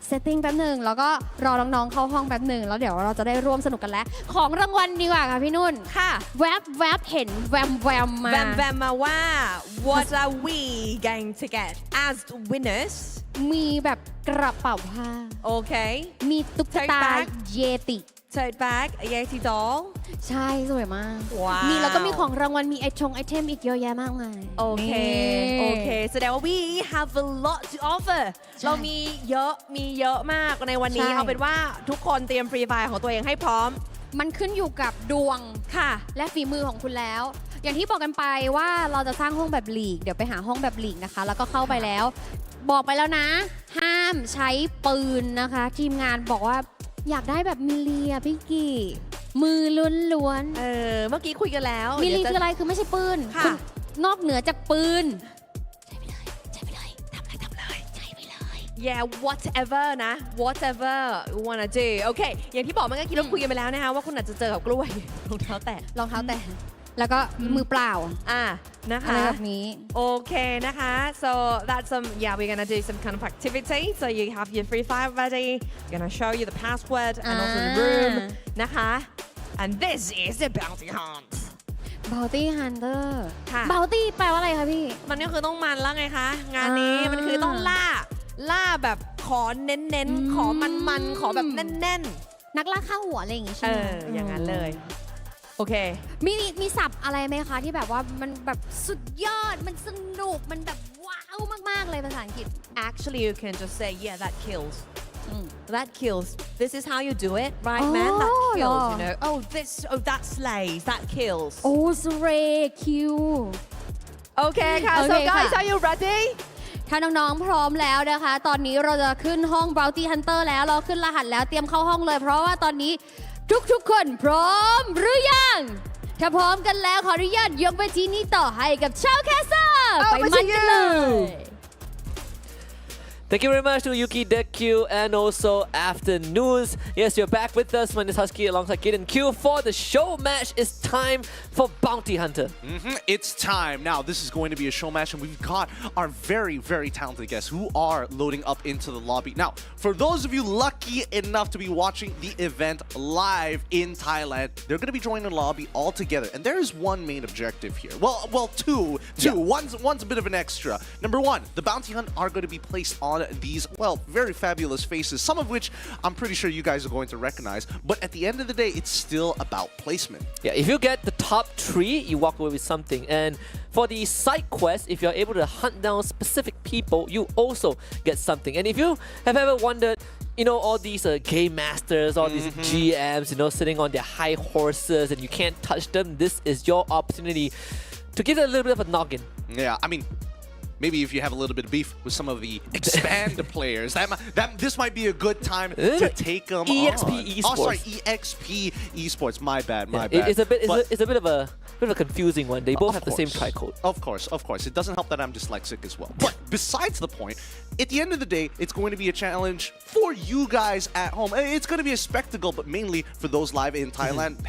Speaker 6: เซตติ้งแป๊บหนึ่งแล้วก็รอน้องๆเข้าห้องแป๊บหนึ่งแล้วเดี๋ยวเราจะได้ร่วมสนุกกันแล้วของรางวัลดีกว่าค่ะพี่นุ่น
Speaker 7: ค่ะ
Speaker 6: แวบเห็นแวมมา
Speaker 7: ว่า what are we going to get as winners
Speaker 6: มีแบบกระเป๋าผ้า
Speaker 7: โอเค
Speaker 6: มีตุ๊กตาเยติ
Speaker 7: tote bag a Yeti doll
Speaker 6: ใช่สวยมาก
Speaker 7: ว้าว
Speaker 6: มีแล้วก็มีของรางวัลมีไอเทมอีกเยอะแยะมากมาย
Speaker 7: โอเคแสดงว่า we have a lot to offer เรามีเยอะมากในวันนี้เอาเป็นว่าทุกคนเตรียมฟรีไฟล์ของตัวเองให้พร้อม
Speaker 6: มันขึ้นอยู่กับดวง
Speaker 7: ค่ะ
Speaker 6: และฝีมือของคุณแล้วอย่างที่บอกกันไปว่าเราจะสร้างห้องแบบลีกเดี๋ยวไปหาห้องแบบลีกนะคะแล้วก็เข้าไปแล้วบอกไปแล้วนะห้ามใช้ปืนนะคะทีมงานบอกว่าอยากได้แบบมิลลีอะพี่กี่มือล้วน
Speaker 7: ๆเมื่อกี้คุยกันแล้ว
Speaker 6: มิลลีคืออะไรคือไม่ใช่ปืน
Speaker 7: ค่ะ
Speaker 6: นอกเหนือจากปืน
Speaker 7: ใช้ไปเลยทำเลยใช้ไปเลย yeah whatever นะ whatever you wanna do โอเคอย่างที่บอกเมื่อกี้เราคุยกันไปแล้วนะคะว่าคุณอาจจะเจอกับกล้วยรองเท้าแตะ
Speaker 6: แล้วก็มือเปล่า
Speaker 7: นะคะ
Speaker 6: อะไรแบบนี้
Speaker 7: โอเคนะคะ so that's we're gonna do some kind of activity so you have your free fire ready we're gonna show you the password and also the room นะคะ and this is the bounty hunt
Speaker 6: bounty hunter
Speaker 7: ค่ะ
Speaker 6: bounty แปลว่าอะไรคะพี่
Speaker 7: มันก็คือต้องมันแล้วไงคะงานนี้มันคือต้องล่าแบบขอเน้นขอมันขอแบบแน่น
Speaker 6: นักล่าข้าหัวอะไรอย่างงี้ใช่ไหม
Speaker 7: อย่างนั้นเลย
Speaker 6: โอ
Speaker 7: เค
Speaker 6: มีศัพท์อะไรไหมคะที่แบบว่ามันแบบสุดยอดมันสนุกมันแบบว้าวมากๆเลยภาษาอังกฤษ
Speaker 7: Actually you can just say yeah that kills that kills this is how you do it right man that kills you know oh that slays that kills
Speaker 6: โอ้สเรคิว
Speaker 7: โอเคค่ะ so guys are you ready
Speaker 6: ถ้าน้องๆพร้อมแล้วนะคะ ตอนนี้เราจะขึ้นห้อง Bounty Hunter แล้วเราขึ้นรหัสแล้วเตรียมเข้าห้องเลยเพราะว่าตอนนี้ทุกๆคนพร้อมหรือยังถ้าพร้อมกันแล้วขออนุญาตยกเวทีนี้ต่อให้กับชาวแคสเซอร์ไปมันกันเลย
Speaker 8: Thank you very much to Yuki, Deku, and also Afternoons. Yes, you're back with us, Minus Husky, alongside Kid and Q for the show match. It's time for Bounty Hunter.
Speaker 21: It's time. Now, this is going to be a show match, and we've got our very, very talented guests who are loading up into the lobby. Now, for those of you lucky enough to be watching the event live in Thailand, they're going to be joining the lobby all together. And there is one main objective here. Well, two. Yeah. One's a bit of an extra. Number one, the Bounty Hunt are going to be placed on these, well, very fabulous faces, some of which I'm pretty sure you guys are going to recognize. But at the end of the day, it's still about placement.
Speaker 8: Yeah, if you get the top 3, you walk away with something. And for the side quest, if you're able to hunt down specific people, you also get something. And if you have ever wondered, you know, all these game masters, all these GMs, you know, sitting on their high horses and you can't touch them, this is your opportunity to give it a little bit of a noggin.
Speaker 21: Yeah, I mean, maybe if you have a little bit of beef with some of the expand players, this might be a good time to take them
Speaker 8: EXP
Speaker 21: on.
Speaker 8: Esports.
Speaker 21: Oh, sorry, EXP Esports. My bad.
Speaker 8: It's a bit of a confusing one. They both have the same tri-code.
Speaker 21: Of course. It doesn't help that I'm dyslexic as well. But besides the point, at the end of the day, it's going to be a challenge for you guys at home. It's going to be a spectacle, but mainly for those live in Thailand.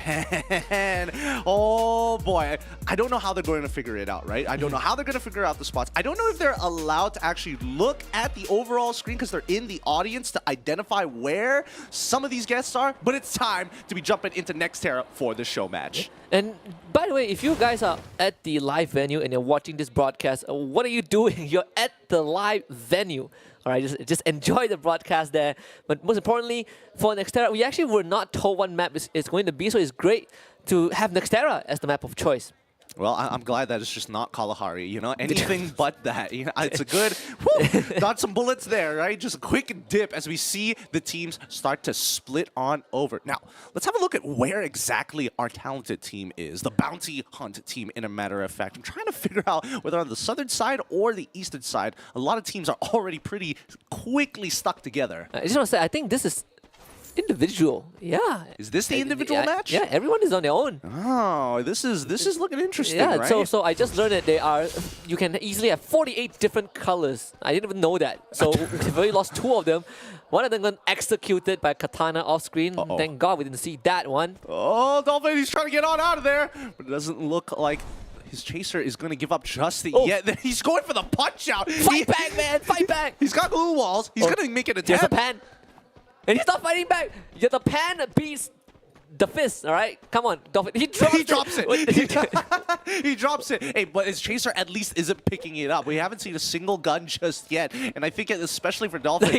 Speaker 21: Man, oh boy. I don't know how they're going to figure it out, right? I don't know how they're going to figure out the spots. I don't know if they're allowed to actually look at the overall screen because they're in the audience to identify where some of these guests are. But it's time to be jumping into Nextera for the show match.
Speaker 8: And by the way, if you guys are at the live venue and you're watching this broadcast, what are you doing? You're at the live venue. All right, just enjoy the broadcast there. But most importantly, for Nextera, we actually were not told what map it's going to be, so it's great to have Nextera as the map of choice.
Speaker 21: Well, I'm glad that it's just not Kalahari, you know, anything but that. You know, it's a good, whew, dodge some bullets there, right? Just a quick dip as we see the teams start to split on over. Now, let's have a look at where exactly our talented team is, the Bounty Hunt team, in a matter of fact. I'm trying to figure out whether on the southern side or the eastern side, a lot of teams are already pretty quickly stuck together.
Speaker 8: I just want to say, I think this is individual. Yeah.
Speaker 21: Is this the individual match?
Speaker 8: Yeah, everyone is on their own.
Speaker 21: Oh, this is looking interesting,
Speaker 8: yeah,
Speaker 21: right?
Speaker 8: so I just learned that you can easily have 48 different colors. I didn't even know that. So we've already lost 2 of them. One of them got executed by Katana off screen. Thank God we didn't see that one.
Speaker 21: Oh, Dolphin, he's trying to get on out of there. But it doesn't look like his chaser is going to give up just yet. He's going for the punch out.
Speaker 8: Fight back, man. Fight back.
Speaker 21: He's got glue walls. He's going to make an attempt.
Speaker 8: There's a pan. And he's not fighting back. Yeah, the pan beats the fist, all right? Come on, Dolphin. He drops
Speaker 21: it. He drops it. Hey, but his chaser at least isn't picking it up. We haven't seen a single gun just yet. And I think especially for Dolphin,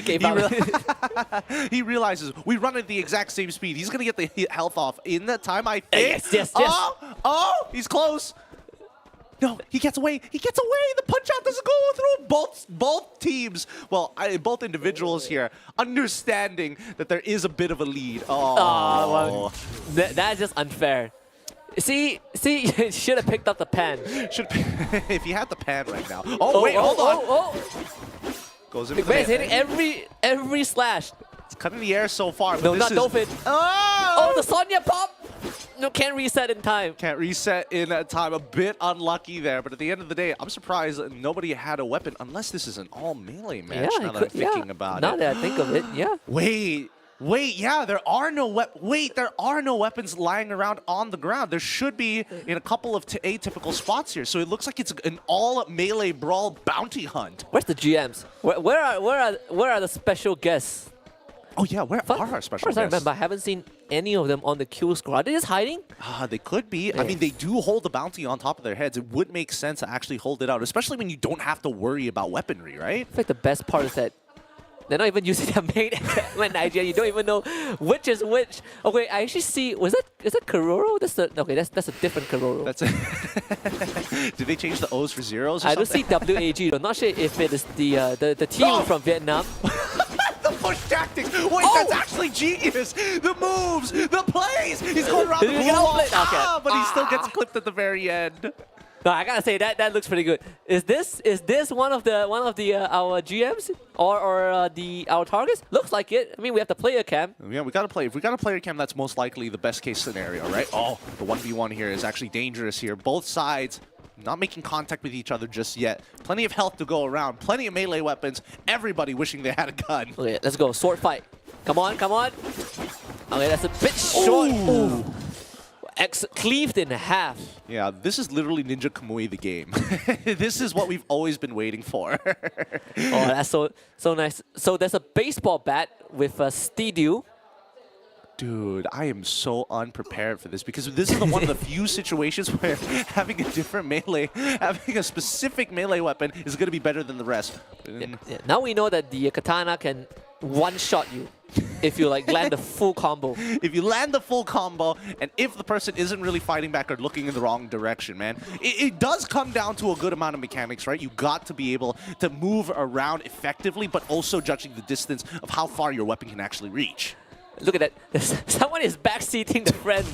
Speaker 21: he realizes we run at the exact same speed. He's going to get the health off in that time, I think.
Speaker 8: Yes.
Speaker 21: Oh, he's close. No, he gets away. He gets away. The punch out doesn't go through. Both teams, well, both individuals here, understanding that there is a bit of a lead. Oh,
Speaker 8: well, that's just unfair. See, you should have picked up the pan.
Speaker 21: If he had the pan right now. Oh, wait, hold on. Goes into
Speaker 8: McMahon's hitting every slash.
Speaker 21: It's cutting the air so far. But
Speaker 8: no, not Dolphin.
Speaker 21: Oh,
Speaker 8: the Sonya pop. No, can't reset in time.
Speaker 21: Can't reset in time. A bit unlucky there. But at the end of the day, I'm surprised nobody had a weapon unless this is an all-melee match now that I'm thinking about it.
Speaker 8: Now that I think of it, yeah.
Speaker 21: Wait, yeah, there are no weapons lying around on the ground. There should be in a couple of atypical spots here. So it looks like it's an all-melee brawl bounty hunt.
Speaker 8: Where's the GMs? Where are the special guests?
Speaker 21: Oh yeah, where are our special guests?
Speaker 8: I remember, I haven't seen any of them on the kill score. Are they just hiding?
Speaker 21: They could be. Yeah. I mean, they do hold the bounty on top of their heads. It would make sense to actually hold it out, especially when you don't have to worry about weaponry, right?
Speaker 8: I think the best part is that They're not even using their main when IGN. You don't even know which is which. Okay, I actually see. Is that Kororo? That's a different Kororo.
Speaker 21: That's it. Did they change the O's for zeros? Or
Speaker 8: I don't see
Speaker 21: something?
Speaker 8: WAG. I'm not sure if it is the team from Vietnam.
Speaker 21: The push tactics. Wait, that's actually genius. The moves, the plays. He's going around the
Speaker 8: Did he
Speaker 21: blue
Speaker 8: get
Speaker 21: wall.
Speaker 8: outplayed? Okay.
Speaker 21: But he still gets clipped at the very end.
Speaker 8: No, I gotta say that looks pretty good. Is this one of the our GMs or our targets? Looks like it. I mean, we have the player cam.
Speaker 21: Yeah, we gotta play. If we got a player cam, that's most likely the best case scenario, right? Oh, the 1v1 here is actually dangerous here. Both sides not making contact with each other just yet. Plenty of health to go around. Plenty of melee weapons. Everybody wishing they had a gun.
Speaker 8: Okay, let's go. Sword fight. Come on, come on. Okay, that's a bit short. Ooh. Cleaved in half.
Speaker 21: Yeah, this is literally Ninja Kamui the game. This is what we've always been waiting for.
Speaker 8: Oh, that's so nice. So there's a baseball bat with a Steedu.
Speaker 21: Dude, I am so unprepared for this because this is one of the few situations where having a different melee, having a specific melee weapon is going to be better than the rest.
Speaker 8: Yeah. Now we know that the katana can one-shot you if you like land the full combo.
Speaker 21: If you land the full combo, and if the person isn't really fighting back or looking in the wrong direction, man. It does come down to a good amount of mechanics, right? You got to be able to move around effectively, but also judging the distance of how far your weapon can actually reach.
Speaker 8: Look at that. Someone is backseating the friend.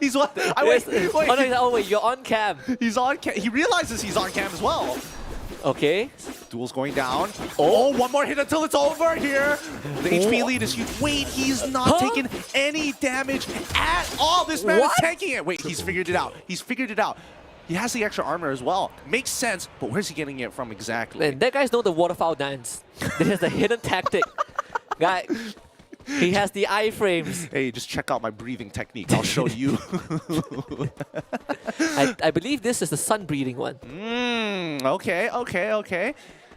Speaker 21: He's what? Wait.
Speaker 8: Oh, wait, you're on cam.
Speaker 21: He's on cam. He realizes he's on cam as well.
Speaker 8: Okay.
Speaker 21: Duel's going down. Oh, one more hit until it's over here. The HP lead is huge. Wait, he's not taking any damage at all. This man is tanking it. Wait, he's figured it out. He's figured it out. He has the extra armor as well. Makes sense, but where's he getting it from exactly?
Speaker 8: Man, that guy's know the waterfowl dance. This is the hidden tactic. Guy, he has the iframes.
Speaker 21: Hey, just check out my breathing technique. I'll show you.
Speaker 8: I believe this is the sun breathing one.
Speaker 21: Okay.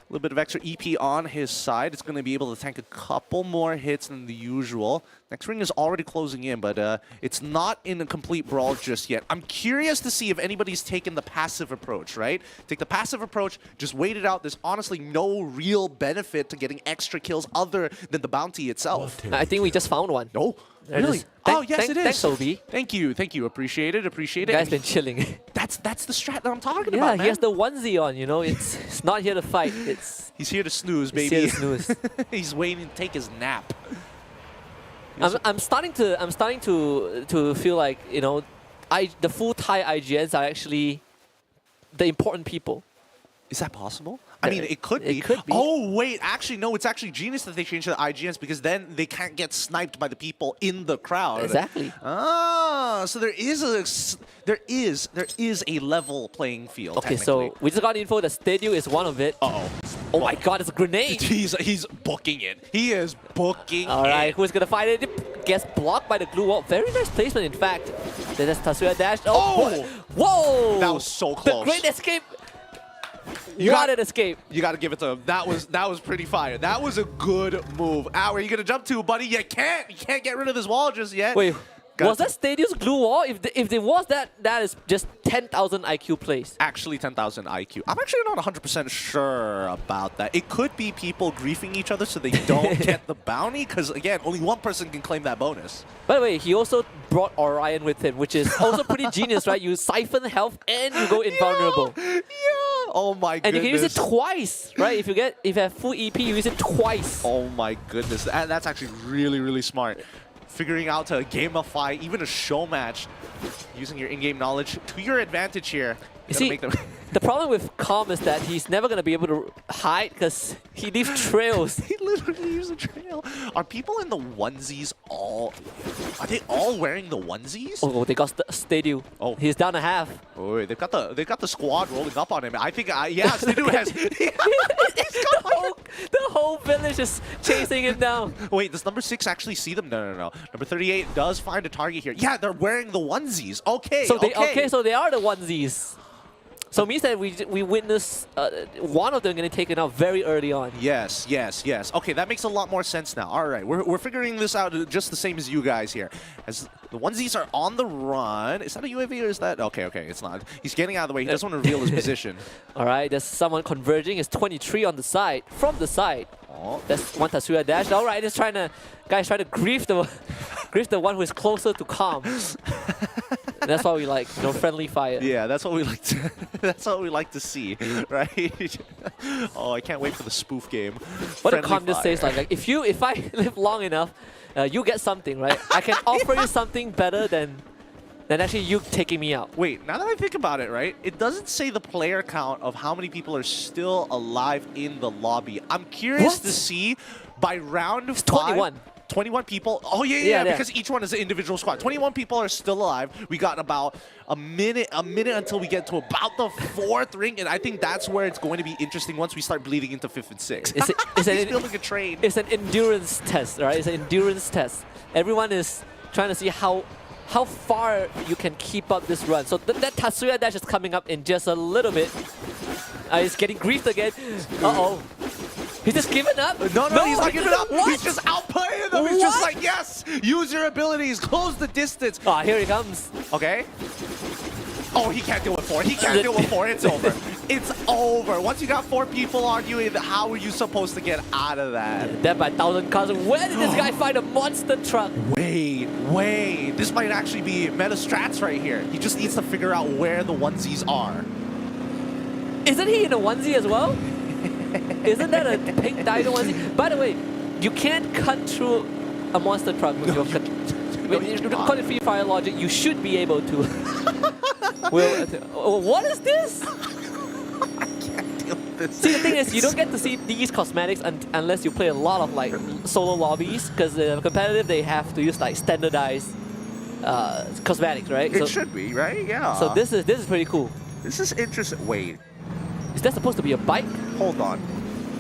Speaker 21: A little bit of extra EP on his side. It's going to be able to tank a couple more hits than the usual. Next ring is already closing in, but it's not in a complete brawl just yet. I'm curious to see if anybody's taken the passive approach, right? Take the passive approach, just wait it out. There's honestly no real benefit to getting extra kills other than the bounty itself.
Speaker 8: I think we just found one.
Speaker 21: Oh, really? Yes, it is.
Speaker 8: Thanks, Obi.
Speaker 21: Thank you. Appreciate it.
Speaker 8: The guy's been chilling.
Speaker 21: That's the strat that I'm talking
Speaker 8: yeah,
Speaker 21: about, man.
Speaker 8: He has the onesie on, you know. It's not here to fight.
Speaker 21: He's here to snooze, baby.
Speaker 8: He's here to snooze.
Speaker 21: He's waiting to take his nap.
Speaker 8: I'm starting to feel like, you know, the full Thai IGNs are actually the important people.
Speaker 21: Is that possible? I mean, it could be. Oh, wait. Actually, no. It's actually genius that they changed the IGNs because then they can't get sniped by the people in the crowd.
Speaker 8: Exactly.
Speaker 21: Ah, so there is a level playing field.
Speaker 8: Okay, so we just got info that Stadio is one of it.
Speaker 21: Uh-oh.
Speaker 8: Oh my God, it's a grenade.
Speaker 21: He's booking it. He is booking
Speaker 8: All right, who's gonna fight it? Gets blocked by the glue wall. Very nice placement, in fact. There's Tatsuya dash. Oh! Whoa!
Speaker 21: That was so close.
Speaker 8: The great escape. What an escape.
Speaker 21: You got to give it to him. That was pretty fire. That was a good move. Where are you going to jump to, buddy? You can't get rid of this wall just yet.
Speaker 8: Wait, was that Stadium's glue wall? If there was that is just 10,000 IQ plays.
Speaker 21: Actually 10,000 IQ. I'm actually not 100% sure about that. It could be people griefing each other so they don't get the bounty, because again, only one person can claim that bonus.
Speaker 8: By the way, he also brought Orion with him, which is also pretty genius, right? You siphon health and you go invulnerable.
Speaker 21: Yeah. Oh my goodness.
Speaker 8: And you can use it twice, right? If you have full EP, you use it twice.
Speaker 21: Oh my goodness. That's actually really, really smart. Figuring out to gamify even a show match using your in-game knowledge to your advantage here.
Speaker 8: You see, the problem with Calm is that he's never going to be able to hide because he leaves trails.
Speaker 21: He literally leaves a trail. Are people in the onesies all... Are they all wearing the onesies?
Speaker 8: Oh, they got Stadio.
Speaker 21: Oh.
Speaker 8: He's down a half.
Speaker 21: Oh, wait, they've got the squad rolling up on him. I think, yeah, Stadio has...
Speaker 8: The whole village is chasing him down.
Speaker 21: Wait, does number 6 actually see them? No. Number 38 does find a target here. Yeah, they're wearing the onesies. Okay,
Speaker 8: so they are the onesies. So it means that we witnessed one of them getting taken out very early on.
Speaker 21: Yes, yes, yes. Okay, that makes a lot more sense now. All right, we're figuring this out just the same as you guys here. As the onesies are on the run. Is that a UAV or is that? Okay, it's not. He's getting out of the way. He doesn't want to reveal his position.
Speaker 8: All right, there's someone converging. It's 23 on the side, from the side.
Speaker 21: Oh.
Speaker 8: That's one Tatsuya dash. All right, it's guy's trying to grief the one who is closer to calm. That's why we like, friendly fire.
Speaker 21: Yeah, that's what we like to. That's what we like to see, right? Oh, I can't wait for the spoof game.
Speaker 8: What the calm just says like if I live long enough, you get something, right? I can offer you something better than actually you taking me out.
Speaker 21: Wait, now that I think about it, right? It doesn't say the player count of how many people are still alive in the lobby. I'm curious to see by round 5.
Speaker 8: 21.
Speaker 21: 21 people. Oh, yeah, because each one is an individual squad. 21 people are still alive. We got about a minute until we get to about the 4th ring, and I think that's where it's going to be interesting once we start bleeding into 5th and 6th. He's building a train.
Speaker 8: It's an endurance test, right? It's an endurance test. Everyone is trying to see how far you can keep up this run. So that Tatsuya dash is coming up in just a little bit. He's getting griefed again. Uh-oh. He's just giving up?
Speaker 21: No, he's not giving up.
Speaker 8: What?
Speaker 21: He's just outplaying them. He's just like, yes, use your abilities, close the distance.
Speaker 8: Ah, here he comes.
Speaker 21: Okay. Oh, he can't deal with 4. He can't deal with 4. It's over. It's over. Once you got 4 people on you, how are you supposed to get out of that?
Speaker 8: Dead by 1,000 cuts. Where did this guy find a monster truck?
Speaker 21: Wait. This might actually be meta strats right here. He just needs to figure out where the onesies are.
Speaker 8: Isn't he in a onesie as well? Isn't that a pink dino onesie? By the way, you can't cut through a monster truck with your... When you call it free fire logic, you should be able to. What is this?
Speaker 21: I can't deal with this.
Speaker 8: See, the thing is, you don't get to see these cosmetics unless you play a lot of like solo lobbies, because competitive they have to use like standardized cosmetics, right?
Speaker 21: It should be, right? Yeah.
Speaker 8: So this is pretty cool.
Speaker 21: This is interesting. Wait.
Speaker 8: Is that supposed to be a bike?
Speaker 21: Hold on.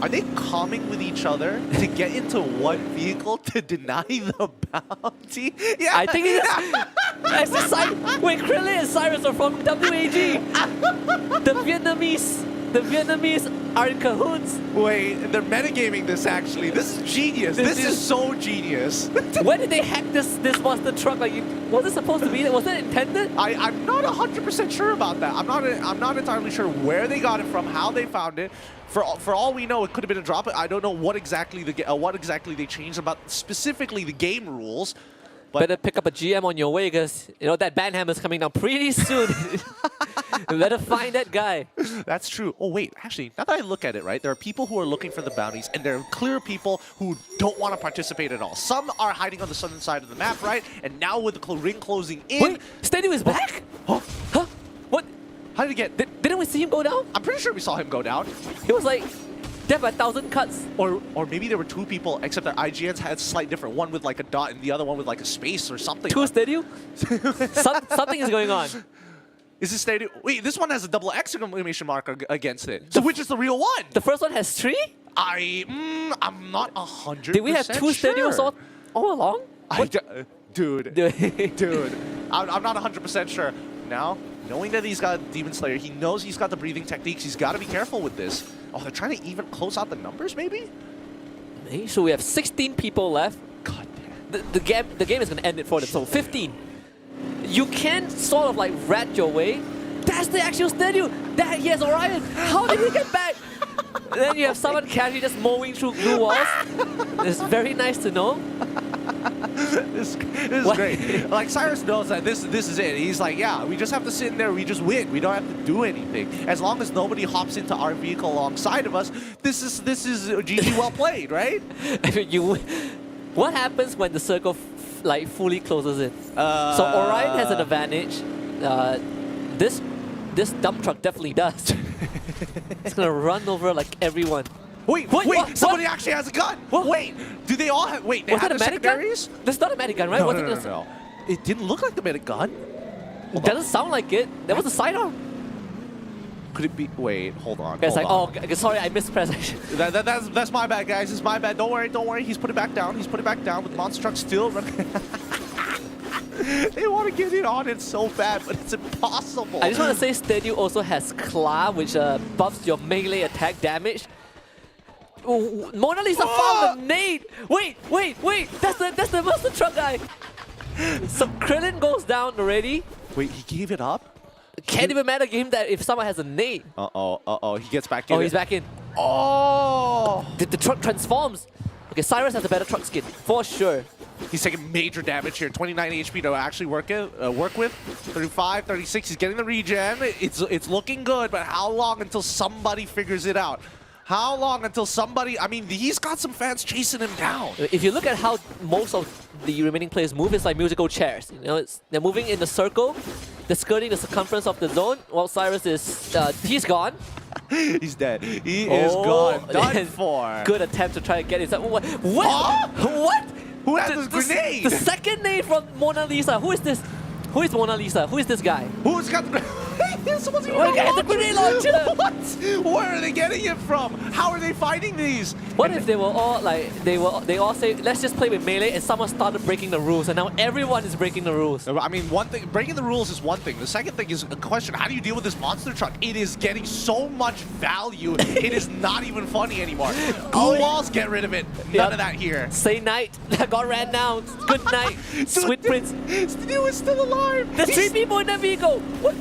Speaker 21: Are they coming with each other to get into one vehicle to deny the bounty? Yeah.
Speaker 8: I think it is. Wait, Krillin and Cyrus are from WAG. The Vietnamese are in cahoots.
Speaker 21: Wait, they're metagaming this actually. This is genius. This is so genius.
Speaker 8: When did they hack this monster truck? Like, was it supposed to be there? Was it intended?
Speaker 21: I'm not 100% sure about that. I'm not entirely sure where they got it from, how they found it. For all we know, it could have been a drop. I don't know what exactly they changed about specifically the game rules. But
Speaker 8: better pick up a GM on your way, because that banhammer's coming down pretty soon. You better find that guy.
Speaker 21: That's true. Oh wait, actually, now that I look at it, right, there are people who are looking for the bounties, and there are clear people who don't want to participate at all. Some are hiding on the southern side of the map, right? And now with the ring closing in,
Speaker 8: wait, Stadium is back? Huh? What?
Speaker 21: How did he get?
Speaker 8: Didn't we see him go down?
Speaker 21: I'm pretty sure we saw him go down.
Speaker 8: He was like dead by 1,000 cuts.
Speaker 21: Or maybe there were 2 people, except their IGNs had slight different. One with like a dot and the other one with like a space or something.
Speaker 8: 2 Stadium? Something is going on.
Speaker 21: Is this Stadium? Wait, this one has a double exclamation mark against it. So which is the real one?
Speaker 8: The first one has 3?
Speaker 21: I'm not 100%.
Speaker 8: Did we have 2 Stadiums all along?
Speaker 21: Dude, I'm not 100% sure. Now, knowing that he's got Demon Slayer, he knows he's got the breathing techniques. He's got to be careful with this. Oh, they're trying to even close out the numbers, maybe?
Speaker 8: So we have 16 people left.
Speaker 21: God damn.
Speaker 8: The game is going to end it for them. So 15. You can sort of like rat your way. That's the actual Stadium. He has Orion. How did he get back? Then you have someone casually just mowing through blue walls. It's very nice to know.
Speaker 21: This is great. Like, Cyrus knows that this is it. He's like, yeah, we just have to sit in there. We just win. We don't have to do anything. As long as nobody hops into our vehicle alongside of us, this is GG well played, right?
Speaker 8: What happens when the circle fully closes in? So Orion has an advantage. This dump truck definitely does. It's gonna run over like everyone.
Speaker 21: Wait, somebody actually has a gun! What? Wait, do they all have, they have the secondaries?
Speaker 8: That's not a medic gun, right?
Speaker 21: No. It didn't look like the medic gun.
Speaker 8: It doesn't sound like it. That was a sidearm.
Speaker 21: Could it be, wait, hold on.
Speaker 8: It's like, oh, sorry, I mispressed.
Speaker 21: That's my bad, guys. It's my bad. Don't worry. He's put it back down. He's put it back down with the monster truck still running. They want to get it on it so bad, but it's impossible.
Speaker 8: I just want to say Stadio also has Claw, which buffs your melee attack damage. Ooh, Mona Lisa found the nade! Wait! That's the monster truck guy! So Krillin goes down already.
Speaker 21: Wait, he gave it up?
Speaker 8: Can't even matter game that if someone has a nade.
Speaker 21: He gets back in.
Speaker 8: Oh, he's back in.
Speaker 21: Oh!
Speaker 8: The truck transforms. Okay, Cyrus has a better truck skin, for sure.
Speaker 21: He's taking major damage here. 29 HP to actually work with. 35, 36. He's getting the regen. It's looking good, but how long until somebody figures it out? How long until somebody... I mean, he's got some fans chasing him down.
Speaker 8: If you look at how most of the remaining players move, it's like musical chairs. You know, they're moving in the circle. They're skirting the circumference of the zone, while Cyrus is... he's gone.
Speaker 21: He's dead. He is gone. Done for.
Speaker 8: Good attempt to try to get inside. What?
Speaker 21: Huh?
Speaker 8: What?
Speaker 21: Who has this grenade?
Speaker 8: The second nade from Mona Lisa. Who is this? Who is Mona Lisa? Who is this guy?
Speaker 21: Who's got the...
Speaker 8: the grenade launcher!
Speaker 21: What? Where are they getting it from? How are they finding these?
Speaker 8: What if they were all like they all say let's just play with melee and someone started breaking the rules and now everyone is breaking the rules?
Speaker 21: I mean, one thing, breaking the rules is one thing. The second thing is a question: how do you deal with this monster truck? It is getting so much value. It is not even funny anymore. Glue walls, get rid of it. None of that here.
Speaker 8: Say night. That got ran down. Good night. Sweet Prince.
Speaker 21: Stu is still alive.
Speaker 8: There's 3 people in the vehicle. What?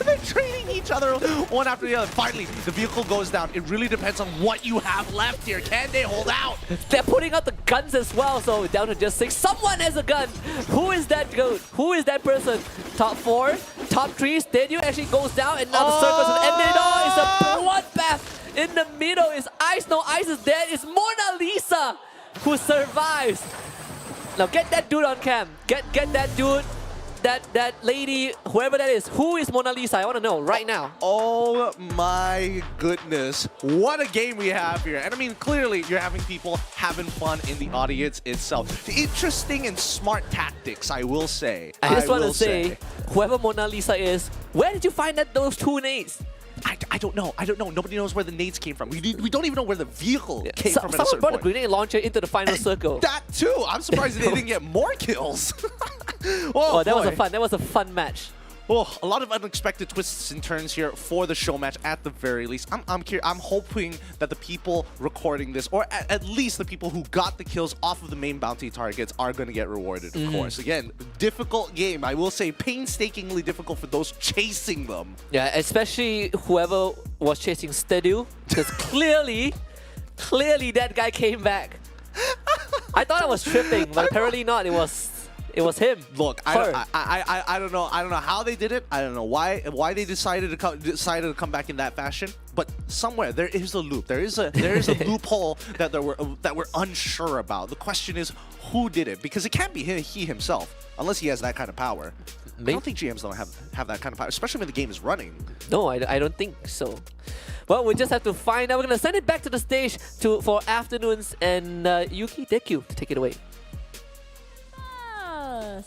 Speaker 21: They're trading each other one after the other. Finally, the vehicle goes down. It really depends on what you have left here. Can they hold out?
Speaker 8: They're putting out the guns as well, so down to just 6. Someone has a gun. Who is that goat? Who is that person? Top 4, top 3. Stadio actually goes down, and now the circles have ended. Oh, it's a bloodbath. In the middle is Ice. No, Ice is dead. It's Mona Lisa who survives. Now get that dude on cam. Get that dude. That lady, whoever that is, who is Mona Lisa? I want to know right now.
Speaker 21: Oh my goodness. What a game we have here. And I mean, clearly you're having people having fun in the audience itself. Interesting and smart tactics, I will say.
Speaker 8: I just want to say, whoever Mona Lisa is, where did you find those 2 nades?
Speaker 21: I don't know. Nobody knows where the nades came from. We don't even know where the vehicle came from.
Speaker 8: Someone brought a grenade launcher into the final circle.
Speaker 21: That too. I'm surprised they didn't get more kills.
Speaker 8: Oh, that was a fun match.
Speaker 21: Oh, a lot of unexpected twists and turns here for the show match at the very least. I'm hoping that the people recording this, or at least the people who got the kills off of the main bounty targets, are going to get rewarded, of course. Again, difficult game. I will say painstakingly difficult for those chasing them.
Speaker 8: Yeah, especially whoever was chasing Stadio, because clearly that guy came back. I thought I was tripping, but apparently not. It was him.
Speaker 21: Look, I don't know how they did it. I don't know why they decided to come back in that fashion. But somewhere there is a loop. There is a loophole that we're unsure about. The question is, who did it? Because it can't be he himself, unless he has that kind of power. I don't think GMs don't have that kind of power, especially when the game is running.
Speaker 8: No, I don't think so. Well, we just have to find out. We're gonna send it back to the stage for Afternoons, and Yuki, thank you to take it away.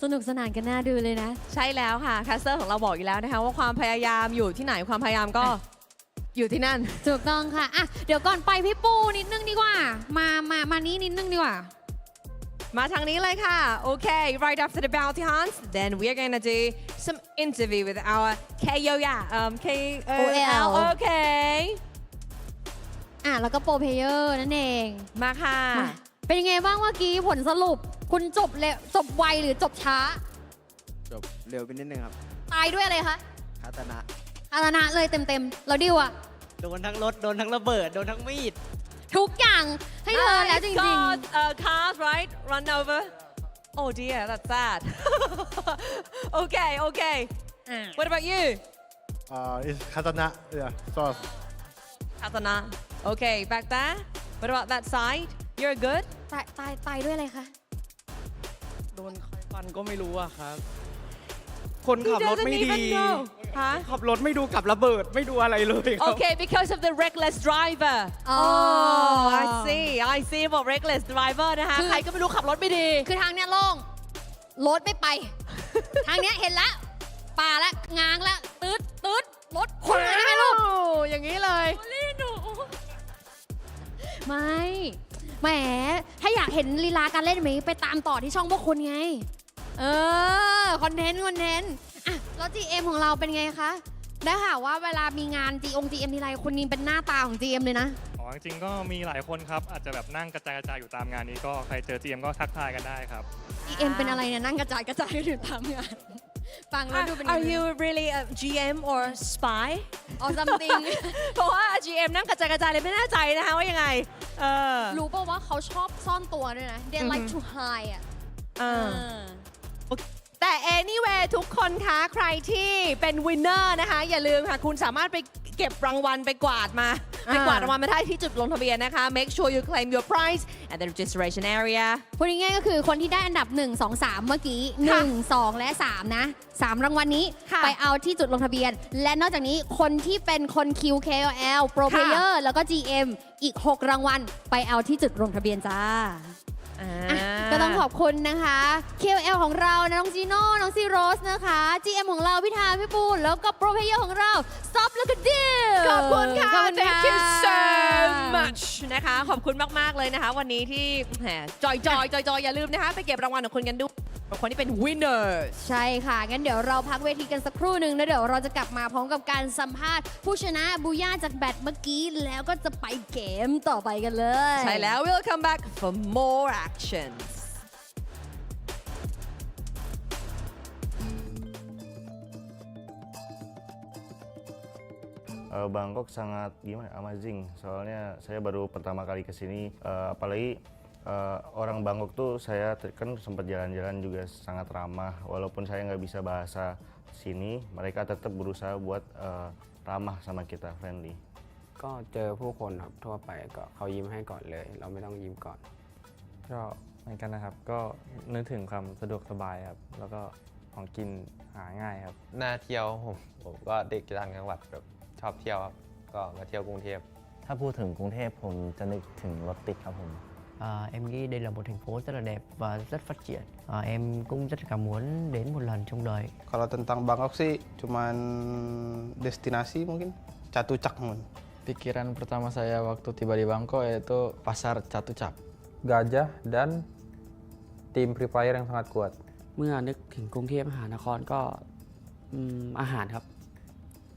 Speaker 6: สนุกสนานกันน่าดูเลยนะใช่แล้วค่ะแคสเตอร์ของเราบอกอยู่แล้วนะคะว่าความพยายามอยู่ที่ไหนความพยายามก็อยู่ที่นั่นถูกต้องค่ะอ่ะเดี๋ยวก่อนไปพี่ปูนิดนึงดีกว่ามานี้นิดนึงดีกว่ามาทางนี้เลยค่ะ Okay right after the bounty hunts then we're gonna do some interview with our KOL Okay อ่ะแล้วก็โปรเพลเยอร์นั่นเองมาค่ะเป็นยังไงบ้างเมื่อกี้ผลสรุปคุณจบไวหรือจบช้า
Speaker 3: จบเร็วไปนิดนึงครับ
Speaker 6: ตายด้วยอะไรคะ
Speaker 3: คาตา
Speaker 6: นะเลยเต็มแล้วดิวอะ
Speaker 22: โดนทั้งรถโดนทั้งระเบิดโดนทั้งมีด
Speaker 6: ทุกอย่างให้เธอแล้วจริง
Speaker 7: ๆ cars right run over oh dear that's sad okay what about you
Speaker 1: it's katana yeah so
Speaker 7: katana okay back there what about that side you're good
Speaker 6: ตายด้วยอะไรคะ
Speaker 22: โดนใครฟันก็ไม่รู้อะครับคนขับรถไม่ดีขับรถไม่ดูกับระเบิดไม่ดูอะไรเลยครับ
Speaker 7: Okay because of the reckless driver oh I see about reckless driver นะคะใครก็ไม่รู้ขับรถไม่ดี
Speaker 6: คือทางเนี้ยโล่งรถไม่ไปทางเนี้ยเห็นแล้วป่าแล้วง้างแล้วตืดรถขวาใช่ไหมลูก
Speaker 7: อย่างนี้เลย
Speaker 6: ไม่แหมถ้าอยากเห็นลีลาการเล่นไหมไปตามต่อที่ช่องพวกคุณไง คอนเทนต์อ่ะแล้ว GM ของเราเป็นไงคะได้ข่าวว่าเวลามีงาน GM ทีไรคนนี้เป็นหน้าตาของ GM เลยนะ
Speaker 9: อ๋อจริงๆก็มีหลายคนครับอาจจะแบบนั่งกระจายอยู่ตามงานนี้ก็ใครเจอ GM ก็ทักทายกันได้ครับ
Speaker 6: GM เป็นอะไรเนี่ยนั่งกระจายอยู่ตามงานฟังแล้วดูเป็น
Speaker 7: Are you really a GM or spy
Speaker 6: or something
Speaker 7: เพราะว่า GM นั่งกระจายเลยไม่แน่ใจนะคะว่ายังไง
Speaker 6: รู้ป่าวว่าเขาชอบซ่อนตัวด้วยนะ They like to hide อ่ะ
Speaker 7: แต่ anyway ทุกคนคะใครที่เป็น winner นะคะอย่าลืมค่ะคุณสามารถไปเก็บรางวัลไปกวาดรางวัลมาได้ที่จุดลงทะเบียนนะคะ make sure you claim your prize at the registration area
Speaker 6: พูดง่ายๆก็คือคนที่ได้อันดับ 1 2 3 เมื่อกี้ 1 2 และ 3 นะ 3 รางวัลนี้ไปเอาที่จุดลงทะเบียน และนอกจากนี้คนที่เป็นคน QKOL Pro Player แล้วก็ GM อีก 6 รางวัลไปเอาที่จุดลงทะเบียนจ้าก็ต้องขอบคุณนะคะ KOL ของเรานะน้องจีโน่น้องซีโรสนะคะ GM ของเราพี่ทาพี่ปูนแล้วก็ Pro Player ของเราซอฟแล้วก็ดิว
Speaker 7: ขอบคุณค่ะ
Speaker 6: Thank
Speaker 7: you so much นะคะขอบคุณมากๆเลยนะคะวันนี้ที่จอยอย่าลืมนะคะไปเก็บรางวัลของคุณกันด้วยคนที่เป็น winner
Speaker 6: ใช่ค่ะงั้นเดี๋ยวเราพักเวทีกันสักครู่หนึ่งแล้วเดี๋ยวเราจะกลับมาพร้อมกับการสัมภาษณ์ผู้ชนะบูย่าจากแบตเมื่อกี้แล้วก็จะไปเกมต่อไปกันเลย
Speaker 7: ใช่แล้ว we'll come back for more actions
Speaker 17: Bangkok sangat gimana amazing soalnya saya baru pertama kali kesini apalagi orang Bangkok tuh saya kan sempat jalan-jalan juga sangat ramah walaupun saya nggak bisa bahasa sini mereka tetap berusaha buat ramah sama kita friendly
Speaker 12: ก็เจอผู้คนครับทั่วไปก็เขายิ้มให้ก่อนเลยเราไม่ต้องยิ้มก่อน
Speaker 10: ก็เหมือนกันนะครับก็นึกถึงความสะดวกสบายครับแล้วก็ของกินหาง่ายครับ
Speaker 18: น่าเที่ยวผมก็เด็กต่างจังหวัดแบบชอบเที่ยวครับก็มาเที่ยวกรุงเทพ
Speaker 15: ถ้าพูดถึงกรุงเทพผมจะนึกถึงรถติดครับผม
Speaker 19: Em nghĩ đây là một thành phố rất là đẹp và rất phát triển. Em cũng rất là muốn đến một lần trong đời.
Speaker 16: Kalau tentang Bangkok sih cuman destinasi mungkin Chatuchak mungkin.
Speaker 10: Pikiran pertama saya waktu tiba di Bangkok yaitu pasar Chatuchak.
Speaker 13: Gajah dan tim freefire yang sangat kuat.
Speaker 12: เมื่อนึกถึงกรุงเทพมหานครก็อาหารครับ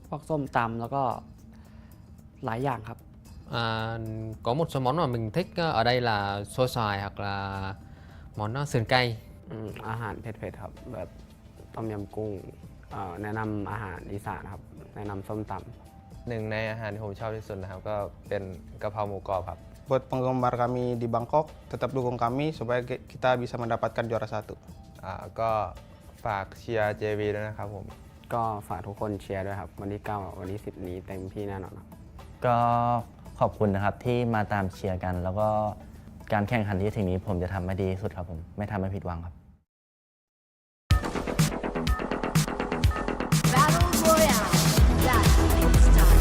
Speaker 12: พวกส้มตำแล้วก็หลายอย่างครับ
Speaker 25: có một số món mà mình thích ở đây là xôi xoài hoặc là món sườn cay
Speaker 12: อาหารเผ็ดๆครับแบบต้มยำกุ้งแนะนำอาหารอีสานครับแนะนำส้มตำ
Speaker 18: หนึ่งในอาหารที่ผมชอบที่สุดนะครับก็เป็นกะเพราหมูกรอบครับ
Speaker 16: Buat penggemar kami di Bangkok tetap dukung kami supaya kita bisa mendapatkan juara 1.
Speaker 18: ก็ฝากเชียร์ JV ด้วยนะครับผม
Speaker 12: ก็ฝากทุกคนเชียร์ด้วยครับวันที่9วันที่10นี้เต็มที่แน่นอนครับ
Speaker 15: ก็ขอบคุณนะครับที่มาตามเชียร์กันแล้วก็การแข่งขันที่ถึงนี้ผมจะทำให้ดีที่สุดครับผมไม่ทำให้ผิดหวังครับ
Speaker 2: Battle Royale. That's it's time.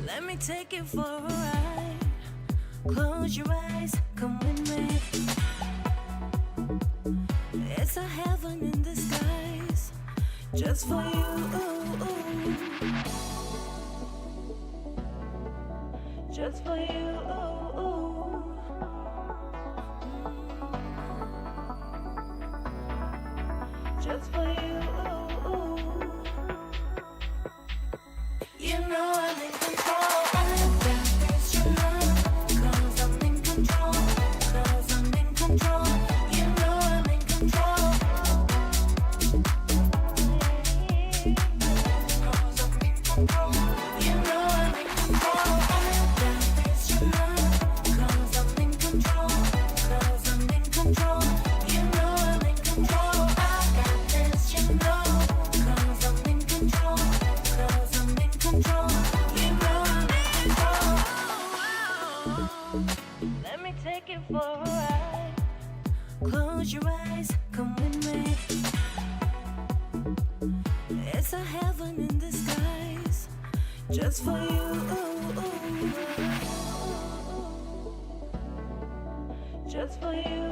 Speaker 2: Let me take you for a ride. Close your eyes, come with me. It's a heaven in disguise, just for you. Just for you. Just for you. You know I'm in control. That's your love, 'cause I'm in control. 'Cause I'm in control. You know I'm in control. 'Cause I'm in control. You know I'm in control. That's your love, 'cause I'm in control. 'Cause I'm in control. You know I'm in control. Let me take it for a ride. Close your eyes, come with me. It's a heaven in disguise, just for you. Just for you.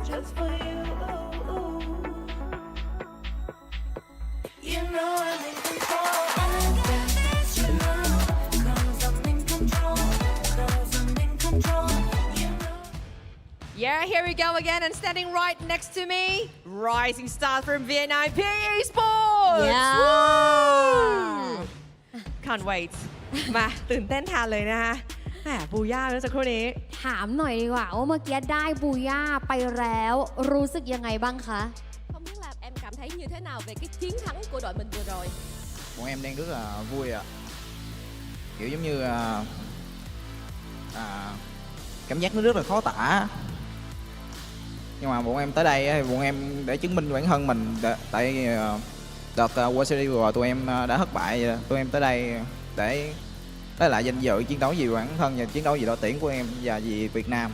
Speaker 2: Just for you. You know I'm in control. I got this, you know. 'Cause I'm in control. 'Cause I'm in control. You know.
Speaker 7: Yeah, here we go again, and standing right next to me, rising star from Vietnam, Esports.
Speaker 6: Yeah.
Speaker 7: Woo! Can't wait. มาตื่นเต้นแทนเลยนะคะแหมบูย่าเมื่อสักครู่นี้
Speaker 6: ถามหน่อยดีกว่าว่าเมื่อกี้ได้บูย่าไปแล้วรู้สึกยังไงบ้างคะ
Speaker 7: Không biết là em cảm thấy như thế nào về cái chiến thắng của đội mình vừa rồi?
Speaker 3: Bọn em đang rất là vui ạ. Kiểu giống như cảm giác nó rất là khó tả. Nhưng mà bọn em tới đây thì bọn em để chứng minh cho bản thân mình. Tại đợt World Series vừa rồi tụi em đã thất bại, tụi em tới đây để lấy lại danh dự, chiến đấu vì bản thân và chiến đấu vì đội tuyển của em và vì Việt Nam.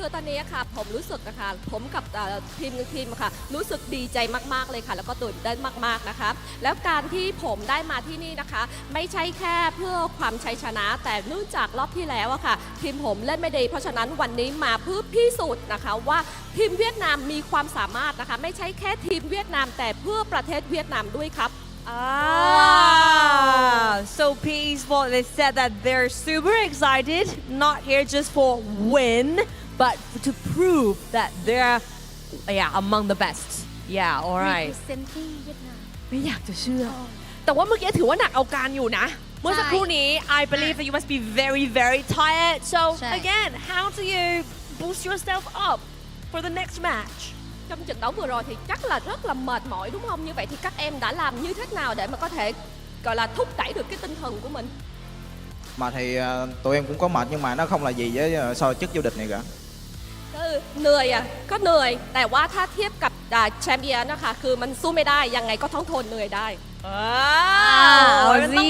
Speaker 7: คือตอนนี้ค่ะผมรู้สึกนะคะผมกับทีมค่ะรู้สึกดีใจมากๆเลยค่ะแล้วก็ตื่นเต้นมากๆนะคะแล้วการที่ผมได้มาที่นี่นะคะไม่ใช่แค่เพื่อความชัยชนะแต่เนื่องจากรอบที่แล้วอะค่ะทีมผมเล่นไม่ดีเพราะฉะนั้นวันนี้มาเพื่อพิสูจน์นะคะว่าทีมเวียดนามมีความสามารถนะคะไม่ใช่แค่ทีมเวียดนามแต่เพื่อประเทศเวียดนามด้วยครับ
Speaker 4: So Esports, they said that they're super excited, not here just for win, but to prove that they're among the best. Yeah, alright.
Speaker 6: Representing Vietnam
Speaker 4: ไม่อยากจะเชื่อ แต่ว่าเมื่อกี้ถือว่าหนักเอาการอยู่นะ เมื่อสักครู่นี้ I believe that you must be very, very tired. So again, how do you boost yourself up for the next match?
Speaker 7: Trong trận đấu vừa rồi thì chắc là rất là mệt mỏi đúng không? Như vậy thì các em đã làm như thế nào để mà có thể gọi là thúc đẩy được cái tinh thần của mình?
Speaker 3: Mà thì tụi em cũng có mệt nhưng mà nó không là gì với so chức vô địch này cả.
Speaker 7: เหนื่อยอ่ะก็เหนื่อยแต่ว่าถ้าเทียบกับแชมเปี้ยนนะคะคือมันสู้ไม่ได้ยังไงก็ต้องทนเหนื่อยได้
Speaker 4: มันต้อง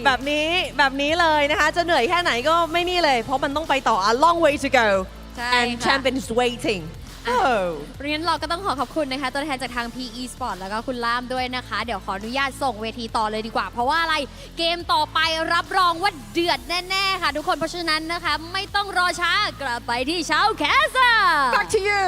Speaker 4: แบบนี้เลยนะคะจะเหนื่อยแค่ไหนก็ไม่นี่เลยเพราะมันต้องไปต่อ a long way to go and champion is waiting
Speaker 6: เพราะฉะนั้นเราก็ต้องขอบคุณนะคะตัวแทนจากทาง PE Sport แล้วก็คุณล่ามด้วยนะคะเดี๋ยวขออนุญาตส่งเวทีต่อเลยดีกว่าเพราะว่าอะไรเกมต่อไปรับรองว่าเดือดแน่ๆค่ะทุกคนเพราะฉะนั้นนะคะไม่ต้องรอช้ากลับไปที่เช้าแคส
Speaker 4: Back to you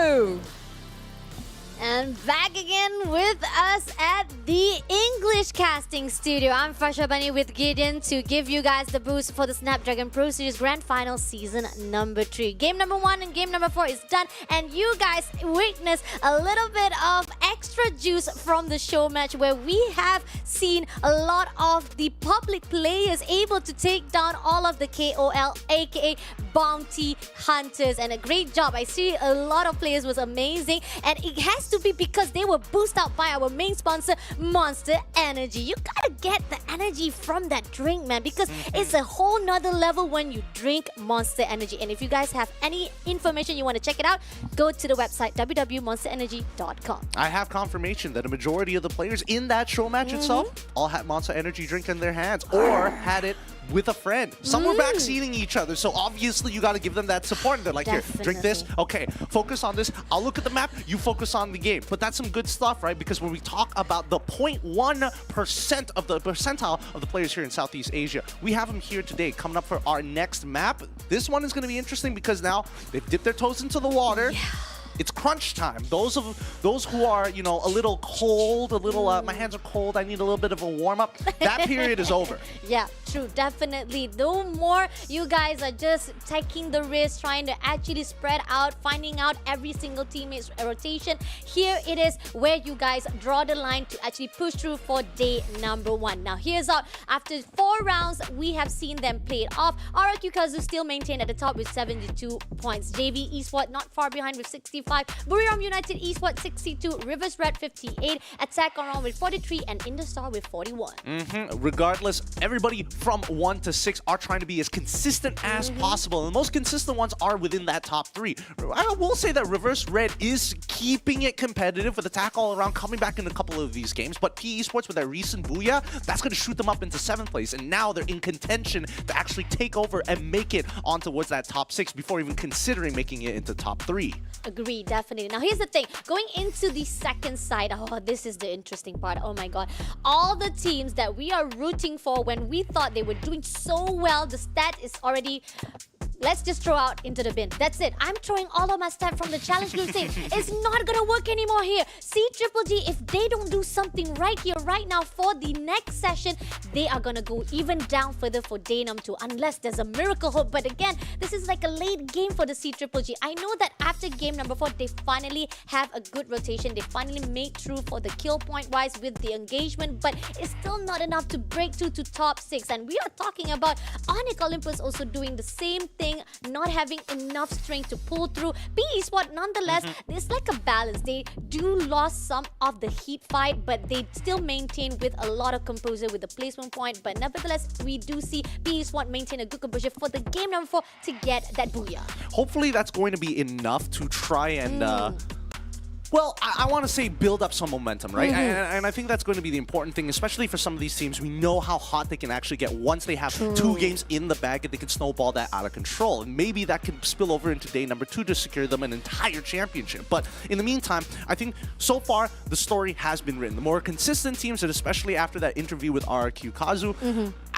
Speaker 2: And back again with us at the English casting studio. I'm Fasha Bunny with Gideon to give you guys the boost for the Snapdragon Pro Series Grand Final Season number 3. Game number 1 and game number 4 is done, and you guys witnessed a little bit of extra juice from the show match where we have seen a lot of the public players able to take down all of the KOL, aka bounty hunters, and a great job. I see a lot of players was amazing, and it has to be because they were boosted out by our main sponsor Monster Energy. You gotta get the energy from that drink, man, because it's a whole nother level when you drink Monster Energy. And if you guys have any information you want to check it out, go to the website www.monsterenergy.com.
Speaker 21: I have confirmation that a majority of the players in that show match itself all had Monster Energy drink in their hands or had it with a friend. Some were backseating each other, so obviously you got to give them that support. And they're like, here, drink this. Okay, focus on this. I'll look at the map. You focus on the game. But that's some good stuff, right? Because when we talk about the 0.1% of the percentile of the players here in Southeast Asia, we have them here today coming up for our next map. This one is going to be interesting because now they've dipped their toes into the water. It's crunch time. Those who are, you know, a little cold, a little, my hands are cold, I need a little bit of a warm up, that period is over.
Speaker 2: Yeah, true, definitely. No more you guys are just taking the risk, trying to actually spread out, finding out every single teammate's rotation. Here it is where you guys draw the line to actually push through for day number 1. Now here's out. After 4 rounds, we have seen them play it off. RQ Kazu still maintained at the top with 72 points. JV Esports not far behind with 65. Buriram United Esports 62. Rivers Red 58. Attack on with 43 and Indostar with 41.
Speaker 21: Regardless, everybody from 1 to 6 are trying to be as consistent as possible, and the most consistent ones are within that top 3. I will say that Reverse Red is keeping it competitive with attack all around, coming back in a couple of these games, but P Esports with that recent booyah, that's going to shoot them up into 7th place, and now they're in contention to actually take over and make it on towards that top 6 before even considering making it into top 3.
Speaker 5: Agree, definitely. Now here's the thing, going into the second side, this is the interesting part. Oh my god, all the teams that we are rooting for when we thought they were doing so well, the stat is already, let's just throw out into the bin. That's it. I'm throwing all of my stat from the challenge group thing. It's not gonna work anymore here. C-Triple-G, if they don't do something right here, right now for the next session, they are gonna go even down further for day number 2, unless there's a miracle hope. But again, this is like a late game for the C-Triple-G. I know that after game number 4, they finally have a good rotation. They finally made through for the kill point wise with the engagement, but it's still not enough to break through to top 6. And we are talking about Onyx Olympus also doing the same thing, not having enough strength to pull through. P Esports, nonetheless, it's like a balance. They do lost some of the heat fight, but they still maintain with a lot of composure with the placement point. But nevertheless, we do see P Esports maintain a good composure for the game number 4 to get that booyah.
Speaker 21: Hopefully that's going to be enough to try and well, I want to say build up some momentum, right? And I think that's going to be the important thing, especially for some of these teams. We know how hot they can actually get once they have 2 games in the bag, and they can snowball that out of control. And maybe that can spill over into day number 2 to secure them an entire championship. But in the meantime, I think so far the story has been written. The more consistent teams, and especially after that interview with RRQ Kazu,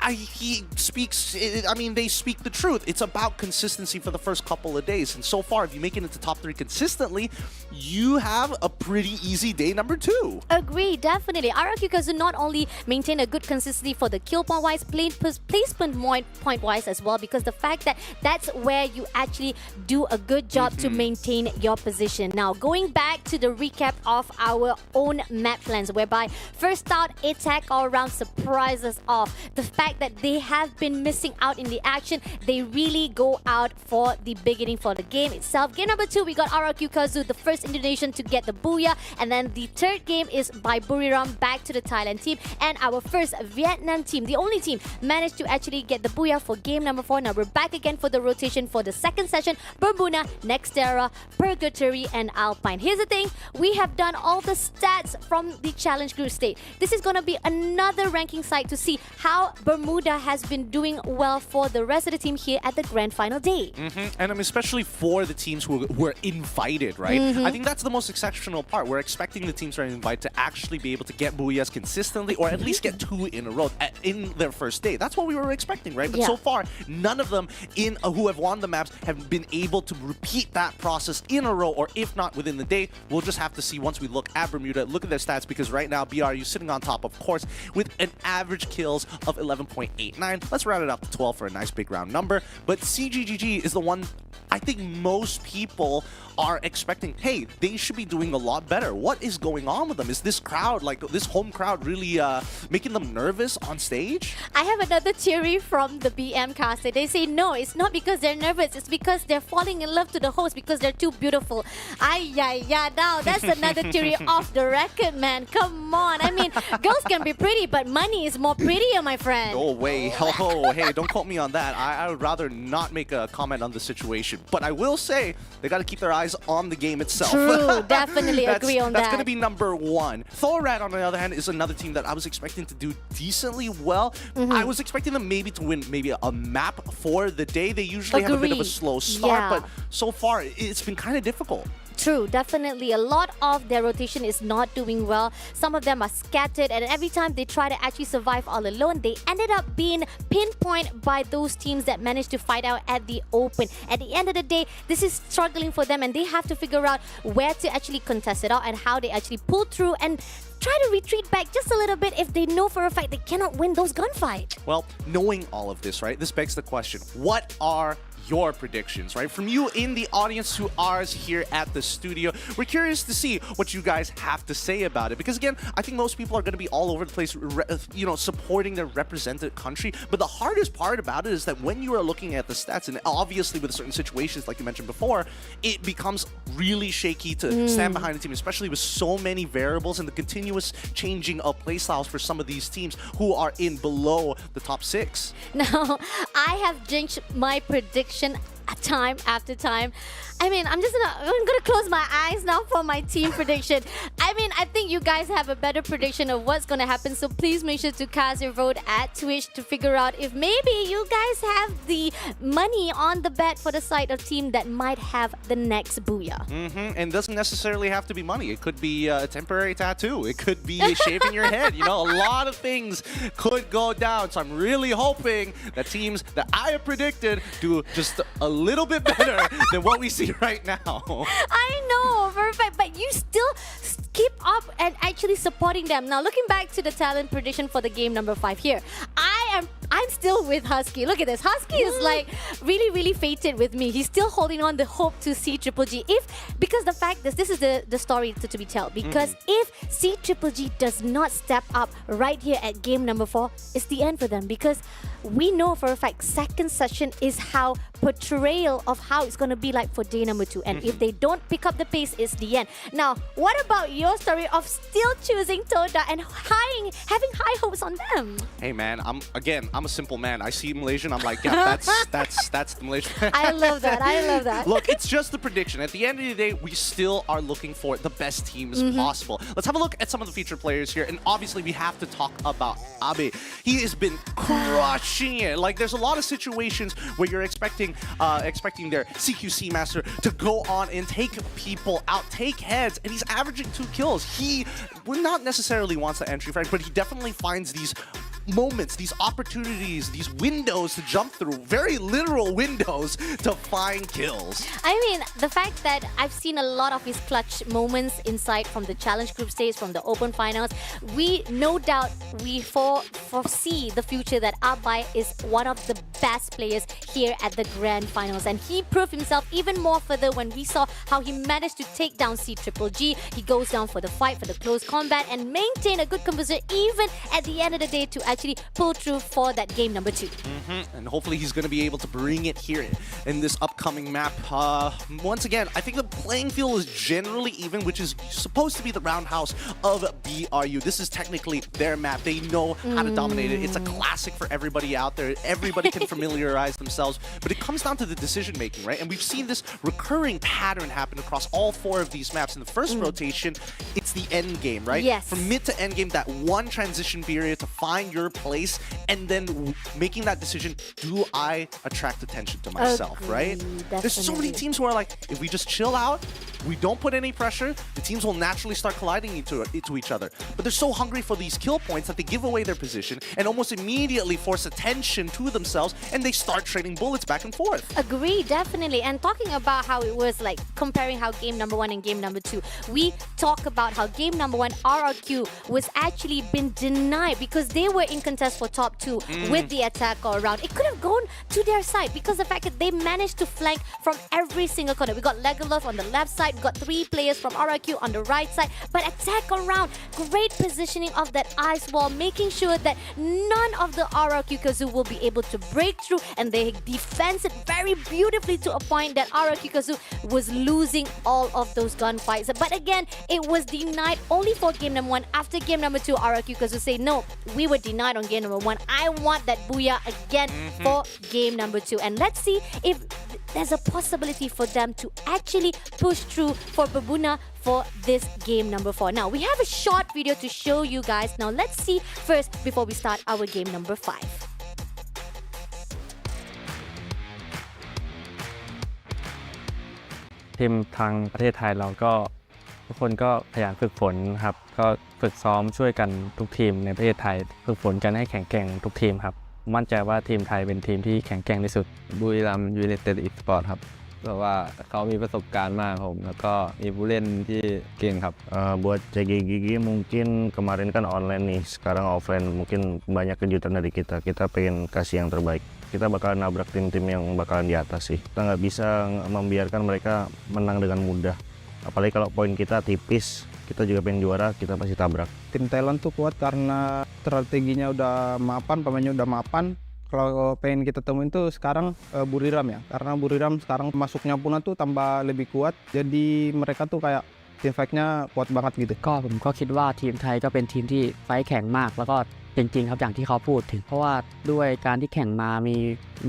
Speaker 21: he speaks, I mean, they speak the truth. It's about consistency for the first couple of days. And so far, if you make it into top 3 consistently, you have a pretty easy day number 2.
Speaker 5: Agree, definitely. RRQ Kazu not only maintain a good consistency for the kill point wise, placement point wise as well, because the fact that that's where you actually do a good job to maintain your position. Now, going back to the recap of our own map plans, whereby first out, attack all around surprises off. The fact that they have been missing out in the action, they really go out for the beginning for the game itself. Game number 2, we got RRQ Kazu, the first Indonesian to get the booyah, and then the third game is by Buriram back to the Thailand team, and our first Vietnam team, the only team, managed to actually get the booyah for game number 4. Now we're back again for the rotation for the second session. Bermuda, Nextera, Purgatory, and Alpine. Here's the thing, we have done all the stats from the challenge group stage. This is going to be another ranking site to see how Bermuda has been doing well for the rest of the team here at the grand final day.
Speaker 21: And especially for the teams who were invited, right? I think that's the most exceptional part. We're expecting the teams who are invited to actually be able to get booyahs consistently, or at least get 2 in a row in their first day. That's what we were expecting, right? But so far, none of them who have won the maps have been able to repeat that process in a row, or if not within the day. We'll just have to see once we look at Bermuda, look at their stats, because right now BRU sitting on top, of course, with an average kills of 11.89. Let's round it up to 12 for a nice big round number. But CGGG is the one I think most people are expecting, hey, they should be doing a lot better. What is going on with them? Is this crowd, like this home crowd, really making them nervous on stage?
Speaker 5: I have another theory from the BM caster. They say no, it's not because they're nervous, it's because they're falling in love to the host because they're too beautiful. Now that's another theory off the record, man. Come on. I mean, girls can be pretty, but money is more prettier, my friend.
Speaker 21: Oh, wait. Oh, hey, don't quote me on that. I would rather not make a comment on the situation. But I will say, they got to keep their eyes on the game itself.
Speaker 5: True, definitely agree on that.
Speaker 21: That's going to be number 1. Thorad, on the other hand, is another team that I was expecting to do decently well. I was expecting them maybe to win maybe a map for the day. They usually have a bit of a slow start, but so far, it's been kind of difficult.
Speaker 5: True, definitely. A lot of their rotation is not doing well. Some of them are scattered, and every time they try to actually survive all alone, they ended up being pinpointed by those teams that managed to fight out at the open. At the end of the day, this is struggling for them, and they have to figure out where to actually contest it out and how they actually pull through and try to retreat back just a little bit if they know for a fact they cannot win those gunfights.
Speaker 21: Well, knowing all of this, right, this begs the question, what are your predictions, right? From you in the audience to ours here at the studio. We're curious to see what you guys have to say about it, because again, I think most people are going to be all over the place, supporting their represented country. But the hardest part about it is that when you are looking at the stats, and obviously with certain situations, like you mentioned before, it becomes really shaky to stand behind a team, especially with so many variables and the continuous changing of playstyles for some of these teams who are in below the top 6.
Speaker 5: Now, I have jinxed my prediction time after time. I mean, I'm gonna close my eyes now for my team prediction. I mean, I think you guys have a better prediction of what's gonna happen, so please make sure to cast your vote at Twitch to figure out if maybe you guys have the money on the bet for the side of team that might have the next booyah.
Speaker 21: And it doesn't necessarily have to be money. It could be a temporary tattoo. It could be shaving your head. You know, a lot of things could go down. So I'm really hoping that teams that I have predicted do just a little bit better than what we see right now.
Speaker 5: I know, perfect, but you still keep up and actually supporting them. Now, looking back to the talent prediction for the game number 5 here, I'm still with Husky. Look at this. Husky is like really fated with me. He's still holding on the hope to C-Triple-G. Because the fact is, this is the story to be told. Because if C-Triple-G does not step up right here at game number 4, it's the end for them. Because we know for a fact second session is how portrayal of how it's going to be like for day number 2. And if they don't pick up the pace, it's the end. Now, what about your story of still choosing Toda and having high hopes on them?
Speaker 21: Hey man, I'm a simple man. I see Malaysian, I'm like, yeah, that's the Malaysian.
Speaker 5: I love that. I love that.
Speaker 21: Look, it's just the prediction. At the end of the day, we still are looking for the best teams possible. Let's have a look at some of the featured players here. And obviously, we have to talk about Abe. He has been crushing it. Like, there's a lot of situations where you're expecting their CQC master to go on and take people out, take heads, and he's averaging 2 kills. He would not necessarily wants the entry frag, but he definitely finds these moments, these opportunities, these windows to jump through, very literal windows to find kills.
Speaker 5: I mean, the fact that I've seen a lot of his clutch moments inside from the challenge group stage, from the open finals, we no doubt foresee the future that Alpine is one of the best players here at the grand finals, and he proved himself even more further when we saw how he managed to take down C-Triple-G. He goes down for the fight, for the close combat, and maintain a good composure even at the end of the day to actually pull through for that game number 2.
Speaker 21: And hopefully he's going to be able to bring it here in this upcoming map. Once again, I think the playing field is generally even, which is supposed to be the roundhouse of BRU. This is technically their map. They know how to dominate it. It's a classic for everybody out there. Everybody can familiarize themselves, but it comes down to the decision making, right? And we've seen this recurring pattern happen across all 4 of these maps. In the first rotation, it's the end game, right?
Speaker 5: Yes.
Speaker 21: From mid to end game, that one transition period to find your place, and then making that decision, do I attract attention to myself, right? There's so many teams who are like, if we just chill out, we don't put any pressure, the teams will naturally start colliding into each other. But they're so hungry for these kill points that they give away their position and almost immediately force attention to themselves, and they start trading bullets back and forth.
Speaker 5: Agree, definitely. And talking about how it was like comparing how game number 1 and game number 2, we talk about how game number 1 RRQ was actually been denied because they were in contest for top 2 with the attack all around. It could have gone to their side because the fact that they managed to flank from every single corner. We got Legolas on the left side, we got 3 players from RRQ on the right side, but attack around, great positioning of that ice wall, making sure that none of the RRQ Kazoo will be able to break through, and they defend it very beautifully to a point that RRQ Kazoo was losing all of those gunfights. But again, it was denied only for game number 1. After game number 2, RRQ Kazoo say, no, we were denied on game number 1. I want that booyah again for game number 2. And let's see if there's a possibility for them to actually push through for Bermuda for this game number 4. Now, we have a short video to show you guys. Now, let's see first before we start our game number 5.
Speaker 10: ทีมทางประเทศไทยเราก็ทุกคนก็ขยันฝึกฝนครับก็ฝึกซ้อมช่วยกันทุกทีมในประเทศไทยฝึกฝนกันให้แข็งแกร่งทุกทีมครับมั่นใจว่าทีมไทยเป็นทีมที่แข็งแกร่งที่สุดบุรีรัมย์ยูไนเต็ดอีสปอร์ตครับ เพราะว่าเขามีประสบการณ์มากผมแล้วก็มีผู้เล่นที่เก่งครับ
Speaker 17: Buat CGGG mungkin kemarin kan online nih, sekarang offline mungkin banyak kejutan dari kita. Kita pengen kasih yang terbaik. Kita bakalan nabrak tim-tim yang bakalan di atas sih. Kita nggak bisa membiarkan mereka menang dengan mudah. Apalagi kalau poin kita tipis, kita juga pengen juara, kita pasti tabrak.
Speaker 16: Tim Thailand tuh kuat karena strateginya udah mapan, pemainnya udah mapan. Kalau pengen kita temuin tuh sekarang Buriram ya, karena Buriram sekarang masuknya pun tuh tambah lebih kuat, jadi mereka tuh kayak team fight-nya kuat banget gitu.
Speaker 12: ก็ผมก็คิดว่าทีมไทยก็เป็นทีมที่ไฟท์แข็งมากแล้วก็จริงๆครับอย่างที่เขาพูดถึง เพราะว่าด้วยการที่แข่งมา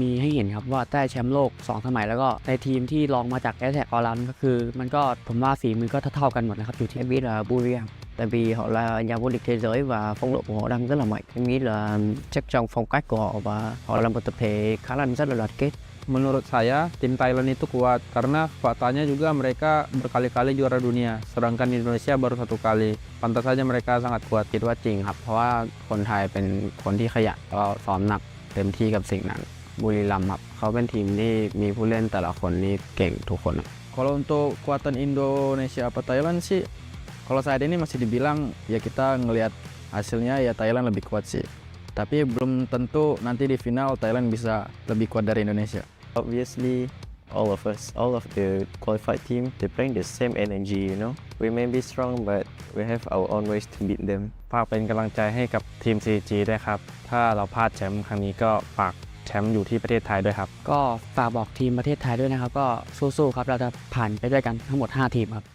Speaker 12: มีให้เห็นครับว่าได้แชมป์โลก 2 สมัยแล้วก็ในทีมที่ลองมาจาก Attack All ก็คือมันก็ผมว่าฝีมือก็เท่าๆกันหมดนะครับอยู่ที่
Speaker 19: Em biết là Buriram tại vì họ là nhà vô địch thế giới và phong độ của họ đang rất là mạnh. Em nghĩ là chắc trong phong cách của họ và họ là một tập thể khá là rất là đoàn kết.
Speaker 10: Menurut saya, tim Thailand itu kuat karena faktanya juga mereka berkali-kali juara dunia, sedangkan Indonesia baru 1 kali. Pantas saja mereka sangat kuat.
Speaker 12: คิดว่าจริงครับเพราะว่าคนไทยเป็นคนที่ขยันแล้วก็ซ้อมหนักเต็มที่กับสิ่งนั้นบุรีรัมย์ครับเขาเป็นทีมที่มีผู้เล่นแต่ละคนนี่เก่งทุกคน
Speaker 10: Kalau untuk kekuatan Indonesia apa Thailand sih, kalau saat ini masih dibilang ya kita ngelihat hasilnya ya Thailand lebih kuat sih. Tapi belum tentu nanti di final Thailand bisa lebih kuat dari Indonesia.
Speaker 15: Obviously, all of us, all of the qualified team, they bring the same energy, you know. We may be strong, but we have our own ways to beat them.
Speaker 10: ฝากเป็นกำลังใจให้กับทีม CG ด้วยครับ ถ้าเราพลาดแชมป์ครั้งนี้ก็ฝากแชมป์อยู่ที่ประเทศไทยด้วยครับ
Speaker 12: ก็ฝากบอกทีมประเทศไทยด้วยนะครับก็สู้ๆครับเราจะผ่านไปด้วยกันทั้งหมด5 ทีมครับ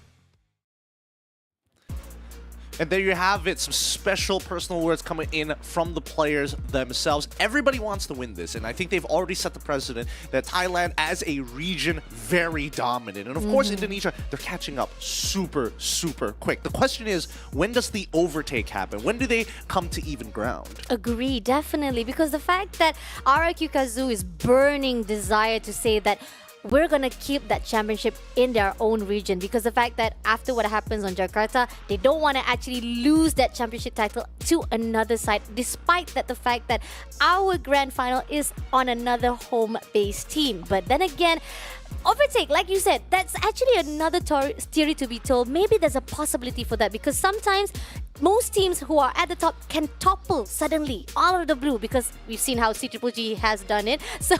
Speaker 21: And there you have it, some special personal words coming in from the players themselves. Everybody wants to win this, and I think they've already set the precedent that Thailand as a region, very dominant. And of course, Indonesia, they're catching up super, super quick. The question is, when does the overtake happen? When do they come to even ground?
Speaker 5: Agree, definitely, because the fact that RRQ Kazoo is burning desire to say that we're going to keep that championship in their own region, because the fact that after what happens on Jakarta, they don't want to actually lose that championship title to another side, despite that the fact that our grand final is on another home-based team. But then again, overtake, like you said, that's actually another theory to be told. Maybe there's a possibility for that, because sometimes most teams who are at the top can topple suddenly out of the blue, because we've seen how CGGG has done it. So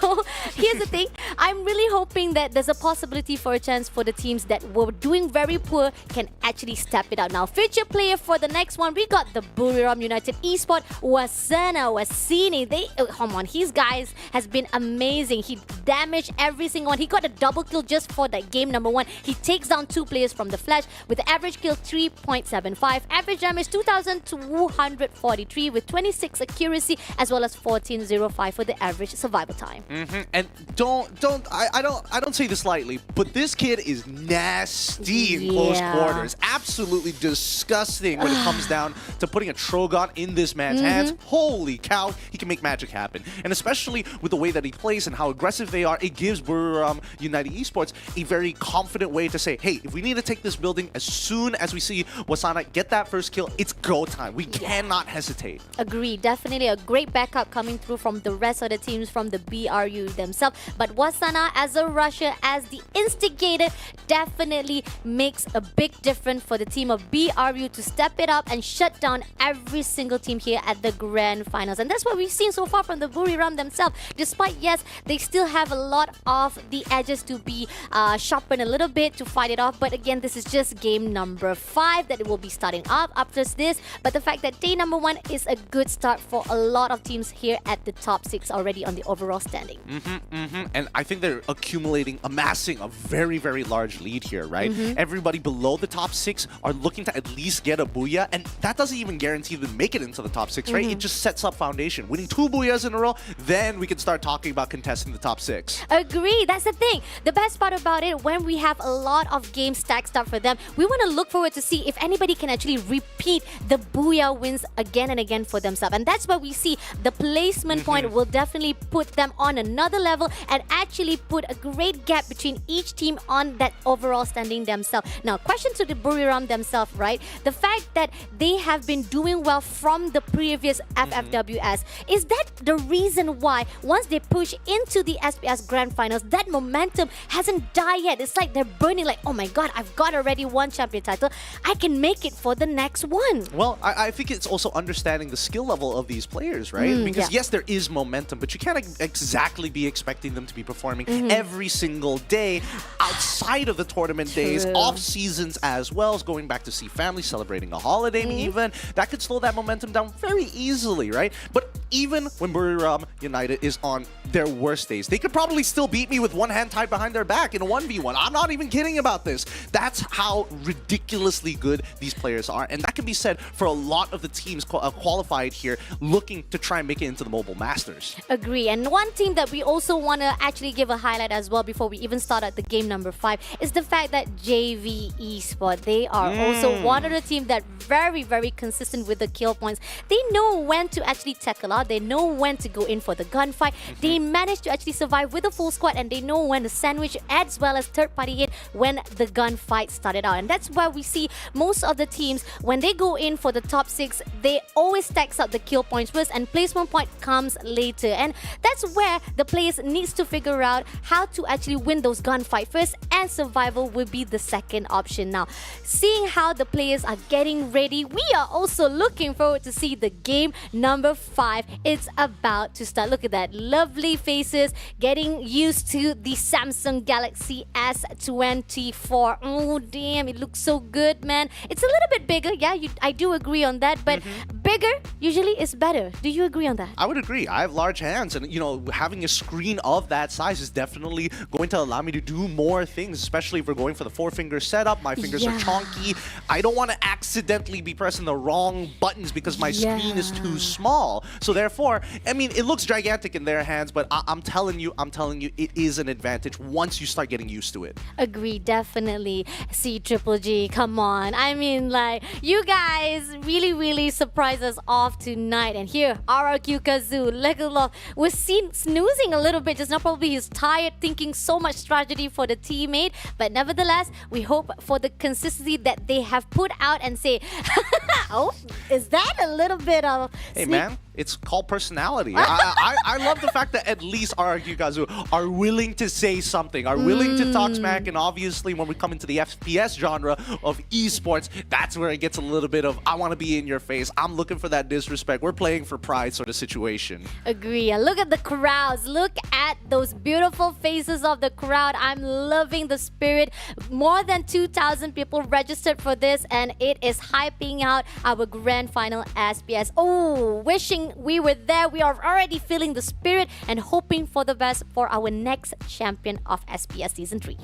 Speaker 5: here's the thing, I'm really hoping that there's a possibility for a chance for the teams that were doing very poor can actually step it out. Now, future player for the next one, we got the Buriram United Esports, Wasini. Come on, his guys has been amazing. He damaged every single one. He got a double kill just for that game number 1. He takes down 2 players from the flash with the average kill 3.75, average damage 2,243 with 26 accuracy, as well as 14.05 for the average survival time.
Speaker 21: And I don't say this lightly, but this kid is nasty in close quarters. Absolutely disgusting when it comes down to putting a Trogon in this man's hands. Holy cow, he can make magic happen. And especially with the way that he plays and how aggressive they are, it gives Buriram United Esports a very confident way to say, hey, if we need to take this building, as soon as we see Wasana get that first kill, it's go time. We cannot hesitate.
Speaker 5: Agree. Definitely a great backup coming through from the rest of the teams from the BRU themselves. But Wasana as a rusher, as the instigator, definitely makes a big difference for the team of BRU to step it up and shut down every single team here at the grand finals. And that's what we've seen so far from the Buriram themselves. Despite, yes, they still have a lot of the edges to be sharpened a little bit to fight it off. But again, this is just game number 5 that it will be starting up after this. But the fact that day number 1 is a good start for a lot of teams here at the top 6 already on the overall standing.
Speaker 21: And I think they're amassing a very, very large lead here, right? Everybody below the top 6 are looking to at least get a booyah, and that doesn't even guarantee them make it into the top 6, right? It just sets up foundation. Winning 2 booyahs in a row, then we can start talking about contesting the top 6.
Speaker 5: Agree. That's the thing. The best part about it, when we have a lot of games stacked up for them, we want to look forward to see if anybody can actually repeat repeat the booyah wins again and again for themselves. And that's where we see the placement point will definitely put them on another level and actually put a great gap between each team on that overall standing themselves. Now, question to the Buriram themselves, right? The fact that they have been doing well from the previous FFWS, is that the reason why once they push into the SPS Grand Finals, that momentum hasn't died yet? It's like they're burning like, oh my god, I've got already one champion title. I can make it for the next one.
Speaker 21: Well, I think it's also understanding the skill level of these players, right? Because yes, there is momentum, but you can't exactly be expecting them to be performing every single day outside of the tournament days, off seasons as well, as going back to see family, celebrating a holiday even. That could slow that momentum down very easily, right? But even when Buriram United is on their worst days, they could probably still beat me with one hand tied behind their back in a 1v1. I'm not even kidding about this. That's how ridiculously good these players are. And that can be said for a lot of the teams qualified here looking to try and make it into the Mobile Masters.
Speaker 5: Agree. And one team that we also want to actually give a highlight as well before we even start at the game number 5 is the fact that JV Esports, they are also one of the teams that very, very consistent with the kill points. They know when to actually tackle out. They know when to go in for the gunfight. They manage to actually survive with a full squad, and they know when to sandwich as well as third-party hit when the gunfight started out. And that's why we see most of the teams, when they go in for the top 6, they always stacks up the kill points first and placement point comes later. And that's where the players needs to figure out how to actually win those gunfight first, and survival will be the second option. Now, seeing how the players are getting ready, we are also looking forward to see the game number 5. It's about to start. Look at that, lovely faces, getting used to the Samsung Galaxy S24. Oh damn, it looks so good, man. It's a little bit bigger, yeah, I do agree on that, but bigger usually is better. Do you agree on that?
Speaker 21: I would agree. I have large hands, and you know, having a screen of that size is definitely going to allow me to do more things, especially if we're going for the 4-finger setup. My fingers are chonky. I don't want to accidentally be pressing the wrong buttons because my screen is too small. So therefore, I mean, it looks gigantic in their hands, but I'm telling you, it is an advantage once you start getting used to it.
Speaker 5: Agree, definitely. See, Triple G, come on. I mean, like, you guys really surprised us off tonight. And here, RRQ Kazoo, Legolas, was seen snoozing a little bit just now. Probably he's tired, thinking so much strategy for the teammate. But nevertheless, we hope for the consistency that they have put out and say, oh, is that a little bit of...
Speaker 21: Hey, man. It's called personality. I love the fact that at least RRQ Kazu are willing to say something, are willing to talk smack, and obviously when we come into the FPS genre of esports, that's where it gets a little bit of, I want to be in your face, I'm looking for that disrespect, we're playing for pride sort of situation.
Speaker 5: Agree. And look at the crowds. Look at those beautiful faces of the crowd. I'm loving the spirit. More than 2,000 people registered for this, and it is hyping out our grand final SPS. Oh, wishing we were there. We are already feeling the spirit and hoping for the best for our next champion of SPS Season 3.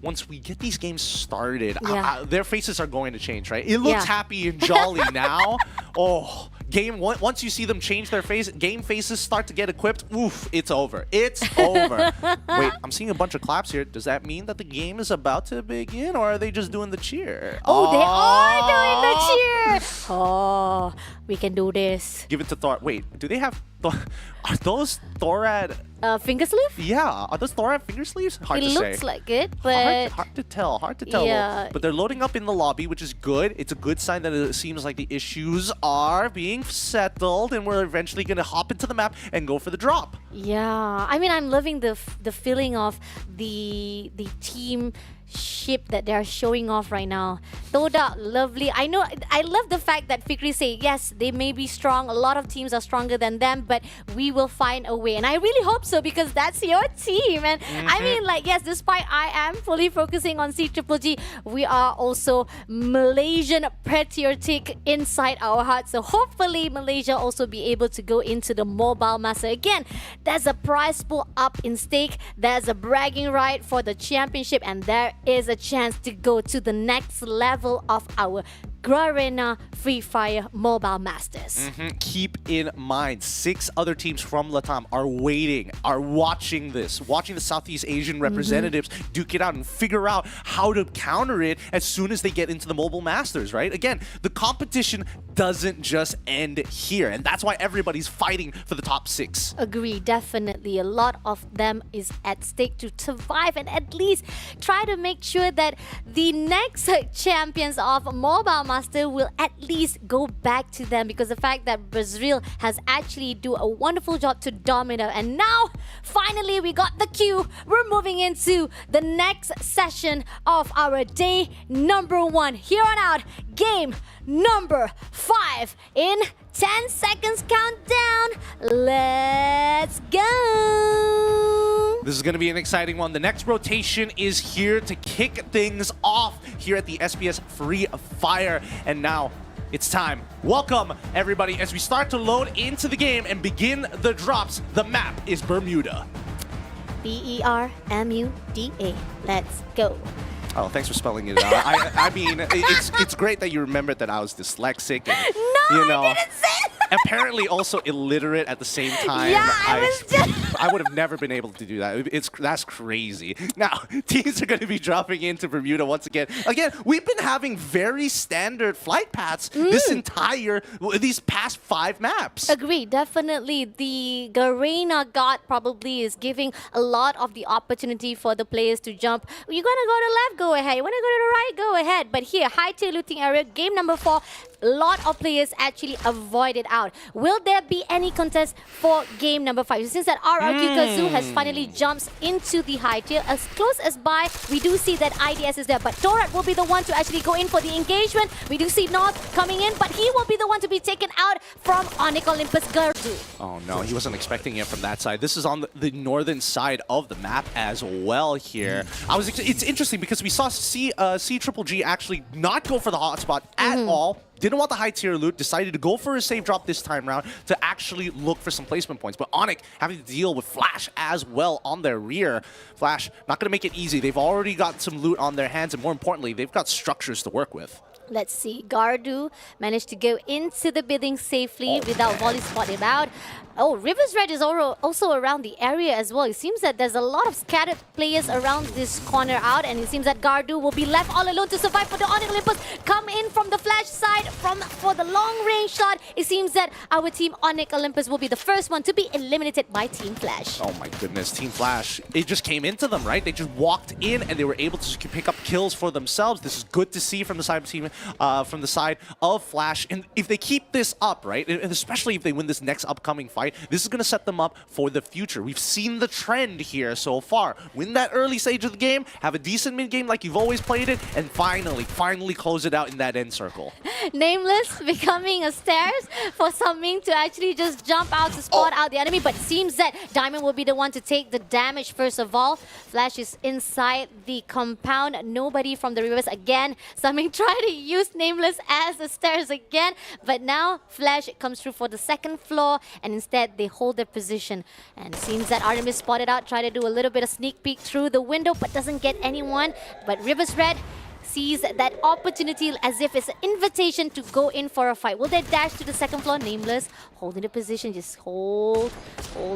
Speaker 21: Once we get these games started, their faces are going to change, right? It looks happy and jolly now. Oh, once you see them change their face, game faces start to get equipped, oof, it's over. It's over. Wait, I'm seeing a bunch of claps here. Does that mean that the game is about to begin, or are they just doing the cheer?
Speaker 5: Oh, they are doing the cheer. Oh, we can do this.
Speaker 21: Give it to Thor. Wait, do they have... Are those Thorad...
Speaker 5: finger sleeve?
Speaker 21: Yeah, are those Thorad finger sleeves? Hard to say.
Speaker 5: It looks like it, but...
Speaker 21: Hard to tell,
Speaker 5: Yeah.
Speaker 21: But they're loading up in the lobby, which is good. It's a good sign that it seems like the issues are being settled, and we're eventually going to hop into the map and go for the drop.
Speaker 5: Yeah, I mean, I'm loving the feeling of the team ship that they're showing off right now. Toda, lovely. I know, I love the fact that Fikri say, yes, they may be strong. A lot of teams are stronger than them, but we will find a way. And I really hope so, because that's your team. And I mean, like, yes, despite I am fully focusing on CGGG, we are also Malaysian patriotic inside our hearts. So hopefully Malaysia also be able to go into the Mobile Master. Again, there's a prize pool up in stake. There's a bragging right for the championship, and there is a chance to go to the next level of our Garena Free Fire Mobile Masters.
Speaker 21: Keep in mind, 6 other teams from Latam are waiting, are watching this, watching the Southeast Asian representatives duke it out and figure out how to counter it as soon as they get into the Mobile Masters, right? Again, the competition doesn't just end here, and that's why everybody's fighting for the top 6.
Speaker 5: Agree, definitely. A lot of them is at stake to survive and at least try to make sure that the next champions of Mobile Master will at least go back to them, because the fact that Brazil has actually do a wonderful job to dominate, and now finally we got the cue. We're moving into the next session of our day number 1. Here on out, game number 5 in 10 seconds countdown. Let's go.
Speaker 21: This is going to be an exciting one. The next rotation is here to kick things off here at the SBS Free Fire. And now it's time. Welcome, everybody, as we start to load into the game and begin the drops. The map is Bermuda.
Speaker 5: Bermuda. Let's go.
Speaker 21: Oh, thanks for spelling it out. I mean, it's great that you remembered that I was dyslexic. And,
Speaker 5: no,
Speaker 21: you know,
Speaker 5: I didn't say that.
Speaker 21: Apparently also illiterate at the same time.
Speaker 5: Yeah, I
Speaker 21: would have never been able to do that. That's crazy. Now, teams are going to be dropping into Bermuda once again. Again, we've been having very standard flight paths these past 5 maps.
Speaker 5: Agree, definitely. The Garena God probably is giving a lot of the opportunity for the players to jump. You're going to go to the left, go ahead. You want to go to the right, go ahead. But here, high tier looting area, game number 4, a lot of players actually avoided out. Will there be any contest for game number 5? Since that RRQ Kazoo has finally jumped into the high tier, as close as by, we do see that IDS is there, but Torat will be the one to actually go in for the engagement. We do see North coming in, but he will be the one to be taken out from Onyx Olympus Gardu.
Speaker 21: Oh no, he wasn't expecting it from that side. This is on the northern side of the map as well here. It's interesting because we saw C-Triple-G actually not go for the hotspot at all. Didn't want the high tier loot, decided to go for a safe drop this time around to actually look for some placement points. But Onyx having to deal with Flash as well on their rear. Flash not going to make it easy. They've already got some loot on their hands, and more importantly, they've got structures to work with.
Speaker 5: Let's see. Gardu managed to go into the building safely without volley spotted out. Oh, Rivers Red is also around the area as well. It seems that there's a lot of scattered players around this corner out, and it seems that Gardu will be left all alone to survive for the Onyx Olympus. Come in from the Flash side for the long range shot. It seems that our team Onyx Olympus will be the first one to be eliminated by Team Flash.
Speaker 21: Oh my goodness, Team Flash. It just came into them, right? They just walked in and they were able to pick up kills for themselves. This is good to see from the side of team, from the side of Flash. And if they keep this up, right, and especially if they win this next upcoming fight, this is going to set them up for the future. We've seen the trend here so far. Win that early stage of the game, have a decent mid-game like you've always played it, and finally close it out in that end circle.
Speaker 5: Nameless becoming a stairs for Summing to actually just jump out to spot out the enemy, but seems that Diamond will be the one to take the damage first of all. Flash is inside the compound. Nobody from the reverse again. Summing trying to use Nameless as the stairs again, but now Flash comes through for the second floor, and instead they hold their position. And it seems that Artemis spotted out, try to do a little bit of sneak peek through the window, but doesn't get anyone. But Rivers Red sees that opportunity as if it's an invitation to go in for a fight. Will they dash to the second floor? Nameless, holding the position, just hold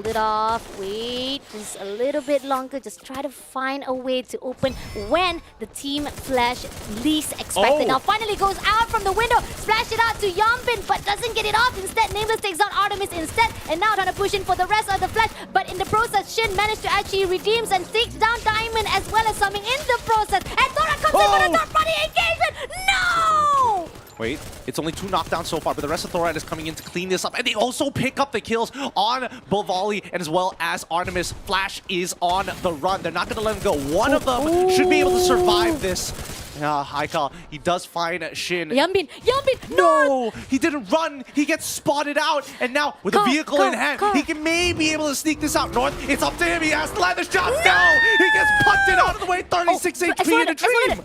Speaker 5: it off, wait just a little bit longer, just try to find a way to open when the Team Flash least expected. Now finally goes out from the window, splash it out to Yombin, but doesn't get it off. Instead, Nameless takes out Artemis instead, and now trying to push in for the rest of the Flash, but in the process, Shin managed to actually redeem and takes down Diamond as well as Summing in the process, and Tora comes in for the third party engagement! No!
Speaker 21: Wait, it's only 2 knockdowns so far, but the rest of Thorite is coming in to clean this up. And they also pick up the kills on Bovali and as well as Artemis. Flash is on the run. They're not going to let him go. One of them should be able to survive this. High call. He does find Shin.
Speaker 5: Yombin!
Speaker 21: No! He didn't run. He gets spotted out. And now, with a vehicle in hand, he can maybe be able to sneak this out. North, it's up to him. He has to land the shot. No! He gets punted out of the way. 36 HP in a dream.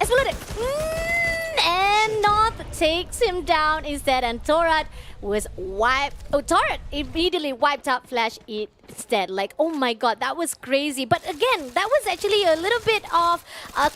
Speaker 5: And North takes him down instead, and Torat was wiped. Oh, Torat immediately wiped out Flash instead. Like, oh my god, that was crazy. But again, that was actually a little bit of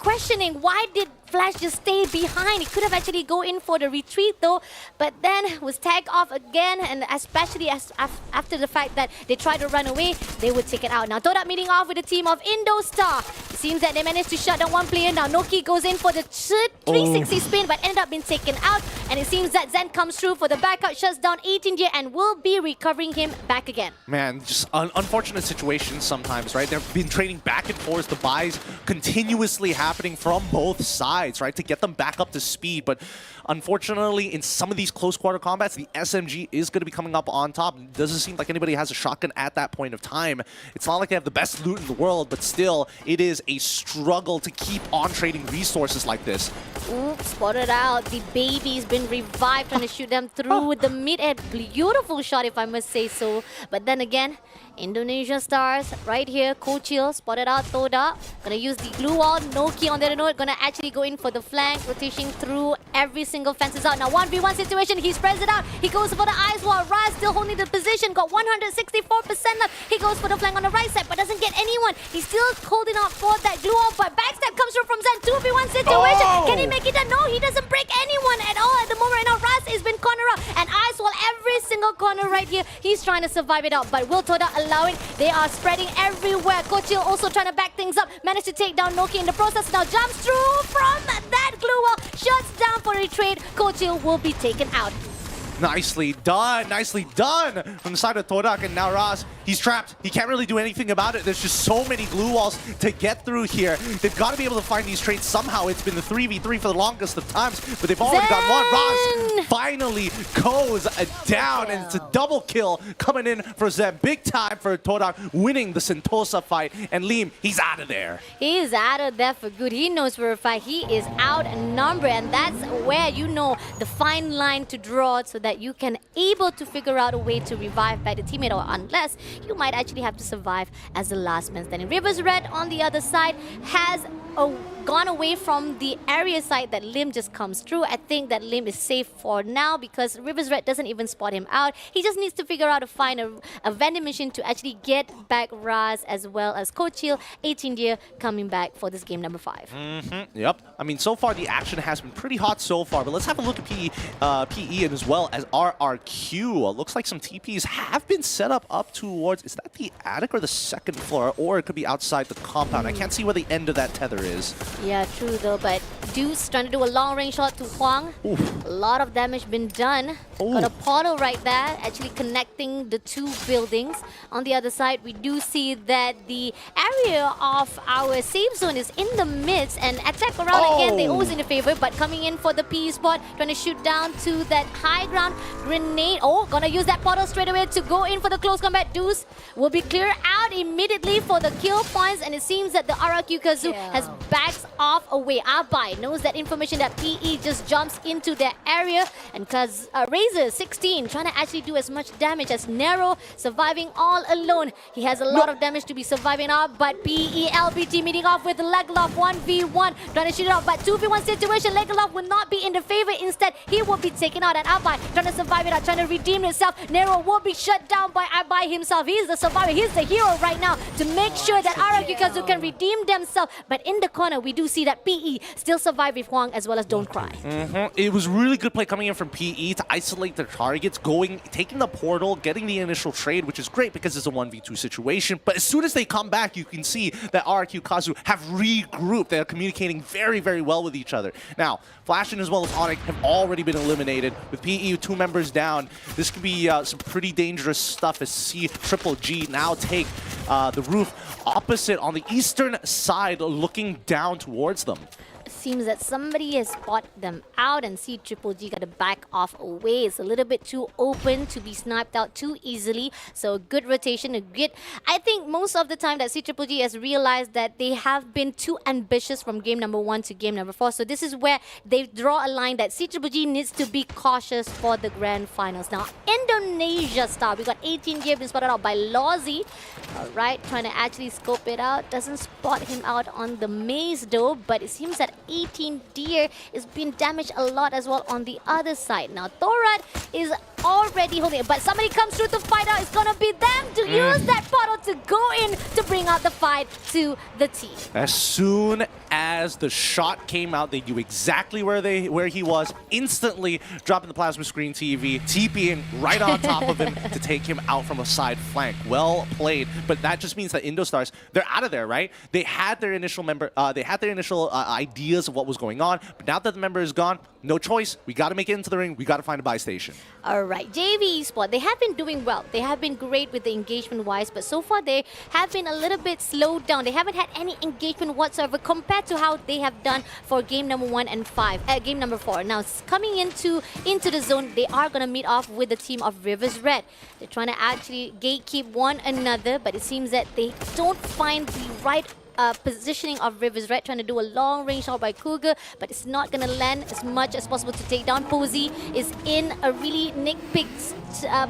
Speaker 5: questioning. Why did Flash just stay behind? He could have actually go in for the retreat though, but then was tagged off again, and especially after the fact that they tried to run away, they would take it out. Now Torat meeting off with the team of Indostar. It seems that they managed to shut down one player. Now Noki goes in for the 360 spin, but ended up being taken out, and it seems that Zen comes through for the backup, shuts down 18J, and will be recovering him back again.
Speaker 21: Man, just unfortunate situations sometimes, right? They've been trading back and forth, the buys continuously happening from both sides, right, to get them back up to speed. But unfortunately, in some of these close quarter combats, the SMG is going to be coming up on top. It doesn't seem like anybody has a shotgun at that point of time. It's not like they have the best loot in the world, but still, it is a struggle to keep on trading resources like this.
Speaker 5: Oops, spotted out. The baby's been revived, trying to shoot them through the mid-air. Beautiful shot, if I must say so. But then again, Indonesia Stars right here. Kochil spotted out Toda. Gonna use the glue wall. Noki on the other note. Gonna actually go in for the flank. Rotation through every single fences out. Now 1v1 situation. He spreads it out. He goes for the ice wall. Raz still holding the position. Got 164% left. He goes for the flank on the right side, but doesn't get anyone. He's still holding out for that glue wall, but backstab comes through from Zen. 2v1 situation. Can he make it done? No, he doesn't break anyone at all at the moment right now. Raz has been cornered out, and ice wall every single corner right here. He's trying to survive it out, but will Toda allow it? They are spreading everywhere. Kochil also trying to back things up. Managed to take down Noki in the process. Now jumps through from that glue wall. Shuts down for a trade. Kochil will be taken out.
Speaker 21: Nicely done from the side of Todak, and now Raz, he's trapped. He can't really do anything about it. There's just so many glue walls to get through here. They've got to be able to find these trades somehow. It's been the 3v3 for the longest of times, but they've already got one. Raz finally goes down, and it's a double kill coming in for Zeb. Big time for Todak, winning the Sentosa fight, and Liam, he's out of there.
Speaker 5: He is out of there for good. He knows for a fact he is outnumbered, and that's where you know the fine line to draw so that you can able to figure out a way to revive back the teammate, or unless you might actually have to survive as the last man standing. Rivers Red on the other side has gone away from the area side that Lim just comes through. I think that Lim is safe for now because Rivers Red doesn't even spot him out. He just needs to figure out to find a vending machine to actually get back Raz as well as Kochil. 18 Deer coming back for this game number 5.
Speaker 21: Yep. I mean, so far the action has been pretty hot so far, but let's have a look at PE and as well as RRQ. Looks like some TPs have been set up towards, is that the attic or the second floor? Or it could be outside the compound. I can't see where the end of that tether is.
Speaker 5: Yeah, true though, but Deuce trying to do a long range shot to Huang. A lot of damage been done. Got a portal right there, actually connecting the two buildings. On the other side, we do see that the area of our safe zone is in the midst, and attack around again, they always in the favor, but coming in for the PE spot, trying to shoot down to that high ground grenade. Gonna use that portal straight away to go in for the close combat. Deuce will be clear out immediately for the kill points, and it seems that the RRQ Kazu has backs off away. Alpine knows that information that PE just jumps into their area, and cause Razor 16 trying to actually do as much damage as Nero, surviving all alone. He has a lot of damage to be surviving off, but PE LBT meeting off with Legalov 1v1, trying to shoot it off, but 2v1 situation. Legalov will not be in the favor. Instead, he will be taken out, and Alpine trying to survive it out, trying to redeem himself. Nero will be shut down by himself. He's the survivor. He's the hero right now to make sure that RRQ Kazu can redeem themselves. But in the corner, we do see that PE still survive with Huang as well as Don't Cry.
Speaker 21: It was really good play coming in from PE to isolate their targets, taking the portal, getting the initial trade, which is great because it's a 1v2 situation. But as soon as they come back, you can see that RRQ Kazu have regrouped. They're communicating very, very well with each other. Now, Flash and as well as Onyx have already been eliminated. With PE 2 members down, this could be some pretty dangerous stuff as C-Triple-G now take the roof opposite on the eastern side, looking down towards them.
Speaker 5: Seems that somebody has spotted them out, and C-Triple-G got to back off away. It's a little bit too open to be sniped out too easily. So good rotation, I think most of the time that C-Triple-G has realized that they have been too ambitious from game number 1 to game number 4. So this is where they draw a line that C-Triple-G needs to be cautious for the grand finals. Now, Indonesia Star, we got 18 game been spotted out by Lozzy. Alright, trying to actually scope it out. Doesn't spot him out on the maze though, but it seems that 18 Deer is being damaged a lot as well on the other side. Now Thorad is already holding it, but somebody comes through to fight out. It's gonna be them to use that portal to go in to bring out the fight to the team.
Speaker 21: As soon as the shot came out, they knew exactly where he was, instantly dropping the plasma screen TV, TPing right on top of him to take him out from a side flank. Well played, but that just means that Indostars, they're out of there, right? They had their initial ideas of what was going on, but now that the member is gone, no choice. We got to make it into the ring. We got to find a buy station.
Speaker 5: All right, JV Esports, they have been doing well. They have been great with the engagement-wise, but so far they have been a little bit slowed down. They haven't had any engagement whatsoever compared to how they have done for game number 1 and 5, game number 4. Now, coming into the zone, they are going to meet off with the team of Rivers Red. They're trying to actually gatekeep one another, but it seems that they don't find the right positioning of Rivers Red, trying to do a long range shot by Cougar, but it's not going to land as much as possible to take down. Posey is in a really nick-picked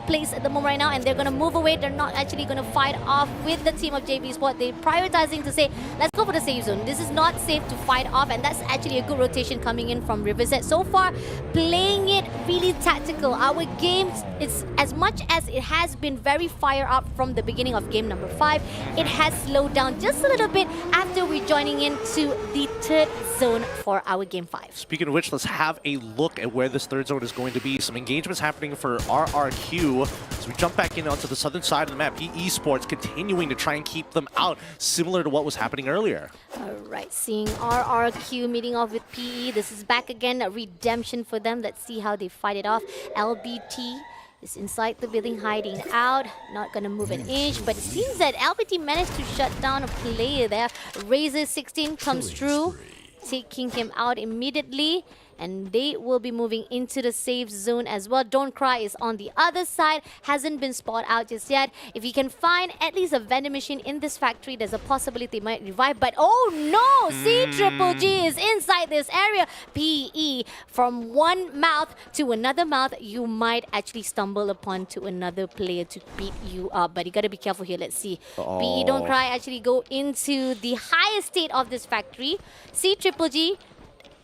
Speaker 5: place at the moment right now, and they're going to move away. They're not actually going to fight off with the team of JV Sport. They're prioritizing to say, let's go for the safe zone. This is not safe to fight off, and that's actually a good rotation coming in from Rivers Red. So far, playing it really tactical. Our games, it's as much as it has been very fire up from the beginning of game number 5, it has slowed down just a little bit after we're joining into the third zone for our game 5.
Speaker 21: Speaking of which, let's have a look at where this third zone is going to be. Some engagements happening for RRQ as we jump back in onto the southern side of the map. Esports continuing to try and keep them out, similar to what was happening earlier.
Speaker 5: All right, seeing RRQ meeting off with PE. This is back again, a redemption for them. Let's see how they fight it off. LBT is inside the building, hiding out, not gonna move an inch, but it seems that LBT managed to shut down a player there. Razor 16 comes through, taking him out immediately, and they will be moving into the safe zone as well. Don't Cry is on the other side, hasn't been spotted out just yet. If you can find at least a vending machine in this factory, there's a possibility they might revive, but oh no! C-Triple-G is inside this area. PE, from one mouth to another mouth, you might actually stumble upon to another player to beat you up, but you gotta be careful here. Let's see. PE Don't Cry actually go into the highest state of this factory. C-Triple-G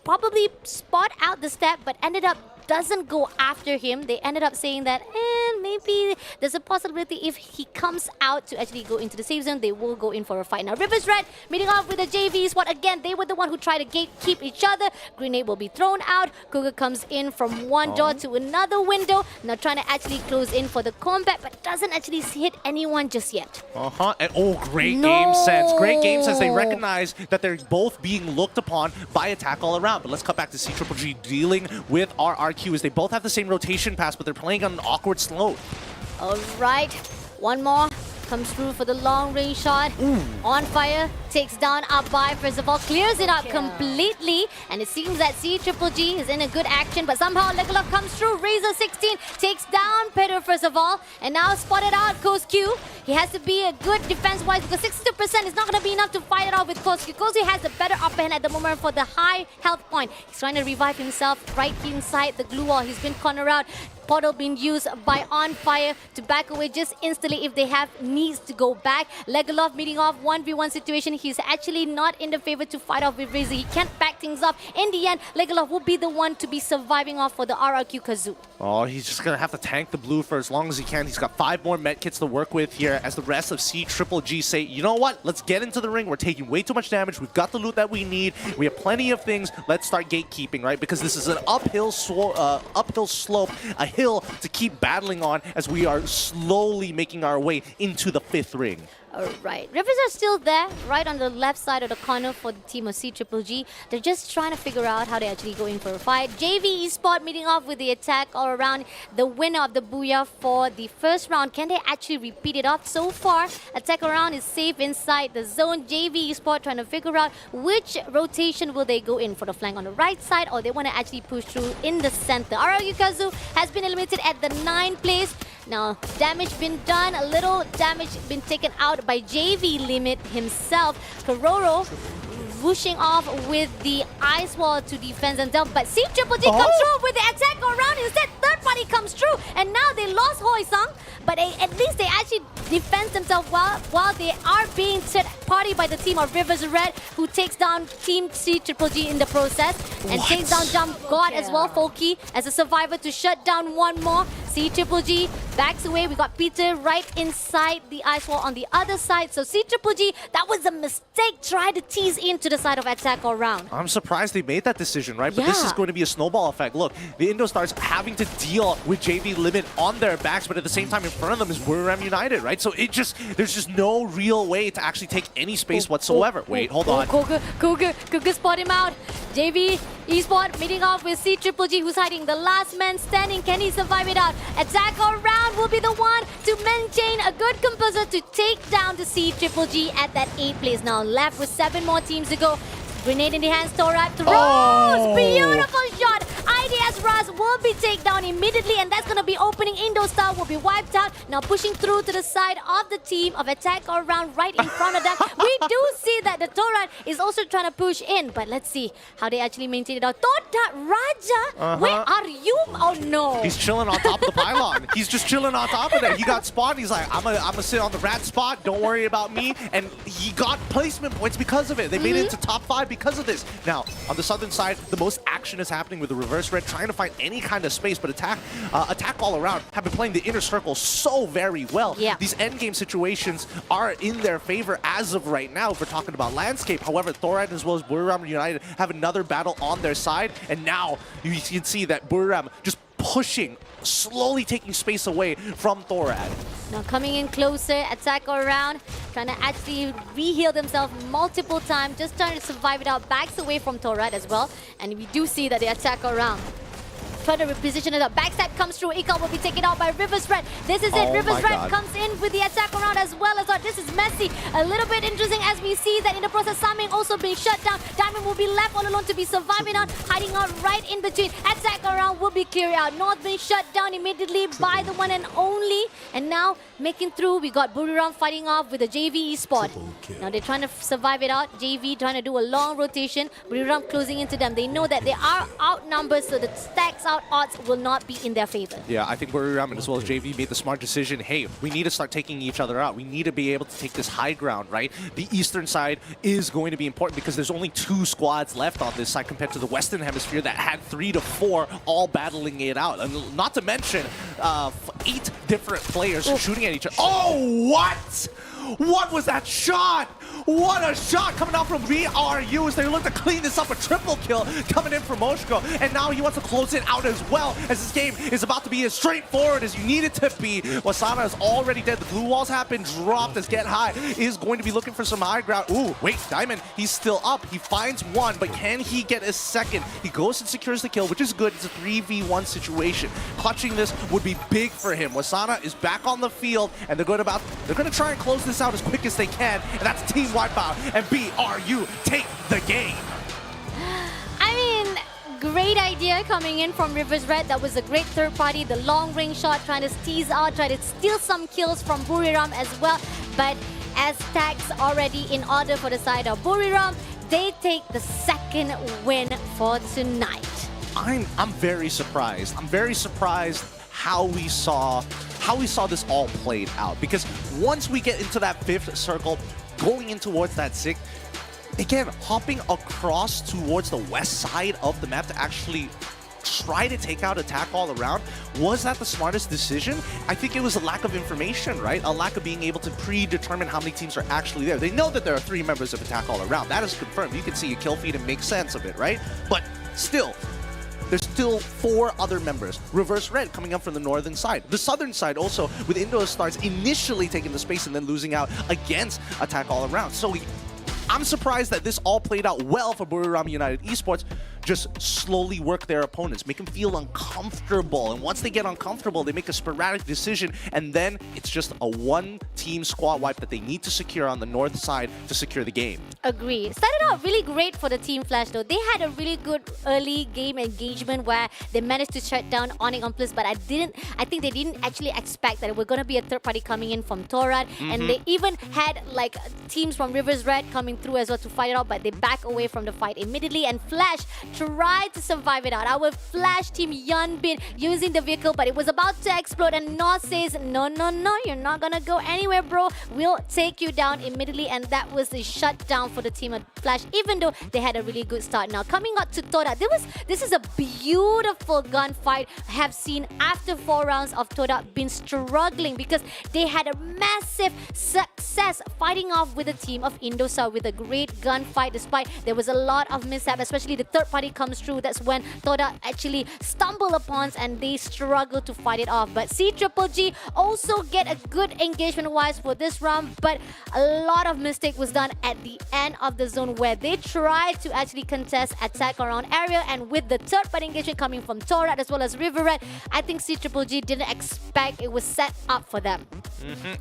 Speaker 5: probably spot out the step, but ended up doesn't go after him. They ended up saying that maybe there's a possibility if he comes out to actually go into the safe zone, they will go in for a fight. Now Rivers Red meeting off with the JV Squad again. They were the one who tried to gatekeep each other. Grenade will be thrown out. Cougar comes in from one door to another window. Now trying to actually close in for the combat, but doesn't actually hit anyone just yet.
Speaker 21: And great game sense. Great game sense. They recognize that they're both being looked upon by attack all around. But let's cut back to C-Triple-G dealing with RRQ as they both have the same rotation pass, but they're playing on an awkward slope.
Speaker 5: All right, one more comes through for the long range shot. On fire, takes down Alpine. First of all, clears it up completely, and it seems that C-Triple-G is in a good action, but somehow Legolas comes through. Razor 16 takes down Pedro first of all, and now spotted out Koskyu. He has to be a good defense-wise because 62% is not going to be enough to fight it off with Koskyu. Koskyu has the better upper hand at the moment for the high health point. He's trying to revive himself right inside the glue wall. He's been cornered out. Portal being used by On Fire to back away just instantly if they have needs to go back. Legolas meeting off 1v1 situation. He's actually not in the favor to fight off with Razor. He can't back things up. In the end, Legolas will be the one to be surviving off for the RRQ Kazoo.
Speaker 21: Oh, he's just going to have to tank the blue for as long as he can. He's got 5 more medkits to work with here as the rest of C-Triple-G say, you know what? Let's get into the ring. We're taking way too much damage. We've got the loot that we need. We have plenty of things. Let's start gatekeeping, right? Because this is an uphill slope, a hill to keep battling on as we are slowly making our way into the 5th ring.
Speaker 5: Alright, Rivers are still there, right on the left side of the corner for the team of C-Triple-G. They're just trying to figure out how they actually go in for a fight. JV Esports meeting off with the attack all around. The winner of the Booyah for the first round. Can they actually repeat it off? So far, attack around is safe inside the zone. JV Esports trying to figure out which rotation will they go in, for the flank on the right side, or they want to actually push through in the center. RRQ Kazu has been eliminated at the 9th place. Now, damage been done, a little damage been taken out by JV Limit himself. Kororo whooshing off with the ice wall to defend themselves, but C-Triple-G comes through with the attack go around. Instead, third party comes through, and now they lost Hoi Sung, but at least they actually defend themselves while they are being third party by the team of Rivers Red, who takes down Team CGG in the process and takes down Jump God as well. Folky as a survivor to shut down one more. CGG backs away. We got Peter right inside the ice wall on the other side. So CGG, that was a mistake. Try to tease into the side of attack all round.
Speaker 21: I'm surprised they made that decision, right? But this is going to be a snowball effect. Look, the Indo Stars having to deal with JV Limit on their backs, but at the same time in front of them is Buriram United, right? So there's just no real way to actually take any space whatsoever. Wait, hold on.
Speaker 5: Cougar spot him out. JV Esports meeting off with CGG, who's hiding. The last man standing. Can he survive it out? Attack all round will be the one to maintain a good composer to take down the CGG at that 8th place. Now left with 7 more teams to go. Grenade in the hands, Torat throws! Beautiful shot! IDS Raz will be taken down immediately, and that's going to be opening. Indo Star will be wiped out. Now pushing through to the side of the team of attack all round right in front of them. We do see that the Torat is also trying to push in, but let's see how they actually maintain it out. Torat Raja, where are you? Oh no!
Speaker 21: He's chilling on top of the pylon. He's just chilling on top of it. He got spotted. He's like, I'm gonna sit on the rat spot. Don't worry about me. And he got placement points because of it. They made it into top 5 because of this. Now, on the southern side, the most action is happening with the Reverse Red, trying to find any kind of space, but attack all around have been playing the inner circle so very well.
Speaker 5: Yeah.
Speaker 21: These endgame situations are in their favor as of right now if we're talking about landscape. However, Thorad as well as Buriram United have another battle on their side, and now you can see that Buriram just pushing, slowly taking space away from Thorad.
Speaker 5: Now coming in closer, attack all around, trying to actually re-heal themselves multiple times, just trying to survive it out, backs away from Torad as well. And we do see that they attack all around. Trying to reposition it up. Backstab comes through. Ikal will be taken out by Rivers Red. This is it. Rivers Red comes in with the attack around as well as well. This is messy. A little bit interesting as we see that in the process, Saming also being shut down. Diamond will be left all alone to be surviving out, hiding out right in between. Attack around will be cleared out. North being shut down immediately by the one and only. And now making through, we got Buriram fighting off with the JV Esport. Now they're trying to survive it out. JV trying to do a long rotation. Buriram closing into them. They know that they are outnumbered, so the stacks out odds will not be in their favor.
Speaker 21: Yeah, I think Buriram as well as JV made the smart decision. Hey, we need to start taking each other out. We need to be able to take this high ground, right? The eastern side is going to be important because there's only 2 squads left on this side compared to the western hemisphere that had 3 to 4 all battling it out. And not to mention 8 different players shooting at each other. Oh, what? What was that shot? What a shot coming out from VRU as they look to clean this up. A triple kill coming in from Moshko. And now he wants to close it out as well, as this game is about to be as straightforward as you need it to be. Wasana is already dead. The blue walls have been dropped as Get High is going to be looking for some high ground. Ooh, wait, Diamond, he's still up. He finds one, but can he get a second? He goes and secures the kill, which is good. It's a 3v1 situation. Clutching this would be big for him. Wasana is back on the field, and they're going to try and close this out as quick as they can, and that's team wipeout, and BRU take the game.
Speaker 5: I mean, great idea coming in from Rivers Red. That was a great third party. The long range shot, trying to tease out, try to steal some kills from Buriram as well. But as stacks already in order for the side of Buriram, they take the second win for tonight.
Speaker 21: I'm very surprised. I'm very surprised how we saw this all played out, because once we get into that 5th circle, going in towards that 6th, again, hopping across towards the west side of the map to actually try to take out attack all around, was that the smartest decision? I think it was a lack of information, right? A lack of being able to predetermine how many teams are actually there. They know that there are 3 members of attack all around. That is confirmed. You can see a kill feed and make sense of it, right? But still, there's still 4 other members. Reverse Red coming up from the northern side. The southern side also, with Indo Stars initially taking the space and then losing out against attack all around. So I'm surprised that this all played out well for Buriram United Esports. Just slowly work their opponents, make them feel uncomfortable. And once they get uncomfortable, they make a sporadic decision, and then it's just a 1-team squad wipe that they need to secure on the north side to secure the game.
Speaker 5: Agree. Started out really great for the Team Flash though. They had a really good early game engagement where they managed to shut down Onyx on Plus, but I think they didn't actually expect that it was going to be a third party coming in from Torad. And they even had like teams from Rivers Red coming through as well to fight it out, but they back away from the fight immediately. And Flash tried to survive it out. Our Flash team Yunbin using the vehicle, but it was about to explode, and North says, no, you're not gonna go anywhere, bro. We'll take you down immediately, and that was the shutdown for the team at Flash, even though they had a really good start. Now, coming out to Todak, this is a beautiful gunfight I have seen after 4 rounds of Todak been struggling because they had a massive success fighting off with the team of Indosat with a great gunfight, despite there was a lot of mishap, especially the third party comes through. That's when Todak actually stumble upon and they struggle to fight it off. But CGG also get a good engagement wise for this round, but a lot of mistake was done at the end of the zone where they tried to actually contest attack around area, and with the third party engagement coming from Torak as well as River Red, I think CGG didn't expect it was set up for them.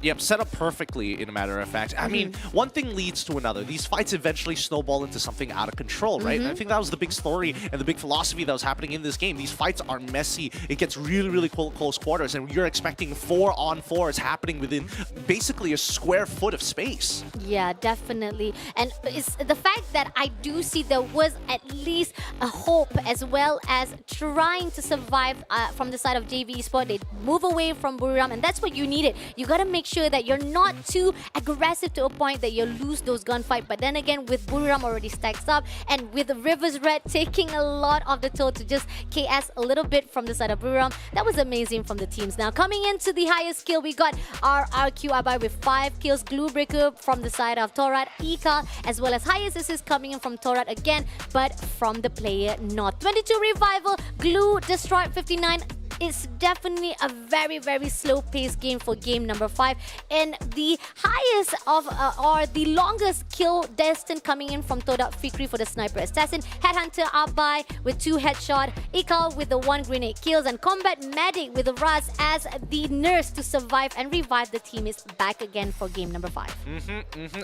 Speaker 21: Yep, set up perfectly, in a matter of fact. I mean, one thing leads to another. These fights eventually snowball into something out of control, right? And I think that was the big story and the big philosophy that was happening in this game. These fights are messy. It gets really, really close quarters, and you're expecting 4-on-4s happening within basically a square foot of space.
Speaker 5: Yeah, definitely. And it's the fact that I do see there was at least a hope, as well as trying to survive from the side of JV Esports. They move away from Buriram, and that's what you needed. You got to make sure that you're not too aggressive to a point that you lose those gunfight. But then again, with Buriram already stacks up, and with the Rivers Red taking a lot of the toll to just KS a little bit from the side of Buriram, that was amazing from the teams. Now, coming into the highest kill, we got our RQ Abai with 5 kills, Glue Breaker from the side of Torat, Ika, as well as highest assist coming in from Torat again, but from the player North. 22 Revival, Glue destroyed 59. It's definitely a very, very slow-paced game for game number 5. And the highest of, or the longest kill destined coming in from Todak Fikri for the Sniper Assassin, Headhunter Abai with 2 headshot, Ikal with the 1 grenade kills, and Combat Medic with the Raz as the nurse to survive and revive the team is back again for game number 5.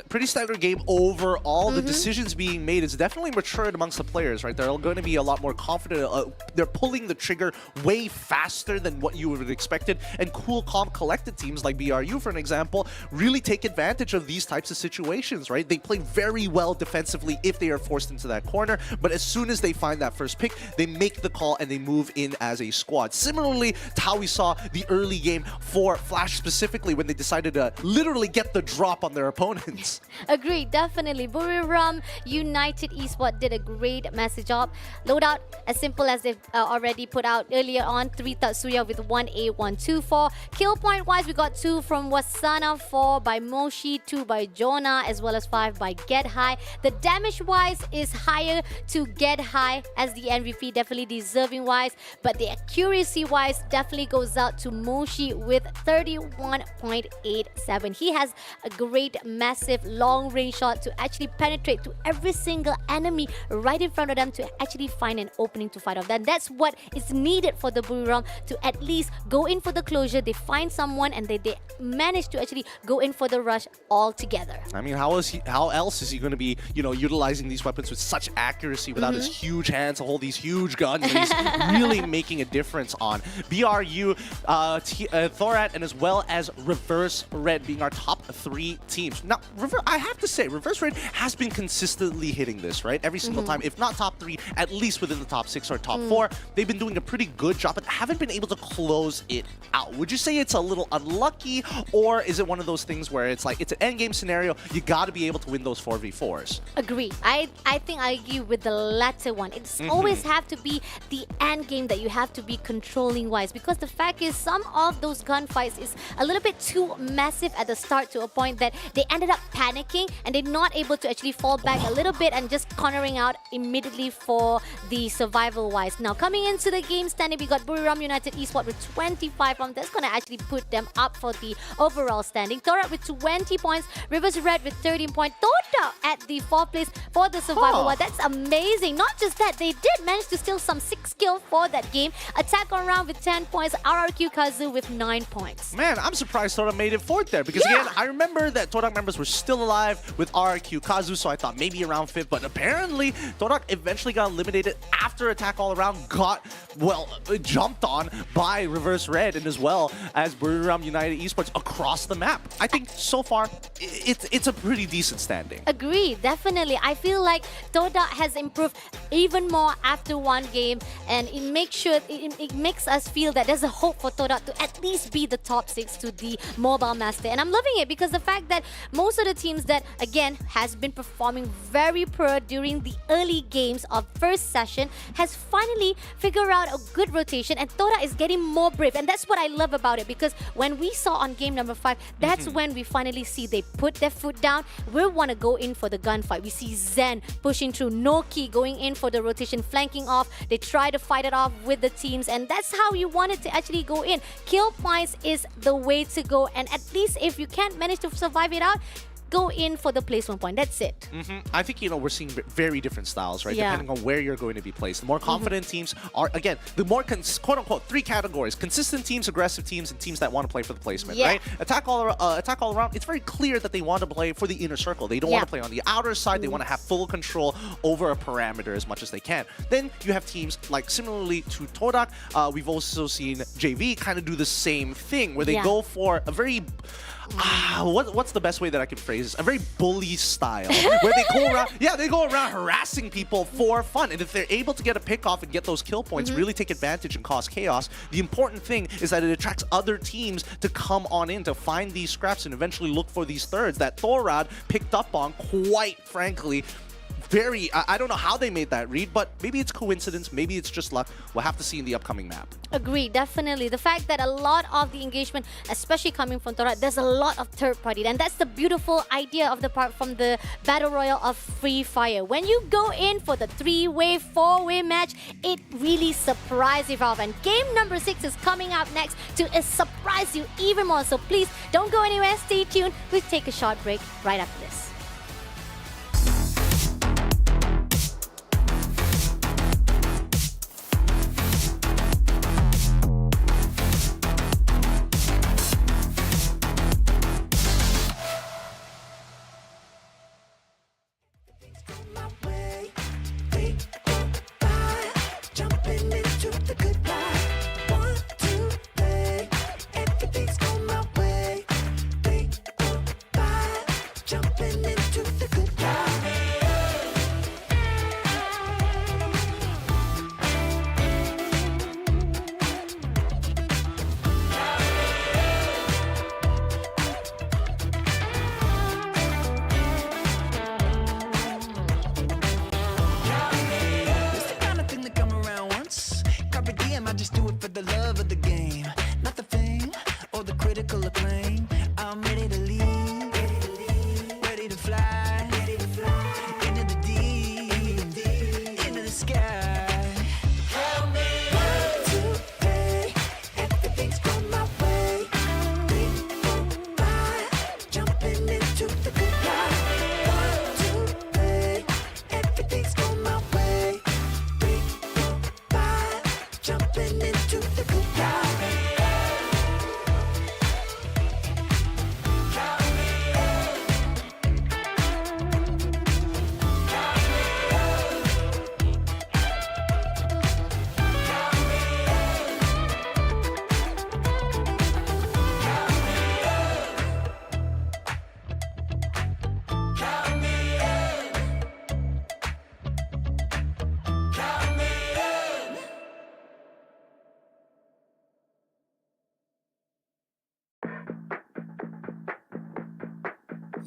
Speaker 21: Pretty standard game overall. The decisions being made is definitely matured amongst the players, right? They're going to be a lot more confident. They're pulling the trigger way faster than what you would have expected, and cool, calm, collected teams like BRU, for an example, really take advantage of these types of situations, right? They play very well defensively if they are forced into that corner, but as soon as they find that first pick, they make the call and they move in as a squad. Similarly to how we saw the early game for Flash specifically when they decided to literally get the drop on their opponents.
Speaker 5: Agreed, definitely. Buriram United Esports did a great message job. Loadout, as simple as they've already put out earlier on, 3 Tatsuya with 1A, 1, 2, 4. Kill point wise, we got 2 from Wasana, 4 by Moshi, 2 by Jonah, as well as 5 by Get High. The damage wise is higher to Get High as the MVP, definitely deserving wise, but the accuracy wise definitely goes out to Moshi with 31.87. He has a great, massive, long range shot to actually penetrate to every single enemy right in front of them to actually find an opening to fight off. And that's what is needed for the Buriram to at least go in for the closure. They find someone and they manage to actually go in for the rush all together.
Speaker 21: I mean, how else is he going to be, utilizing these weapons with such accuracy without his huge hands to hold these huge guns that he's really making a difference on? BRU, Thorat, and as well as Reverse Red being our top 3 teams. Now, I have to say, Reverse Red has been consistently hitting this, right? Every single time, if not top 3, at least within the top 6 or top 4. They've been doing a pretty good job, but haven't been able to close it out. Would you say it's a little unlucky, or is it one of those things where it's like, it's an endgame scenario, you got to be able to win those 4v4s?
Speaker 5: Agree. I think I agree with the latter one. It's always have to be the end game that you have to be controlling wise, because the fact is some of those gunfights is a little bit too massive at the start to a point that they ended up panicking and they're not able to actually fall back a little bit and just cornering out immediately for the survival wise. Now coming into the game standing, we got Buriram United Esports with 25 rounds. That's going to actually put them up for the overall standing. Torat with 20 points, Rivers Red with 13 points, Toda at the 4th place for the survival. Wow, that's amazing. Not just that, they did manage to steal some 6 kills for that game. Attack on round with 10 points, RRQ Kazu with 9 points.
Speaker 21: Man, I'm surprised Todak made it 4th there, because again, I remember that Todak members were still alive with RRQ Kazu, so I thought maybe around 5th, but apparently Todak eventually got eliminated after attack all around got, well, jumped on by Reverse Red and as well as Buriram United Esports across the map. I think so far it's a pretty decent standing.
Speaker 5: Agree, definitely. I feel like Toda has improved even more after one game, and it makes us feel that there's a hope for Toda to at least be the top 6 to the Mobile Master. And I'm loving it because the fact that most of the teams that, again, has been performing very poor during the early games of first session has finally figured out a good rotation, and Toda is getting more brave. And that's what I love about it, because when we saw on game number 5, that's when we finally see they put their foot down. We want to go in for the gunfight. We see Zen pushing through, Noki going in for the rotation, flanking off. They try to fight it off with the teams, and that's how you want it to actually go in. Kill points is the way to go, and at least if you can't manage to survive it out, go in for the placement point. That's it.
Speaker 21: I think, we're seeing very different styles, right?
Speaker 5: Yeah.
Speaker 21: Depending on where you're going to be placed. The more confident teams are, again, the more, quote-unquote, 3 categories. Consistent teams, aggressive teams, and teams that want to play for the placement, right? Attack all around, it's very clear that they want to play for the inner circle. They don't want to play on the outer side. They want to have full control over a parameter as much as they can. Then you have teams like, similarly to Todak, we've also seen JV kind of do the same thing, where they go for a very... what's the best way that I can phrase this? A very bully style, where they go around, they go around harassing people for fun. And if they're able to get a pick off and get those kill points, really take advantage and cause chaos, the important thing is that it attracts other teams to come on in to find these scraps and eventually look for these thirds that Thorad picked up on, quite frankly. I don't know how they made that read, but maybe it's coincidence, maybe it's just luck. We'll have to see in the upcoming map.
Speaker 5: Agree, definitely. The fact that a lot of the engagement, especially coming from Toda, there's a lot of third party, and that's the beautiful idea of the part from the Battle Royale of Free Fire. When you go in for the 3-way, 4-way match, it really surprises you. And game number 6 is coming up next to surprise you even more. So please don't go anywhere, stay tuned. We'll take a short break right after this.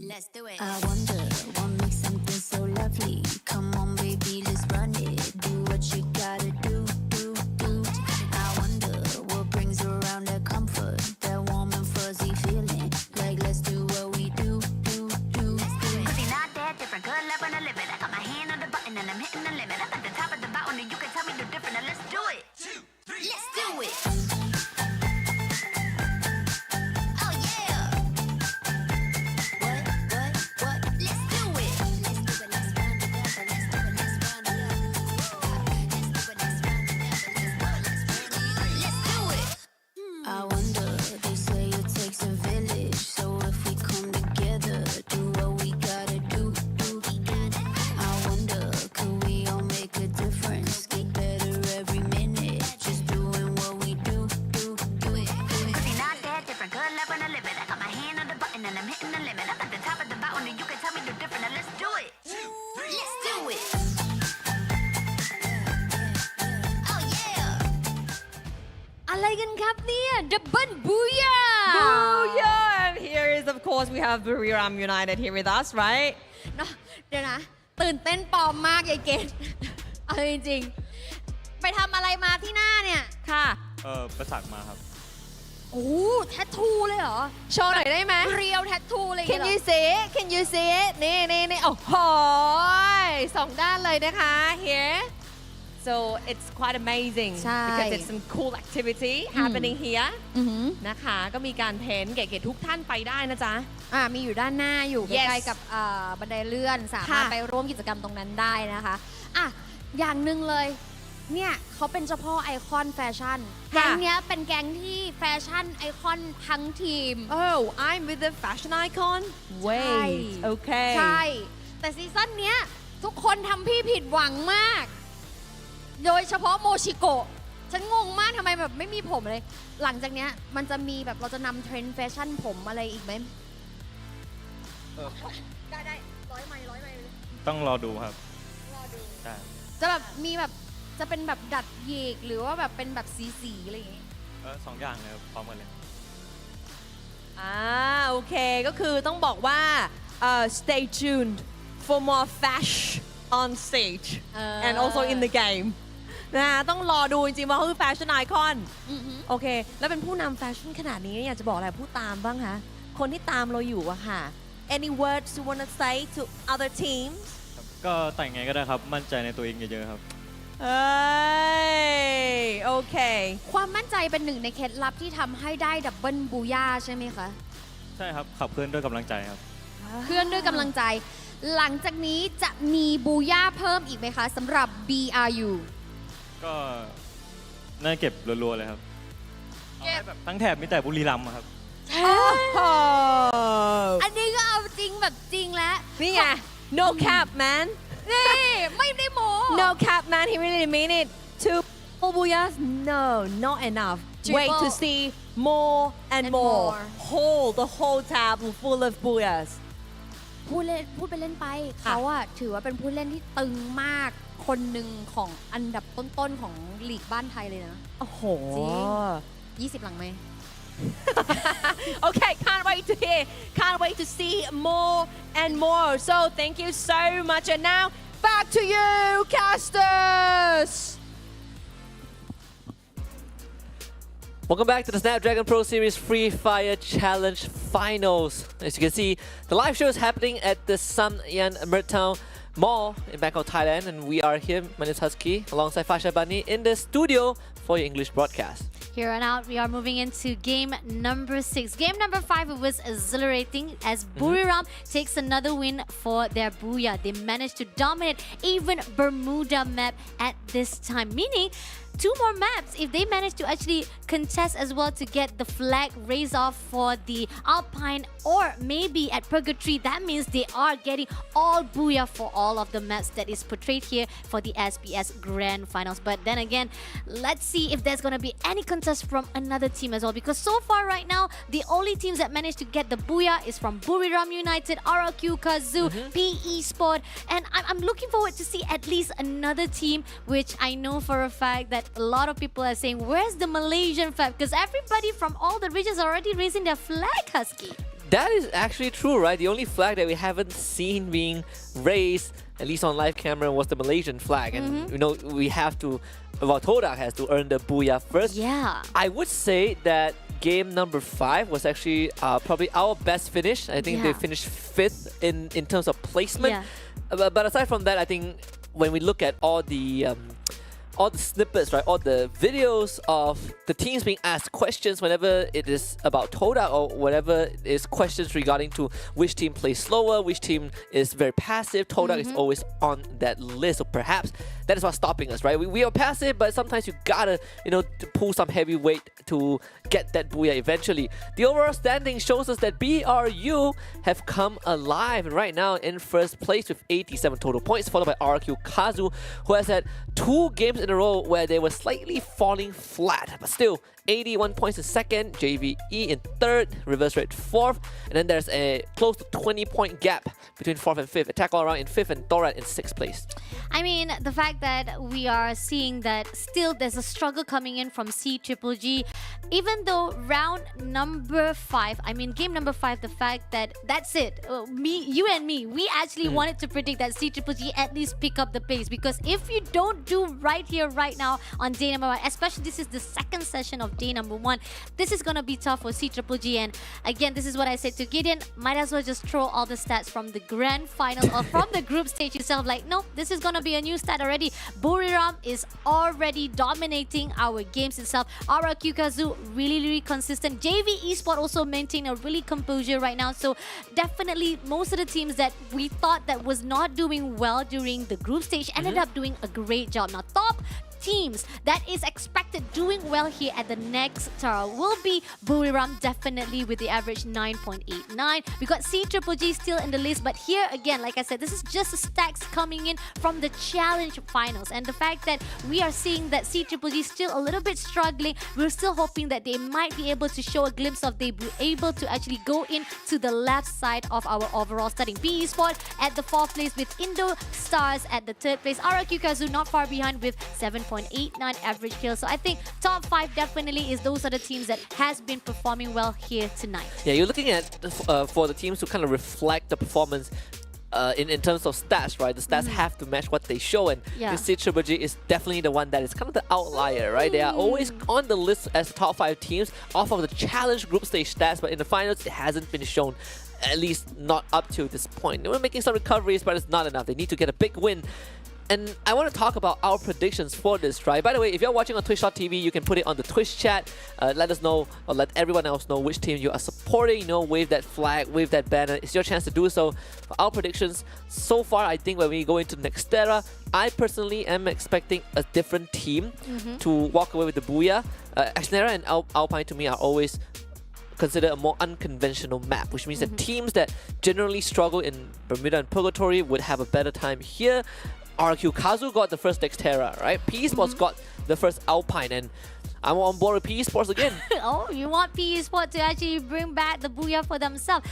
Speaker 2: Let's do it. I wonder what makes something so lovely. Come on, baby, let's run it. Do what you gotta do. I wonder what brings around that comfort, that warm and fuzzy feeling. Like, let's do what we do. Cause you're not that different. Good love on the limit. I got my hand on the button and I'm hitting the limit. I'm at the top of the mountain and you can tell me the different. Now let's do it. 2, 3, let's do it.
Speaker 6: ครับเนี่ย Double Booyah
Speaker 4: Booyah! And here is, of course, we have Buriram United here with us, right?
Speaker 6: เนาะเดี๋ยวนะ ตื่นเต้นปลอมมากยายเกดเอาจริงๆ ไปทำอะไรมาที่หน้าเนี่ย
Speaker 4: ค่ะ
Speaker 9: ไปสักมาครับ
Speaker 6: โอ้แทททูเลยเหรอ
Speaker 4: โชว์หน่อยได้ไหม
Speaker 6: เรียวแทททูเลย
Speaker 4: Can you see it? Can you see it? นี่โอ้โหสองด้านเลยนะคะ here so it's quite amazing
Speaker 6: ใช่
Speaker 4: because it's some cool activity happening here นะคะก็มีการเพ้นท์เก๋ๆทุกท่านไปได้นะจ๊ะ
Speaker 6: มีอยู่ด้านหน้าอยู่
Speaker 4: Yes
Speaker 6: ใกล้ๆกับบันไดเลื่อนสามารถ
Speaker 4: ค่ะ
Speaker 6: ไปร่วมกิจกรรมตรงนั้นได้นะคะอย่างหนึ่งเลยเนี่ยเขาเป็นเจ้าพ่อไอคอนแฟชั่นแก๊งเนี้ยเป็นแก๊งที่แฟชั่นไอคอนทั้งทีม
Speaker 4: Oh I'm with the fashion icon wait okay
Speaker 6: ใช่ แต่ซีซั่นเนี้ยทุกคนทำพี่ผิดหวังมาก โดยเฉพาะโมชิโกะฉันงงมากทำไมแบบไม่มีผมเลย หลังจากเนี้ยมันจะมีแบบเราจะนำเทรนด์แฟชั่นผมอะไรอีกไหมได้ร้อยไมล์
Speaker 9: ต้องรอดูครับ
Speaker 6: จะแบบมีแบบจะเป็นแบบดัดหยิกหรือว่าแบบเป็นแบบสีอะไรอย่างงี้
Speaker 9: สองอย่างเลยครับพร้อมกันเลย
Speaker 4: โอเคก็คือต้องบอกว่าstay tuned for more fashion on stage and also in the game นะต้องรอดูจริงๆว่าเขาคือแฟชั่นไอคอนโอเคแล้วเป็นผู้นำแฟชั่นขนาดนี้อยากจะบอกอะไรผู้ตามบ้างคะคนที่ตามเราอยู่อะค่ะ any words you wanna say to other teams
Speaker 9: ก็แต่งไงก็ได้ครับมั่นใจในตัวเองเยอะๆครับ
Speaker 4: โอเค
Speaker 6: ความมั่นใจเป็นหนึ่งในเคล็ดลับที่ทำให้ได้ดับเบิลบูย่าใช่ไหมคะ
Speaker 9: ใช่ครับขับเคลื่อนด้วยกำลังใจครับ
Speaker 6: เพื่อนด้วยกำลังใจ หลังจากนี้จะมีบูย่าเพิ่มอีกไหมคะสำหรับ BRU
Speaker 9: ก็น่าเก็บรัวๆเลยครับเอาให้แบบทั้งแถบมีแต่บุรีรัมย์อะครับ
Speaker 6: อันนี้ก็เอาจริงแบบจริงแล้ว
Speaker 4: นี่ไง no cap man
Speaker 6: นี่ไม่ได้โม
Speaker 4: no cap man he really mean it two booyahs no not enough wait to see more and more whole the whole tab full of booyahs
Speaker 6: พูดไปเล่นไปเขาอะถือว่าเป็นผู้เล่นที่ตึงมากคนหนึ่งของอันดับต้นๆของลีกบ้านไทยเลยนะ
Speaker 4: โอ้โห
Speaker 6: จริง20 หลังไหม
Speaker 4: Okay, can't wait to hear, can't wait to see more and more. So thank you so much. And now back to you, casters.
Speaker 8: Welcome back to the Snapdragon Pro Series Free Fire Challenge Finals. As you can see, the live show is happening at the Sun Yan Mertown Mall in Bangkok, Thailand, and we are here, my name is Husky, alongside Fasha Bani in the studio for your English broadcast.
Speaker 5: Here on out, we are moving into game number 6. Game number 5, it was exhilarating as Buriram takes another win for their Booyah. They managed to dominate even Bermuda map at this time, meaning 2 more maps if they manage to actually contest as well to get the flag raised off for the Alpine or maybe at Purgatory. That means they are getting all Booyah for all of the maps that is portrayed here for the SBS Grand Finals. But then again, let's see if there's going to be any contest from another team as well, because so far right now, the only teams that managed to get the Booyah is from Buriram United, RRQ Kazoo, PE Sport, and I'm looking forward to see at least another team, which I know for a fact that a lot of people are saying, where's the Malaysian flag? Because everybody from all the regions are already raising their flag, Husky.
Speaker 8: That is actually true, right? The only flag that we haven't seen being raised, at least on live camera, was the Malaysian flag. And, you know, we have to, well, Todak has to earn the Booyah first.
Speaker 5: Yeah.
Speaker 8: I would say that game number 5 was actually probably our best finish. I think they finished 5th in terms of placement.
Speaker 5: Yeah.
Speaker 8: But aside from that, I think when we look at all the snippets, right, all the videos of the teams being asked questions whenever it is about Todak or whatever is questions regarding to which team plays slower, which team is very passive, Todak is always on that list. So perhaps that is what's stopping us, right? We are passive, but sometimes you gotta, you know, to pull some heavy weight to get that Booyah eventually. The overall standing shows us that BRU have come alive and right now in first place with 87 total points, followed by RQ Kazu, who has had 2 games in in a row where they were slightly falling flat, but still 81 points in second, JVE in third, reverse rate fourth, and then there's a close to 20-point gap between fourth and fifth. Attack All Around in fifth and Thorat in sixth place.
Speaker 5: I mean, the fact that we are seeing that still there's a struggle coming in from CGG, even though round number 5, I mean game number 5, the fact that that's it. You and me, we actually wanted to predict that CGG at least pick up the pace, because if you don't do right here, right now on day number 1, especially this is the second session of day number 1, this is gonna be tough for CGG. And again, this is what I said to Gideon, might as well just throw all the stats from the grand final or from the group stage itself. Like, no, this is gonna be a new stat already. Buriram is already dominating our games itself. RRQ Kazu really consistent. JV Esports also maintain a really composure right now. So definitely most of the teams that we thought that was not doing well during the group stage ended up doing a great job. Now top teams that is expected doing well here at the Nextera will be Buriram, definitely with the average 9.89. We got CGG still in the list, but here again, like I said, this is just the stacks coming in from the challenge finals, and the fact that we are seeing that CGG still a little bit struggling, we're still hoping that they might be able to show a glimpse of they be able to actually go into the left side of our overall starting. B Esports at the 4th place with Indo Stars at the 3rd place. RRQ Kazu not far behind with 7.89 average kill. So I think top 5 definitely is those are the teams that has been performing well here tonight.
Speaker 8: Yeah, you're looking at for the teams to kind of reflect the performance in terms of stats, right? The stats have to match what they show, and CGG is definitely the one that is kind of the outlier, right? They are always on the list as top 5 teams off of the challenge group stage stats, but in the finals it hasn't been shown, at least not up to this point. They were making some recoveries, but it's not enough. They need to get a big win. And I want to talk about our predictions for this, right? By the way, if you're watching on Twitch.tv, you can put it on the Twitch chat. Let us know, or let everyone else know which team you are supporting. You know, wave that flag, wave that banner. It's your chance to do so. For our predictions, so far, I think when we go into Nextera, I personally am expecting a different team to walk away with the Booyah. Nextera and Alpine, to me, are always considered a more unconventional map, which means that teams that generally struggle in Bermuda and Purgatory would have a better time here. RQ Kazu got the first Nextera, right? P Esports got the first Alpine, and I'm on board with P Esports again.
Speaker 5: Oh, you want P Esports to actually bring back the Booyah for themselves.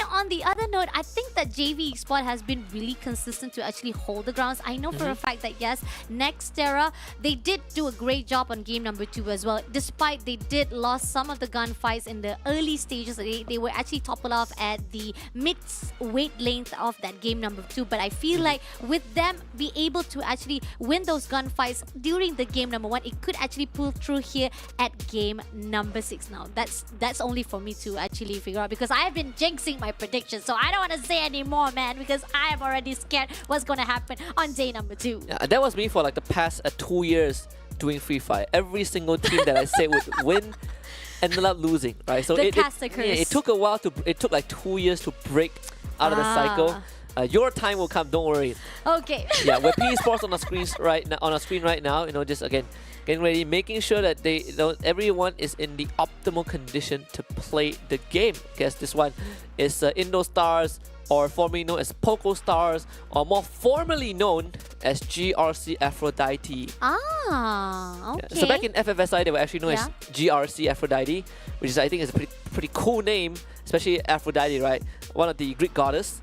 Speaker 5: On the other note, I think that JV Esports has been really consistent to actually hold the grounds. I know for a fact that yes, Nextera, they did do a great job on game number 2 as well. Despite they did lost some of the gunfights in the early stages, they were actually toppled off at the mid-weight length of that game number 2. But I feel like with them be able to actually win those gunfights during the game number 1, it could actually pull through here at game number 6. Now that's only for me to actually figure out, because I have been jinxing my predictions, so I don't want to say any more, man, because I am already scared what's going to happen on day number 2.
Speaker 8: Yeah, that was me for like the past 2 years doing Free Fire. Every single team that I said would win ended up losing, right? So it took a while it took like 2 years to break out of the cycle. Your time will come, don't worry.
Speaker 5: Okay.
Speaker 8: Yeah, with P Esports on the screens right now, you know, just again getting ready, making sure that they, you know, everyone is in the optimal condition to play the game. Guess this one is Indo Stars, or formerly known as Poco Stars, or more formally known as GRC Aphrodite.
Speaker 5: Okay.
Speaker 8: Yeah. So back in FFSI, they were actually known as GRC Aphrodite, which is, I think, is a pretty cool name, especially Aphrodite, right? One of the Greek goddess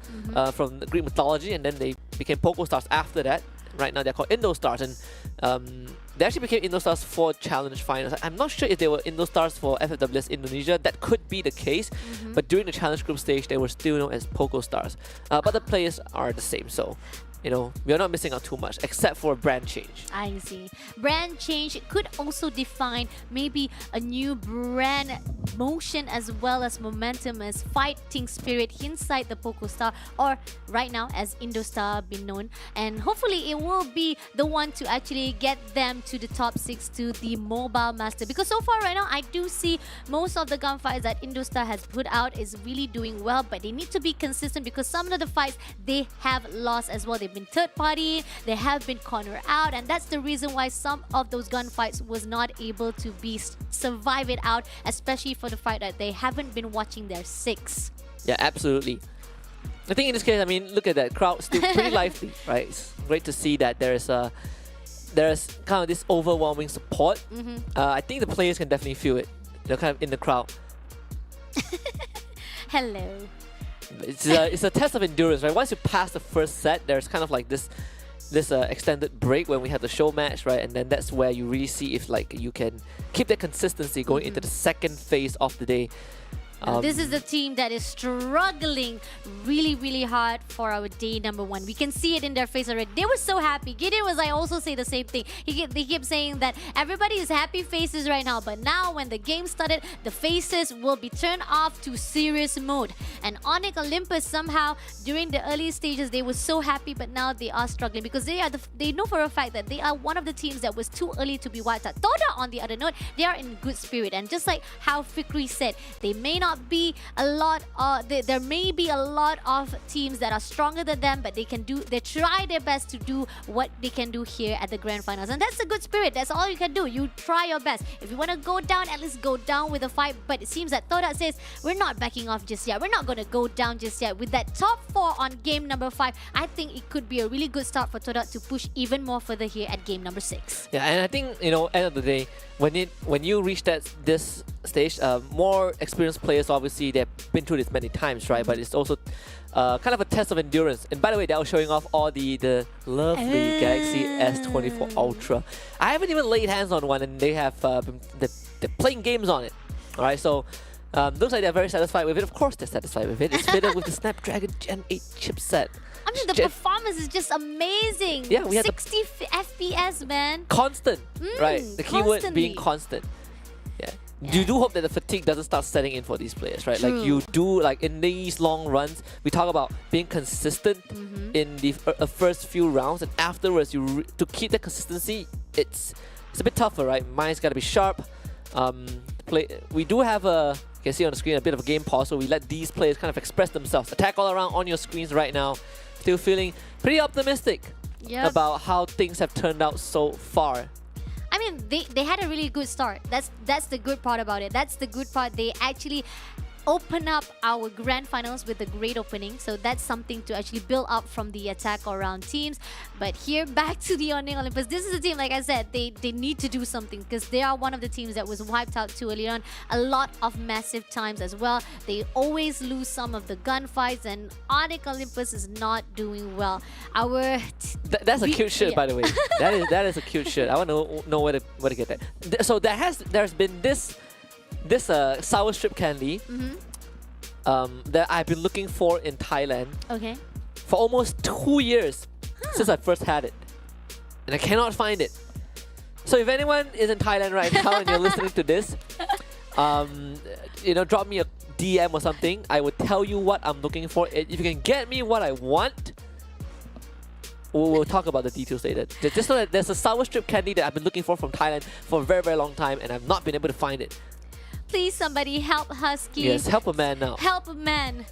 Speaker 8: from the Greek mythology, and then they became Poco Stars after that. Right now they're called Indo Stars, and they actually became Indo Stars for Challenge Finals. I'm not sure if they were Indo Stars for FFWS Indonesia. That could be the case, but during the Challenge Group stage, they were still known as Poco Stars. But the players are the same, so you know, we are not missing out too much, except for a brand change.
Speaker 5: I see. Brand change could also define maybe a new brand motion as well as momentum, as fighting spirit inside the Poco Star, or right now as Indostar been known. And hopefully it will be the one to actually get them to the top 6 to the Mobile Master. Because so far right now, I do see most of the gunfights that Indostar has put out is really doing well, but they need to be consistent, because some of the fights they have lost as well. They've been third party, they have been cornered out, and that's the reason why some of those gunfights was not able to be survive it out, especially for the fight that they haven't been watching their 6.
Speaker 8: Yeah, absolutely. I think in this case, I mean, look at that crowd, still pretty lively, right? It's great to see that there is there's kind of this overwhelming support. I think the players can definitely feel it. They're kind of in the crowd.
Speaker 5: Hello.
Speaker 8: It's a test of endurance, right? Once you pass the first set, there's kind of like this extended break when we have the show match, right? And then that's where you really see if like you can keep that consistency going into the second phase of the day.
Speaker 5: This is the team that is struggling really hard for our day number 1. We can see it in their face already. They were so happy. Gideon was, I also say the same thing. They keep saying that everybody is happy faces right now, but now when the game started, the faces will be turned off to serious mode. And Onyx Olympus somehow, during the early stages, they were so happy, but now they are struggling because they know for a fact that they are one of the teams that was too early to be wiped out. Toda, on the other note, they are in good spirit. And just like how Fikri said, they may not be a lot there may be a lot of teams that are stronger than them, but they try their best to do what they can do here at the grand finals, and that's a good spirit. That's all you can do. You try your best. If you want to go down, at least go down with a fight. But it seems that Toda says we're not backing off just yet. We're not going to go down just yet. With that top 4 on game number 5, I think it could be a really good start for Toda to push even more further here at game number 6.
Speaker 8: Yeah, and I think, you know, end of the day, when you reach this stage, more experienced players, obviously they've been through this many times, right? But it's also kind of a test of endurance. And by the way, they were showing off all the lovely Galaxy S24 Ultra. I haven't even laid hands on one, and they have they're playing games on it. All right, so looks like they're very satisfied with it. Of course, they're satisfied with it. It's fitted with the Snapdragon Gen 8 chipset.
Speaker 5: I mean, the performance is just amazing.
Speaker 8: Yeah, we had
Speaker 5: 60 FPS, man.
Speaker 8: Constant, right? The keyword being
Speaker 5: constantly.
Speaker 8: constant. Yeah. You do hope that the fatigue doesn't start setting in for these players, right?
Speaker 5: True.
Speaker 8: Like you do, like in these long runs, we talk about being consistent in the first few rounds, and afterwards, to keep that consistency, it's a bit tougher, right? Mind's got to be sharp. We do have you can see on the screen a bit of a game pause, so we let these players kind of express themselves. Attack all around on your screens right now. Still feeling pretty optimistic about how things have turned out so far.
Speaker 5: I mean, they had a really good start. That's the good part about it. That's the good part. They actually open up our grand finals with a great opening, so that's something to actually build up from the attack around teams. But here, back to the Onyx Olympus, this is a team, like I said, they need to do something because they are one of the teams that was wiped out too early on a lot of massive times as well. They always lose some of the gunfights, and Onyx Olympus is not doing well.
Speaker 8: That's a cute shirt, by the way. that is a cute shirt. I want to know where to get that. So there's been this sour strip candy that I've been looking for in Thailand for almost 2 years since I first had it, and I cannot find it. So if anyone is in Thailand right now and you're listening to this, you know, drop me a DM or something. I will tell you what I'm looking for. If you can get me what I want, we'll talk about the details later. Just know that there's a sour strip candy that I've been looking for from Thailand for a very long time, and I've not been able to find it.
Speaker 5: Please, somebody help Husky.
Speaker 8: Yes, help a man now.
Speaker 5: Help a man.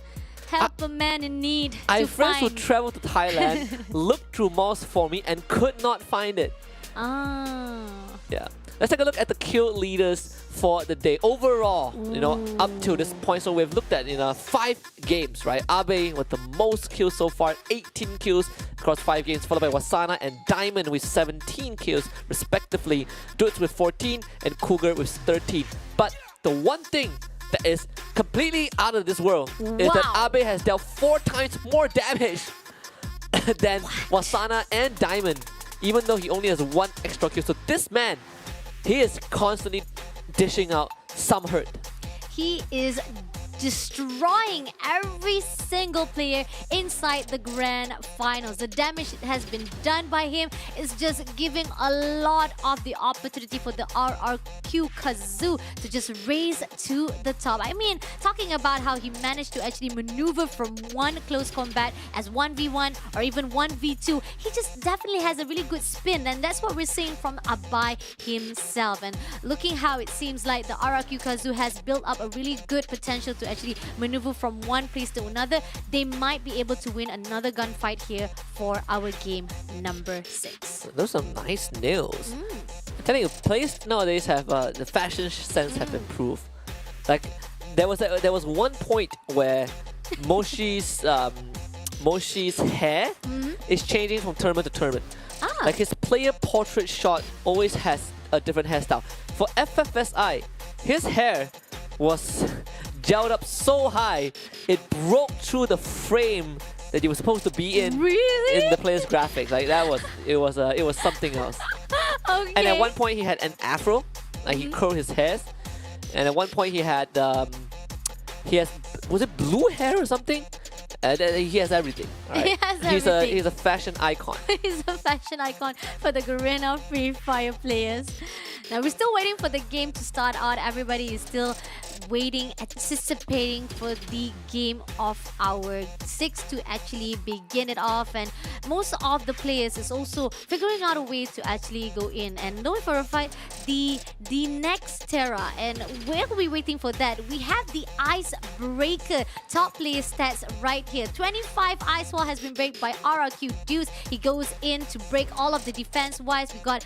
Speaker 5: Help a man in need.
Speaker 8: I have friends who traveled to Thailand, looked through malls for me, and could not find it. Yeah. Let's take a look at the kill leaders for the day. Overall, you know, up to this point, so we've looked at 5 games, right? Abe with the most kills so far, 18 kills across 5 games, followed by Wasana and Diamond with 17 kills respectively, Dudes with 14, and Cougar with 13. But the one thing that is completely out of this world is that Abe has dealt 4 times more damage than Wasana and Diamond, even though he only has 1 extra kill. So this man, he is constantly dishing out some hurt.
Speaker 5: He is destroying every single player inside the grand finals. The damage that has been done by him is just giving a lot of the opportunity for the RRQ Kazoo to just raise to the top. I mean, talking about how he managed to actually maneuver from one close combat as 1v1 or even 1v2, he just definitely has a really good spin, and that's what we're seeing from Abai himself. And looking how it seems like the RRQ Kazoo has built up a really good potential to actually maneuver from one place to another, they might be able to win another gunfight here for our game number 6.
Speaker 8: Those are nice nails. I think players nowadays have the fashion sense have improved. Like there was one point where Moshi's hair is changing from tournament to tournament. Like his player portrait shot always has a different hairstyle. For FFSI, his hair was gelled up so high it broke through the frame that you were supposed to be in in the player's graphics. Like that was it was something else.
Speaker 5: Okay.
Speaker 8: And at one point he had an afro, like he curled his hairs, and at one point he had was it blue hair or something? He has everything. Right?
Speaker 5: He has everything.
Speaker 8: He's a fashion icon.
Speaker 5: He's a fashion icon for the Garena Free Fire players. Now we're still waiting for the game to start out. Everybody is still waiting, anticipating for the game of hour 6 to actually begin it off, and most of the players is also figuring out a way to actually go in and knowing for a fact the Nextera. And while we're waiting for that, we have the icebreaker top player stats right here. 25 ice wall has been break by RRQ Deuce. He goes in to break all of the defense wise. We got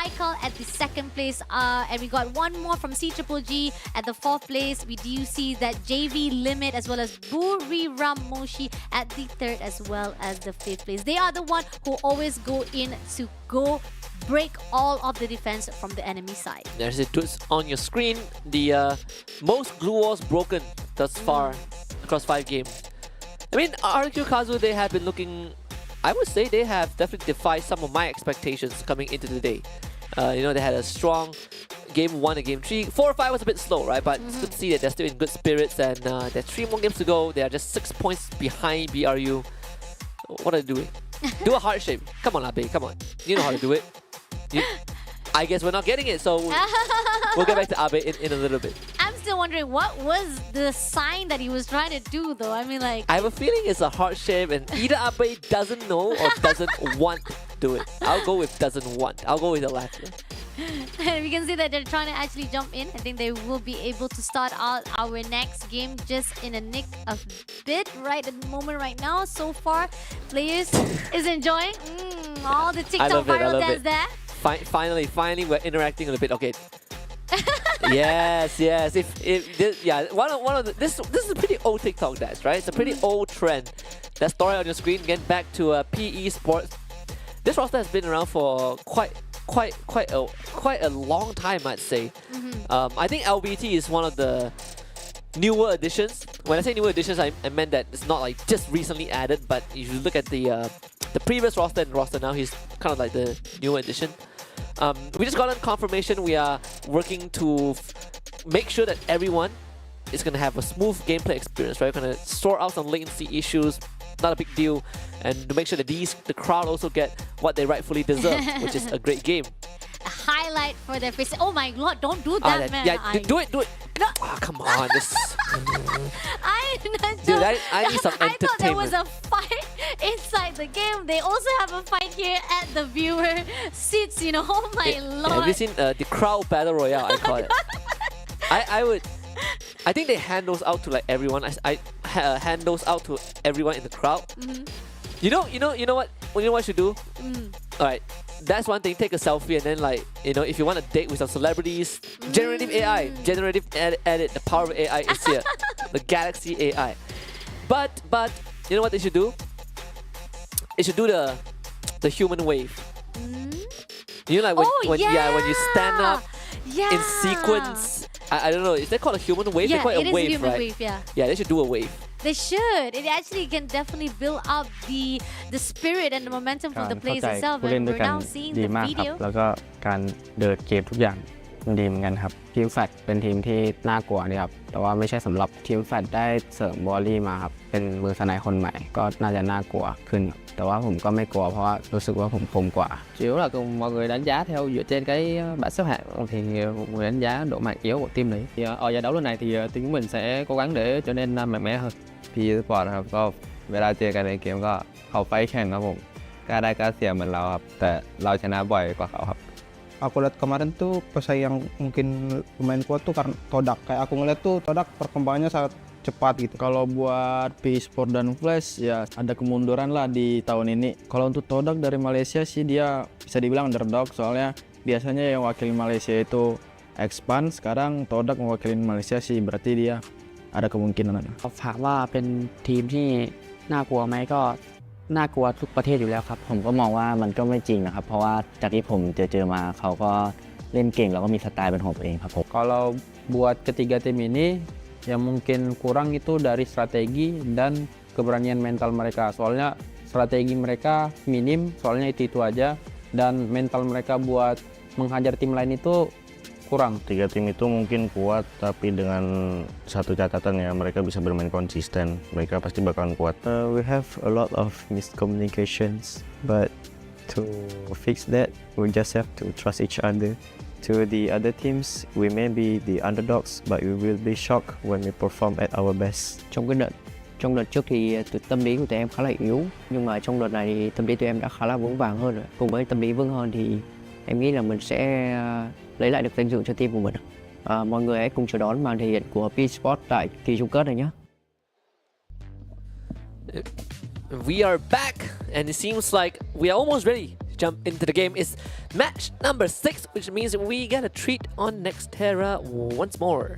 Speaker 5: Aikal at the second place, and we got one more from CGGG at the fourth place. We do see that JV Limit as well as Buriram Moshi at the third as well as the fifth place. They are the one who always go in to go break all of the defense from the enemy side.
Speaker 8: There's it on your screen. The most glue walls broken thus far across 5 games. I mean, RQ Kazu, they have been looking, I would say they have definitely defied some of my expectations coming into the day. You know, they had a strong game 1 and game 3. 4 or 5 was a bit slow, right? But it's good to see that they're still in good spirits, and there's 3 more games to go. They are just 6 points behind BRU. What are they doing? Do a heart shape. Come on, Abe, come on. You know how to do it. I guess we're not getting it, so we'll get back to Abe in a little bit.
Speaker 5: I'm still wondering what was the sign that he was trying to do, though. I mean, like,
Speaker 8: I have a feeling it's a heart shape, and either Abe doesn't know or doesn't want to do it. I'll go with doesn't want. I'll go with the latter.
Speaker 5: we can see that they're trying to actually jump in. I think they will be able to start out our next game just in a nick of bit right at the moment right now. So far, players is enjoying all the TikTok viral dance there.
Speaker 8: Finally, we're interacting a bit. Okay. yes. One of the, this is a pretty old TikTok dance, right? It's a pretty old trend. That story on your screen. Get back to PE Sports. This roster has been around for quite a long time, I'd say. I think LBT is one of the newer additions. When I say newer additions, I meant that it's not like just recently added, but if you look at the previous roster and roster now, he's kind of like the newer addition. We just got on confirmation. We are working to make sure that everyone is going to have a smooth gameplay experience, right? We're going to sort out some latency issues, not a big deal, and to make sure that the crowd also get what they rightfully deserve, which is a great game.
Speaker 5: A highlight for their face. Oh my lord, don't do that, man.
Speaker 8: Yeah, do it. No. Oh, come on. This... Dude, I need some entertainment.
Speaker 5: I thought there was a fight inside the game. They also have a fight here at the viewer seats, you know. Oh my lord.
Speaker 8: Have you seen the crowd battle royale, I call it? I think they hand those out to like everyone. I hand those out to everyone in the crowd. You know what you should do? Alright, that's one thing. Take a selfie, and then, like, you know, if you want to date with some celebrities, generative AI, generative edit, the power of AI is here. The Galaxy AI. But you know what they should do? They should do the human wave. You know, like when you stand up in sequence. I don't know. Is that called a human wave?
Speaker 5: Yeah,
Speaker 8: they call it a wave,
Speaker 5: human
Speaker 8: right?
Speaker 5: wave, yeah.
Speaker 8: Yeah, they should do a wave.
Speaker 5: They should. It actually can definitely build up the spirit and the momentum from the players itself.
Speaker 10: ผู้เล่น
Speaker 5: And
Speaker 10: ด้วย
Speaker 5: we're
Speaker 10: กัน
Speaker 5: now seeing
Speaker 10: ดี
Speaker 5: the
Speaker 10: มากครับ
Speaker 5: video.
Speaker 10: แล้วก็การเดินเกมทุกอย่างมันดีเหมือนกันครับทีมแฟตเป็นทีมที่น่ากลัวนี่ครับแต่ว่าไม่ใช่สำหรับทีมแฟตได้เสริมบอลลี่มาครับเป็นมือสไนด์คนใหม่ก็น่าจะน่ากลัวขึ้นแต่ว่าผมก็ไม่กลัวเพราะว่ารู้สึกว่าผมคมกว่า
Speaker 12: chủ yếu là cùng mọi người đánh giá theo dựa trên cái bảng xếp hạng thì mọi người đánh giá độ mạnh yếu của team đấy thì ở giải đấu lần này thì team của mình sẽ cố gắng để trở nên mạnh mẽ hơn
Speaker 18: PE Esports ครับก็เวลาเจอกันในเกมก็เขาไฟท์แข่งครับผมกล้าได้กล้าเสียเหมือนเราครับแต่เราชนะบ่อยกว่าเขาครับ
Speaker 16: Aku lihat kemarin tuh pesaing yang mungkin lumayan kuat tuh karena Todak. Kayak aku ngeliat tuh Todak perkembangannya sangat cepat gitu.
Speaker 10: Kalau buat Esports dan Flash ya ada kemunduran lah di tahun ini. Kalau untuk Todak dari Malaysia sih dia bisa dibilang underdog soalnya biasanya yang wakilin Malaysia itu expand, sekarang Todak mewakilin Malaysia sih berarti dia ada kemungkinan.
Speaker 12: ฝากว่าเป็นทีมที่น่ากลัวไหมก็ น่ากลัวทุกประเทศอยู่แล้วครับ
Speaker 15: ผมก็มองว่ามันก็ไม่จริงนะครับ เพราะว่าจากที่ผมเจอมาเขาก็เล่นเก่งแล้วก็มีสไตล์เป็นของตัวเองครับผม
Speaker 16: Kalau buat ketiga tim ini yang mungkin kurang itu dari strategi dan keberanian mental mereka. Soalnya strategi mereka minim, soalnya itu aja, dan mental mereka buat menghajar tim lain itu kurang.
Speaker 17: 3 tim itu mungkin kuat, tapi dengan satu catatan ya, mereka bisa bermain konsisten. Mereka pasti bakalan kuat.
Speaker 19: We have a lot of miscommunications, but to fix that, we just have to trust each other. To the other teams, we may be the underdogs, but we will be shocked when we perform at our best.
Speaker 12: Trong đợt trước thì tâm lý của tụi em khá là yếu, nhưng mà trong đợt này thì tâm lý tụi em đã khá là vững vàng hơn rồi. Cùng với tâm lý vững hơn thì em nghĩ là mình sẽ lấy lại được danh dự cho team của mình. Mọi người hãy cùng chờ đón màn thể hiện của Esports tại kỳ chung kết này nhé.
Speaker 8: We are back, and it seems like we are almost ready to jump into the game. It's match number 6, which means we get a treat on Nextera once more.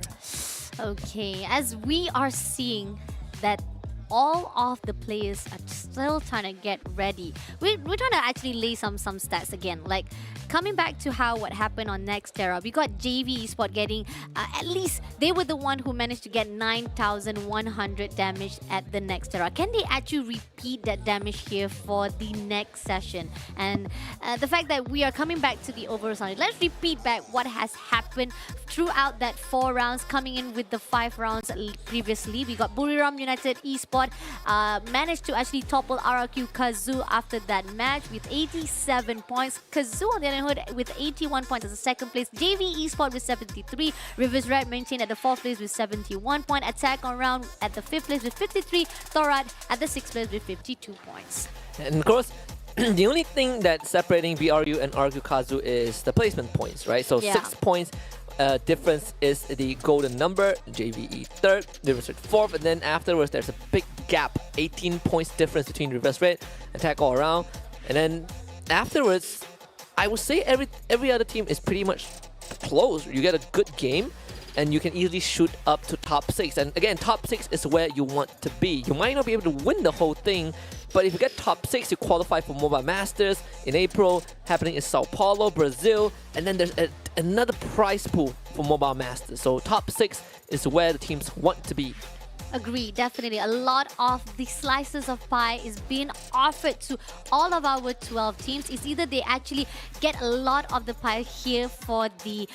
Speaker 5: Okay, as we are seeing that all of the players are still trying to get ready. We're trying to actually lay some stats again. Like coming back to what happened on Nextera, we got JV Esports getting at least they were the one who managed to get 9,100 damage at the Nextera. Can they actually repeat that damage here for the next session? And the fact that we are coming back to the overall sound, let's repeat back what has happened throughout that 4 rounds, coming in with the 5 rounds previously. We got Buriram United Esports managed to actually topple RRQ Kazoo after that match with 87 points. Kazoo on the other hand with 81 points as the 2nd place. JV Esports with 73. Rivers Red maintained at the 4th place with 71 points. Attack on Round at the 5th place with 53. Thorad at the 6th place with 52 points.
Speaker 8: And of course, the only thing that's separating BRU and RQ Kazu is the placement points, right? So 6 points difference is the golden number, JVE 3rd, Reverse Red 4th, and then afterwards there's a big gap, 18 points difference between Reverse Red, Attack All Around, and then afterwards, I would say every other team is pretty much close. You get a good game, and you can easily shoot up to top 6. And again, top 6 is where you want to be. You might not be able to win the whole thing, but if you get top 6, you qualify for Mobile Masters in April, happening in Sao Paulo, Brazil, and then there's another prize pool for Mobile Masters. So top 6 is where the teams want to be.
Speaker 5: Agree, definitely. A lot of the slices of pie is being offered to all of our 12 teams. It's either they actually get a lot of the pie here for the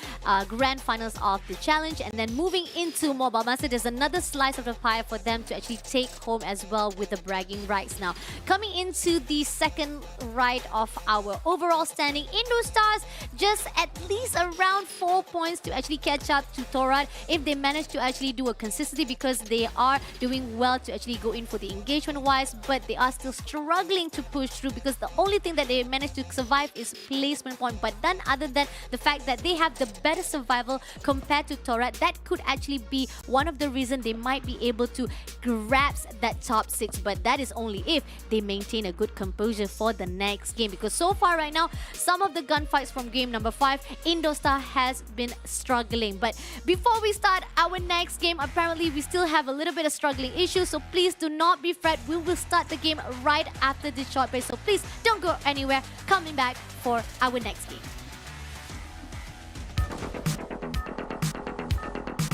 Speaker 5: grand finals of the challenge, and then moving into Mobile Master, there's another slice of the pie for them to actually take home as well with the bragging rights. Now, coming into the second right of our overall standing, Indostars just at least around 4 points to actually catch up to Thorad if they manage to actually do a consistency, because they are doing well to actually go in for the engagement wise, but they are still struggling to push through because the only thing that they managed to survive is placement point. But then other than the fact that they have the better survival compared to Thorad, that could actually be one of the reasons they might be able to grasp that top 6, but that is only if they maintain a good composure for the next game, because so far right now, some of the gunfights from game number 5, Indostar has been struggling. But before we start our next game, apparently we still have a little bit of struggling issues, so please do not be fret. We will start the game right after this short break, so please don't go anywhere. Coming back for our next game.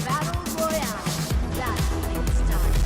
Speaker 5: Battle Royale. That's when it starts.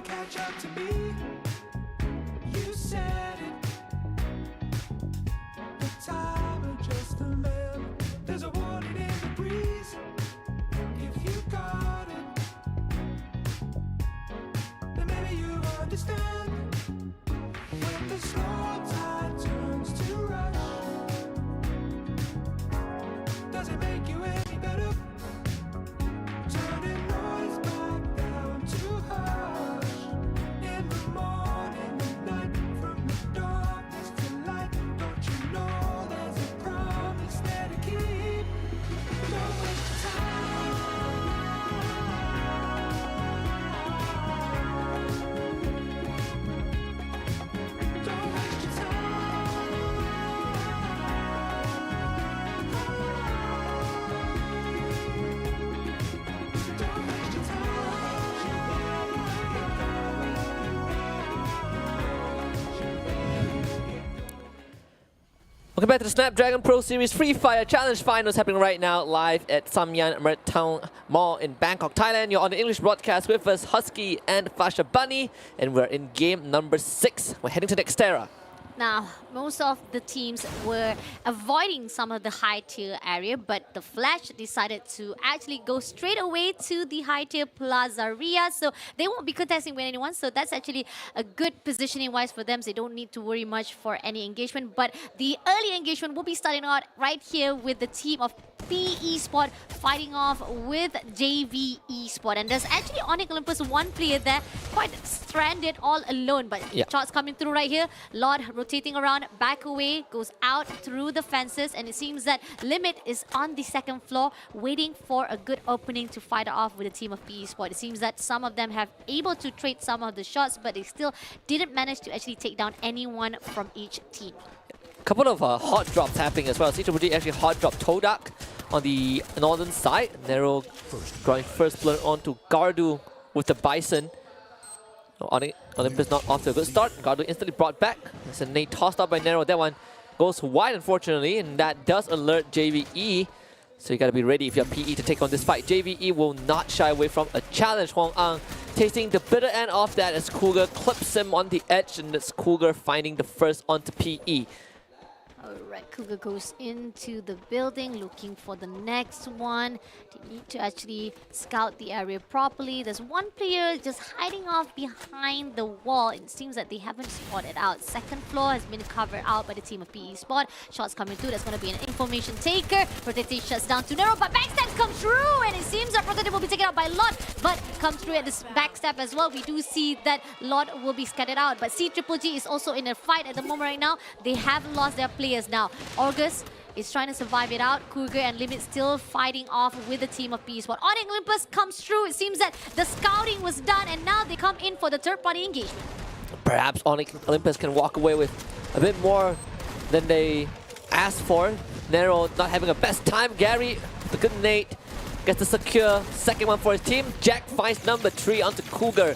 Speaker 11: catch up to me. You said it. The time of just a man. There's a warning in the breeze. If you got it, then maybe you understand. When the slow tide turns to rush, does it make you any better? Turning noise back down to hush. In the morning and night, from the darkness to light, don't you know there's a promise there to keep? Don't waste your time. Don't waste your
Speaker 8: Welcome back to the Snapdragon Pro Series Free Fire Challenge Finals happening right now live at Samyan Town Mall in Bangkok, Thailand. You're on the English broadcast with us, Husky and Fasha Bunny, and we're in game number 6. We're heading to Nextera.
Speaker 5: Now, most of the teams were avoiding some of the high-tier area, but the Flash decided to actually go straight away to the high-tier Plazaria, so they won't be contesting with anyone, so that's actually a good positioning-wise for them, so they don't need to worry much for any engagement, but the early engagement will be starting out right here with the team of PE Esports fighting off with JV Esports, and there's actually Onyx Olympus, one player there, quite stranded all alone, but shots coming through right here. Lord rotating around, back away, goes out through the fences, and it seems that Limit is on the second floor waiting for a good opening to fight off with the team of PE Esports. It seems that some of them have able to trade some of the shots, but they still didn't manage to actually take down anyone from each team.
Speaker 8: A couple of hot drops happening as well. CWG actually hot dropped Todak on the northern side. Nero drawing first blood onto Gardu with the Bison. Olympus not off to a good start. Gardu instantly brought back. There's a nade tossed up by Nero. That one goes wide, unfortunately, and that does alert JVE. So you gotta be ready if you're PE to take on this fight. JVE will not shy away from a challenge. Huang Ang tasting the bitter end of that as Cougar clips him on the edge, and it's Cougar finding the first onto PE.
Speaker 5: Alright, Cougar goes into the building looking for the next one. They need to actually scout the area properly. There's one player just hiding off behind the wall. It seems that they haven't spotted out. Second floor has been covered out by the team of PE Sport. Shots coming through. There's going to be an information taker. Protective shuts down to Nero, but backstab comes through, and it seems that Protective will be taken out by Lot, but comes through at this backstab as well. We do see that Lot will be scattered out, but CGG is also in a fight at the moment right now. They have lost their players now. August is trying to survive it out. Cougar and Limit still fighting off with the team of Peace. Onyx Olympus comes through. It seems that the scouting was done, and now they come in for the third-party engagement.
Speaker 8: Perhaps Onyx Olympus can walk away with a bit more than they asked for. Nero not having a best time. Gary, the good nade, gets the secure second one for his team. Jack finds number 3 onto Cougar.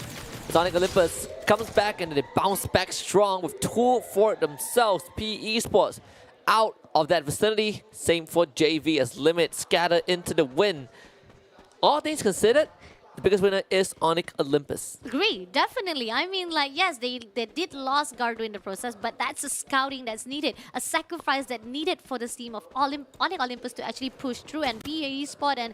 Speaker 8: Onyx Olympus comes back and they bounce back strong with 2 for themselves. PE Esports out of that vicinity. Same for JV as Limit scatter into the wind. All things considered, the biggest winner is Onyx Olympus.
Speaker 5: Agree, definitely. I mean, like, yes, they did lose Gardu in the process, but that's a scouting that's needed, a sacrifice that needed for the team of Onyx Olympus to actually push through, and BA Esport and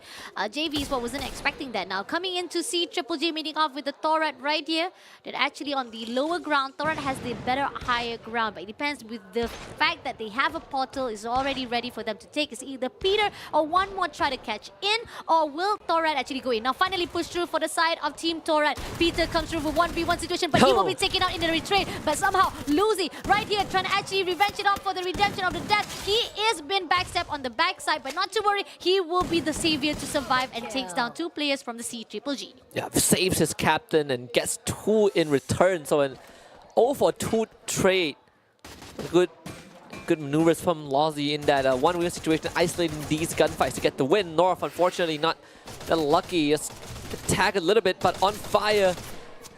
Speaker 5: JV Esport wasn't expecting that. Now, coming in to see Triple J meeting off with the Thorat right here, that actually on the lower ground, Thorat has the better, higher ground, but it depends with the fact that they have a portal is already ready for them to take. It's either Peter or one more try to catch in, or will Thorat actually go in? Now, finally push through for the side of Team Thorat. Peter comes through with 1v1 situation, but he will be taken out in the retreat. But somehow, Lucy right here trying to actually revenge it off for the redemption of the death. He is been backstep on the backside, but not to worry, he will be the savior to survive and takes down 2 players from the CGG.
Speaker 8: Yeah, saves his captain and gets 2 in return. So an 0 for 2 trade. Good maneuvers from Lozzy in that 1v1 situation, isolating these gunfights to get the win. North, unfortunately, not that lucky. Just tag a little bit, but on fire.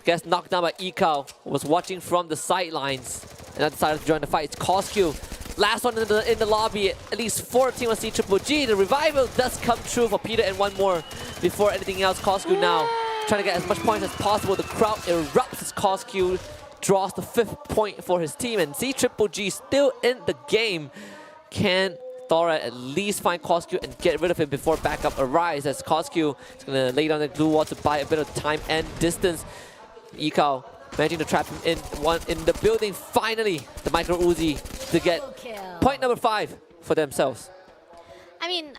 Speaker 8: Gets knocked down by Ikao, who was watching from the sidelines and decided to join the fight. It's Coscu. Last one in the lobby. At least 4 team on CGG. The revival does come true for Peter and one more before anything else. Coscu now trying to get as much points as possible. The crowd erupts as Cosq draws the 5th point for his team, and C-Triple-G still in the game. Can Thora at least find Cosq and get rid of him before backup arrives, as Cosq is going to lay down the glue wall to buy a bit of time and distance. Ikao managing to trap him in the building. Finally, the Micro Uzi to get point number 5 for themselves.
Speaker 5: I mean,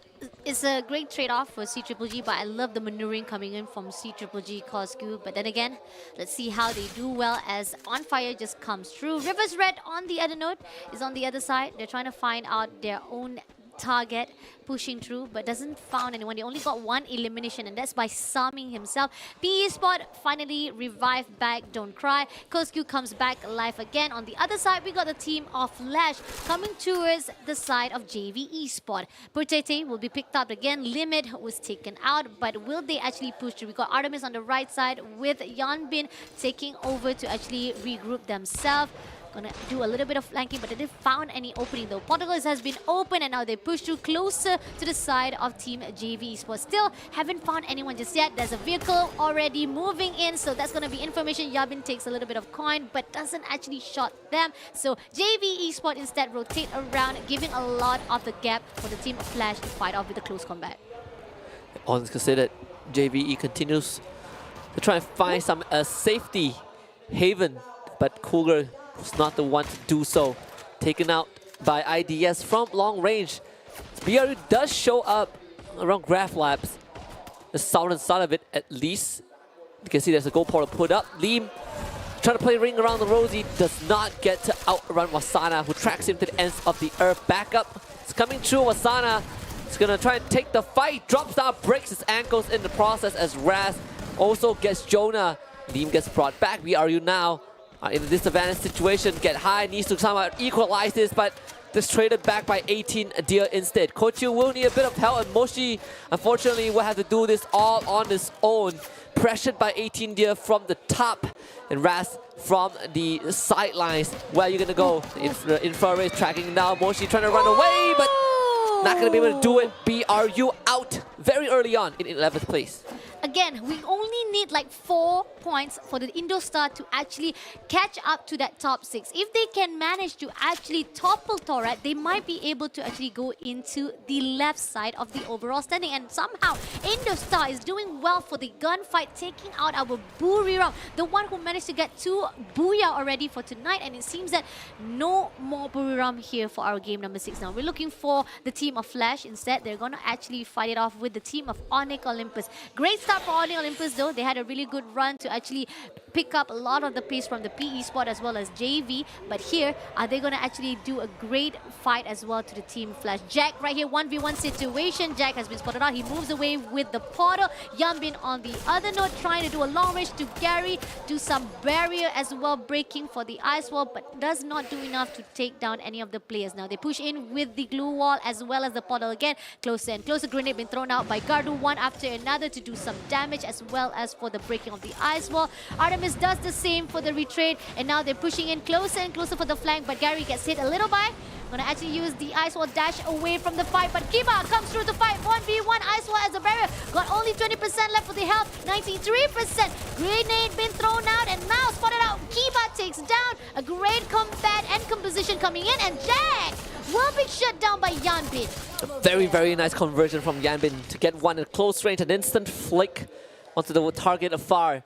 Speaker 5: it's a great trade-off for C-Triple-G, but I love the maneuvering coming in from C-Triple-G Cosq. But then again, let's see how they do well as On Fire just comes through. Rivers Red on the other note is on the other side. They're trying to find out their own target, pushing through, but doesn't found anyone. They only got 1 elimination, and that's by Saming himself. PE Spot finally revived back, don't cry. Cosq comes back alive again. On the other side, we got the team of Lash coming towards the side of JV Esports. Purgatory will be picked up again. Limit was taken out, but will they actually push through? We got Artemis on the right side with Yanbin taking over to actually regroup themselves. Gonna do a little bit of flanking, but they didn't found any opening though. Portals has been open, and now they push through closer to the side of Team JV Esports. Still haven't found anyone just yet. There's a vehicle already moving in, so that's gonna be information. Yabin takes a little bit of coin, but doesn't actually shot them. So JV Esports instead rotate around, giving a lot of the gap for the Team of Flash to fight off with the close combat.
Speaker 8: All things considered, JVE continues to try and find some safety haven, but Cougar was not the one to do so. Taken out by IDS from long range. BRU does show up around Graph Labs, the southern side of it at least. You can see there's a goal portal put up. Liam trying to play ring around the rosy, does not get to outrun Wasana, who tracks him to the ends of the earth. Backup is coming through. Wasana is gonna try and take the fight, drops down, breaks his ankles in the process as Raz also gets Jonah. Liam gets brought back. BRU now in a disadvantaged situation, get high, needs to somehow equalize this, but just traded back by 18 Deer instead. Kochu will need a bit of help, and Moshi unfortunately will have to do this all on his own. Pressured by 18 Deer from the top, and Raz from the sidelines. Where are you gonna go? Infrared tracking now. Moshi trying to run away, but not gonna be able to do it. BRU out very early on in 11th place.
Speaker 5: Again, we only need like 4 points for the Indostar to actually catch up to that top 6. If they can manage to actually topple Torat, they might be able to actually go into the left side of the overall standing. And somehow, Indostar is doing well for the gunfight, taking out our Buriram, the one who managed to get 2 Booyah already for tonight. And it seems that no more Buriram here for our game number 6 now. We're looking for the team of Flash instead. They're going to actually fight it off with the team of Onyx Olympus. Great start for Onyx Olympus though. They had a really good run to actually pick up a lot of the pace from the PE spot as well as JV. But here, are they going to actually do a great fight as well to the team Flash? Jack right here, 1v1 situation. Jack has been spotted out. He moves away with the portal. Yambin on the other note, trying to do a long range to Gary, do some barrier as well, breaking for the ice wall, but does not do enough to take down any of the players. Now they push in with the glue wall as well as the portal again. Closer and closer, grenade been thrown out by Gardu, one after another to do some damage as well as for the breaking of the ice wall. Artemis does the same for the retreat, and now they're pushing in closer and closer for the flank, but Gary gets hit a little by. Gonna actually use the ice wall dash away from the fight, but Kiba comes through the fight. 1v1 ice wall as a barrier. Got only 20% left for the health. 93%. Grenade been thrown out and now spotted out. Kiba takes down. A great combat and composition coming in, and Jack will be shut down by Yanbin.
Speaker 8: A very, very nice conversion from Yanbin to get one at close range, an instant flick onto the target afar.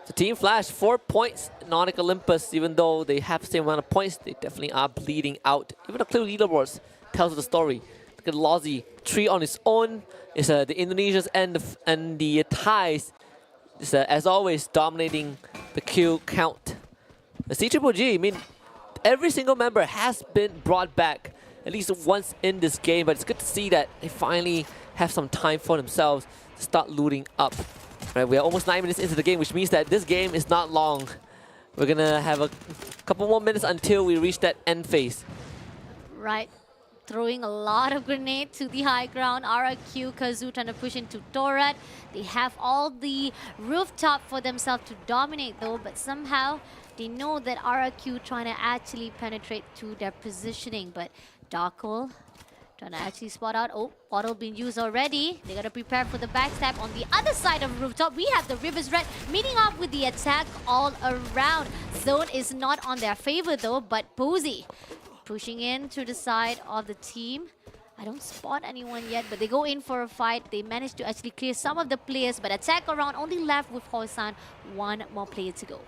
Speaker 8: So Team Flash, 4 points. Onyx Olympus, even though they have the same amount of points, they definitely are bleeding out. Even the clear leaderboards tells the story. Look at Lozzy, 3 on his own. It's the Indonesians and the Thais, is, as always, dominating the kill count. The C-Triple-G, I mean, every single member has been brought back at least once in this game, but it's good to see that they finally have some time for themselves to start looting up. Right, we are almost 9 minutes into the game, which means that this game is not long. We're gonna have a couple more minutes until we reach that end phase.
Speaker 5: Right. Throwing a lot of grenade to the high ground. RRQ, Kazoo trying to push into Torat. They have all the rooftop for themselves to dominate though, but somehow they know that RRQ trying to actually penetrate to their positioning. But Dark Hole Trying to actually spot out. Oh, portal being used already. They gotta prepare for the backstab. On the other side of rooftop, we have the Rivers Red meeting up with the attack all around. Zone is not on their favor though, but Posey pushing in to the side of the team. I don't spot anyone yet, but they go in for a fight. They manage to actually clear some of the players, but attack around only left with Hoisan. One more player to go.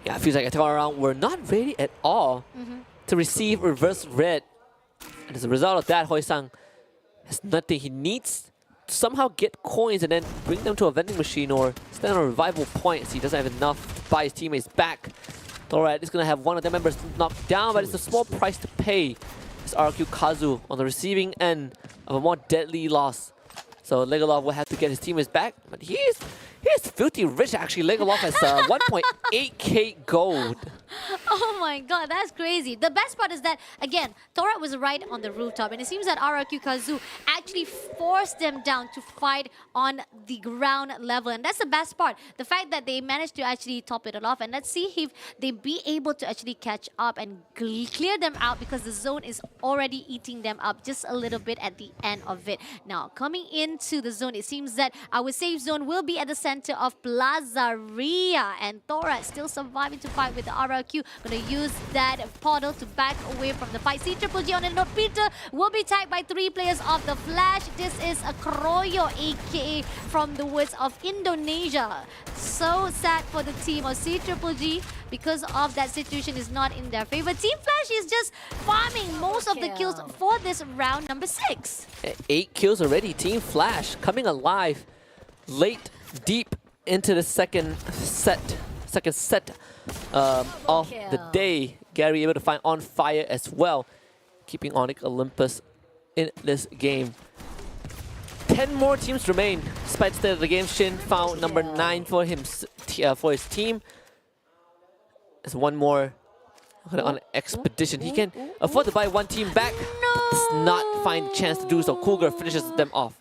Speaker 8: Yeah, it feels like attack around we're not ready at all to receive reverse red. And as a result of that, Hoisang has nothing. He needs to somehow get coins and then bring them to a vending machine or stand on a revival point. So he doesn't have enough to buy his teammates back. Alright, he's going to have one of their members knocked down, but it's a small price to pay. It's RQ Kazu on the receiving end of a more deadly loss. So Legolov will have to get his teammates back, but he's filthy rich actually. Legolov has 1.8k gold.
Speaker 5: Oh my god, that's crazy. The best part is that, again, Thorat was right on the rooftop, and it seems that RRQ Kazu actually forced them down to fight on the ground level. And that's the best part. The fact that they managed to actually top it all off. And let's see if they be able to actually catch up and clear them out, because the zone is already eating them up just a little bit at the end of it. Now, coming into the zone, it seems that our safe zone will be at the center of Plazaria, and Thorat still surviving to fight with the RRQ. Gonna use that portal to back away from the fight. CGG on the note. Peter will be tagged by 3 players of the Flash. This is a Kroyo, aka from the woods of Indonesia. So sad for the team of CGG because of that situation is not in their favor. Team Flash is just farming most of the kills for this round number 6.
Speaker 8: 8 kills already. Team Flash coming alive late, deep into the second set of the day. Gary able to find On Fire as well, keeping Onyx Olympus in this game. 10 more teams remain. Despite the state of the game, Shin found number 9 for him for his team. There's one more on expedition. He can afford to buy one team back, but does not find a chance to do so. Cougar finishes them off.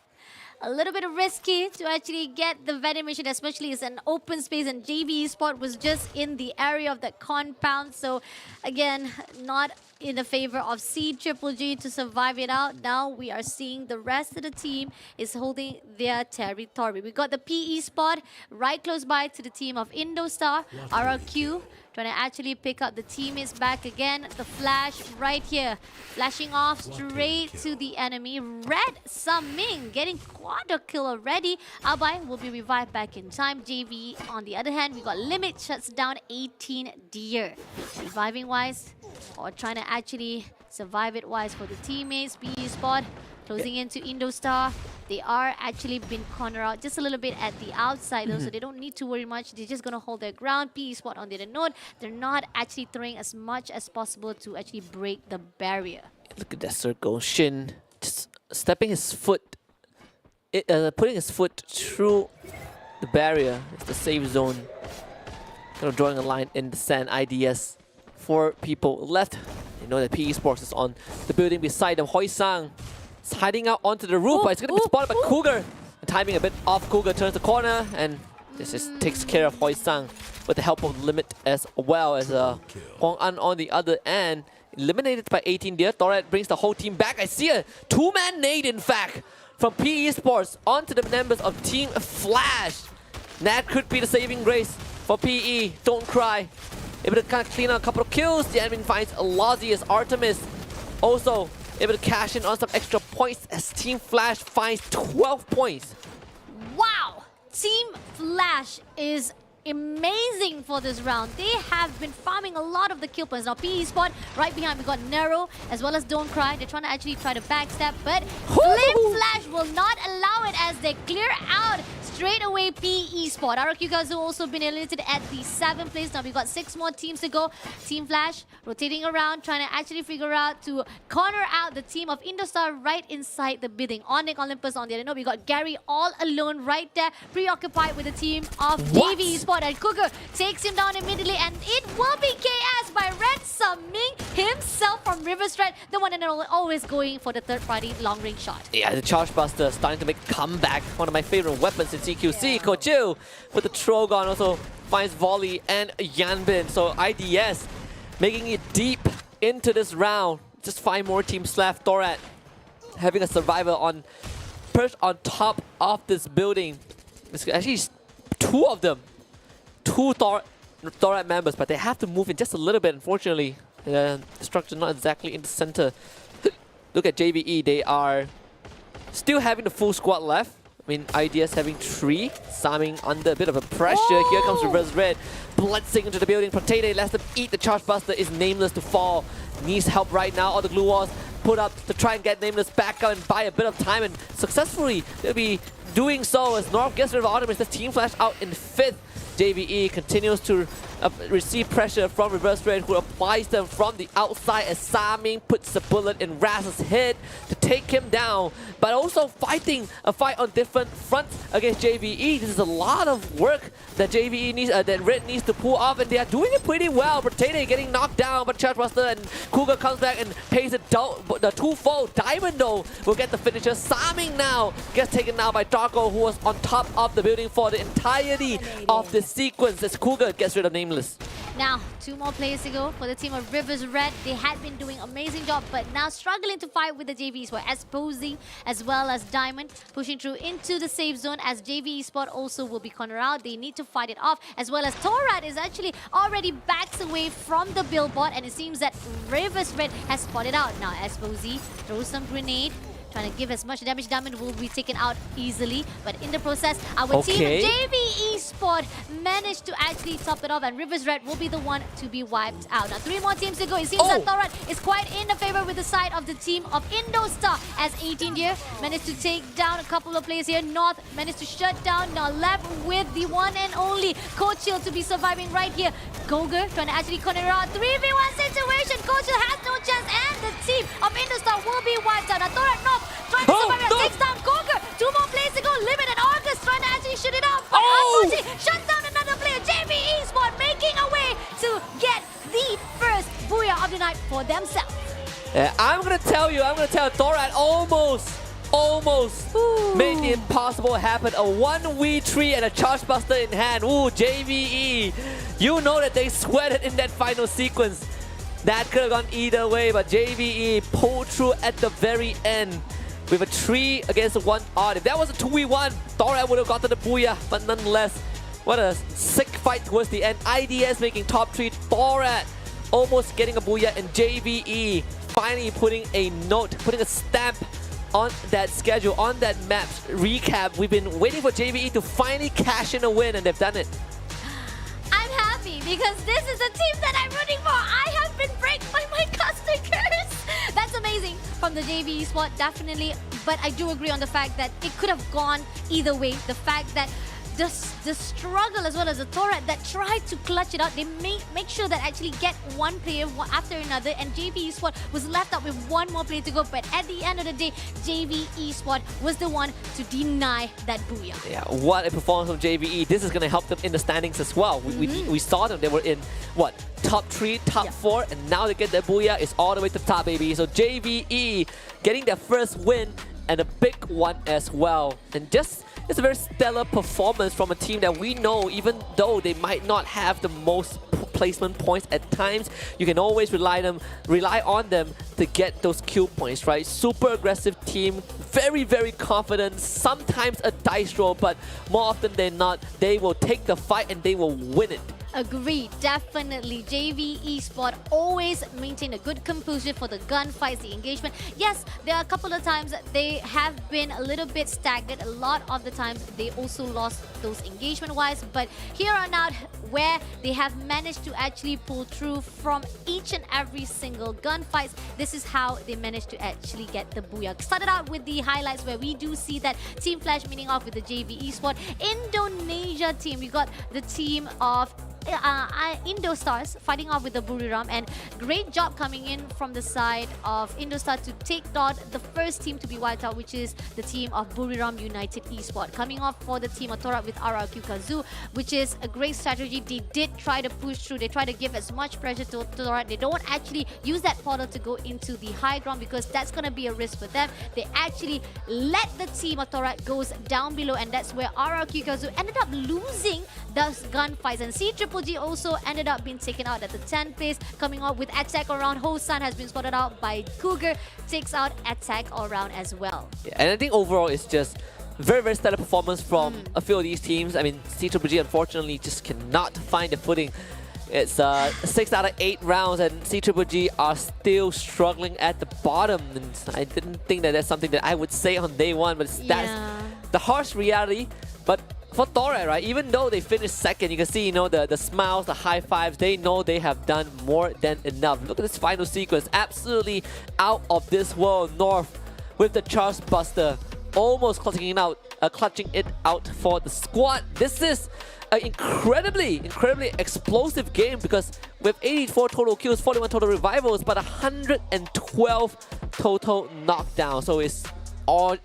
Speaker 5: A little bit risky to actually get the vending machine, especially as an open space, and JV Esports was just in the area of that compound. So again, not in the favor of CGG to survive it out. Now we are seeing the rest of the team is holding their territory. We got the PE spot right close by to the team of Indostar. RRQ trying to actually pick up the teammates back again. The Flash right here, flashing off straight to the enemy. Red Summing getting quadra kill already. Alpine will be revived back in time. JV on the other hand, we got Limit shuts down 18 Deer. Reviving wise, or trying to actually survive it wise for the teammates. PE spot closing into Indostar. They are actually been cornered out just a little bit at the outside though, so they don't need to worry much. They're just going to hold their ground. PE spot on the other node. They're not actually throwing as much as possible to actually break the barrier.
Speaker 8: Look at that circle. Shin just stepping his foot, putting his foot through the barrier. It's the safe zone. Kind of drawing a line in the sand. IDS. 4 people left. You know that PE Sports is on the building beside them. Hoisang is hiding out onto the roof, but it's going to be spotted by Cougar. And timing a bit off, Cougar turns the corner, and this just takes care of Hoisang with the help of Limit as well as Huang An on the other end. Eliminated by 18 there. Thorat brings the whole team back. I see a 2-man nade, in fact, from PE Sports onto the members of Team Flash. That could be the saving grace for PE. Don't cry. Able to kind of clean out a couple of kills. The enemy finds Lozzy as Artemis. Also able to cash in on some extra points as Team Flash finds 12 points.
Speaker 5: Wow! Team Flash is amazing for this round. They have been farming a lot of the kill points. Now PE spot right behind, we got Nero as well as Don't Cry. They're trying to actually try to backstab, but Flame Flash will not allow it as they clear out straight away PE spot. RRQ Kazu also been eliminated at the 7th place. Now we got 6 more teams to go. Team Flash rotating around, trying to actually figure out to corner out the team of Indostar right inside the building. Onyx Olympus on the other. No, we got Gary all alone right there, preoccupied with the team of JV Esports. And Cougar takes him down immediately, and it will be KS by Red Summing himself from Riverstrat, the one and only, always going for the third-party long-range shot.
Speaker 8: Yeah, the Charge Buster starting to make a comeback. One of my favorite weapons in CQC. Kochu with the Trogon also finds Volley and Yanbin. So IDS making it deep into this round. Just 5 more teams left. Thorat having a survivor on perched on top of this building. It's actually two of them, two Thorat members, but they have to move in just a little bit, unfortunately. The structure not exactly in the center. Look at JVE, they are still having the full squad left. I mean, IDS having 3, Saming under a bit of a pressure. Here comes Reverse Red, blitzing into the building. Potato lets them eat. The Charge Buster is Nameless to fall. Needs help right now. All the glue walls put up to try and get Nameless back up and buy a bit of time, and successfully they'll be doing so as North gets rid of Artemis. The team flash out in 5th. JVE continues to receive pressure from Reverse Red, who applies them from the outside as Saming puts a bullet in Raz's head to take him down, but also fighting a fight on different fronts against JVE. This is a lot of work that JVE needs, that Red needs to pull off, and they are doing it pretty well. Potato getting knocked down, but Chargebuster and Cougar comes back and pays it the twofold. Diamond though will get the finisher. Saming now gets taken out by Darko, who was on top of the building for the entirety of this sequence as Cougar gets rid of Nameless.
Speaker 5: Now, 2 more players to go for the team of Rivers Red. They had been doing amazing job, but now struggling to fight with the JVEs for Esposy as well as Diamond, pushing through into the safe zone as JVE Sport also will be cornered out. They need to fight it off, as well as Thorat is actually already backs away from the billboard, and it seems that Rivers Red has spotted out. Now, Esposy throws some grenade, trying to give as much damage. Diamond will be taken out easily, but in the process, our team JVE Sport managed to actually top it off, and Rivers Red will be the one to be wiped out. Now 3 more teams to go. It seems that Thorat is quite in the favor with the side of the team of Indostar, as 18 here managed to take down a couple of players here. North managed to shut down. Now left with the one and only Kochil to be surviving right here. Goger trying to actually corner out. 3v1 situation. Kochil has no chance, and the team of Indostar will be wiped out. Now Thorat North trying to survive. Takes down Goger. 2 more players to go. Limit and August trying to actually shoot it off. But unfortunately, shuts down another player. JVE Sport making a way to get the first booyah of the night for themselves.
Speaker 8: I'm gonna tell Thorat almost made the impossible happen. A 1v3 and a Charge Buster in hand. Ooh, JVE. You know that they sweated in that final sequence. That could have gone either way, but JVE pulled through at the very end with a 3 against 1 odd. If that was a 2v1, Thorat would have gotten the booyah, but nonetheless, what a sick fight towards the end. IDS making top 3, Thorat almost getting a booyah, and JVE finally putting a note, putting a stamp on that schedule, on that map recap. We've been waiting for JVE to finally cash in a win, and they've done it.
Speaker 5: I'm happy because this is a team that I'm rooting for. I have been pranked by my caster curse. That's amazing from the JVE Sport, definitely. But I do agree on the fact that it could have gone either way. The fact that the struggle, as well as the Thorat that tried to clutch it out, they make sure that actually get one player after another, and JVE Sport was left up with 1 more player to go. But at the end of the day, JVE Sport was the one to deny that booyah.
Speaker 8: Yeah, what a performance from JVE. This is going to help them in the standings as well. We saw them. They were in, what, top 3, top 4, and now they get their booyah. It's all the way to the top, baby. So JVE getting their first win, and a big one as well. And it's a very stellar performance from a team that we know, even though they might not have the most placement points at times, you can always rely on them to get those kill points, right? Super aggressive team, very, very confident, sometimes a dice roll, but more often than not, they will take the fight and they will win it.
Speaker 5: Agreed, definitely. JVE Sport always maintain a good composure for the gunfights, the engagement. Yes, there are a couple of times they have been a little bit stagnant. A lot of the times they also lost those engagement-wise. But here on out, where they have managed to actually pull through from each and every single gunfights, this is how they managed to actually get the booyah. Started out with the highlights where we do see that Team Flash meeting off with the JVE Sport. Indonesia team, we got the team of Indostars fighting off with the Buriram, and great job coming in from the side of Indostar to take out the first team to be wiped out, which is the team of Buriram United Esports. Coming off for the team of Thorat with RRQ Kazoo, which is a great strategy. They did try to push through. They try to give as much pressure to Thorat. They don't actually use that portal to go into the high ground because that's going to be a risk for them. They actually let the team of Thorat goes down below, and that's where RRQ Kazoo ended up losing those gunfights, and C-Triple Triple G also ended up being taken out at the 10th place. Coming up with Attack All Round, Hosan has been spotted out by Cougar, takes out Attack All Round as well.
Speaker 8: Yeah, and I think overall it's just very, very stellar performance from a few of these teams. I mean, C-Triple-G unfortunately just cannot find the footing. It's 6 out of 8 rounds and C-Triple-G are still struggling at the bottom. And I didn't think that that's something that I would say on day one, but that's the harsh reality. But for Torad, right, even though they finished second, you can see, you know, the smiles, the high fives, they know they have done more than enough. Look at this final sequence, absolutely out of this world. North with the Charge Buster, almost clutching it out for the squad. This is an incredibly explosive game because with 84 total kills, 41 total revivals, but 112 total knockdowns. So it's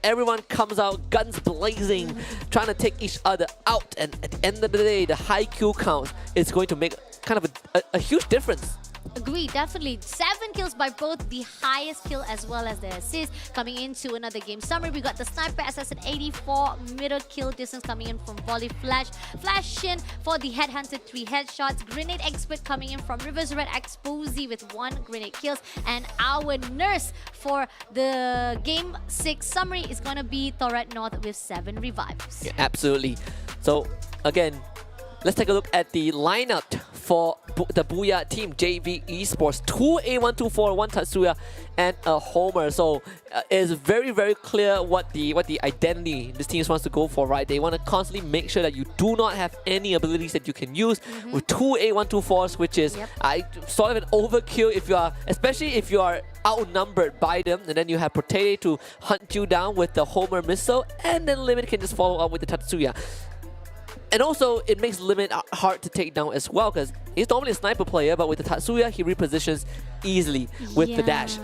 Speaker 8: everyone comes out guns blazing, trying to take each other out, and at the end of the day, the high kill count is going to make kind of a huge difference.
Speaker 5: Agree, definitely. 7 kills by both, the highest kill as well as the assist. Coming into another game summary, we got the Sniper Assassin 84 middle kill distance coming in from Volley Flash. Flash Shin for the Headhunter 3 headshots. Grenade Expert coming in from Rivers Red Exposy with 1 grenade kills. And our nurse for the game 6 summary is going to be Torad North with 7 revives.
Speaker 8: Yeah, absolutely. So again, let's take a look at the lineup for the Booyah team, JV Esports. 2 A124, 1 Tatsuya, and a Homer. So it's very, very clear what the identity this team wants to go for, right? They want to constantly make sure that you do not have any abilities that you can use with 2 A124s, which is sort of an overkill if you are, especially if you are outnumbered by them, and then you have Protege to hunt you down with the Homer missile, and then Limit can just follow up with the Tatsuya. And also, it makes Limit hard to take down as well because he's normally a sniper player, but with the Tatsuya, he repositions easily with the dash.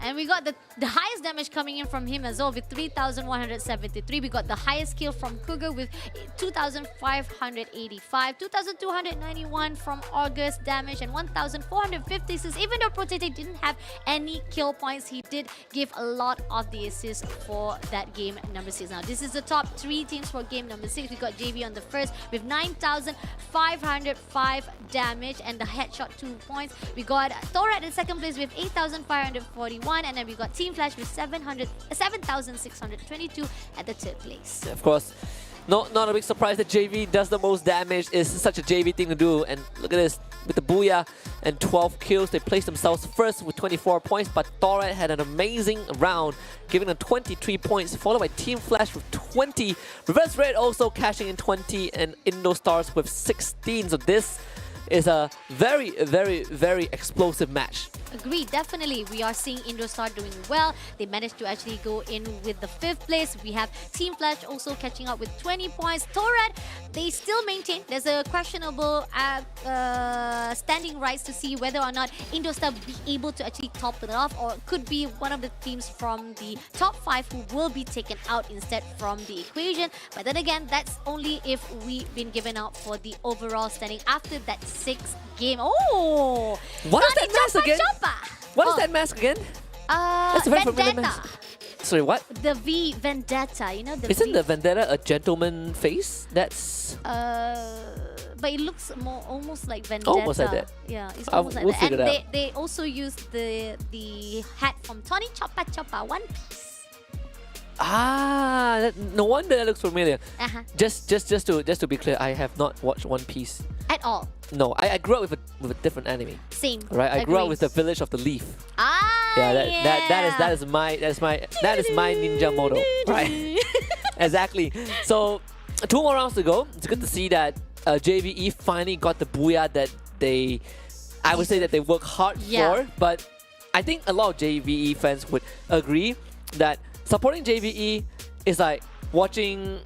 Speaker 5: And we got the highest damage coming in from him as well with 3,173. We got the highest kill from Cougar with 2,585. 2,291 from August damage and 1,456. Even though Protege didn't have any kill points, he did give a lot of the assists for that game number 6. Now, this is the top 3 teams for game number 6. We got JV on the first with 9,505 damage and the headshot 2 points. We got Torad in second place with 8,541. And then we got Team Flash with 7,622 at the 3rd place.
Speaker 8: Of course, not a big surprise that JV does the most damage. It's such a JV thing to do. And look at this, with the Booyah and 12 kills, they placed themselves first with 24 points. But Torad had an amazing round, giving them 23 points, followed by Team Flash with 20. Reverse Red also cashing in 20, and Indostars with 16. So this is a very, very, very explosive match.
Speaker 5: Agreed, definitely. We are seeing Indostar doing well. They managed to actually go in with the 5th place. We have Team Flash also catching up with 20 points. Torad, they still maintain. There's a questionable standing rights to see whether or not Indostar be able to actually top it off, or it could be one of the teams from the top 5 who will be taken out instead from the equation. But then again, that's only if we've been given out for the overall standing after that 6th game. Oh!
Speaker 8: What is that mask again? What is that mask again? That's a very familiar
Speaker 5: Vendetta.
Speaker 8: mask. Sorry, what?
Speaker 5: The V Vendetta, you know the
Speaker 8: Isn't
Speaker 5: V.
Speaker 8: the Vendetta a gentleman face? That's...
Speaker 5: But it looks more almost like Vendetta.
Speaker 8: Almost like that.
Speaker 5: Yeah, it's almost like
Speaker 8: we'll
Speaker 5: that.
Speaker 8: figure
Speaker 5: And
Speaker 8: it out.
Speaker 5: they also used the hat from Tony Choppa Choppa One Piece.
Speaker 8: No wonder that looks familiar.
Speaker 5: Just
Speaker 8: to be clear, I have not watched One Piece
Speaker 5: at all.
Speaker 8: No, I grew up with a different anime.
Speaker 5: Same.
Speaker 8: Right, I grew up
Speaker 5: Agreed.
Speaker 8: with the Village of the Leaf.
Speaker 5: Yeah,
Speaker 8: that is my ninja motto. Right. Exactly. So 2 more rounds to go. It's good to see that JVE finally got the booyah that I would say that they work hard for. But I think a lot of JVE fans would agree that supporting JVE is like watching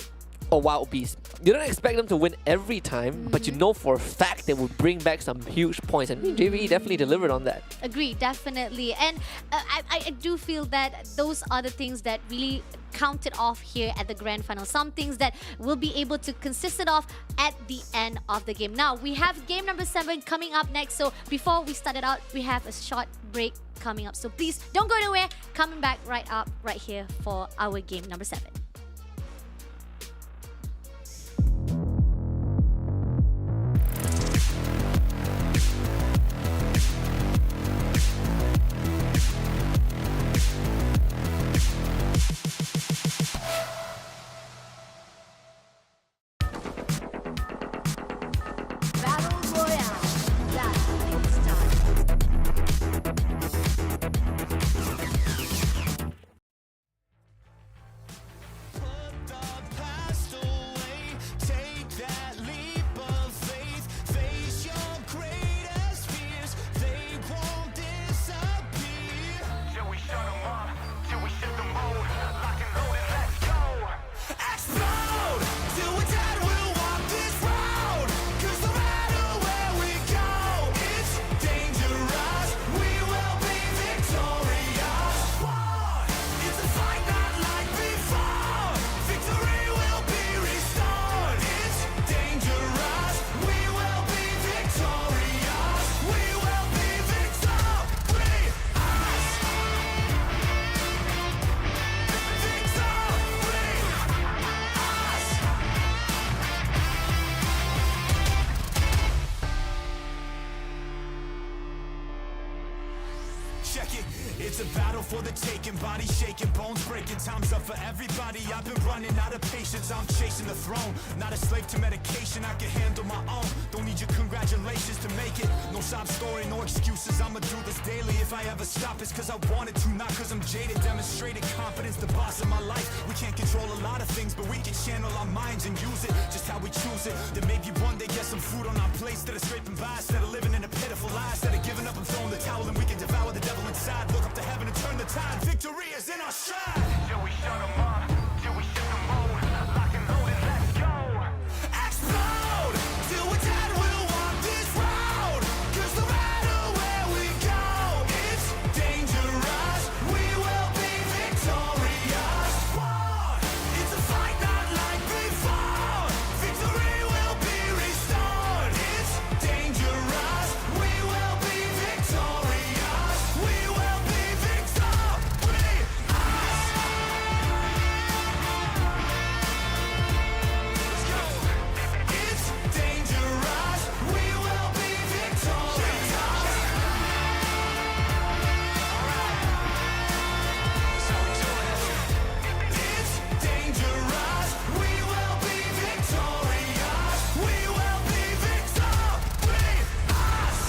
Speaker 8: a wild beast. You don't expect them to win every time, but you know for a fact they will bring back some huge points, and JVE definitely delivered on that.
Speaker 5: Agree, definitely. And I do feel that those are the things that really counted off here at the grand final. Some things that will be able to consist it off at the end of the game. Now, we have game number 7 coming up next. So before we start it out, we have a short break coming up. So please don't go anywhere. Coming back right here for our game number 7.
Speaker 11: for the taking, body shaking, bones breaking, time's up for everybody. I've been running out of patience, I'm chasing the throne. Not a slave to medication, I can handle my own. Don't need your congratulations to make it. No sob story, no excuses, I'ma do this daily. If I ever stop, it's cause I wanted to, not cause I'm jaded. Demonstrated confidence, the boss of my life. We can't control a lot of things, but we can channel our minds and use it just how we choose it. Then maybe one day get some food on our plates that are scraping by, instead of living in a pitiful lie, instead of giving up and throwing the towel, and we can devour the devil inside. Look up to heaven and turn the tide. Victory is in our stride. Till we shut them up, till we shut them all. Lock and load and let's go. Explode till we're dead. We'll walk this road, cause no matter where we go, it's dangerous. We will be victorious. War, it's a fight not like before. Victory will be restored. It's dangerous. We will be victorious. We will be victorious. It's dangerous. We will be victorious. It's dangerous. We will be victorious. We will be victorious.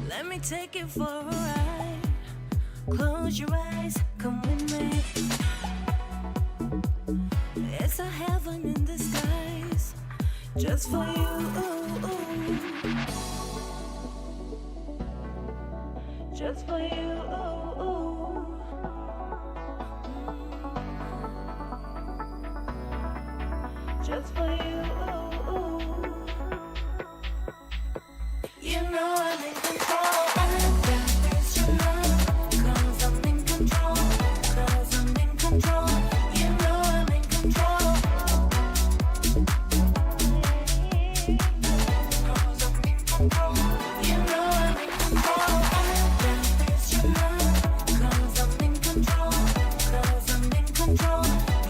Speaker 2: Let me take it for a ride. Close your eyes, come with me. It's a heaven in disguise, just for you. Just for you. Just for you. You know I'm in control. I got this, you know, 'cause I'm in control. 'Cause I'm in control. You know I'm in control. 'Cause I'm in control. You know I'm in control. I got this, you know, 'cause I'm in control. 'Cause I'm in control.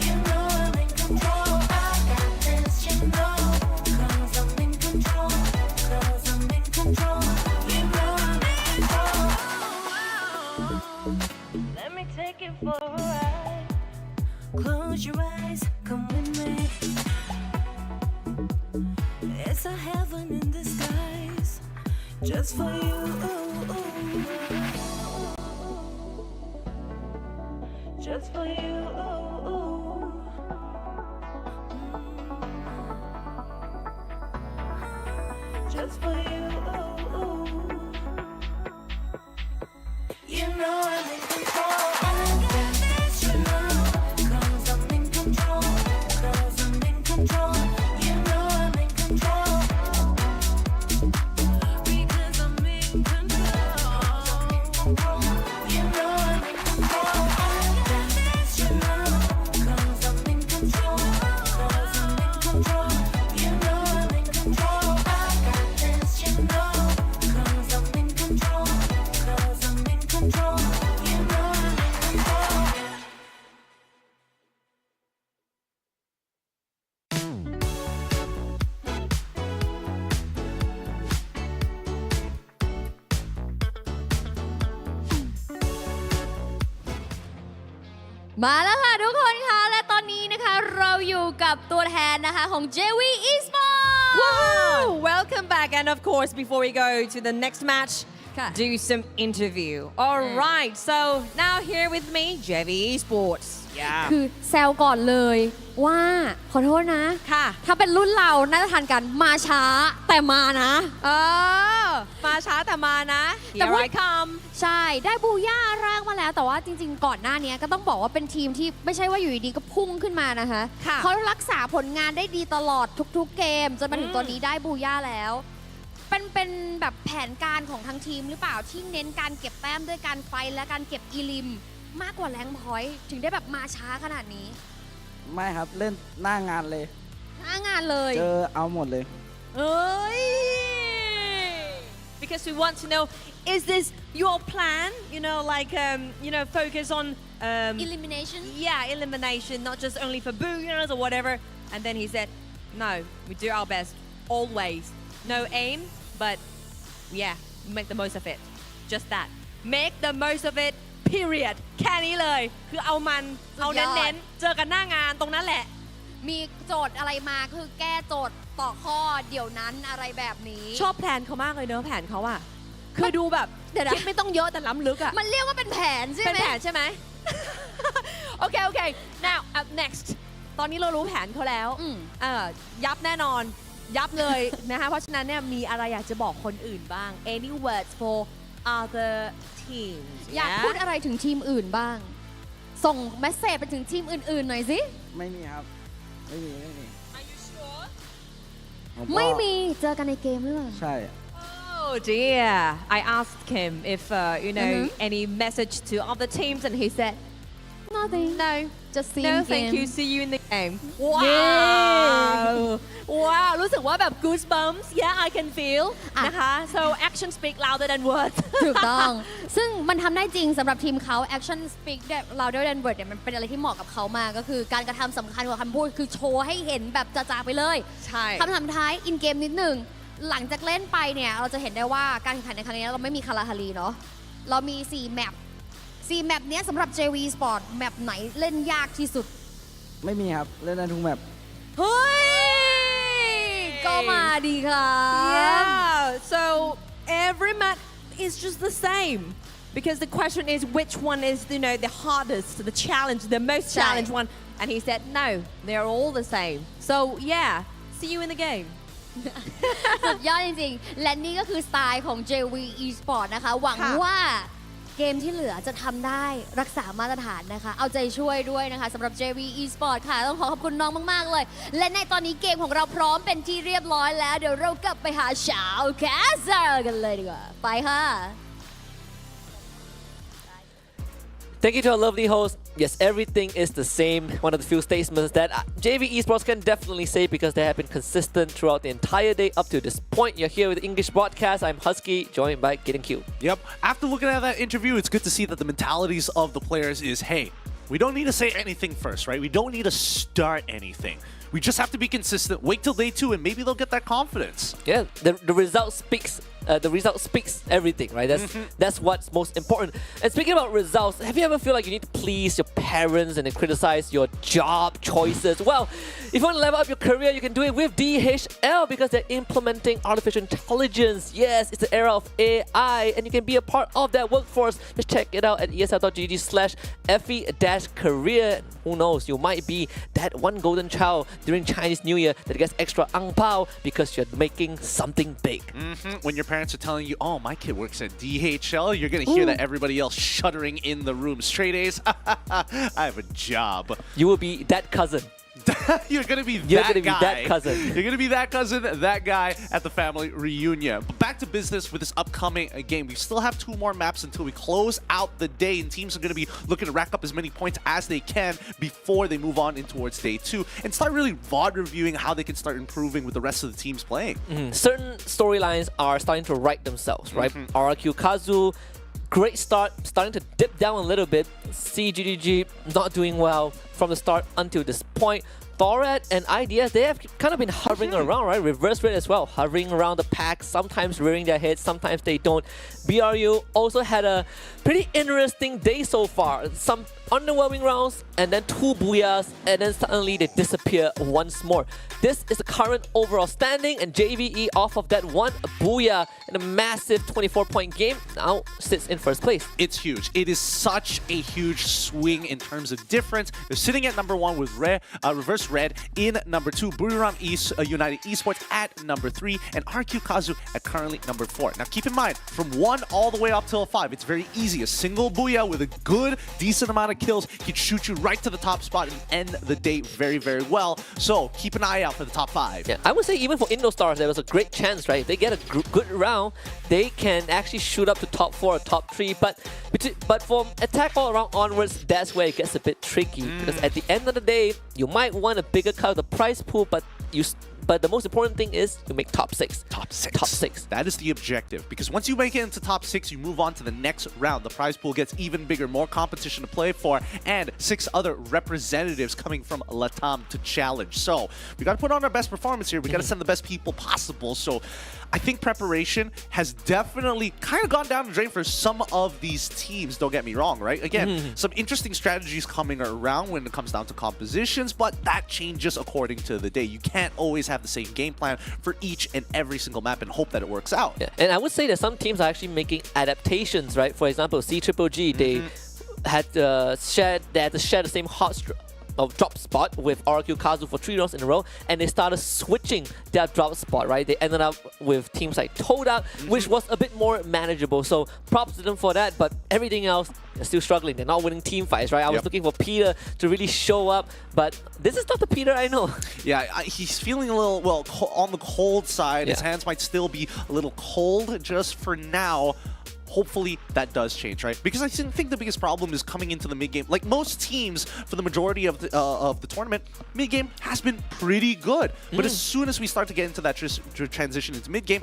Speaker 2: You know I'm in control. I got this, you know, 'cause I'm in control. 'Cause I'm in control. You know I'm in control. Let me take it for a ride. Close your eyes, come with me. It's a heaven in disguise, just for you. Just for you. Just for you. You know I'm in control. I got this, you know, 'cause I'm in control. 'Cause I'm in control. You know I'm in control. Because I'm in control. You know I'm in control. I got this, you know, 'cause I'm in control. 'Cause I'm in control. You know I'm in control. I got this, you know, 'cause I'm in control. 'Cause I'm in control. You know I'm in control.
Speaker 6: มาแล้วค่ะทุกคนค่ะและตอนนี้นะคะเราอยู่กับตัวแทนนะคะของ JV Esports
Speaker 4: Wow! Welcome back, and of course, before we go to the next match,
Speaker 6: ค่ะ
Speaker 4: do some interview. All right, so now here with me, JV Esports. Yeah.
Speaker 6: คือแซวก่อนเลยว่าขอโทษนะ
Speaker 4: ค่ะ
Speaker 6: ถ้าเป็นรุ่นเราน่าจะทันกันมาช้าแต่มานะ
Speaker 4: Oh. มาช้าแต่มานะ
Speaker 6: แต่
Speaker 4: Here
Speaker 6: ว่า
Speaker 4: I come
Speaker 6: ใช่ได้บูย่าร่างมาแล้วแต่ว่าจริงๆ ก่อนหน้านี้ก็ต้องบอกว่าเป็นทีมที่ไม่ใช่ว่าอยู่ดีๆก็พุ่งขึ้นมานะคะ
Speaker 4: ค่ะ
Speaker 6: เขารักษาผลงานได้ดีตลอดทุกๆเกมจนมาถึงตัวนี้ได้บูย่าแล้ว เป็นแบบแผนการของทั้งทีมหรือเปล่าที่เน้นการเก็บแต้มด้วยการไฟท์และการเก็บอีลิมมากกว่าแรงพอยต์ถึงได้แบบมาช้าขนาดนี้
Speaker 1: ไม่ครับเล่นหน้างานเลย
Speaker 6: หน้างานเลย
Speaker 1: เจอเอาหมดเลย
Speaker 4: เอ้ย because we want to know is this your plan like focus on
Speaker 6: elimination
Speaker 4: elimination not just only for boogers or whatever and then he said no we do our best always no aim but yeah make the most of it just that make the most of it period แค่นี้เลยคือเอามันเอาเน้นๆเจอกันหน้างานตรงนั้นแหละ
Speaker 6: มีโจทย์อะไรมาคือแก้โจทย์ต่อข้อเดี๋ยวนั้นอะไรแบบนี้
Speaker 4: ชอบแผนเขามากเลยเนอะแผนเขาอะคือดูแบบคิดไม่ต้องเยอะแต่ล้ำลึกอะ
Speaker 6: มันเรียกว่าเป็นแผนใช่ไหม
Speaker 4: เป็นแผนใช่ไหม โอเค now up next ตอนนี้เรารู้แผนเขาแล้วยับแน่นอนยับเลยนะคะเพราะฉะนั้นเนี่ยมีอะไรอยากจะบอกคนอื่นบ้าง any words for other teams
Speaker 6: อยากพูดอะไรถึงทีมอื่นบ้าง ส่งเมสเซจไปถึงทีมอื่นๆหน่อยสิ
Speaker 1: ไม่มีครับ ไม่มี
Speaker 6: ไม่มีเจอกันในเกมหรือเปล่า
Speaker 1: ใช่
Speaker 4: Oh dear I asked him if any message to other teams and he said
Speaker 6: nothing
Speaker 4: no
Speaker 6: just see
Speaker 4: no
Speaker 6: in
Speaker 4: thank
Speaker 6: game
Speaker 4: you see you in the game wow wow รู้สึกว่าแบบ goosebumps yeah I can feel นะคะ so action speak louder than words
Speaker 6: ถูกต้อง ซึ่งมันทำได้จริงสำหรับทีมเขา action speak louder than words เนี่ยมันเป็นอะไรที่เหมาะกับเขามากก็คือการกระทำสำคัญกว่าคำพูดคือโชว์ให้เห็นแบบจ่าๆไปเลย
Speaker 4: ใช่
Speaker 6: คำถามท้าย in game นิดหนึ่งหลังจากเล่นไปเนี่ยเราจะเห็นได้ว่าการแข่งขันในครั้งนี้เราไม่มีคาราฮารีเนาะเรามี4แมป4แมปเนี้ยสำหรับ JV Sport แมปไหนเล่นยากที่สุด
Speaker 1: ไม่มีครับ เล่นได้ทุกแมป
Speaker 6: เฮ้ย ก็มาดีครับ
Speaker 4: yeah so every map is just the same because the question is which one is the hardest the challenge the most challenged one and he said no they're all the same so yeah see you in the game
Speaker 6: สุดยอดจริงๆ และนี่ก็คือสไตล์ของ JV Esports นะคะ หวังว่าเกมที่เหลือจะทำได้รักษามาตรฐานนะคะ เอาใจช่วยด้วยนะคะสำหรับ JV Esports ค่ะ ต้องขอบคุณน้องมากๆเลย และในตอนนี้เกมของเราพร้อมเป็นที่เรียบร้อยแล้ว เดี๋ยวเรากลับไปหาชาวแคสเซอร์กันเลยดีกว่า ไปค่ะ
Speaker 8: Thank you to our lovely host. Yes, everything is the same. One of the few statements that JV Esports can definitely say because they have been consistent throughout the entire day up to this point. You're here with the English broadcast. I'm Husky, joined by Kid and Q.
Speaker 21: Yep. After looking at that interview, it's good to see that the mentalities of the players is, hey, we don't need to say anything first, right? We don't need to start anything. We just have to be consistent. Wait till day 2, and maybe they'll get that confidence.
Speaker 8: Yeah, the result speaks. The result speaks everything, right? That's what's most important. And speaking about results, have you ever feel like you need to please your parents and then criticize your job choices? Well, if you want to level up your career, you can do it with DHL because they're implementing artificial intelligence. Yes, it's the era of AI, and you can be a part of that workforce. Just check it out at esl.gg/fe-career. Who knows, you might be that one golden child during Chinese New Year that gets extra ang pao because you're making something big.
Speaker 21: When your parents are telling you, oh, my kid works at DHL, you're going to hear that everybody else shuddering in the room. Straight A's, I have a job.
Speaker 8: You will be that cousin.
Speaker 21: You're going to be
Speaker 8: You're
Speaker 21: that
Speaker 8: gonna
Speaker 21: guy.
Speaker 8: be that cousin.
Speaker 21: You're going to be that cousin, that guy at the family reunion. But back to business with this upcoming game. We still have 2 more maps until we close out the day, and teams are going to be looking to rack up as many points as they can before they move on in towards day 2 and start really VOD reviewing how they can start improving with the rest of the teams playing.
Speaker 8: Certain storylines are starting to right themselves, right? RRQ Kazu, great start, starting to dip down a little bit. CGGG not doing well from the start until this point. Thorat and IDS, they have kind of been hovering around, right? Reverse rate as well, hovering around the pack, sometimes rearing their heads, sometimes they don't. BRU also had a pretty interesting day so far. underwhelming rounds, and then 2 booyahs, and then suddenly they disappear once more. This is the current overall standing, and JVE off of that 1 booyah in a massive 24-point game now sits in first place.
Speaker 21: It's huge. It is such a huge swing in terms of difference. They're sitting at number 1 with Reverse Red in number 2, Buriram United Esports at number 3, and RQ Kazu at currently number 4. Now keep in mind, from 1 all the way up till 5, it's very easy. A single booyah with a good, decent amount of kills can shoot you right to the top spot and end the day very, very well. So keep an eye out for the top 5.
Speaker 8: Yeah, I would say even for Indostars, there was a great chance, right? If they get a good round, they can actually shoot up to top 4 or top 3. But from attack all around onwards, that's where it gets a bit tricky. Because at the end of the day, you might want a bigger cut of the prize pool, but the most important thing is you make top 6.
Speaker 21: Top 6.
Speaker 8: Top 6.
Speaker 21: That is the objective. Because once you make it into top 6, you move on to the next round. The prize pool gets even bigger, more competition to play for, and 6 other representatives coming from Latam to challenge. So we got to put on our best performance here. We got to send the best people possible. So I think preparation has definitely kind of gone down the drain for some of these teams. Don't get me wrong, right? Again, some interesting strategies coming around when it comes down to compositions, but that changes according to the day. You can't always have the same game plan for each and every single map and hope that it works out.
Speaker 8: Yeah. And I would say that some teams are actually making adaptations, right? For example, CGGG, they had to share the same drop spot with RQ Kazu for 3 rounds in a row, and they started switching their drop spot, right? They ended up with teams like Todak, which was a bit more manageable. So props to them for that, but everything else, they're still struggling. They're not winning team fights, right? I was looking for Peter to really show up, but this is not the Peter I know.
Speaker 21: Yeah, he's feeling a little, well, on the cold side. His hands might still be a little cold just for now. Hopefully that does change, right? Because I think the biggest problem is coming into the mid-game. Like most teams, for the majority of the tournament, mid-game has been pretty good. But as soon as we start to get into that transition into mid-game,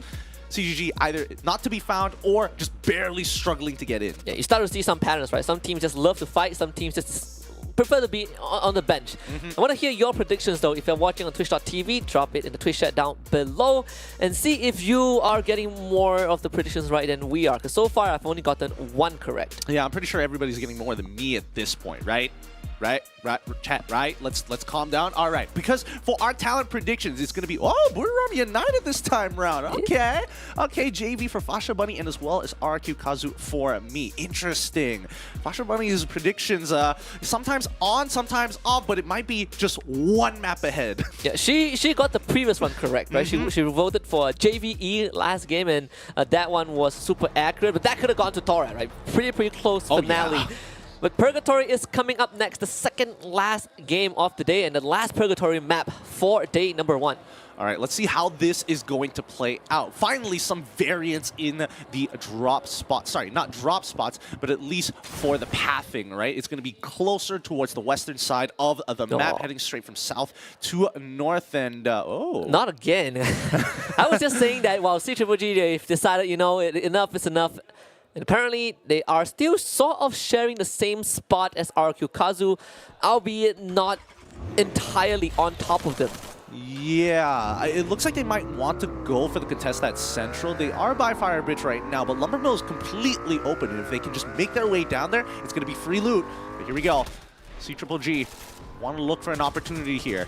Speaker 21: CGG either not to be found or just barely struggling to get in.
Speaker 8: Yeah, you start to see some patterns, right? Some teams just love to fight, some teams just prefer to be on the bench. I want to hear your predictions though. If you're watching on twitch.tv, drop it in the Twitch chat down below and see if you are getting more of the predictions right than we are. Because so far, I've only gotten 1 correct.
Speaker 21: Yeah, I'm pretty sure everybody's getting more than me at this point, right? Right, chat, right? Let's calm down. All right, because for our talent predictions, it's going to be, Buriram United this time round. Okay, JV for Fasha Bunny and as well as RQ Kazu for me. Interesting. Fasha Bunny's predictions, sometimes on, sometimes off, but it might be just 1 map ahead.
Speaker 8: Yeah, she got the previous one correct, right? She voted for JVE last game, and that one was super accurate, but that could have gone to Tora, right? Pretty close finale. Yeah. But Purgatory is coming up next, the second last game of the day and the last Purgatory map for day number 1.
Speaker 21: All right, let's see how this is going to play out. Finally, some variance in the drop spot. Sorry, not drop spots, but at least for the pathing, right? It's going to be closer towards the western side of the map, heading straight from south to north. And,
Speaker 8: Not again. I was just saying that while CGGG, they've decided, you know, enough is enough. And apparently, they are still sort of sharing the same spot as RQ Kazu, albeit not entirely on top of them.
Speaker 21: Yeah, it looks like they might want to go for the contest at Central. They are by Fire Bridge right now, but Lumber Mill is completely open. And if they can just make their way down there, it's going to be free loot. But here we go. CGGG want to look for an opportunity here.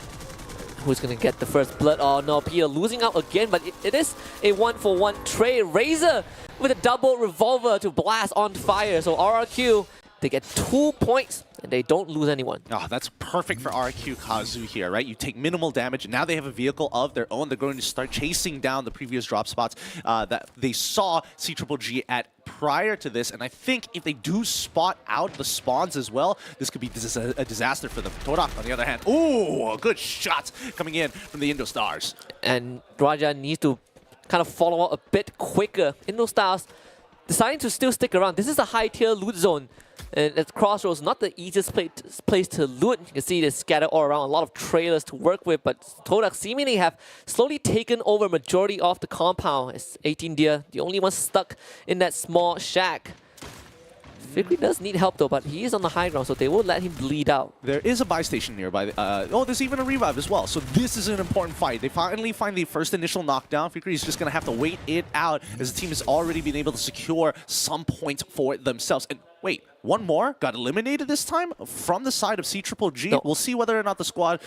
Speaker 8: Who's going to get the first blood? Oh no, Peter losing out again, but it is a 1-for-1 trade. Razor with a double revolver to blast on fire. So RRQ, they get 2 points and they don't lose anyone.
Speaker 21: Oh, that's perfect for RQ Kazu here, right? You take minimal damage. Now they have a vehicle of their own. They're going to start chasing down the previous drop spots that they saw CGGG at prior to this. And I think if they do spot out the spawns as well, this could be a disaster for them. Todak, on the other hand, ooh, good shots coming in from the Indostars.
Speaker 8: And Raja needs to kind of follow up a bit quicker. Indostars deciding to still stick around. This is a high-tier loot zone. And at Crossroads, not the easiest place to loot. You can see they scatter all around, a lot of trailers to work with, but Todak seemingly have slowly taken over majority of the compound. It's 18 Deer, the only one stuck in that small shack. Fikri does need help though, but he is on the high ground, so they will let him bleed out.
Speaker 21: There is a buy station nearby. There's even a revive as well. So this is an important fight. They finally find the first initial knockdown. Fikri is just going to have to wait it out as the team has already been able to secure some points for themselves. And wait, one more got eliminated this time from the side of C-Triple-G.
Speaker 8: No.
Speaker 21: We'll see whether or not the squad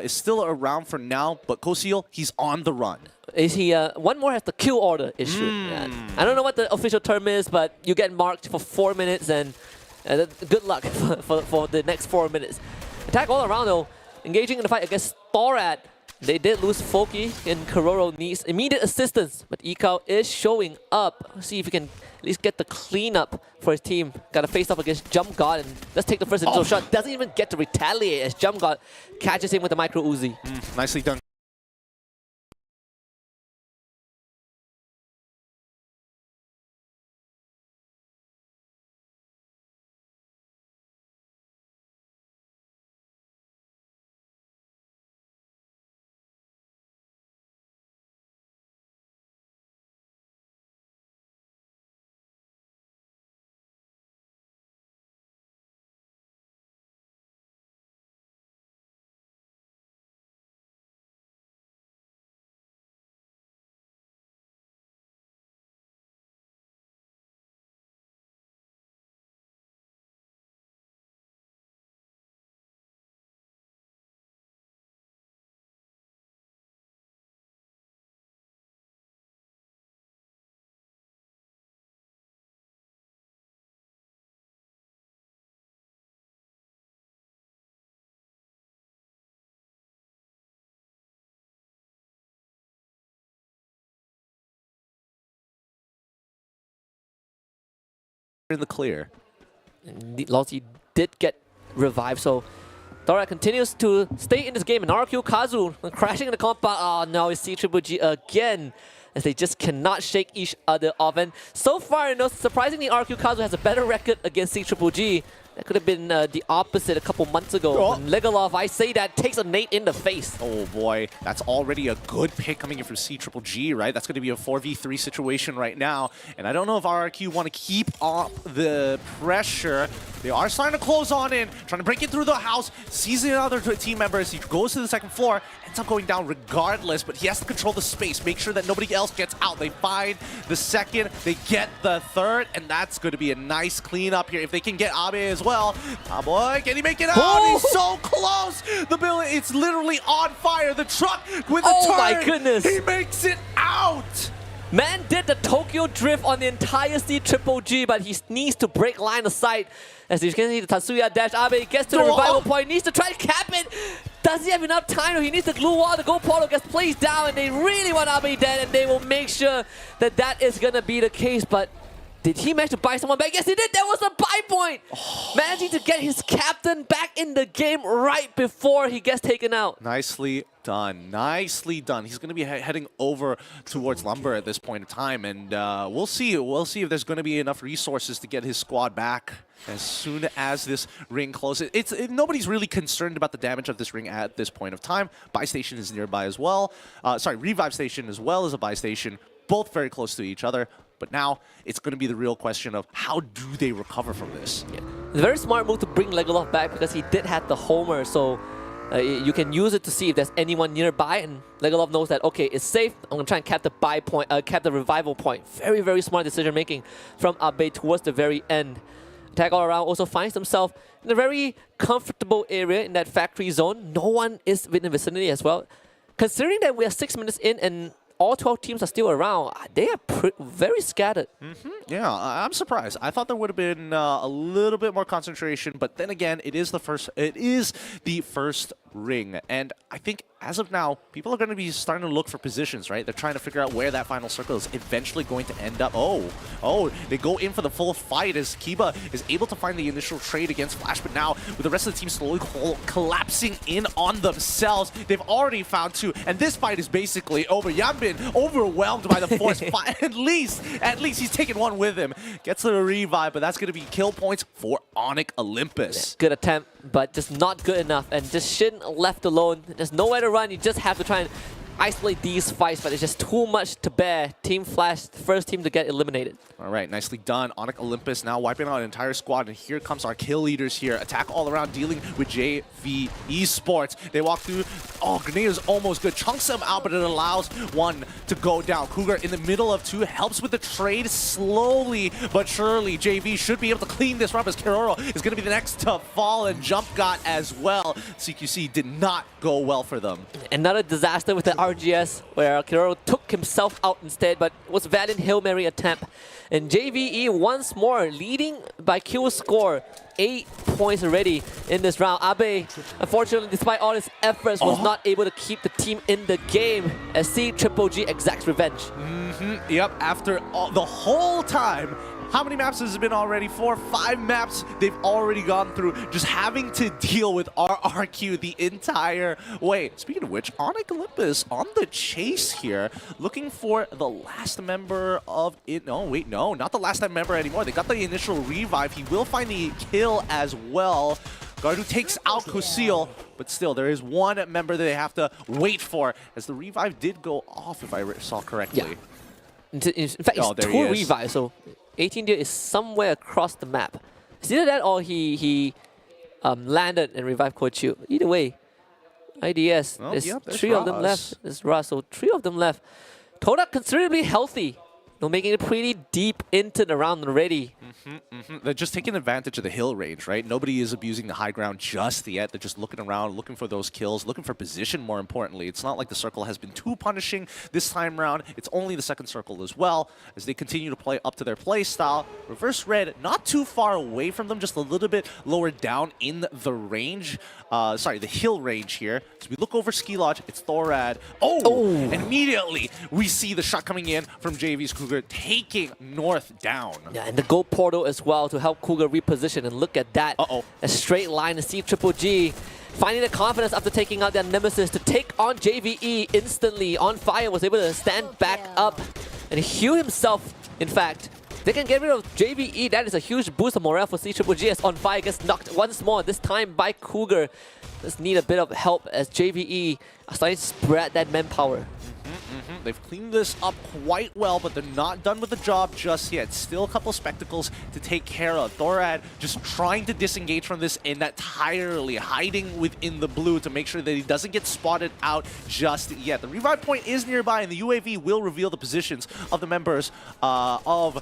Speaker 21: is still around for now, but Kosil, he's on the run.
Speaker 8: Is he, one more has the kill order issue. Yeah. I don't know what the official term is, but you get marked for 4 minutes and good luck for the next 4 minutes. Attack all around though, engaging in the fight against Thorat. They did lose Foki, and Kororo needs immediate assistance, but Ikao is showing up. See if he can at least get the cleanup for his team. Got to face off against Jump God, and let's take the first initial shot. Doesn't even get to retaliate as Jump God catches him with the micro Uzi.
Speaker 21: Nicely done. In the clear.
Speaker 8: Lossy did get revived, so Thorat continues to stay in this game. And RQ Kazu crashing in the compound. Oh no, it's C-Triple-G again, as they just cannot shake each other off. And so far, surprisingly, RQ Kazu has a better record against C-Triple-G. That could have been the opposite a couple months ago. When Legalov, I say that, takes a nade in the face.
Speaker 21: Oh boy, that's already a good pick coming in from C-Triple-G, right? That's going to be a 4v3 situation right now. And I don't know if RRQ want to keep up the pressure. They are starting to close on in, trying to break it through the house, sees the other team members. He goes to the second floor, ends up going down regardless, but he has to control the space, make sure that nobody else gets out. They find the second, they get the third, and that's going to be a nice cleanup here. If they can get Abe as well. Oh boy, can he make it out?
Speaker 8: Oh!
Speaker 21: He's so close! The building, it's literally on fire. The truck with the turret.
Speaker 8: Oh my goodness!
Speaker 21: He makes it out!
Speaker 8: Man did the Tokyo Drift on the entire C-Triple-G, but he needs to break line of sight. As you can see, the Tatsuya dash, Abe gets to the revival point, needs to try to cap it. Does he have enough time? Or he needs the glue wall. The gold portal gets placed down, and they really want Abe dead, and they will make sure that that is going to be the case. But did he manage to buy someone back? Yes, he did. There was a buy point. Managing to get his captain back in the game right before he gets taken out.
Speaker 21: Nicely done. Nicely done. He's going to be heading over towards Lumber at this point in time, and we'll see. We'll see if there's going to be enough resources to get his squad back as soon as this ring closes. Nobody's really concerned about the damage of this ring at this point of time. Buy station is nearby as well. Sorry, revive station as well as a buy station. Both very close to each other. But now it's going to be the real question of how do they recover from this?
Speaker 8: Yeah. It's a very smart move to bring Legalov back because he did have the homer, so you can use it to see if there's anyone nearby, and Legalov knows that, okay, it's safe. I'm going to try and cap the buy point, cap the revival point. Very, very smart decision making from Abe towards the very end. Attack all around also finds himself in a very comfortable area in that factory zone. No one is within the vicinity as well. Considering that we are 6 minutes in and all 12 teams are still around, they are very scattered.
Speaker 21: Yeah, I'm surprised. I thought there would have been a little bit more concentration, but then again, it is the first ring, and I think as of now, people are going to be starting to look for positions, right? They're trying to figure out where that final circle is eventually going to end up. Oh, they go in for the full fight as Kiba is able to find the initial trade against Flash, but now with the rest of the team slowly collapsing in on themselves, they've already found two, and this fight is basically over. Yanbin overwhelmed by the force. At least he's taking one with him. Gets the revive, but that's going to be kill points for Onyx Olympus.
Speaker 8: Good attempt, but just not good enough, and just Shin left alone. There's nowhere to run. You just have to try and isolate these fights, but it's just too much to bear. Team Flash, the first team to get eliminated.
Speaker 21: All right, nicely done. Onyx Olympus now wiping out an entire squad, and here comes our kill leaders here. Attack all around, dealing with JV Esports. They walk through. Oh, grenade is almost good. Chunks them out, but it allows one to go down. Cougar in the middle of two, helps with the trade slowly but surely. JV should be able to clean this up as Kiroro is going to be the next to fall, and Jump got as well. CQC did not go well for them.
Speaker 8: Another disaster with the RGS, where Kiroro took himself out instead, but it was a valiant Hail Mary attempt. And JVE once more leading by kill score. 8 points already in this round. Abe, unfortunately, despite all his efforts, was not able to keep the team in the game as C-Triple-G exacts revenge.
Speaker 21: Yep, after the whole time. How many maps has it been already? 4, 5 maps they've already gone through, just having to deal with RRQ the entire way. Speaking of which, Onyx Olympus on the chase here, looking for the last member of it. No, wait, no, not the last time member anymore. They got the initial revive. He will find the kill as well. Gardu takes out Kusil, but still, there is one member that they have to wait for, as the revive did go off, if I saw correctly.
Speaker 8: Yeah. In fact, it's 2 revives, so 18 Deer is somewhere across the map. It's either that or he landed and revived Kochu. Either way, IDS, there's 3 of them left. There's Russ, so 3 of them left. Todak considerably healthy. Making it pretty deep into the round already.
Speaker 21: They're just taking advantage of the hill range, right? Nobody is abusing the high ground just yet. They're just looking around, looking for those kills, looking for position more importantly. It's not like the circle has been too punishing this time round. It's only the second circle as well, as they continue to play up to their play style. Reverse Red, not too far away from them, just a little bit lower down in the range. Sorry, the hill range here. So we look over Ski Lodge, it's Thorad. And immediately we see the shot coming in from JV's Cougar, taking North down.
Speaker 8: Yeah, and the goal portal as well to help Cougar reposition. And look at that. A straight line to C-Triple-G. Finding the confidence after taking out their nemesis to take on JVE instantly. On Fire was able to stand back up and heal himself, in fact. They can get rid of JVE. That is a huge boost of morale for C-Triple-G as On Fire gets knocked once more, this time by Cougar. Just need a bit of help as JVE are starting to spread that manpower.
Speaker 21: They've cleaned this up quite well, but they're not done with the job just yet. Still a couple spectacles to take care of. Thorad just trying to disengage from this and entirely hiding within the blue to make sure that he doesn't get spotted out just yet. The revive point is nearby, and the UAV will reveal the positions of the members of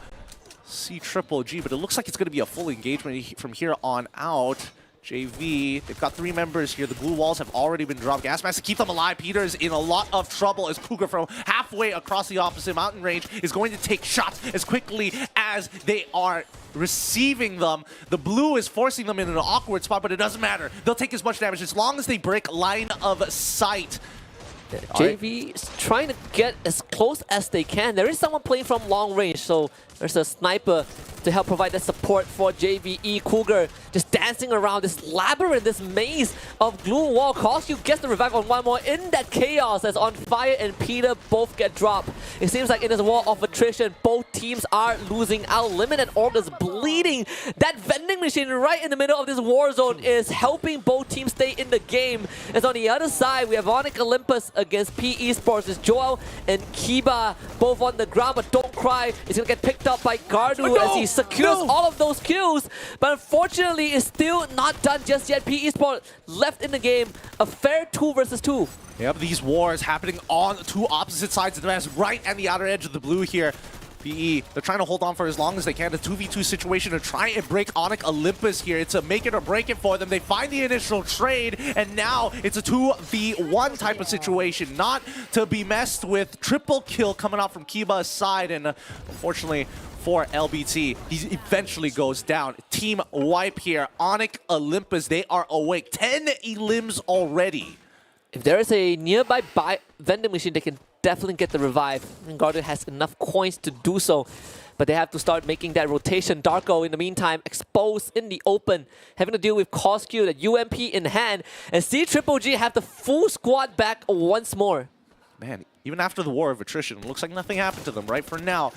Speaker 21: C-Triple-G, but it looks like it's going to be a full engagement from here on out. JV, they've got 3 members here. The blue walls have already been dropped. Gas mask to keep them alive. Peter is in a lot of trouble as Cougar from halfway across the opposite mountain range is going to take shots as quickly as they are receiving them. The blue is forcing them in an awkward spot, but it doesn't matter. They'll take as much damage as long as they break line of sight.
Speaker 8: JV is trying to get as close as they can. There is someone playing from long range, so there's a sniper to help provide the support for JVE. Cougar just dancing around this labyrinth, this maze of glue wall. Koskyu gets the revive on one more in that chaos as On Fire and Peter both get dropped. It seems like in this wall of attrition, both teams are losing out. Limit and Orb is bleeding. That vending machine right in the middle of this war zone is helping both teams stay in the game. As on the other side, we have Onyx Olympus against P Esports. It's Joel and Kiba both on the ground, but don't cry. It's gonna get picked up by Gardu as he secures all of those kills. But unfortunately, it's still not done just yet. P Esports left in the game. A fair 2 versus 2.
Speaker 21: Yep, these wars happening on 2 opposite sides of the map, right at the outer edge of the blue here. PE, they're trying to hold on for as long as they can. The 2v2 situation to try and break Onyx Olympus here. It's a make it or break it for them. They find the initial trade, and now it's a 2v1 type of situation. Not to be messed with. Triple kill coming out from Kiba's side, and unfortunately for LBT, he eventually goes down. Team wipe here. Onyx Olympus, they are awake. 10 elims already.
Speaker 8: If there is a nearby vending machine, they can definitely get the revive. And Garden has enough coins to do so. But they have to start making that rotation. Darko, in the meantime, exposed in the open, having to deal with Koskyu, the UMP in hand. And C-Triple-G have the full squad back once more.
Speaker 21: Man, even after the war of attrition, it looks like nothing happened to them, right? For now,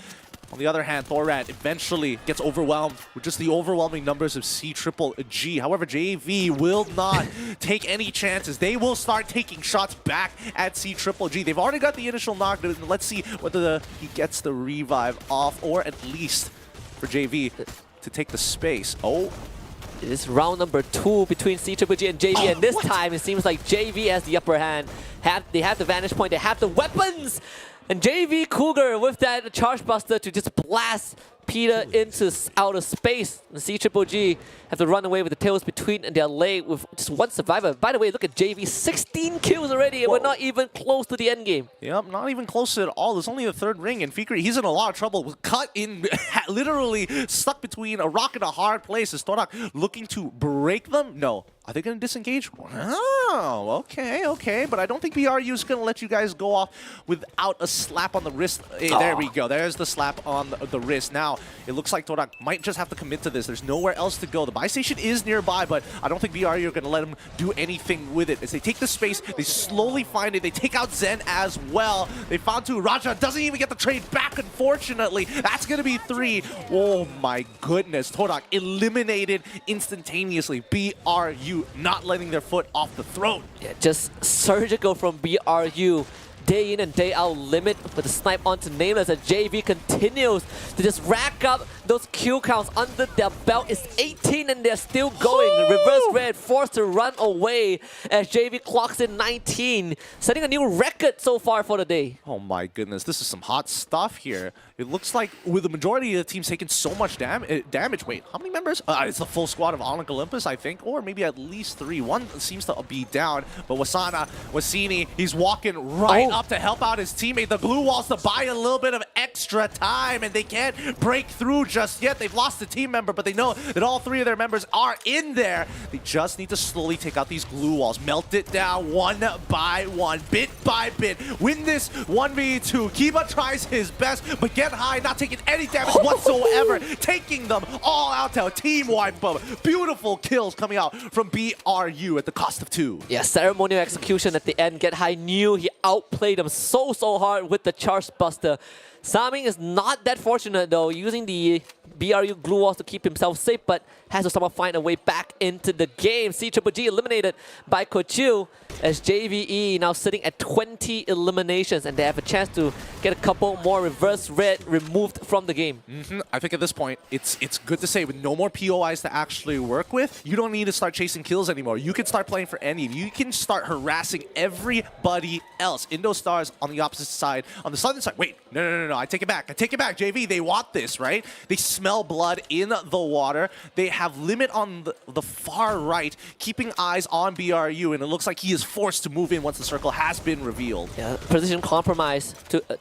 Speaker 21: On the other hand, Thorad eventually gets overwhelmed with just the overwhelming numbers of C-Triple-G. However, JV will not take any chances. They will start taking shots back at C-Triple-G. They've already got the initial knock. Let's see whether he gets the revive off, or at least for JV to take the space. Oh.
Speaker 8: It is round number 2 between C-Triple-G and JV, and this time it seems like JV has the upper hand. They have the vantage point, they have the weapons! And JV Cougar with that charge buster to just blast Peter into outer space. The C-Triple-G have to run away with the tails between their leg with just one survivor. By the way, look at JV, 16 kills already, and we're not even close to the end game.
Speaker 21: Yep, not even close at all. There's only the 3rd ring, and Fikri, he's in a lot of trouble. Cut in, literally stuck between a rock and a hard place. Is Torak looking to break them? No. Are they going to disengage? Oh, okay. But I don't think BRU is going to let you guys go off without a slap on the wrist. Hey, there we go. There's the slap on the wrist. Now, it looks like Torak might just have to commit to this. There's nowhere else to go. The buy station is nearby, but I don't think BRU are going to let him do anything with it. As they take the space, they slowly find it. They take out Zen as well. They found 2. Raja doesn't even get the trade back, unfortunately. That's going to be 3. Oh, my goodness. Torak eliminated instantaneously. BRU not letting their foot off the throat.
Speaker 8: Yeah, just surgical from BRU. Day in and day out limit with the snipe onto Nameless as JV continues to just rack up those kill counts under their belt. It's 18 and they're still going. Reverse Red forced to run away as JV clocks in 19, setting a new record so far for the day.
Speaker 21: Oh my goodness, this is some hot stuff here. It looks like with the majority of the teams taking so much damage. Wait, how many members? It's the full squad of Onyx Olympus, I think, or maybe at least 3. One seems to be down, but Wasini, he's walking right up to help out his teammate. The blue walls to buy a little bit of extra time, and they can't break through just yet. They've lost a team member, but they know that all 3 of their members are in there. They just need to slowly take out these glue walls, melt it down one by one, bit by bit. Win this 1v2. Kiba tries his best, but Get High not taking any damage whatsoever, taking them all out to a team wipe up. Beautiful kills coming out from BRU at the cost of 2.
Speaker 8: Yeah, ceremonial execution at the end. Get High knew he outplayed them so hard with the charge buster. Saming is not that fortunate though, using the BRU glue walls to keep himself safe, but has to somehow find a way back into the game. C-Triple-G eliminated by Kochu as JVE now sitting at 20 eliminations, and they have a chance to get a couple more reverse red removed from the game.
Speaker 21: I think at this point, it's good to say with no more POIs to actually work with, you don't need to start chasing kills anymore. You can start playing for any. You can start harassing everybody else. Indo Stars on the opposite side, on the southern side. Wait, no, I take it back. JV, they want this, right? They smell blood in the water. They have limit on the far right, keeping eyes on BRU, and it looks like he is forced to move in once the circle has been revealed.
Speaker 8: Yeah, position compromise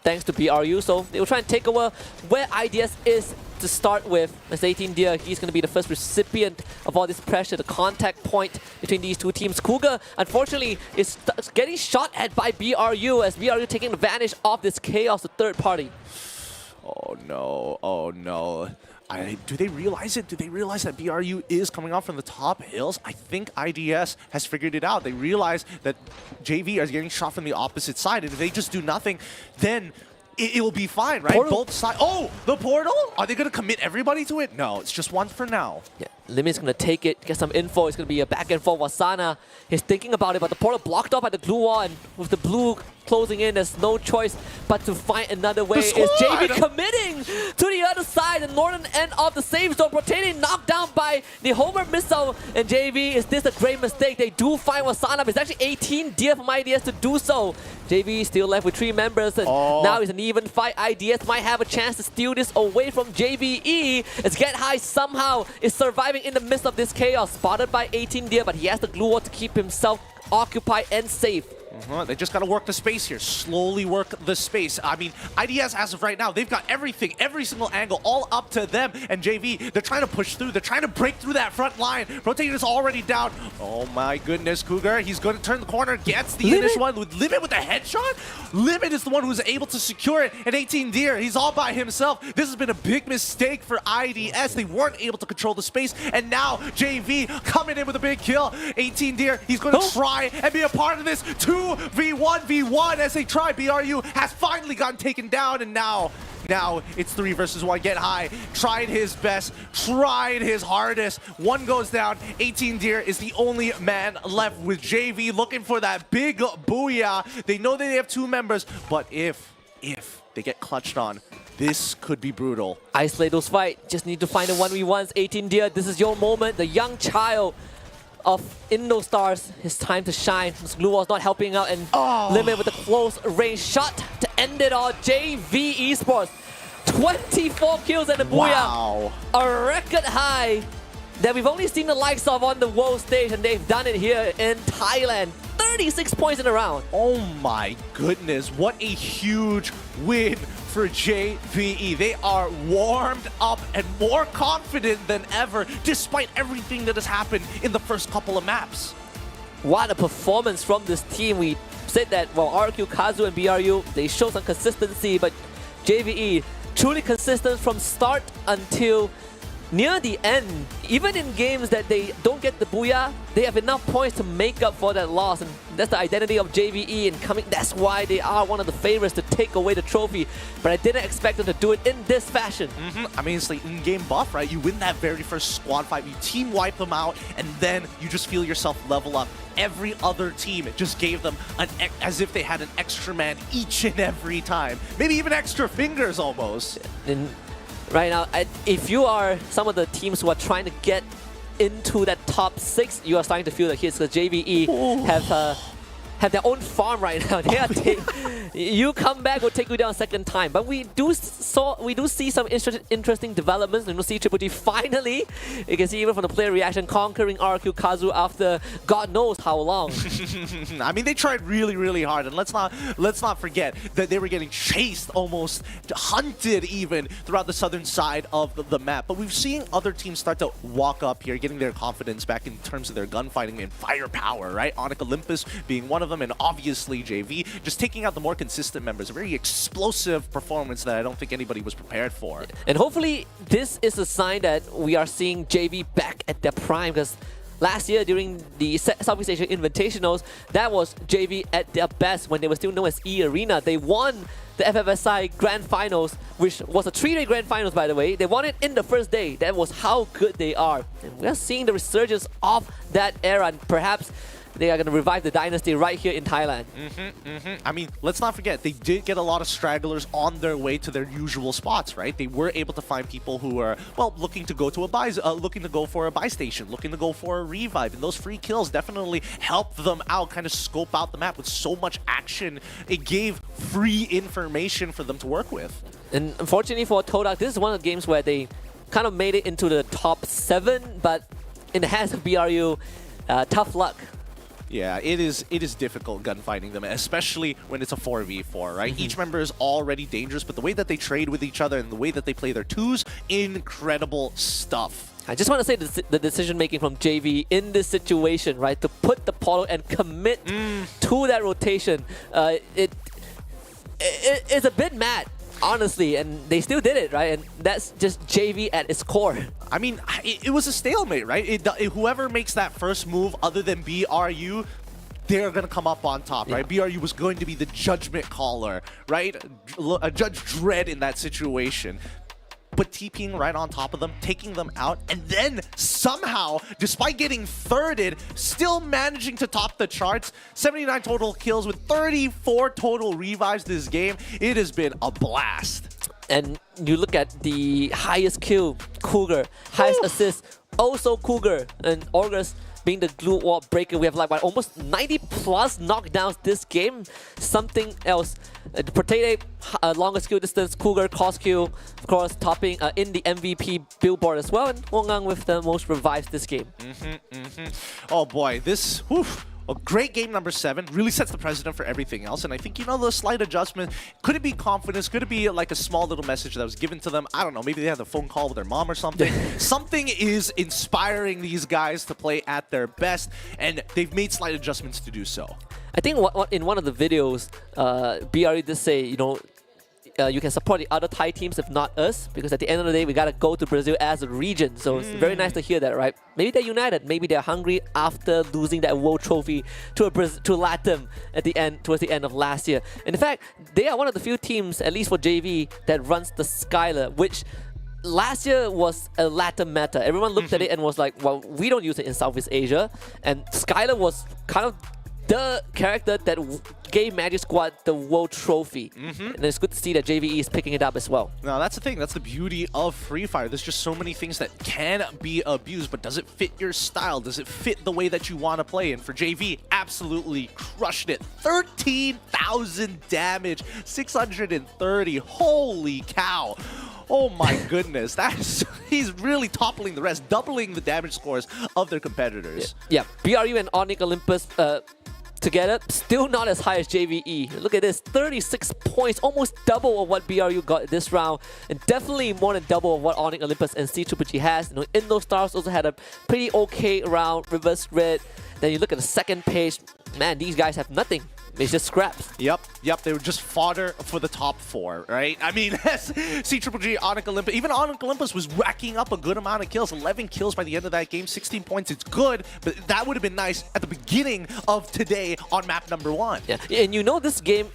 Speaker 8: thanks to BRU, so they will try and take over where IDS is to start with. As 18 Deer, he's going to be the first recipient of all this pressure, the contact point between these 2 teams. Cougar, unfortunately, is getting shot at by BRU, as BRU taking advantage of this chaos, the third party.
Speaker 21: Oh no. Do they realize it? Do they realize that BRU is coming off from the top hills? I think IDS has figured it out. They realize that JV is getting shot from the opposite side, and if they just do nothing, then it will be fine, right?
Speaker 8: Portal.
Speaker 21: Both sides. Oh, the portal? Are they going to commit everybody to it? No, it's just one for now.
Speaker 8: Yeah, Limit's going to take it, get some info. It's going to be a back and forth. Wasana is thinking about it, but the portal blocked off by the glue wall, and with the blue closing in, there's no choice but to find another way. Is JV committing to the other side, the northern end of the safe zone. Rotating, knocked down by the Homer missile, and JV, is this a great mistake? They do find Wasana, but it's actually 18 Deer from IDS to do so. JV still left with 3 members, and now it's an even fight. IDS might have a chance to steal this away from JVE, as Get High somehow is surviving in the midst of this chaos. Spotted by 18 Deer, but he has the glue wall to keep himself occupied and safe.
Speaker 21: They just got to work the space here. Slowly work the space. I mean, IDS, as of right now, they've got everything, every single angle, all up to them. And JV, they're trying to push through. They're trying to break through that front line. Rotating is already down. Oh my goodness, Cougar. He's going to turn the corner, gets the initial one with Limit with the headshot. Limit is the one who's able to secure it. And 18 Deer, he's all by himself. This has been a big mistake for IDS. They weren't able to control the space. And now JV coming in with a big kill. 18 Deer, he's going to try and be a part of this 2v1v1 as they try. BRU has finally gotten taken down, and now Now it's 3 versus 1. Get high. Tried his best. Tried his hardest. One goes down. 18 Deer is the only man left with JV looking for that big booyah. They know that they have 2 members, but if they get clutched on, this could be brutal.
Speaker 8: Isolate those fight. Just need to find the 1v1s. 18 Deer, this is your moment. The young child of Indo Stars. His time to shine. This glue wall's not helping out, and Limit with a close range shot to end it all. JV Esports, 24 kills and a booyah.
Speaker 21: Wow.
Speaker 8: A record high that we've only seen the likes of on the world stage, and they've done it here in Thailand. 36 points in a round.
Speaker 21: Oh my goodness, what a huge win for JVE. They are warmed up and more confident than ever, despite everything that has happened in the first couple of maps.
Speaker 8: What a performance from this team. We said that, well, RQ, Kazu, and BRU, they showed some consistency, but JVE, truly consistent from start until near the end. Even in games that they don't get the booyah, they have enough points to make up for that loss, and that's the identity of JVE, and that's why they are one of the favorites to take away the trophy. But I didn't expect them to do it in this fashion.
Speaker 21: I mean, it's like in-game buff, right? You win that very first squad fight, you team wipe them out, and then you just feel yourself level up. Every other team, it just gave them as if they had an extra man each and every time. Maybe even extra fingers almost.
Speaker 8: And right now, if you are some of the teams who are trying to get into that top 6, you are starting to feel the hits, because JVE have their own farm right now. They are you come back, will take you down second time. But we do see some interesting developments. And we'll see Triple G finally, you can see even from the player reaction, conquering RQ Kazu after God knows how long.
Speaker 21: I mean, they tried really, really hard, and let's not forget that they were getting chased, almost hunted even throughout the southern side of the map. But we've seen other teams start to walk up here, getting their confidence back in terms of their gunfighting and firepower, right? Onyx Olympus being one of them, and obviously JV just taking out the more consistent members. A very explosive performance that I don't think anybody was prepared for.
Speaker 8: And hopefully this is a sign that we are seeing JV back at their prime, because last year during the Southeast Asia Invitationals, that was JV at their best when they were still known as E Arena. They won the FFSI Grand Finals, which was a 3-day Grand Finals, by the way. They won it in the first day. That was how good they are. And we are seeing the resurgence of that era, and perhaps they are going to revive the dynasty right here in Thailand.
Speaker 21: I mean, let's not forget, they did get a lot of stragglers on their way to their usual spots, right? They were able to find people who are, well, looking to go to looking to go for a buy station, looking to go for a revive, and those free kills definitely helped them out, kind of scope out the map with so much action. It gave free information for them to work with.
Speaker 8: And unfortunately for Todak, this is one of the games where they kind of made it into the top 7, but in the hands of BRU, tough luck.
Speaker 21: Yeah, it is difficult gunfighting them, especially when it's a 4v4, right? Each member is already dangerous, but the way that they trade with each other and the way that they play their twos, incredible stuff.
Speaker 8: I just want to say the decision-making from JV in this situation, right? To put the portal and commit to that rotation, it's a bit mad, honestly, and they still did it, right? And that's just JV at its core.
Speaker 21: I mean, it was a stalemate, right? Whoever makes that first move other than BRU, they're going to come up on top, right? BRU was going to be the judgment caller, right? A Judge Dredd in that situation. But TPing right on top of them, taking them out, and then somehow, despite getting thirded, still managing to top the charts. 79 total kills with 34 total revives this game. It has been a blast.
Speaker 8: And you look at the highest kill, Cougar, highest assist, also Cougar, and August being the glue wall breaker. We have like what, almost 90 plus knockdowns this game. Something else. Protete, longest kill distance, Cougar, cost kill, of course, topping in the MVP billboard as well, and Wongang with the most revives this game.
Speaker 21: Oh boy, this, a great game number 7, really sets the precedent for everything else. And I think, you know, the slight adjustment, could it be confidence? Could it be like a small little message that was given to them? I don't know, maybe they had a phone call with their mom or something. Something is inspiring these guys to play at their best, and they've made slight adjustments to do so.
Speaker 8: I think in one of the videos, BRE did say, you know, you can support the other Thai teams if not us, because at the end of the day we gotta go to Brazil as a region. So it's very nice to hear that, right? Maybe they're united, maybe they're hungry after losing that world trophy to LATAM at the end, towards the end of last year. And in fact, they are one of the few teams, at least for JV, that runs the Skylar, which last year was a LATAM meta. Everyone looked at it and was like, well, we don't use it in Southeast Asia. And Skylar was kind of the character that gave Magic Squad the world trophy. And it's good to see that JVE is picking it up as well.
Speaker 21: Now, that's the thing. That's the beauty of Free Fire. There's just so many things that can be abused, but does it fit your style? Does it fit the way that you want to play? And for JV, absolutely crushed it. 13,000 damage, 630. Holy cow. Oh my goodness, he's really toppling the rest, doubling the damage scores of their competitors.
Speaker 8: Yeah, BRU and Onyx Olympus together, still not as high as JVE. Look at this, 36 points, almost double of what BRU got this round, and definitely more than double of what Onyx Olympus and C-Triple-G has. You know, Indo Stars also had a pretty okay round, Reverse Red. Then you look at the second page, man, these guys have nothing. It's just scraps.
Speaker 21: Yep, they were just fodder for the top 4, right? I mean, C-Triple-G, Onyx Olympus, even Onyx Olympus was racking up a good amount of kills. 11 kills by the end of that game, 16 points. It's good, but that would have been nice at the beginning of today on map number 1.
Speaker 8: Yeah, and you know this game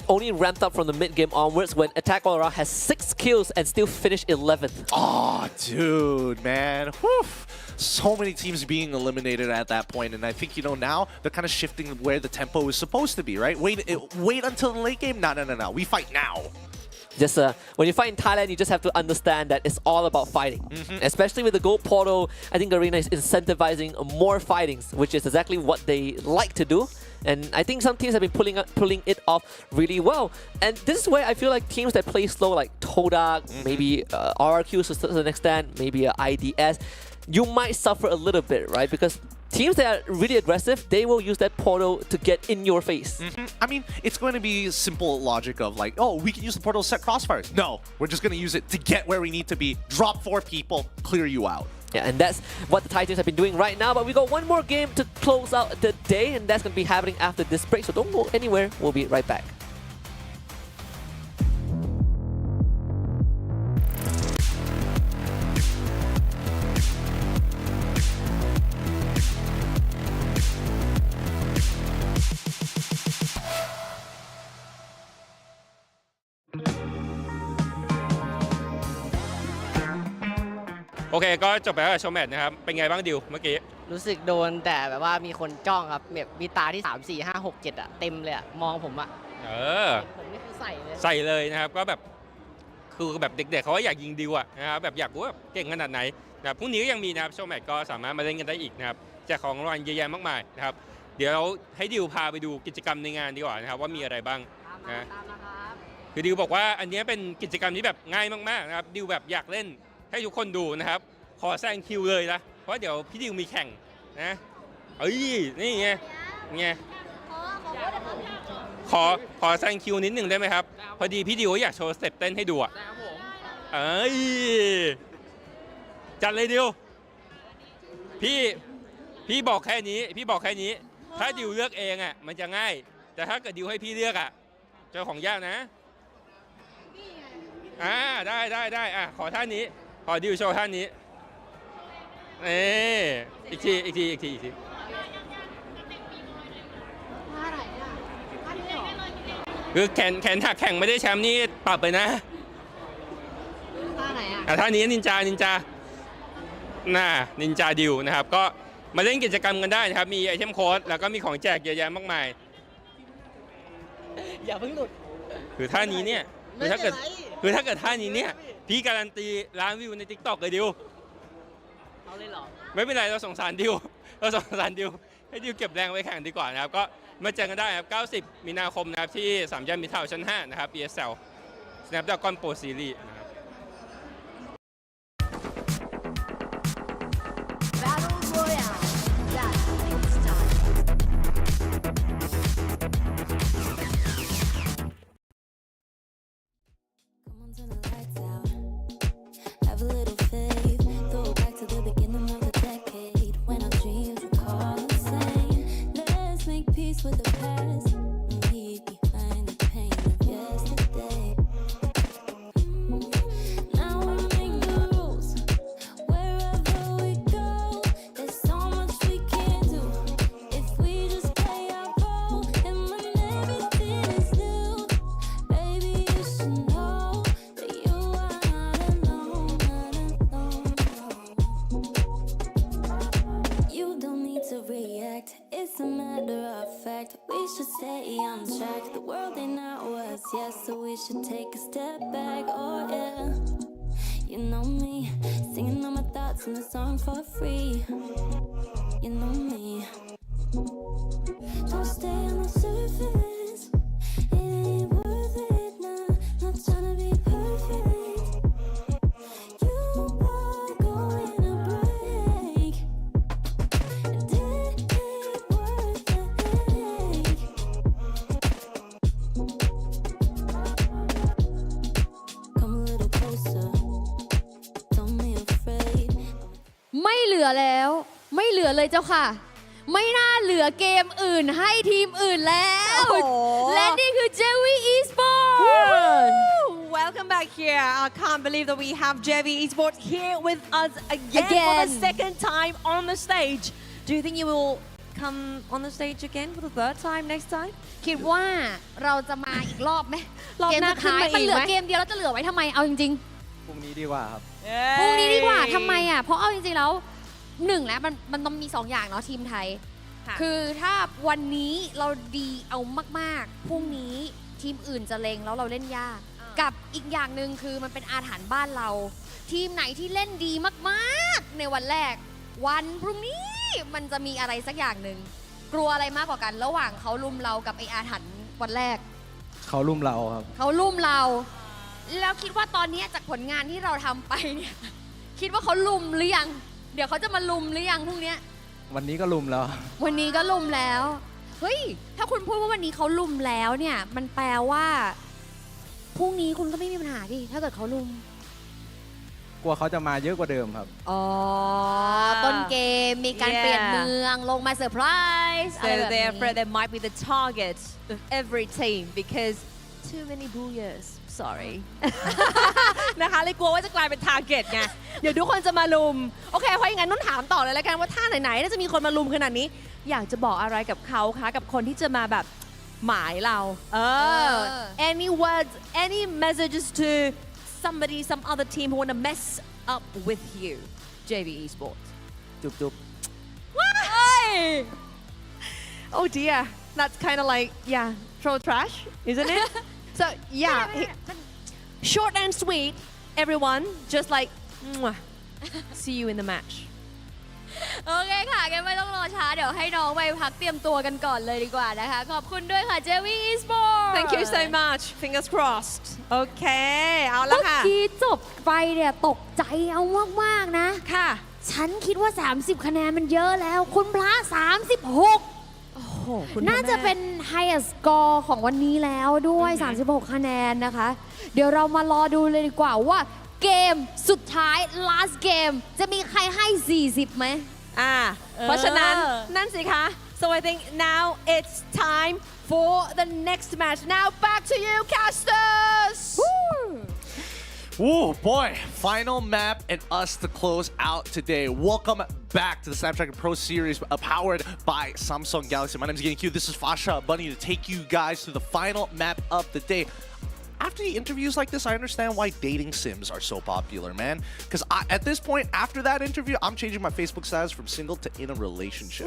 Speaker 8: only ramped up from the mid-game onwards when Attack All Around has 6 kills and still finished 11th.
Speaker 21: Oh, dude, man. Whew. So many teams being eliminated at that point, and I think, you know, now they're kind of shifting where the tempo is supposed to be, right? Wait until the late game? No. We fight now.
Speaker 8: Just when you fight in Thailand, you just have to understand that it's all about fighting. Especially with the Gold Portal, I think Arena is incentivizing more fightings, which is exactly what they like to do. And I think some teams have been pulling it off really well. And this is where I feel like teams that play slow, like Todak, maybe RRQ to an extent, maybe IDS, you might suffer a little bit, right? Because teams that are really aggressive, they will use that portal to get in your face.
Speaker 21: I mean, it's going to be simple logic of like, oh, we can use the portal to set crossfires. No, we're just going to use it to get where we need to be, drop 4 people, clear you out.
Speaker 8: Yeah, and that's what the Thai teams have been doing right now. But we got one more game to close out the day, and that's going to be happening after this break. So don't go anywhere. We'll be right back.
Speaker 14: โอเคก็จบไปแล้วกับโชว์แมตช์นะครับเป็นไงบ้างดิวเมื่อกี้
Speaker 20: รู้สึกโดนแต่แบบว่ามีคนจ้องครับแบบมีตาที่3 4 5 6 7อ่ะเต็มเลยอ่ะมองผมอ่ะผมนี่คือใส่เลย
Speaker 14: นะครับก็แบบคือแบบเด็กๆเขาก็อยากยิงดิวอ่ะนะครับแบบอยากรู้ว่าเก่งขนาดไหนนะครับพรุ่งนี้ก็ยังมีนะครับโชว์แมตช์ก็สามารถมาเล่นกันได้อีกนะครับแจกของรางวัลเยอะแยะมากมายนะครับเดี๋ยวให้ดิวพาไปดูกิจกรรมในงานดีกว่านะครับว่ามีอะไรบ้างนะคือดิวบอกว่าอันนี้เป็นกิจกรรมที่แบบง่ายมากๆนะครับดิวแบบอยากเล่นให้ทุกคนดูนะครับขอแซงคิวเลยนะเพราะเดี๋ยวพี่ดิวมีแข่งนะนี่ไงขอแซงคิวนิดหนึ่งได้ไหมครับพอดีพี่ดิวอยากโชว์สเต็ปเต้นให้ดูอ่ะจัดเลยดิวพี่บอกแค่นี้ถ้าดิวเลือกเองอ่ะมันจะง่ายแต่ถ้าเกิดดิวให้พี่เลือกอ่ะเจ้าของยากนะได้ขอท่านี้ขอดิวโชว์ท่านี้อีกทีคือแขนหักแข่งไม่ได้แชมป์นี่ปรับไปนะท่านี้นินจาดิวนะครับก็มาเล่นกิจกรรมกันได้นะครับมีไอเทมโค้ดแล้วก็มีของแจกเยอะแยะมากมาย
Speaker 20: อย่าเพิ่งหลุด
Speaker 14: คือท่านี้เนี่ยคือถ้าเกิดท่านี้เนี่ยพี่การันตีล้านวิวใน TikTok เลยดิว
Speaker 20: เอาเลยเหรอ
Speaker 14: ไม่เป็นไรเราสงสารดิวให้ดิวเก็บแรงไว้แข่งดีกว่านะครับก็มาเจอกันได้ครับ90 มีนาคมนะครับที่3 ย่านมิตรทาวน์ชั้น 5 นะครับ ESL Snapdragon Pro Series นะครับ
Speaker 2: Have a little faith, throw back to the beginning of the decade when our dreams were called insane. Let's make peace with the past and leave behind the pain of yesterday. yes, so we should take a step back. Oh yeah, you know me, singing all my thoughts in the song for free. You know me. Don't stay on the surface. It ain't worth it now. Not trying to be perfect. You are going to break, and it ain't worth the headache. Come a little closer. Don't be afraid.
Speaker 6: ไม่เหลือแล้ว ไม่เหลือเลยเจ้าค่ะ ไม่น่าเหลือเกมอื่นให้ทีมอื่นแล้ว และนี่คือ JV Esports
Speaker 7: Welcome back here. I can't believe that we have JV Esports here with us again for the second time on the stage. Do you think you will come on the stage again for the third time next time?
Speaker 6: คิดว่าเราจะมาอีกรอบไหม
Speaker 7: รอบหน้า
Speaker 6: เกมสุดท้าย
Speaker 7: ขึ้นมา
Speaker 6: มัน
Speaker 7: อีก
Speaker 6: เหลือ
Speaker 7: ไหม
Speaker 6: เกมเดียวแล้วจะเหลือไว้ทำไมเอาจริง
Speaker 1: พรุ่งนี้ดีกว่าครับ
Speaker 6: ๆพรุ่งนี้ดีกว่าทำไมอ่ะเพราะเอาจริงๆแล้วหนึ่งแล้วมันต้องมี2 อย่างเนาะทีมไทย คือถ้าวันนี้เราดีเอามากๆพรุ่งนี้ทีมอื่นจะเลงแล้วเราเล่นยาก กับอีกอย่างหนึ่งคือมันเป็นอาถรรพ์บ้านเรา ทีมไหนที่เล่นดีมากๆในวันแรก วันพรุ่งนี้มันจะมีอะไรสักอย่างหนึ่งกลัวอะไรมากกว่ากัน ระหว่างเขาลุมเรากับไออาถรรพ์วันแรก
Speaker 1: เขาลุ่มเราครับ
Speaker 6: เขาลุมเรา แล้วคิดว่าตอนนี้จากผลงานที่เราทำไปเนี่ย คิดว่าเขาลุมหรือยัง เดี๋ยวเขาจะมาลุมหรือยังพรุ่งนี้
Speaker 1: วันนี้ก็ลุ่มแล้ว
Speaker 6: วันนี้ก็ลุมแล้ว เฮ้ย ถ้าคุณพูดว่าวันนี้เขาลุมแล้วเนี่ย มันแปลว่าพรุ่งนี้คุณก็ไม่มีปัญหาดิ ถ้าเกิดเขาลุม
Speaker 1: กลัวเขาจะมาเยอะกว่าเดิมครับ
Speaker 6: อ๋อ ต้นเกมมีการเปลี่ยนเมืองลงมาเซอร์ไพรส์
Speaker 7: So they're afraid they might be the target of every team because too many booyahs. Sorry. นะคะเลยกลัวว่าจะกลายเป็น target ไง เดี๋ยวทุกคนจะมาลุม โอเค เพราะอย่างนั้นนุ่นถามต่อเลยแล้วกันว่าถ้าไหนๆน่าจะมีคนมาลุมขนาดนี้ อยากจะบอกอะไรกับเขาคะกับคนที่จะมาแบบหมายเรา Any words, any messages to somebody, some other team who want to mess up with you, JV Esports.
Speaker 1: จุบจุบ
Speaker 7: Why? Oh dear, that's kind of like, yeah, throw trash, isn't it? So yeah, short and sweet, everyone, just like, mwah. See you in the match.
Speaker 6: โอเคค่ะงั้นไม่ต้องรอช้าเดี๋ยวให้น้องไปพักเตรียมตัวกันก่อนเลยดีกว่านะคะ ขอบคุณด้วยค่ะ JV Esports
Speaker 7: Thank you so much. Fingers crossed. Okay, เอาละ
Speaker 6: เมื่อ
Speaker 7: ค่ะ
Speaker 6: กี้จบไปเนี่ยตกใจเอามากๆนะ
Speaker 7: ค่ะ
Speaker 6: ฉันคิดว่า 30 คะแนนมันเยอะแล้ว คุณพระ 36
Speaker 7: โอ้โหคุณ
Speaker 6: น่าจะเป็น highest score ของวันนี้แล้วด้วย 36 คะแนนนะคะ เดี๋ยวเรามารอดูเลยดีกว่าว่าเกมสุดท้าย last game จะมีใครให้ 40 ไหม
Speaker 7: เพราะฉะนั้นนั่นสิคะ so I think now it's time for the next match now back to you casters
Speaker 21: Oh boy, final map and us to close out today. Welcome back to the Snapdragon Pro Series powered by Samsung Galaxy. My name is Getting Q. This is Fasha Bunny to take you guys to the final map of the day. After the interviews like this, I understand why dating sims are so popular, man. Because at this point, after that interview, I'm changing my Facebook status from single to in a relationship.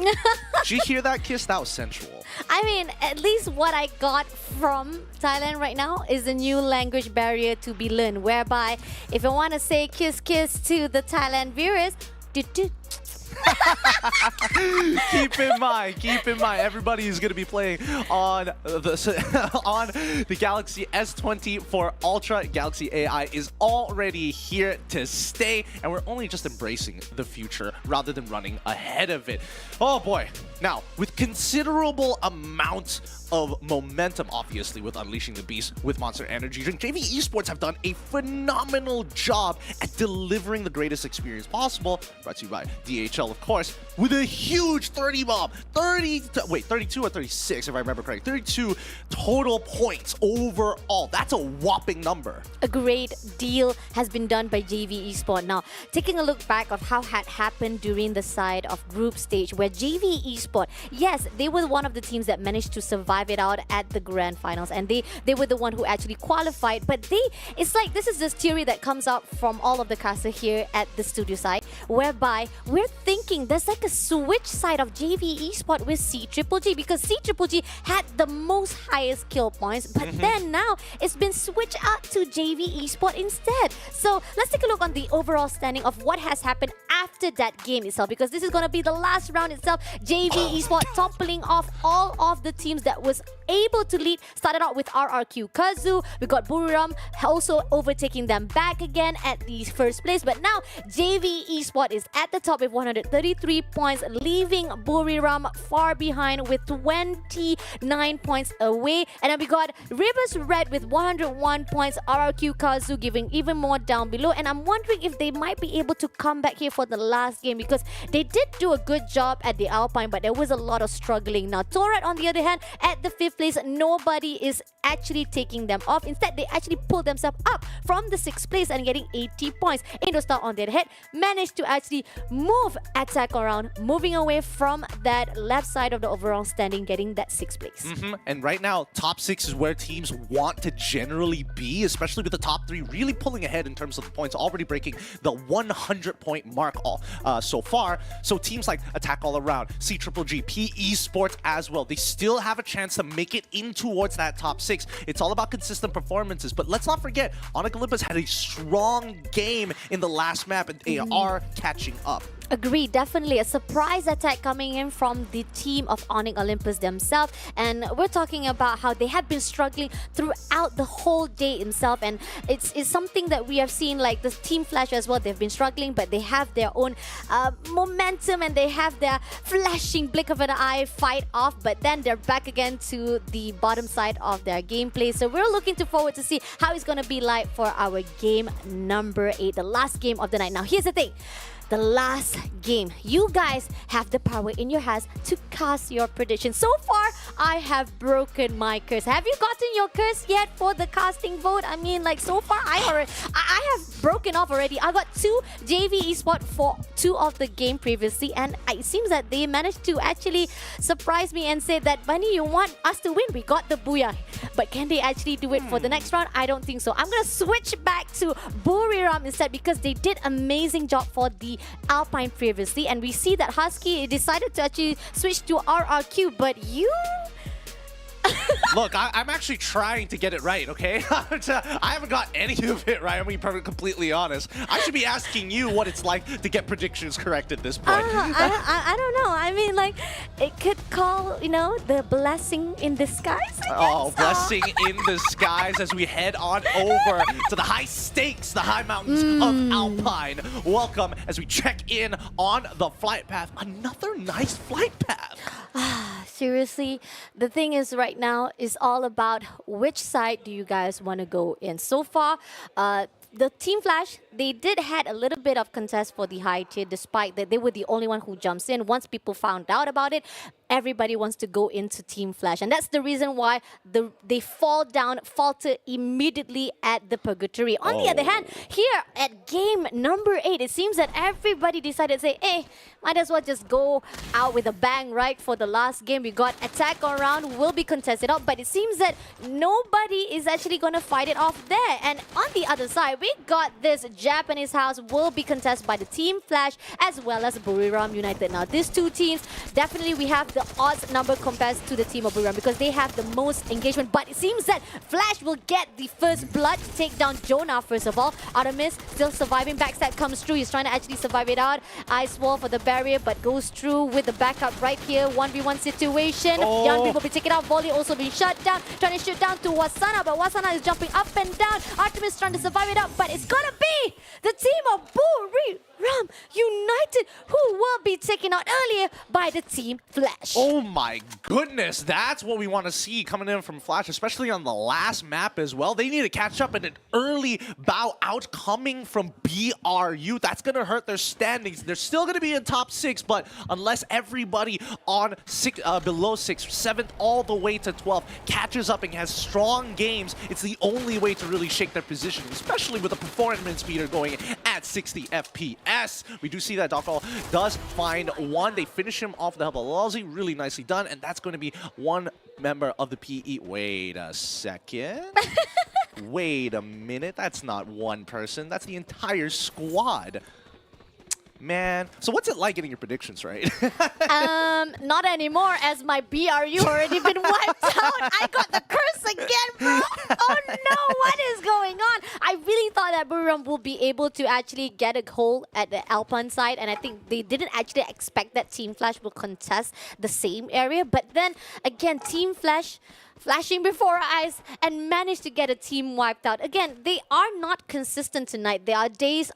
Speaker 21: Did you hear that kiss? That was sensual.
Speaker 5: I mean, at least what I got from Thailand right now is a new language barrier to be learned, whereby if I want to say kiss kiss to the Thailand viewers,
Speaker 21: keep in mind, everybody is going to be playing on the Galaxy S24 Ultra. Galaxy AI is already here to stay, and we're only just embracing the future rather than running ahead of it. Oh boy. Now, with considerable amounts of momentum, obviously, with Unleashing the Beast with Monster Energy Drink, JV Esports have done a phenomenal job at delivering the greatest experience possible. Brought to you by DHL, of course, with a huge 30 bomb. 32 or 36, if I remember correctly. 32 total points overall. That's a whopping number.
Speaker 5: a great deal has been done by JV Esports. Now, taking a look back of how had happened happened during the side of group stage where JV Esports, yes, they were one of the teams that managed to survive it out at the grand finals, and they were the one who actually qualified. But it's like this is this theory that comes out from all of the casters here at the studio side, whereby we're thinking there's like a switch side of JV Esports with CGGG, because CGGG had the most highest kill points, but then now it's been switched out to JV Esports instead. So let's take a look on the overall standing of what has happened after that game itself, because this is going to be the last round itself. JV Esports toppling off all of the teams that was able to lead. Started out with RRQ Kazu, we got Buriram also overtaking them back again at the first place, but now JV Esports is at the top with 133 points, leaving Buriram far behind with 29 points away. And then we got Rivers Red with 101 points, RRQ Kazu giving even more down below. And I'm wondering if they might be able to come back here for the last game, because they did do a good job at the Alpine, but there was a lot of struggling. Now Torat, on the other hand, at the 5th place, nobody is actually taking them off. Instead, they actually pulled themselves up from the 6th place and getting 80 points. Indostar, on the other hand, managed to actually move Attack around, moving away from that left side of the overall standing, getting that 6th place.
Speaker 21: And right now, top 6 is where teams want to generally be, especially with the top 3 really pulling ahead in terms of the points, already breaking the 100-point mark so far. So teams like Attack All Around, CGGG, Esports as well, they still have a chance to make it in towards that top 6. It's all about consistent performances, but let's not forget, Onyx Olympus had a strong game in the last map, and they are catching up.
Speaker 5: Agree, definitely a surprise attack coming in from the team of Onyx Olympus themselves, and we're talking about how they have been struggling throughout the whole day itself, and it's something that we have seen, like the Team Flash as well. They've been struggling, but they have their own momentum, and they have their flashing blink of an eye fight off, but then they're back again to the bottom side of their gameplay. So we're looking forward to see how it's going to be like for our game number 8, the last game of the night. Now here's the thing, the last game, you guys have the power in your hands to cast your prediction. So far, I have broken my curse. Have you gotten your curse yet for the casting vote? I mean, like, so far, I have broken off already. I got 2 JV Esports for 2 of the game previously, and it seems that they managed to actually surprise me and say that, Bunny, you want us to win? We got the booyah. But can they actually do it for the next round? I don't think so. I'm going to switch back to Buriram instead, because they did amazing job for the Alpine previously, and we see that Husky decided to actually switch to RRQ, but you...
Speaker 21: Look, I'm actually trying to get it right, okay? I haven't got any of it right, I'm being completely honest. I should be asking you what it's like to get predictions correct at this point.
Speaker 5: I don't know. I mean, like, it could call, you know, the blessing in disguise, I guess.
Speaker 21: Oh, blessing in disguise as we head on over to the high stakes, the high mountains of Alpine. Welcome as we check in on the flight path. Another nice flight path.
Speaker 5: Seriously, the thing is right now is all about which side do you guys want to go in. So far, the Team Flash, they did had a little bit of contest for the high tier, despite that they were the only one who jumps in. Once people found out about it, everybody wants to go into Team Flash. And that's the reason why they falter immediately at the Purgatory. On the other hand, here at game number 8, it seems that everybody decided to say, hey, might as well just go out with a bang, right? For the last game, we got Attack Around will be contested out, but it seems that nobody is actually going to fight it off there. And on the other side, we got this Japanese house will be contested by the Team Flash as well as Buriram United. Now, these 2 teams, definitely we have the odds number compared to the team of Buriram because they have the most engagement, but it seems that Flash will get the first blood to take down Jonah first of all. Artemis still surviving, backstab comes through, he's trying to actually survive it out. Ice wall for the barrier, but goes through with the backup right here. 1v1 situation. Yanbi will be taken out, volley also being shut down, trying to shoot down to Wasana, but Wasana is jumping up and down. Artemis trying to survive it out, but it's gonna be the team of Buriram United who will be taken out earlier by the Team Flash.
Speaker 21: Oh my goodness, that's what we want to see coming in from Flash, especially on the last map as well. They need to catch up in an early bow out coming from BRU. That's going to hurt their standings. They're still going to be in top 6, but unless everybody on below 6, 7th all the way to 12th catches up and has strong games, it's the only way to really shake their position, especially with the performance meter going at at 60 FPS. We do see that Darko does find one. They finish him off the help of Lozzy. Really nicely done. And that's going to be one member of the PE. Wait a second. Wait a minute. That's not one person. That's the entire squad. Man, so what's it like getting your predictions right?
Speaker 5: Not anymore, as my BRU already been wiped out. I got the curse again, bro. Oh no, what is going on? I really thought that Buriram will be able to actually get a hold at the Alpine side, and I think they didn't actually expect that Team Flash will contest the same area. But then again, Team Flash flashing before our eyes and managed to get a team wiped out. Again, they are not consistent tonight. There are days.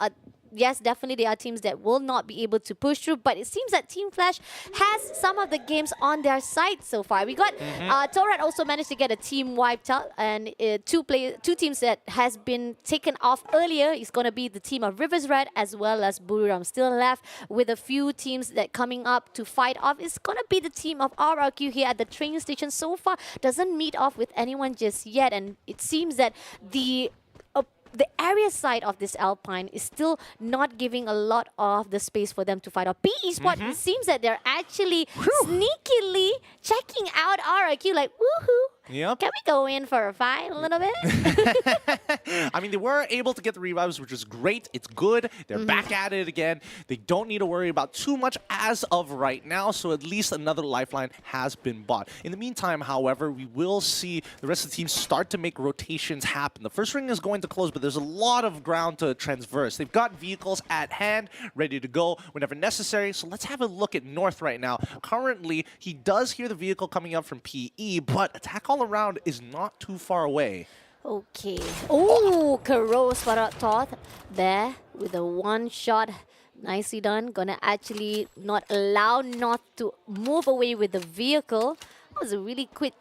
Speaker 5: Yes, definitely there are teams that will not be able to push through, but it seems that Team Flash has some of the games on their side so far. We got Torad also managed to get a team wiped out, and two teams that has been taken off earlier is going to be the team of Rivers Red as well as Buriram. Still left with a few teams that coming up to fight off. It's going to be the team of RRQ here at the train station. So far doesn't meet off with anyone just yet, and it seems that the area side of this Alpine is still not giving a lot of the space for them to fight off. Esports, it seems that they're actually sneakily checking out RRQ like, woohoo.
Speaker 21: Yep.
Speaker 5: Can we go in for a fight a little bit?
Speaker 21: I mean, they were able to get the revives, which is great. It's good. They're back at it again. They don't need to worry about too much as of right now, so at least another lifeline has been bought. In the meantime, however, we will see the rest of the team start to make rotations happen. The first ring is going to close, but there's a lot of ground to transverse. They've got vehicles at hand, ready to go whenever necessary. So let's have a look at North right now. Currently, he does hear the vehicle coming up from PE, but attack all around is not too far away.
Speaker 5: Okay. Oh, Karo spotted Toth there with a one shot. Nicely done. Gonna actually not allow North to move away with the vehicle. That was a really quick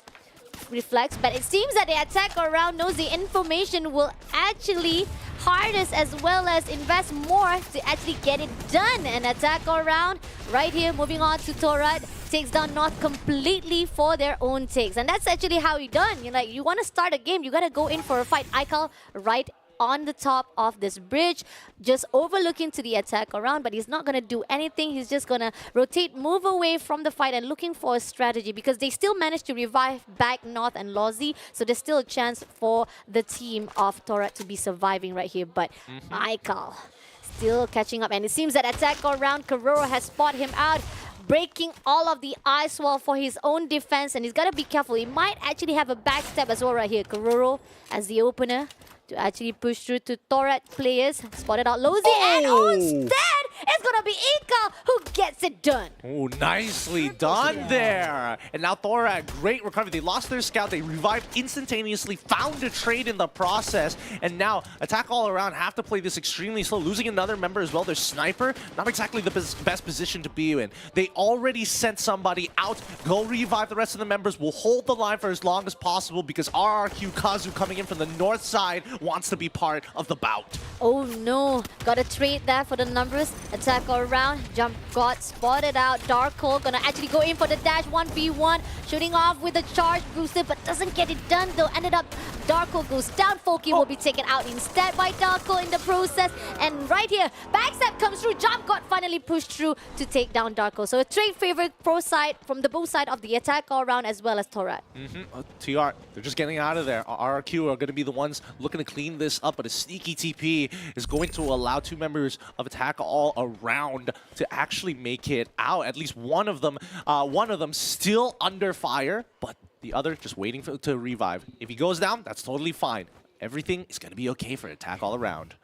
Speaker 5: reflex, but it seems that the attack around knows the information will actually harness as well as invest more to actually get it done. And attack around right here, moving on to Torad, takes down North completely for their own takes. And that's actually how you done. You're like, you want to start a game, you got to go in for a fight. Aikal right on the top of this bridge, just overlooking to the attack around, but he's not going to do anything. He's just going to rotate, move away from the fight and looking for a strategy, because they still managed to revive back North and Lozzy, so there's still a chance for the team of Torad to be surviving right here. But Aikal still catching up, and it seems that attack around Karoro has spotted him out, breaking all of the ice wall for his own defense, and he's got to be careful. He might actually have a backstab as well right here. Karoro as the opener to actually push through to Torad players. Spotted out Lozzy, and instead it's gonna be Aikal who gets it done.
Speaker 21: Oh, nicely done there. And now Torad, great recovery. They lost their scout. They revived instantaneously, found a trade in the process, and now attack all around have to play this extremely slow, losing another member as well. Their sniper, not exactly the best position to be in. They already sent somebody out. Go revive the rest of the members. We'll hold the line for as long as possible, because RRQ Kazu coming in from the north side wants to be part of the bout.
Speaker 5: Oh no, got a trade there for the numbers. Attack all around, jump got spotted out. Darko gonna actually go in for the dash 1v1, shooting off with a charge booster, but doesn't get it done though. Ended up Darko goes down. Foki will be taken out instead by Darko in the process. And right here, backstab comes through. Jump got finally pushed through to take down Darko. So a trade favorite pro side from the both side of the attack all around as well as Torad.
Speaker 21: TR, they're just getting out of there. RRQ are going to be the ones looking to clean this up, but a sneaky TP is going to allow two members of attack all around to actually make it out. At least one of them still under fire, but the other just waiting to revive. If he goes down, that's totally fine. Everything is going to be okay for attack all around.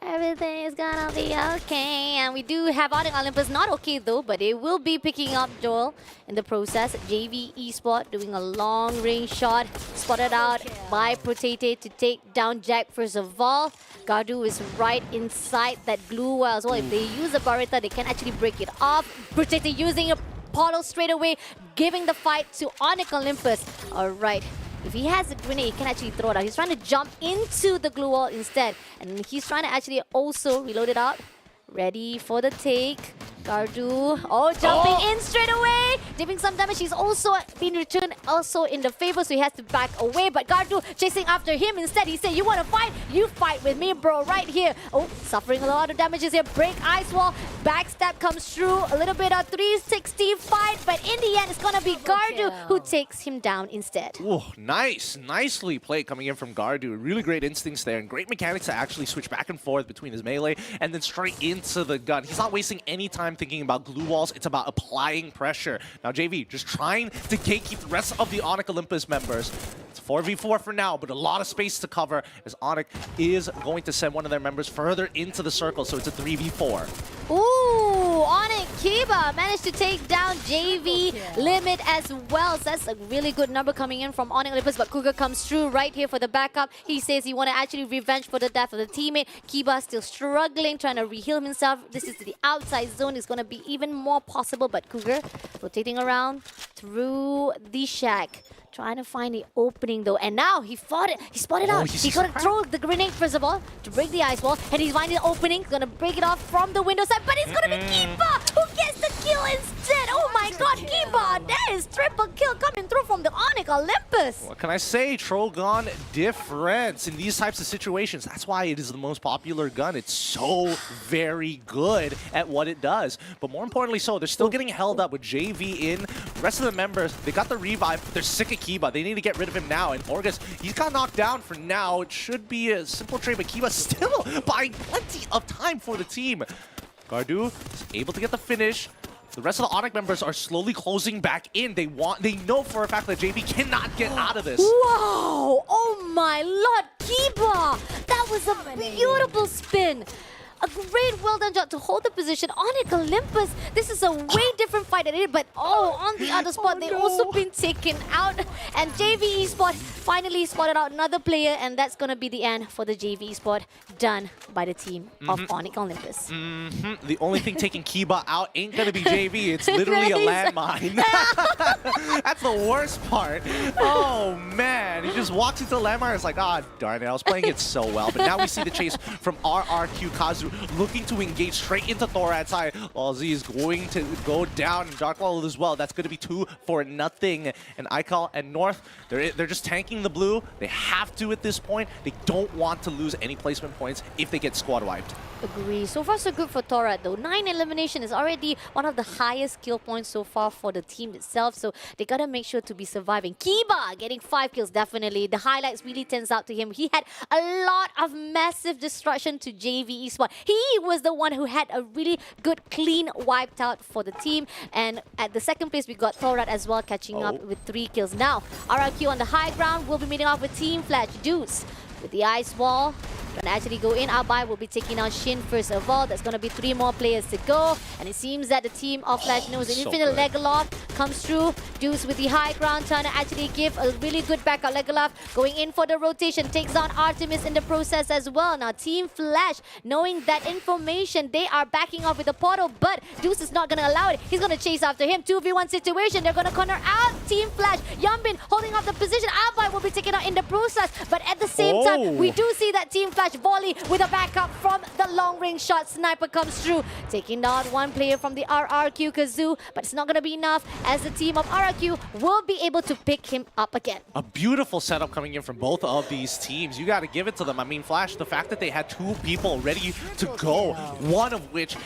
Speaker 5: Everything is gonna be okay. And we do have Ardent Olympus not okay though, but they will be picking up Joel in the process. JV Esports doing a long range shot, spotted out by Potato to take down Jack first of all. Gardu is right inside that glue wall as well. If they use a Barretta, they can actually break it off. Potato using a portal straight away, giving the fight to Onyx Olympus. Alright. If he has a grenade, he can actually throw it out. He's trying to jump into the glue wall instead. And he's trying to actually also reload it out. Ready for the take. Gardu, jumping in straight away, giving some damage. He's also been returned also in the favor, so he has to back away. But Gardu chasing after him instead. He said, you want to fight? You fight with me, bro, right here. Oh, suffering a lot of damages here. Break ice wall, backstab comes through. A little bit of 360 fight, but in the end, it's going to be Gardu who takes him down instead.
Speaker 21: Ooh, nice. Nicely played coming in from Gardu. Really great instincts there and great mechanics to actually switch back and forth between his melee and then straight into the gun. He's not wasting any time thinking about glue walls. It's about applying pressure. Now JV just trying to gatekeep the rest of the Onyx Olympus members. It's 4v4 for now, but a lot of space to cover as Onyx is going to send one of their members further into the circle, so it's a 3v4.
Speaker 5: Ooh, Onyx Kiba managed to take down JV Limit as well. So that's a really good number coming in from Onyx Olympus, but Cougar comes through right here for the backup. He says he want to actually revenge for the death of the teammate. Kiba still struggling, trying to reheal himself. This is the outside zone. It's going to be even more possible, but Cougar rotating around through the shack. Trying to find the opening though, and now he fought it. He spotted out. He got to throw the grenade first of all to break the ice wall, and he's finding the opening. He's gonna break it off from the window side, but it's gonna be Kiba who gets the kill instead. Oh my God, Kiba! That is triple kill coming through from the Onyx Olympus.
Speaker 21: What can I say? Trogon difference in these types of situations. That's why it is the most popular gun. It's so very good at what it does. But more importantly so, they're still getting held up with JV in. The rest of the members, they got the revive, but they're sick of Kiba. They need to get rid of him now. And Orgus, he's got knocked down for now. It should be a simple trade, but Kiba still buying plenty of time for the team. Gardu is able to get the finish. The rest of the Onyx members are slowly closing back in. They know for a fact that JV cannot get out of this.
Speaker 5: Wow! Oh my Lord, Kiba! That was a beautiful spin. A great well done job to hold the position. Onyx Olympus, this is a way different fight than it, but on the other spot, they've also been taken out. And JV Esports finally spotted out another player, and that's going to be the end for the JV Esports, done by the team of Onyx Olympus.
Speaker 21: The only thing taking Kiba out ain't going to be JV. It's literally a landmine. That's the worst part. Oh, man. He just walks into the landmine. It's like, darn it. I was playing it so well. But now we see the chase from RRQ Kazu, looking to engage straight into Thorad's side. Z is going to go down, and Dark Wall as well. That's going to be 2-0. And Icall and North, they're just tanking the blue. They have to at this point. They don't want to lose any placement points if they get squad wiped.
Speaker 5: Agree. So far, so good for Thorad, though. 9 elimination is already one of the highest kill points so far for the team itself. So they got to make sure to be surviving. Kiba getting 5 kills, definitely. The highlights really turns out to him. He had a lot of massive destruction to JV Esports. He was the one who had a really good, clean wiped out for the team. And at the second place, we got Thorad as well, catching up with 3 kills. Now, RRQ on the high ground will be meeting off with Team Flash Deuce with the ice wall. Gonna actually go in. Alpine will be taking out Shin first of all. There's gonna be 3 more players to go. And it seems that the team of Flash knows an infinite Legolas comes through. Deuce with the high ground, trying to actually give a really good backup. Legolas going in for the rotation, takes on Artemis in the process as well. Now Team Flash, knowing that information, they are backing off with the portal, but Deuce is not gonna allow it. He's gonna chase after him. 2v1 situation. They're gonna corner out Team Flash. Yumbin holding up the position. Alpine will be taken out in the process, but at the same time, we do see that Team Flash volley with a backup from the long range shot. Sniper comes through, taking down one player from the RRQ Kazoo, but it's not going to be enough as the team of RRQ will be able to pick him up again.
Speaker 21: A beautiful setup coming in from both of these teams. You got to give it to them. I mean, Flash, the fact that they had 2 people ready to go, one of which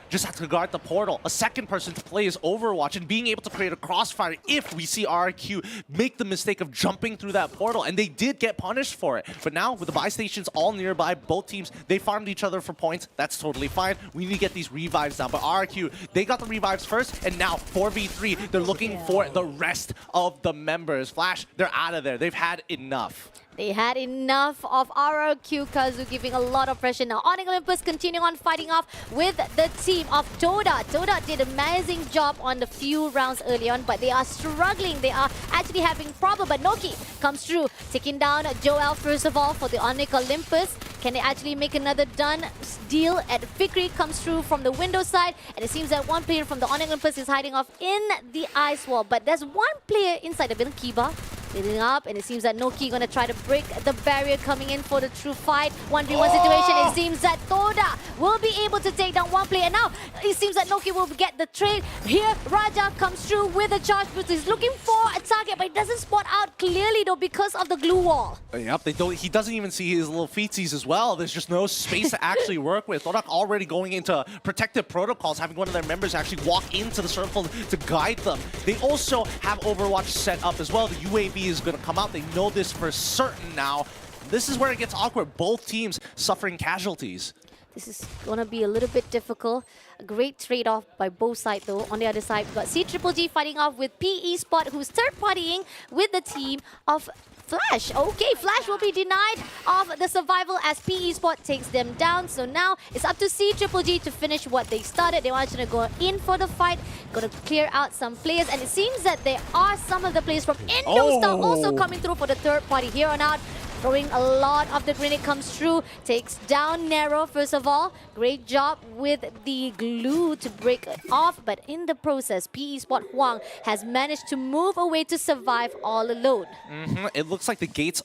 Speaker 21: just had to guard the portal, a second person to play his Overwatch, and being able to create a crossfire if we see RRQ make the mistake of jumping through that portal, and they did get punished for it. But now with the buy stations all nearby, both teams, they farmed each other for points. That's totally fine. We need to get these revives down. But RRQ, they got the revives first, and now 4v3, they're looking for the rest of the members. Flash, they're out of there. They've had enough.
Speaker 5: They had enough of RRQ Kazu giving a lot of pressure. Now Onyx Olympus continuing on fighting off with the team of Toda. Toda did an amazing job on the few rounds early on, but they are struggling. They are actually having problem. But Noki comes through, taking down Joel first of all for the Onyx Olympus. Can they actually make another done deal? And Fikri comes through from the window side, and it seems that one player from the Onyx Olympus is hiding off in the ice wall. But there's one player inside the building, Kiba. Building up, and it seems that Noki gonna try to break the barrier coming in for the true fight. 1v1 situation. It seems that Toda will be able to take down one player. Now, it seems that Noki will get the trade. Here, Raja comes through with a charge boost. He's looking for a target, but he doesn't spot out clearly though because of the glue wall.
Speaker 21: Yep, he doesn't even see his little feetsies as well. There's just no space to actually work with. Todak already going into protective protocols, having one of their members actually walk into the circle to guide them. They also have Overwatch set up as well. The UAV is going to come out. They know this for certain now. This is where it gets awkward. Both teams suffering casualties.
Speaker 5: This is going to be a little bit difficult. A great trade-off by both sides though. On the other side, we've got CGGG fighting off with Esports, who's third-partying with the team of Flash. Okay, Flash will be denied of the survival as Esports takes them down. So now it's up to CGGG to finish what they started. They want to go in for the fight, going to clear out some players. And it seems that there are some of the players from Indostar also coming through for the third party here on out. Throwing a lot of the grenade comes through, takes down Nero first of all. Great job with the glue to break it off, but in the process, Esports Huang has managed to move away to survive all alone.
Speaker 21: It looks like the gates,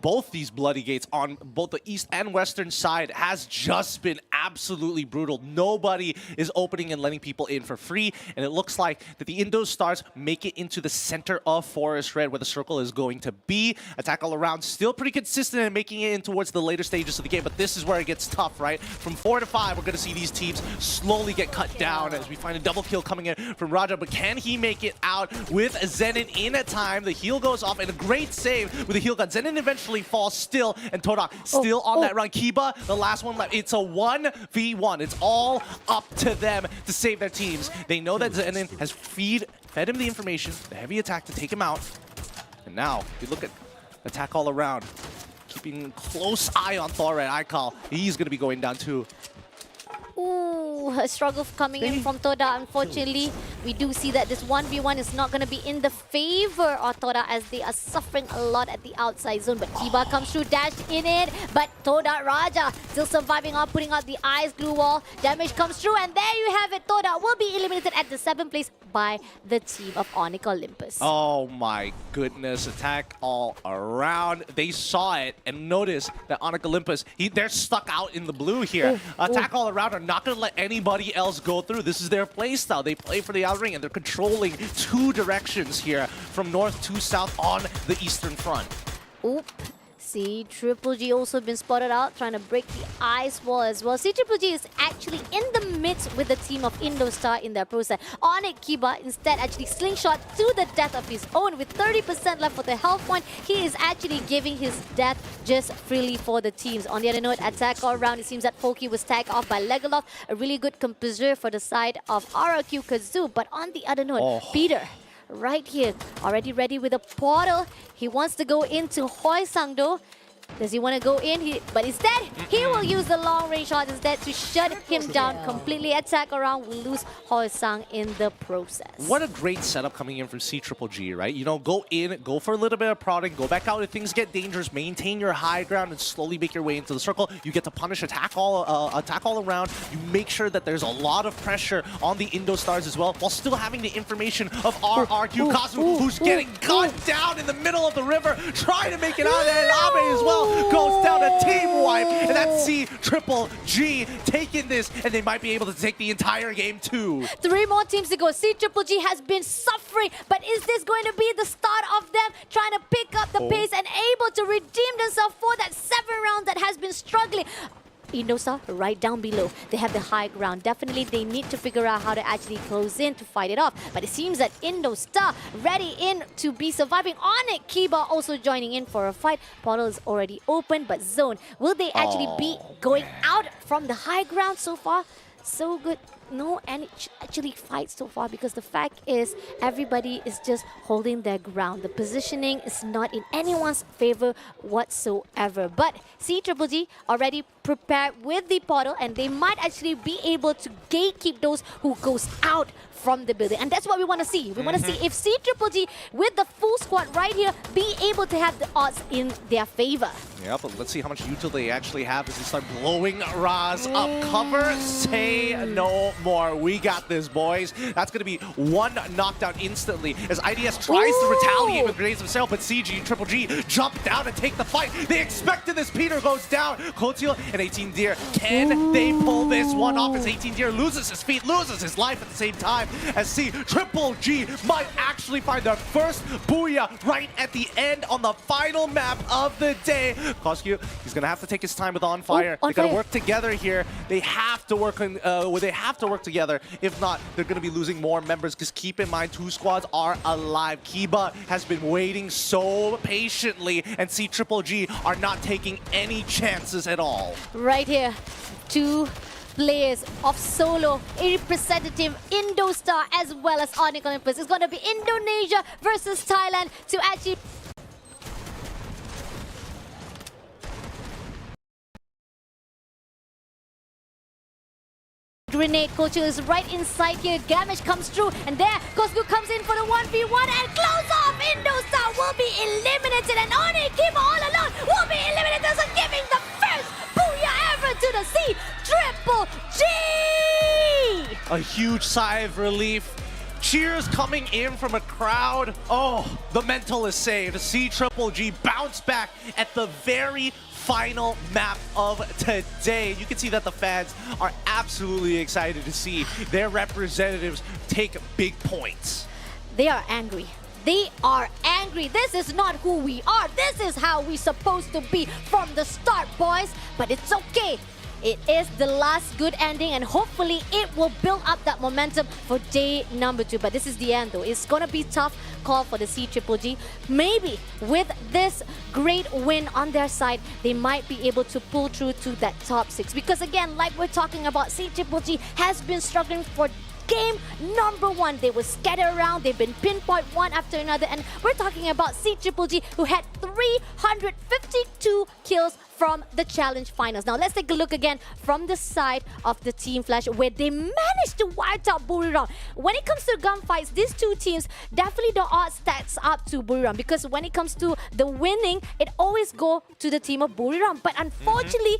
Speaker 21: both these bloody gates on both the east and western side has just been absolutely brutal. Nobody is opening and letting people in for free, and it looks like that the Indostars make it into the center of Forest Red where the circle is going to be. Attack all around, still pretty consistent in making it in towards the later stages of the game, but this is where it gets tough, right? From 4 to 5, we're going to see these teams slowly get cut down as we find a double kill coming in from Raja, but can he make it out with Zenin in a time? The heal goes off, and a great save with the heal gun. Zenin eventually falls still, and Todak still on that run. Kiba, the last one left. It's a 1v1. It's all up to them to save their teams. They know that Zenin has fed him the information, the heavy attack to take him out, and now you look at attack all around. Keeping a close eye on Thoret Aikal. He's going to be going down too.
Speaker 5: Ooh, a struggle coming in from Toda. Unfortunately, we do see that this 1v1 is not going to be in the favor of Toda as they are suffering a lot at the outside zone. But Kiba comes through, dashed in it. But Toda Raja still surviving on putting out the ice glue wall. Damage comes through, and there you have it. Toda will be eliminated at the 7th place by the team of Onyx Olympus.
Speaker 21: Oh my goodness, attack all around. They saw it and noticed that Onyx Olympus, they're stuck out in the blue here. Attack all around are not going to let anybody else go through. This is their play style. They play for the outer ring, and they're controlling 2 directions here from north to south on the eastern front.
Speaker 5: Oop. CGGG also been spotted out, trying to break the ice wall as well. CGGG is actually in the midst with the team of Indostar in their process. Onyx Kiba instead actually slingshot to the death of his own with 30% left for the health point. He is actually giving his death just freely for the teams. On the other note, attack all around. It seems that Foki was tagged off by Legolas, a really good composer for the side of RRQ Kazoo. But on the other note, Peter, right here, already ready with a portal. He wants to go into Hoi Sang-do. Does he want to go in? But instead, he will use the long-range shot instead to shut him down completely. Attack around, will lose Hoi Sang in the process.
Speaker 21: What a great setup coming in from CGGG, right? You know, go in, go for a little bit of prodding, go back out if things get dangerous, maintain your high ground, and slowly make your way into the circle. You get to punish attack all around. You make sure that there's a lot of pressure on the Indostars as well, while still having the information of RRQ Kazu, who's getting gunned down in the middle of the river, trying to make it out there, and Abe as well. Goes down a team wipe, and that's CGGG taking this, and they might be able to take the entire game too.
Speaker 5: 3 more teams to go. CGGG has been suffering, but is this going to be the start of them trying to pick up the pace and able to redeem themselves for that 7 round that has been struggling? Indostar right down below. They have the high ground. Definitely they need to figure out how to actually close in to fight it off. But it seems that Indostar ready in to be surviving. Onyx Kiba also joining in for a fight. Portal is already open, but Zone, will they actually be going out from the high ground so far? So good. No actually fights so far, because the fact is everybody is just holding their ground. The positioning is not in anyone's favor whatsoever. But CGGG already prepared with the portal, and they might actually be able to gatekeep those who goes out from the building. And that's what we want to see. We want to see if CGGG with the full squad right here be able to have the odds in their favor.
Speaker 21: Yeah, but let's see how much util they actually have as they start blowing Raz up. Cover, say no no more. We got this, boys. That's going to be one knockdown instantly as IDS tries to retaliate with grenades himself, but CG and Triple G jump down and take the fight. They expected this. Peter goes down. Kotil and 18 Deer, can they pull this one off as 18 Deer loses his feet, loses his life at the same time as Triple G might actually find their first booyah right at the end on the final map of the day. Koskyu, he's gonna have to take his time with On Fire. They gotta work together here. They have to work together. If not, they're gonna be losing more members because keep in mind, two squads are alive. Kiba has been waiting so patiently and Triple G are not taking any chances at all.
Speaker 5: Right here, two players of solo, a representative Indostar as well as Onyx Olympus. It's going to be Indonesia versus Thailand to actually grenade. Kochil is right inside here. Gamish comes through, and there Koskyu comes in for the 1v1 and close off. Indostar will be eliminated, and only Kiba all alone will be eliminated, so giving the first booyah ever to the C Triple G.
Speaker 21: A huge sigh of relief. Cheers coming in from a crowd. Oh, the mental is saved. See Triple G bounce back at the very final map of today. You can see that the fans are absolutely excited to see their representatives take big points.
Speaker 5: They are angry. They are angry. This is not who we are. This is how we're supposed to be from the start, boys. But it's okay. It is the last good ending, and hopefully it will build up that momentum for day number 2. But this is the end, though. It's gonna be tough call for the C Triple G. Maybe with this great win on their side, they might be able to pull through to that top 6. Because again, like we're talking about, C Triple G has been struggling for game number 1. They were scattered around, they've been pinpoint one after another, and we're talking about C Triple G, who had 352 kills from the challenge finals. Now let's take a look again from the side of the Team Flash, where they managed to wipe out Buriram. When it comes to gunfights, these two teams, definitely the odds stacks up to Buriram, because when it comes to the winning, it always go to the team of Buriram. But unfortunately,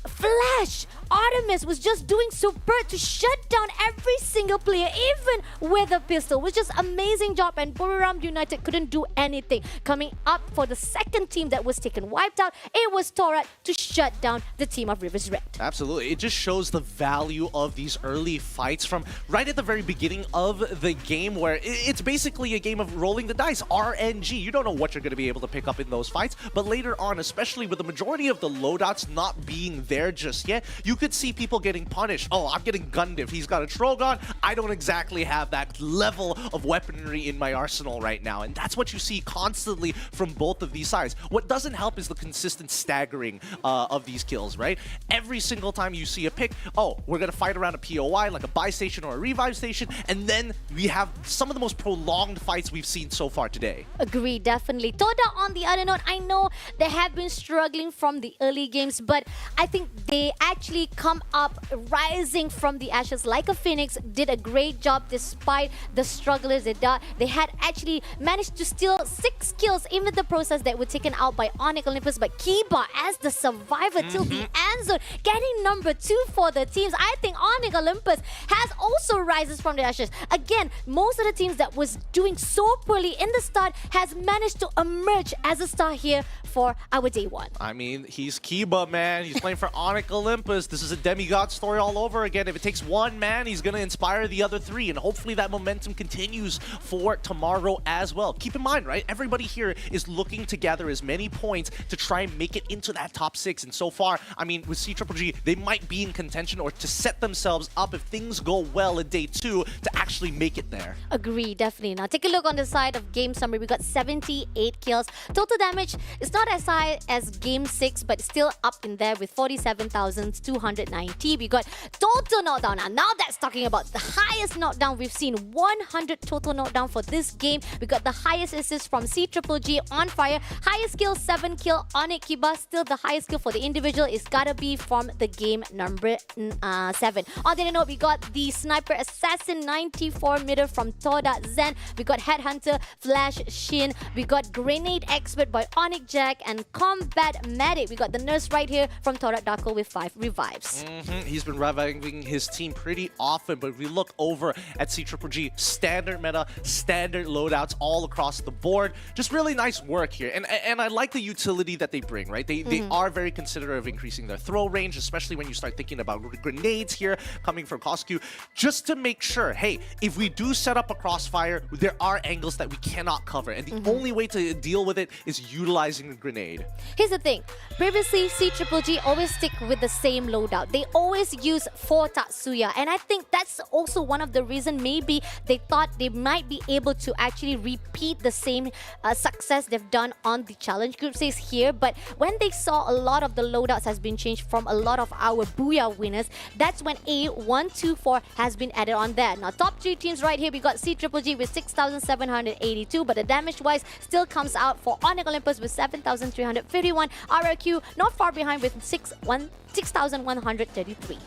Speaker 5: Flash, Artemis was just doing superb to shut down every single player, even with a pistol, which is amazing job, and Buriram United couldn't do anything. Coming up for the second team that was taken wiped out, it was Torat to shut down the team of Rivers Red.
Speaker 21: Absolutely. It just shows the value of these early fights from right at the very beginning of the game, where it's basically a game of rolling the dice, RNG. You don't know what you're going to be able to pick up in those fights, but later on, especially with the majority of the loadouts not being there just yet, you could see people getting punished. Oh, I'm getting gunned if he's got a Trogon. I don't exactly have that level of weaponry in my arsenal right now, and that's what you see constantly from both of these sides. What doesn't help is the consistent staggering of these kills, right? Every single time you see a pick, oh, we're gonna fight around a POI, like a buy station or a revive station, and then we have some of the most prolonged fights we've seen so far today.
Speaker 5: Agree, definitely. Toda, on the other note, I know they have been struggling from the early games, but I think they actually come up rising from the ashes like a phoenix, did a great job despite the strugglers they had actually managed to steal 6 kills in the process that were taken out by Onyx Olympus, but Kiba as the survivor till the end zone, getting number 2 for the teams. I think Onyx Olympus has also rises from the ashes. Again, most of the teams that was doing so poorly in the start has managed to emerge as a star here for our day 1.
Speaker 21: I mean, he's Kiba, man. He's playing for Onyx Olympus. This is a demigod story all over again. If it takes one man, he's going to inspire the other 3, and hopefully that momentum continues for tomorrow as well. Keep in mind, right, everybody here is looking to gather as many points to try and make it into that top 6, and so far, I mean, with C Triple G, they might be in contention or to set themselves up if things go well in day 2 to actually make it there. Agree,
Speaker 5: Definitely. Now take a look on the side of game summary. We got 78 kills. Total damage is not as high as game 6, but still up in there with 47,290. We got total knockdown. Now that's talking about the highest knockdown we've seen. 100 total knockdown for this game. We got the highest assist from C Triple G on fire. Highest kill, 7 kill on it. Kiba, still the highest kill for the individual is gotta be from the game number 7. On the other note, we got the Sniper Assassin 94 1v4 midder from Toda Zen. We got Headhunter, Flash Shin. We got Grenade Expert by Onyx Jack and Combat Medic. We got the nurse right here from Torak Darko with 5 revives.
Speaker 21: He's been reviving his team pretty often, but if we look over at CGG, standard meta, standard loadouts all across the board. Just really nice work here. And I like the utility that they bring, right? They are very considerate of increasing their throw range, especially when you start thinking about grenades here coming from Coscu, just to make sure, hey, if we do set up a crossfire, there are angles that we cannot cover. And the only way to deal with it is utilizing the grenade.
Speaker 5: Here's the thing. Previously, CGG always stick with the same loadout. They always use 4 Tatsuya. And I think that's also one of the reasons maybe they thought they might be able to actually repeat the same success they've done on the challenge group stage here. But when they saw a lot of the loadouts has been changed from a lot of our Booyah winners, that's when A124 has been added on there. Now, top 3 teams right here, we got CGG with 6,782, but the damage-wise still comes out for Onyx Olympus with 7,351. RRQ not far behind with 6,133.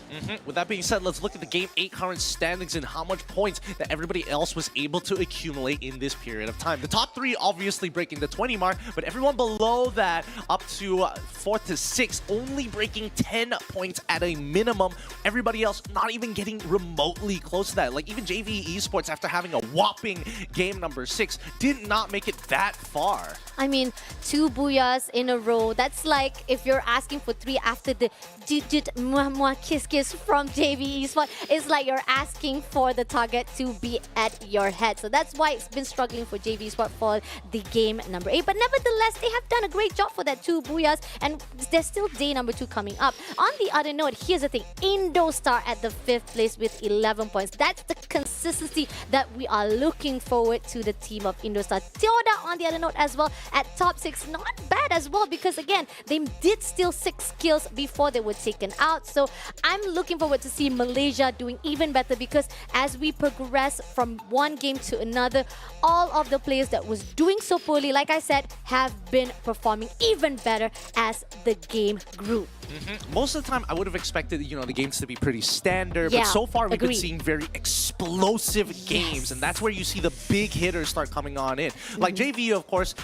Speaker 21: With that being said, let's look at the Game 8 current standings and how much points that everybody else was able to accumulate in this period of time. The top 3 obviously breaking the 20 mark, but everyone below that up to 4th to 6th only breaking 10 points at a minimum. Everybody else not even getting remotely close to that. Like even JV Esports, after having a whopping game number 6, did not make it that far.
Speaker 5: I mean, 2 Booyahs in a row. That's like if you're asking for 3 after the kiss kiss from JV Esports, it's like you're asking for the target to be at your head. So that's why it's been struggling for JV Esports for the game number 8. But nevertheless, they have done a great job for that 2 Booyahs, and there's still day number 2 coming up. On the other note, here's the thing. Indostar at the 5th place with 11 points. That's the consistency that we are looking forward to the team of Indostar. Toda on the other note as well at top 6. Not bad as well, because again, they did steal 6 kills before they were taken out. So I'm looking forward to see Malaysia doing even better, because as we progress from one game to another, all of the players that was doing so poorly, like I said, have been performing even better as the game grew.
Speaker 21: Most of the time, I would have expected, the games to be pretty standard, but so far we've been seeing very explosive games, and that's where you see the big hitters start coming on in. Like JV, of course,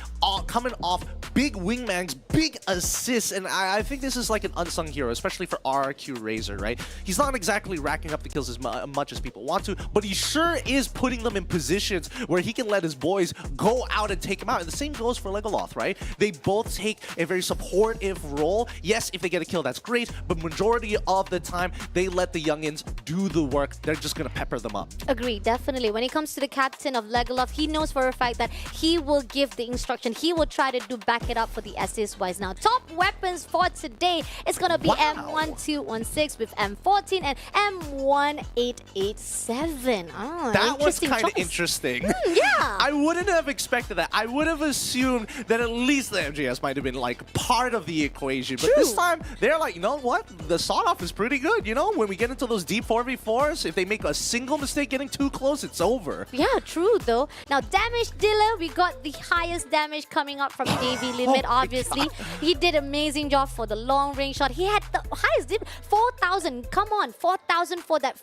Speaker 21: coming off big wingmans, big assists, and I think this is like an unsung hero, especially for RRQ Razor, right? He's not exactly racking up the kills as much as people want to, but he sure is putting them in positions where he can let his boys go out and take him out. And the same goes for Legoloth, right? They both take a very supportive role. Yes, if they get a kill, that's great, but majority of the time, they let the youngins do the work. They're just gonna pepper them up.
Speaker 5: Agree, definitely. When it comes to the captain of Legoloth, he knows for a fact that he will give the instruction. He will try to back it up for the assist-wise. Now, top weapons for today is gonna be M1216 with M14 and M1887.
Speaker 21: That was kind of interesting.
Speaker 5: Yeah.
Speaker 21: I wouldn't have expected that. I would have assumed that at least the MGS might have been like part of the equation. But this time, they're like, you know what? The sawed-off is pretty good. When we get into those deep 4v4s, if they make a single mistake getting too close, it's over.
Speaker 5: Yeah, true though. Now, damage dealer, we got the highest damage coming up from JV Limit, obviously. He did amazing job for the long range shot. He had the highest dip, 4,000. Come on, 4,000 for that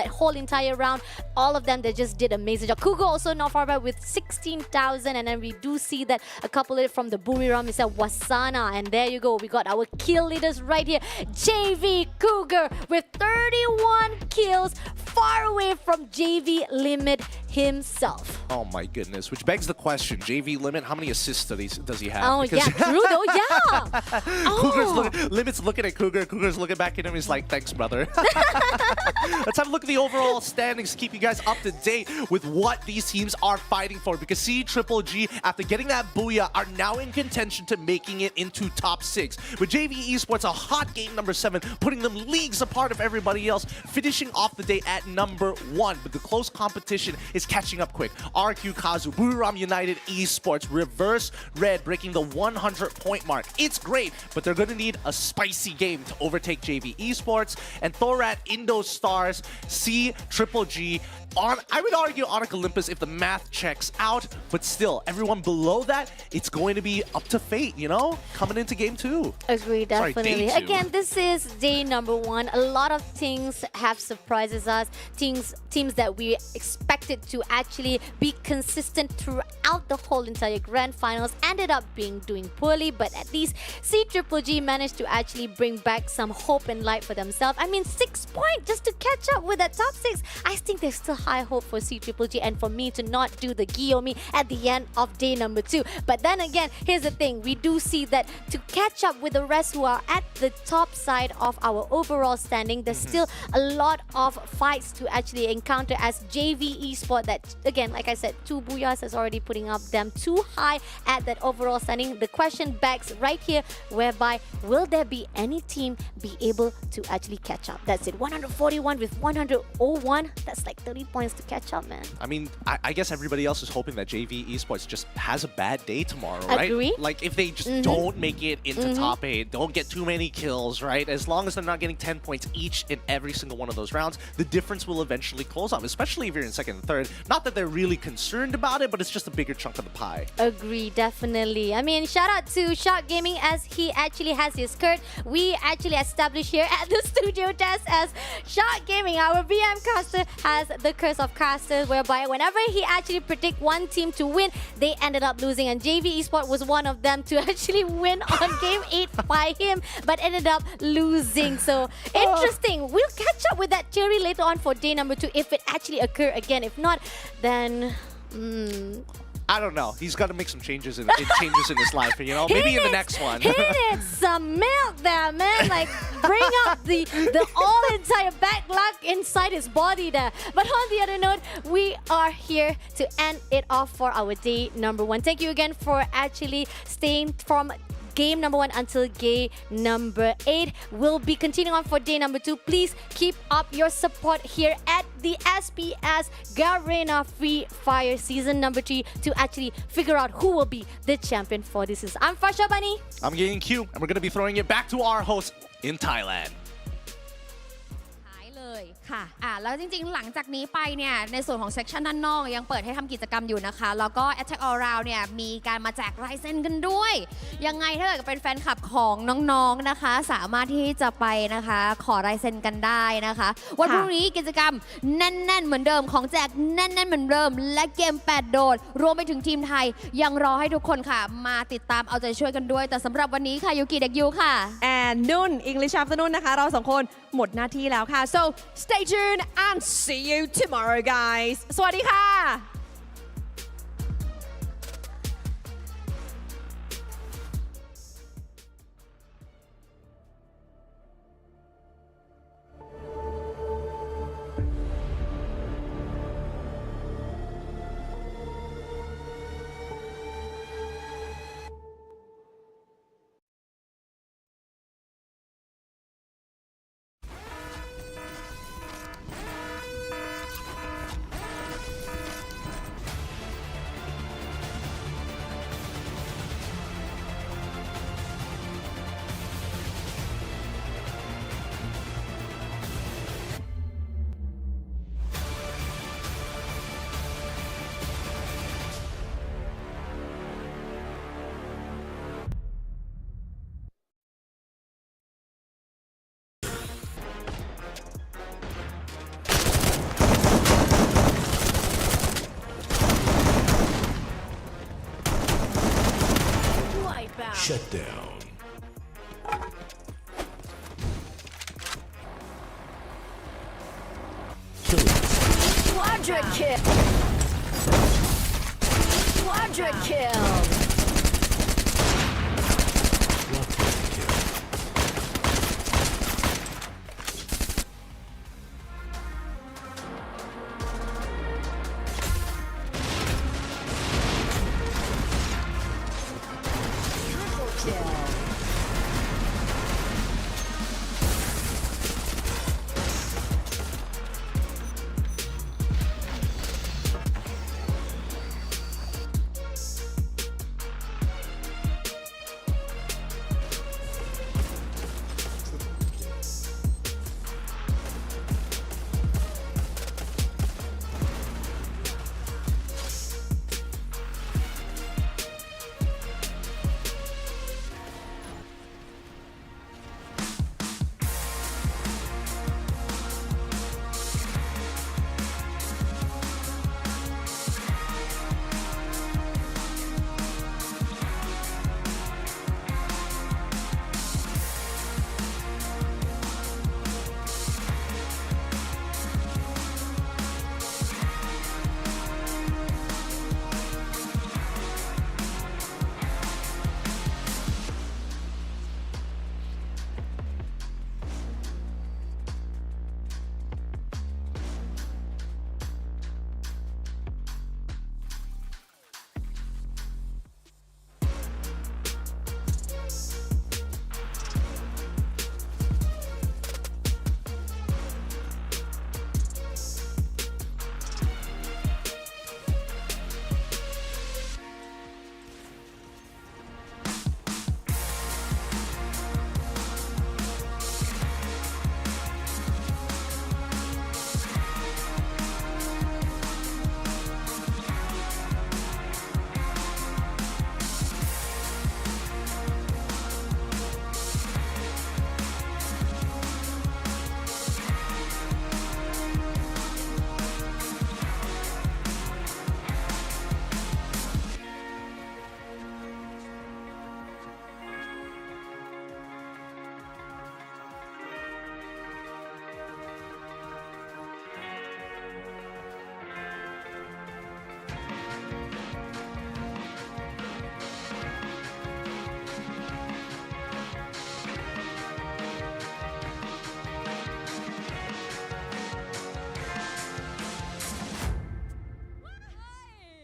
Speaker 5: whole entire round. All of them, they just did amazing job. Kugo also not far back with 16,000, and then we do see that a couple of it from the Buriram is a Wasana, and there you go. We got our kill leaders right here. JV Cougar with 31 kills, far away from JV Limit himself.
Speaker 21: Oh my goodness, which begs the question, JV Limit, how many assists does he have?
Speaker 5: Oh, yeah, true though, yeah.
Speaker 21: Limit's looking at Cougar, Cougar's looking back at him, he's like, thanks, brother. Let's have a look at the overall standings to keep you guys up to date with what these teams are fighting for, because CGG, after getting that Booyah, are now in contention to making it into top 6. With JV Esports, a hot game number 7, putting them leagues apart of everybody else, finishing off the day at number 1. But the close competition is catching up quick. RQ Kazu, Buriram United Esports, Reverse Red breaking the 100-point mark. It's great, but they're going to need a spicy game to overtake JV Esports. And Thorat Indostars, CGG I would argue Onyx Olympus if the math checks out, but still, everyone below that, it's going to be up to fate, you know, coming into game 2.
Speaker 5: Agree,
Speaker 21: Sorry,
Speaker 5: definitely.
Speaker 21: day 2.
Speaker 5: Again, this is day number 1. A lot of things have surprises us. Teams that we expected to actually be consistent throughout the whole entire grand finals ended up doing poorly, but at least CGG managed to actually bring back some hope and light for themselves. I mean, 6 points just to catch up with that top 6. I think there's still high hope for CGG and for me to not do the Guillaume at the end of day number 2. But then again, here's the thing. We do see that to catch up with the rest who are at the top side of our overall standing, there's still a lot of fights to actually encounter as JV Esports that, again, like I said, 2 Booyahs is already putting up them too high at that overall standing. The question begs right here, whereby will there be any team be able to actually catch up? That's it. 141 with 101. That's like 30 points to catch up, man.
Speaker 21: I mean, I guess everybody else is hoping that JV Esports just has a bad day tomorrow, right?
Speaker 5: Agree.
Speaker 21: Like, if they just don't make it into top 8, don't get too many kills, right? As long as they're not getting 10 points each in every single one of those rounds, the difference will eventually close off, especially if you're in 2nd and 3rd. Not that they're really concerned about it, but it's just a bigger chunk of the pie.
Speaker 5: Agree, definitely. I mean, shout out to Shark Gaming as he actually has his card. We actually established here at the studio test as Shark Gaming, our BM caster, has the curse of casters, whereby whenever he actually predict one team to win, they ended up losing, and JV Esports was one of them to actually win on game 8 by him, but ended up losing. So interesting. We'll catch up with that theory later on for day number 2 if it actually occur again. If not, then
Speaker 21: I don't know. He's got to make some changes in his life, you know? Maybe in the next one.
Speaker 5: He needs some milk there, man. Like, bring up the all entire back luck inside his body there. But on the other note, we are here to end it off for our day number 1. Thank you again for actually staying from game number 1 until game number 8. We'll be continuing on for day number 2. Please keep up your support here at the SPS Garena Free Fire season number 3 to actually figure out who will be the champion for this season. I'm Fasha Bunny.
Speaker 21: I'm getting Q, and we're going to be throwing it back to our host in Thailand.
Speaker 6: ค่ะแล้วจริงๆหลังจากนี้ไปเนี่ยในส่วนของเซกชันด้านนอกยังเปิดให้ทำกิจกรรมอยู่นะคะแล้วก็ Attack All Round เนี่ยมีการมาแจกลายเซ็นกันด้วยยังไงถ้าเกิดเป็นแฟนคลับของน้องๆนะคะสามารถที่จะไปนะคะขอลายเซ็นกันได้นะคะวันพรุ่งนี้กิจกรรมแน่นๆเหมือนเดิมของแจกแน่นๆเหมือนเดิมและเกม8โดดรวมไปถึงทีมไทยยังรอให้ทุกคนค่ะมาติดตามเอาใจช่วยกันด้วยแต่สำหรับวันนี้ค่ะยูกิเด็กยูค่ะ
Speaker 7: and noon English afternoon นะคะเรา2คนหมดหน้าที่แล้วค่ะ so stay tuned and see you tomorrow guys สวัสดีค่ะ
Speaker 11: Shutdown.
Speaker 2: Quadra kill. Quadra kill.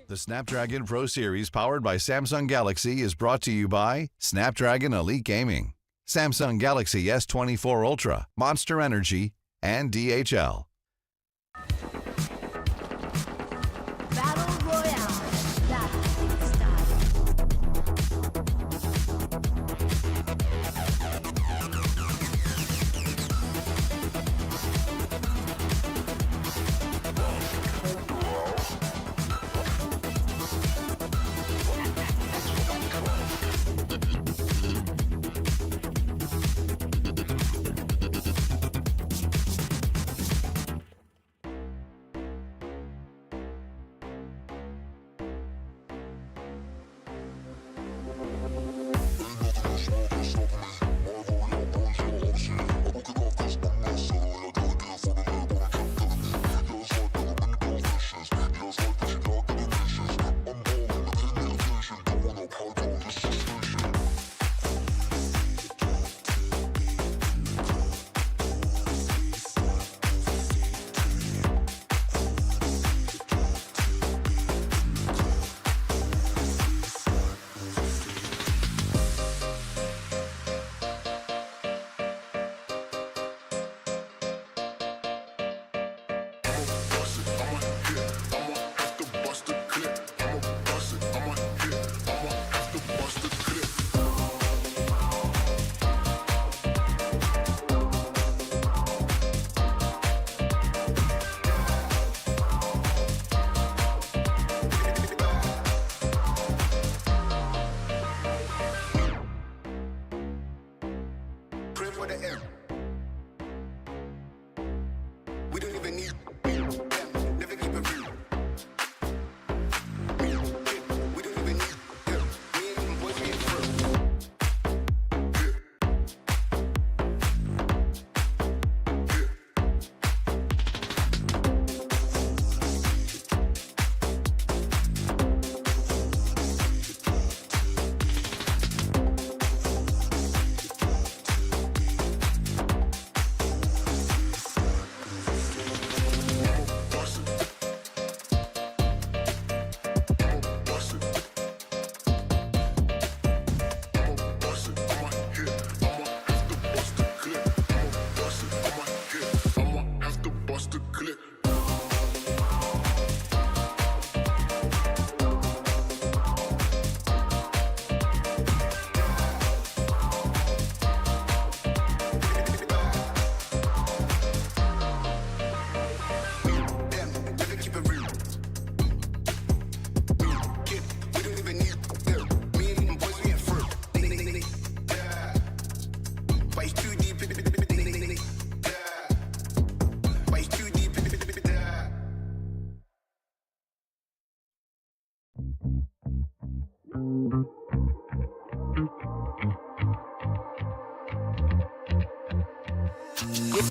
Speaker 13: The Snapdragon Pro Series powered by Samsung Galaxy is brought to you by Snapdragon Elite Gaming, Samsung Galaxy S24 Ultra, Monster Energy, and DHL.
Speaker 2: Battle Royale. That's style.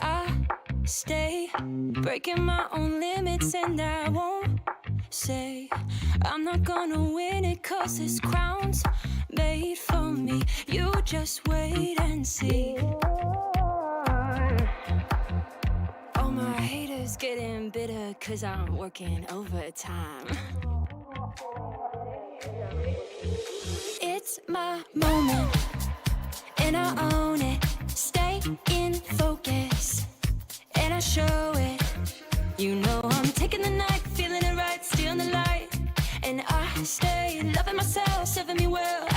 Speaker 22: I stay breaking my own limits, and I won't say I'm not gonna win it, 'cause this crown's made for me. You just wait and see. All my haters getting bitter 'cause I'm working overtime. It's my moment and I own it. Stay in focus and I show it. You know I'm taking the night, feeling it right, stealing the light. And I stay loving myself, serving me well.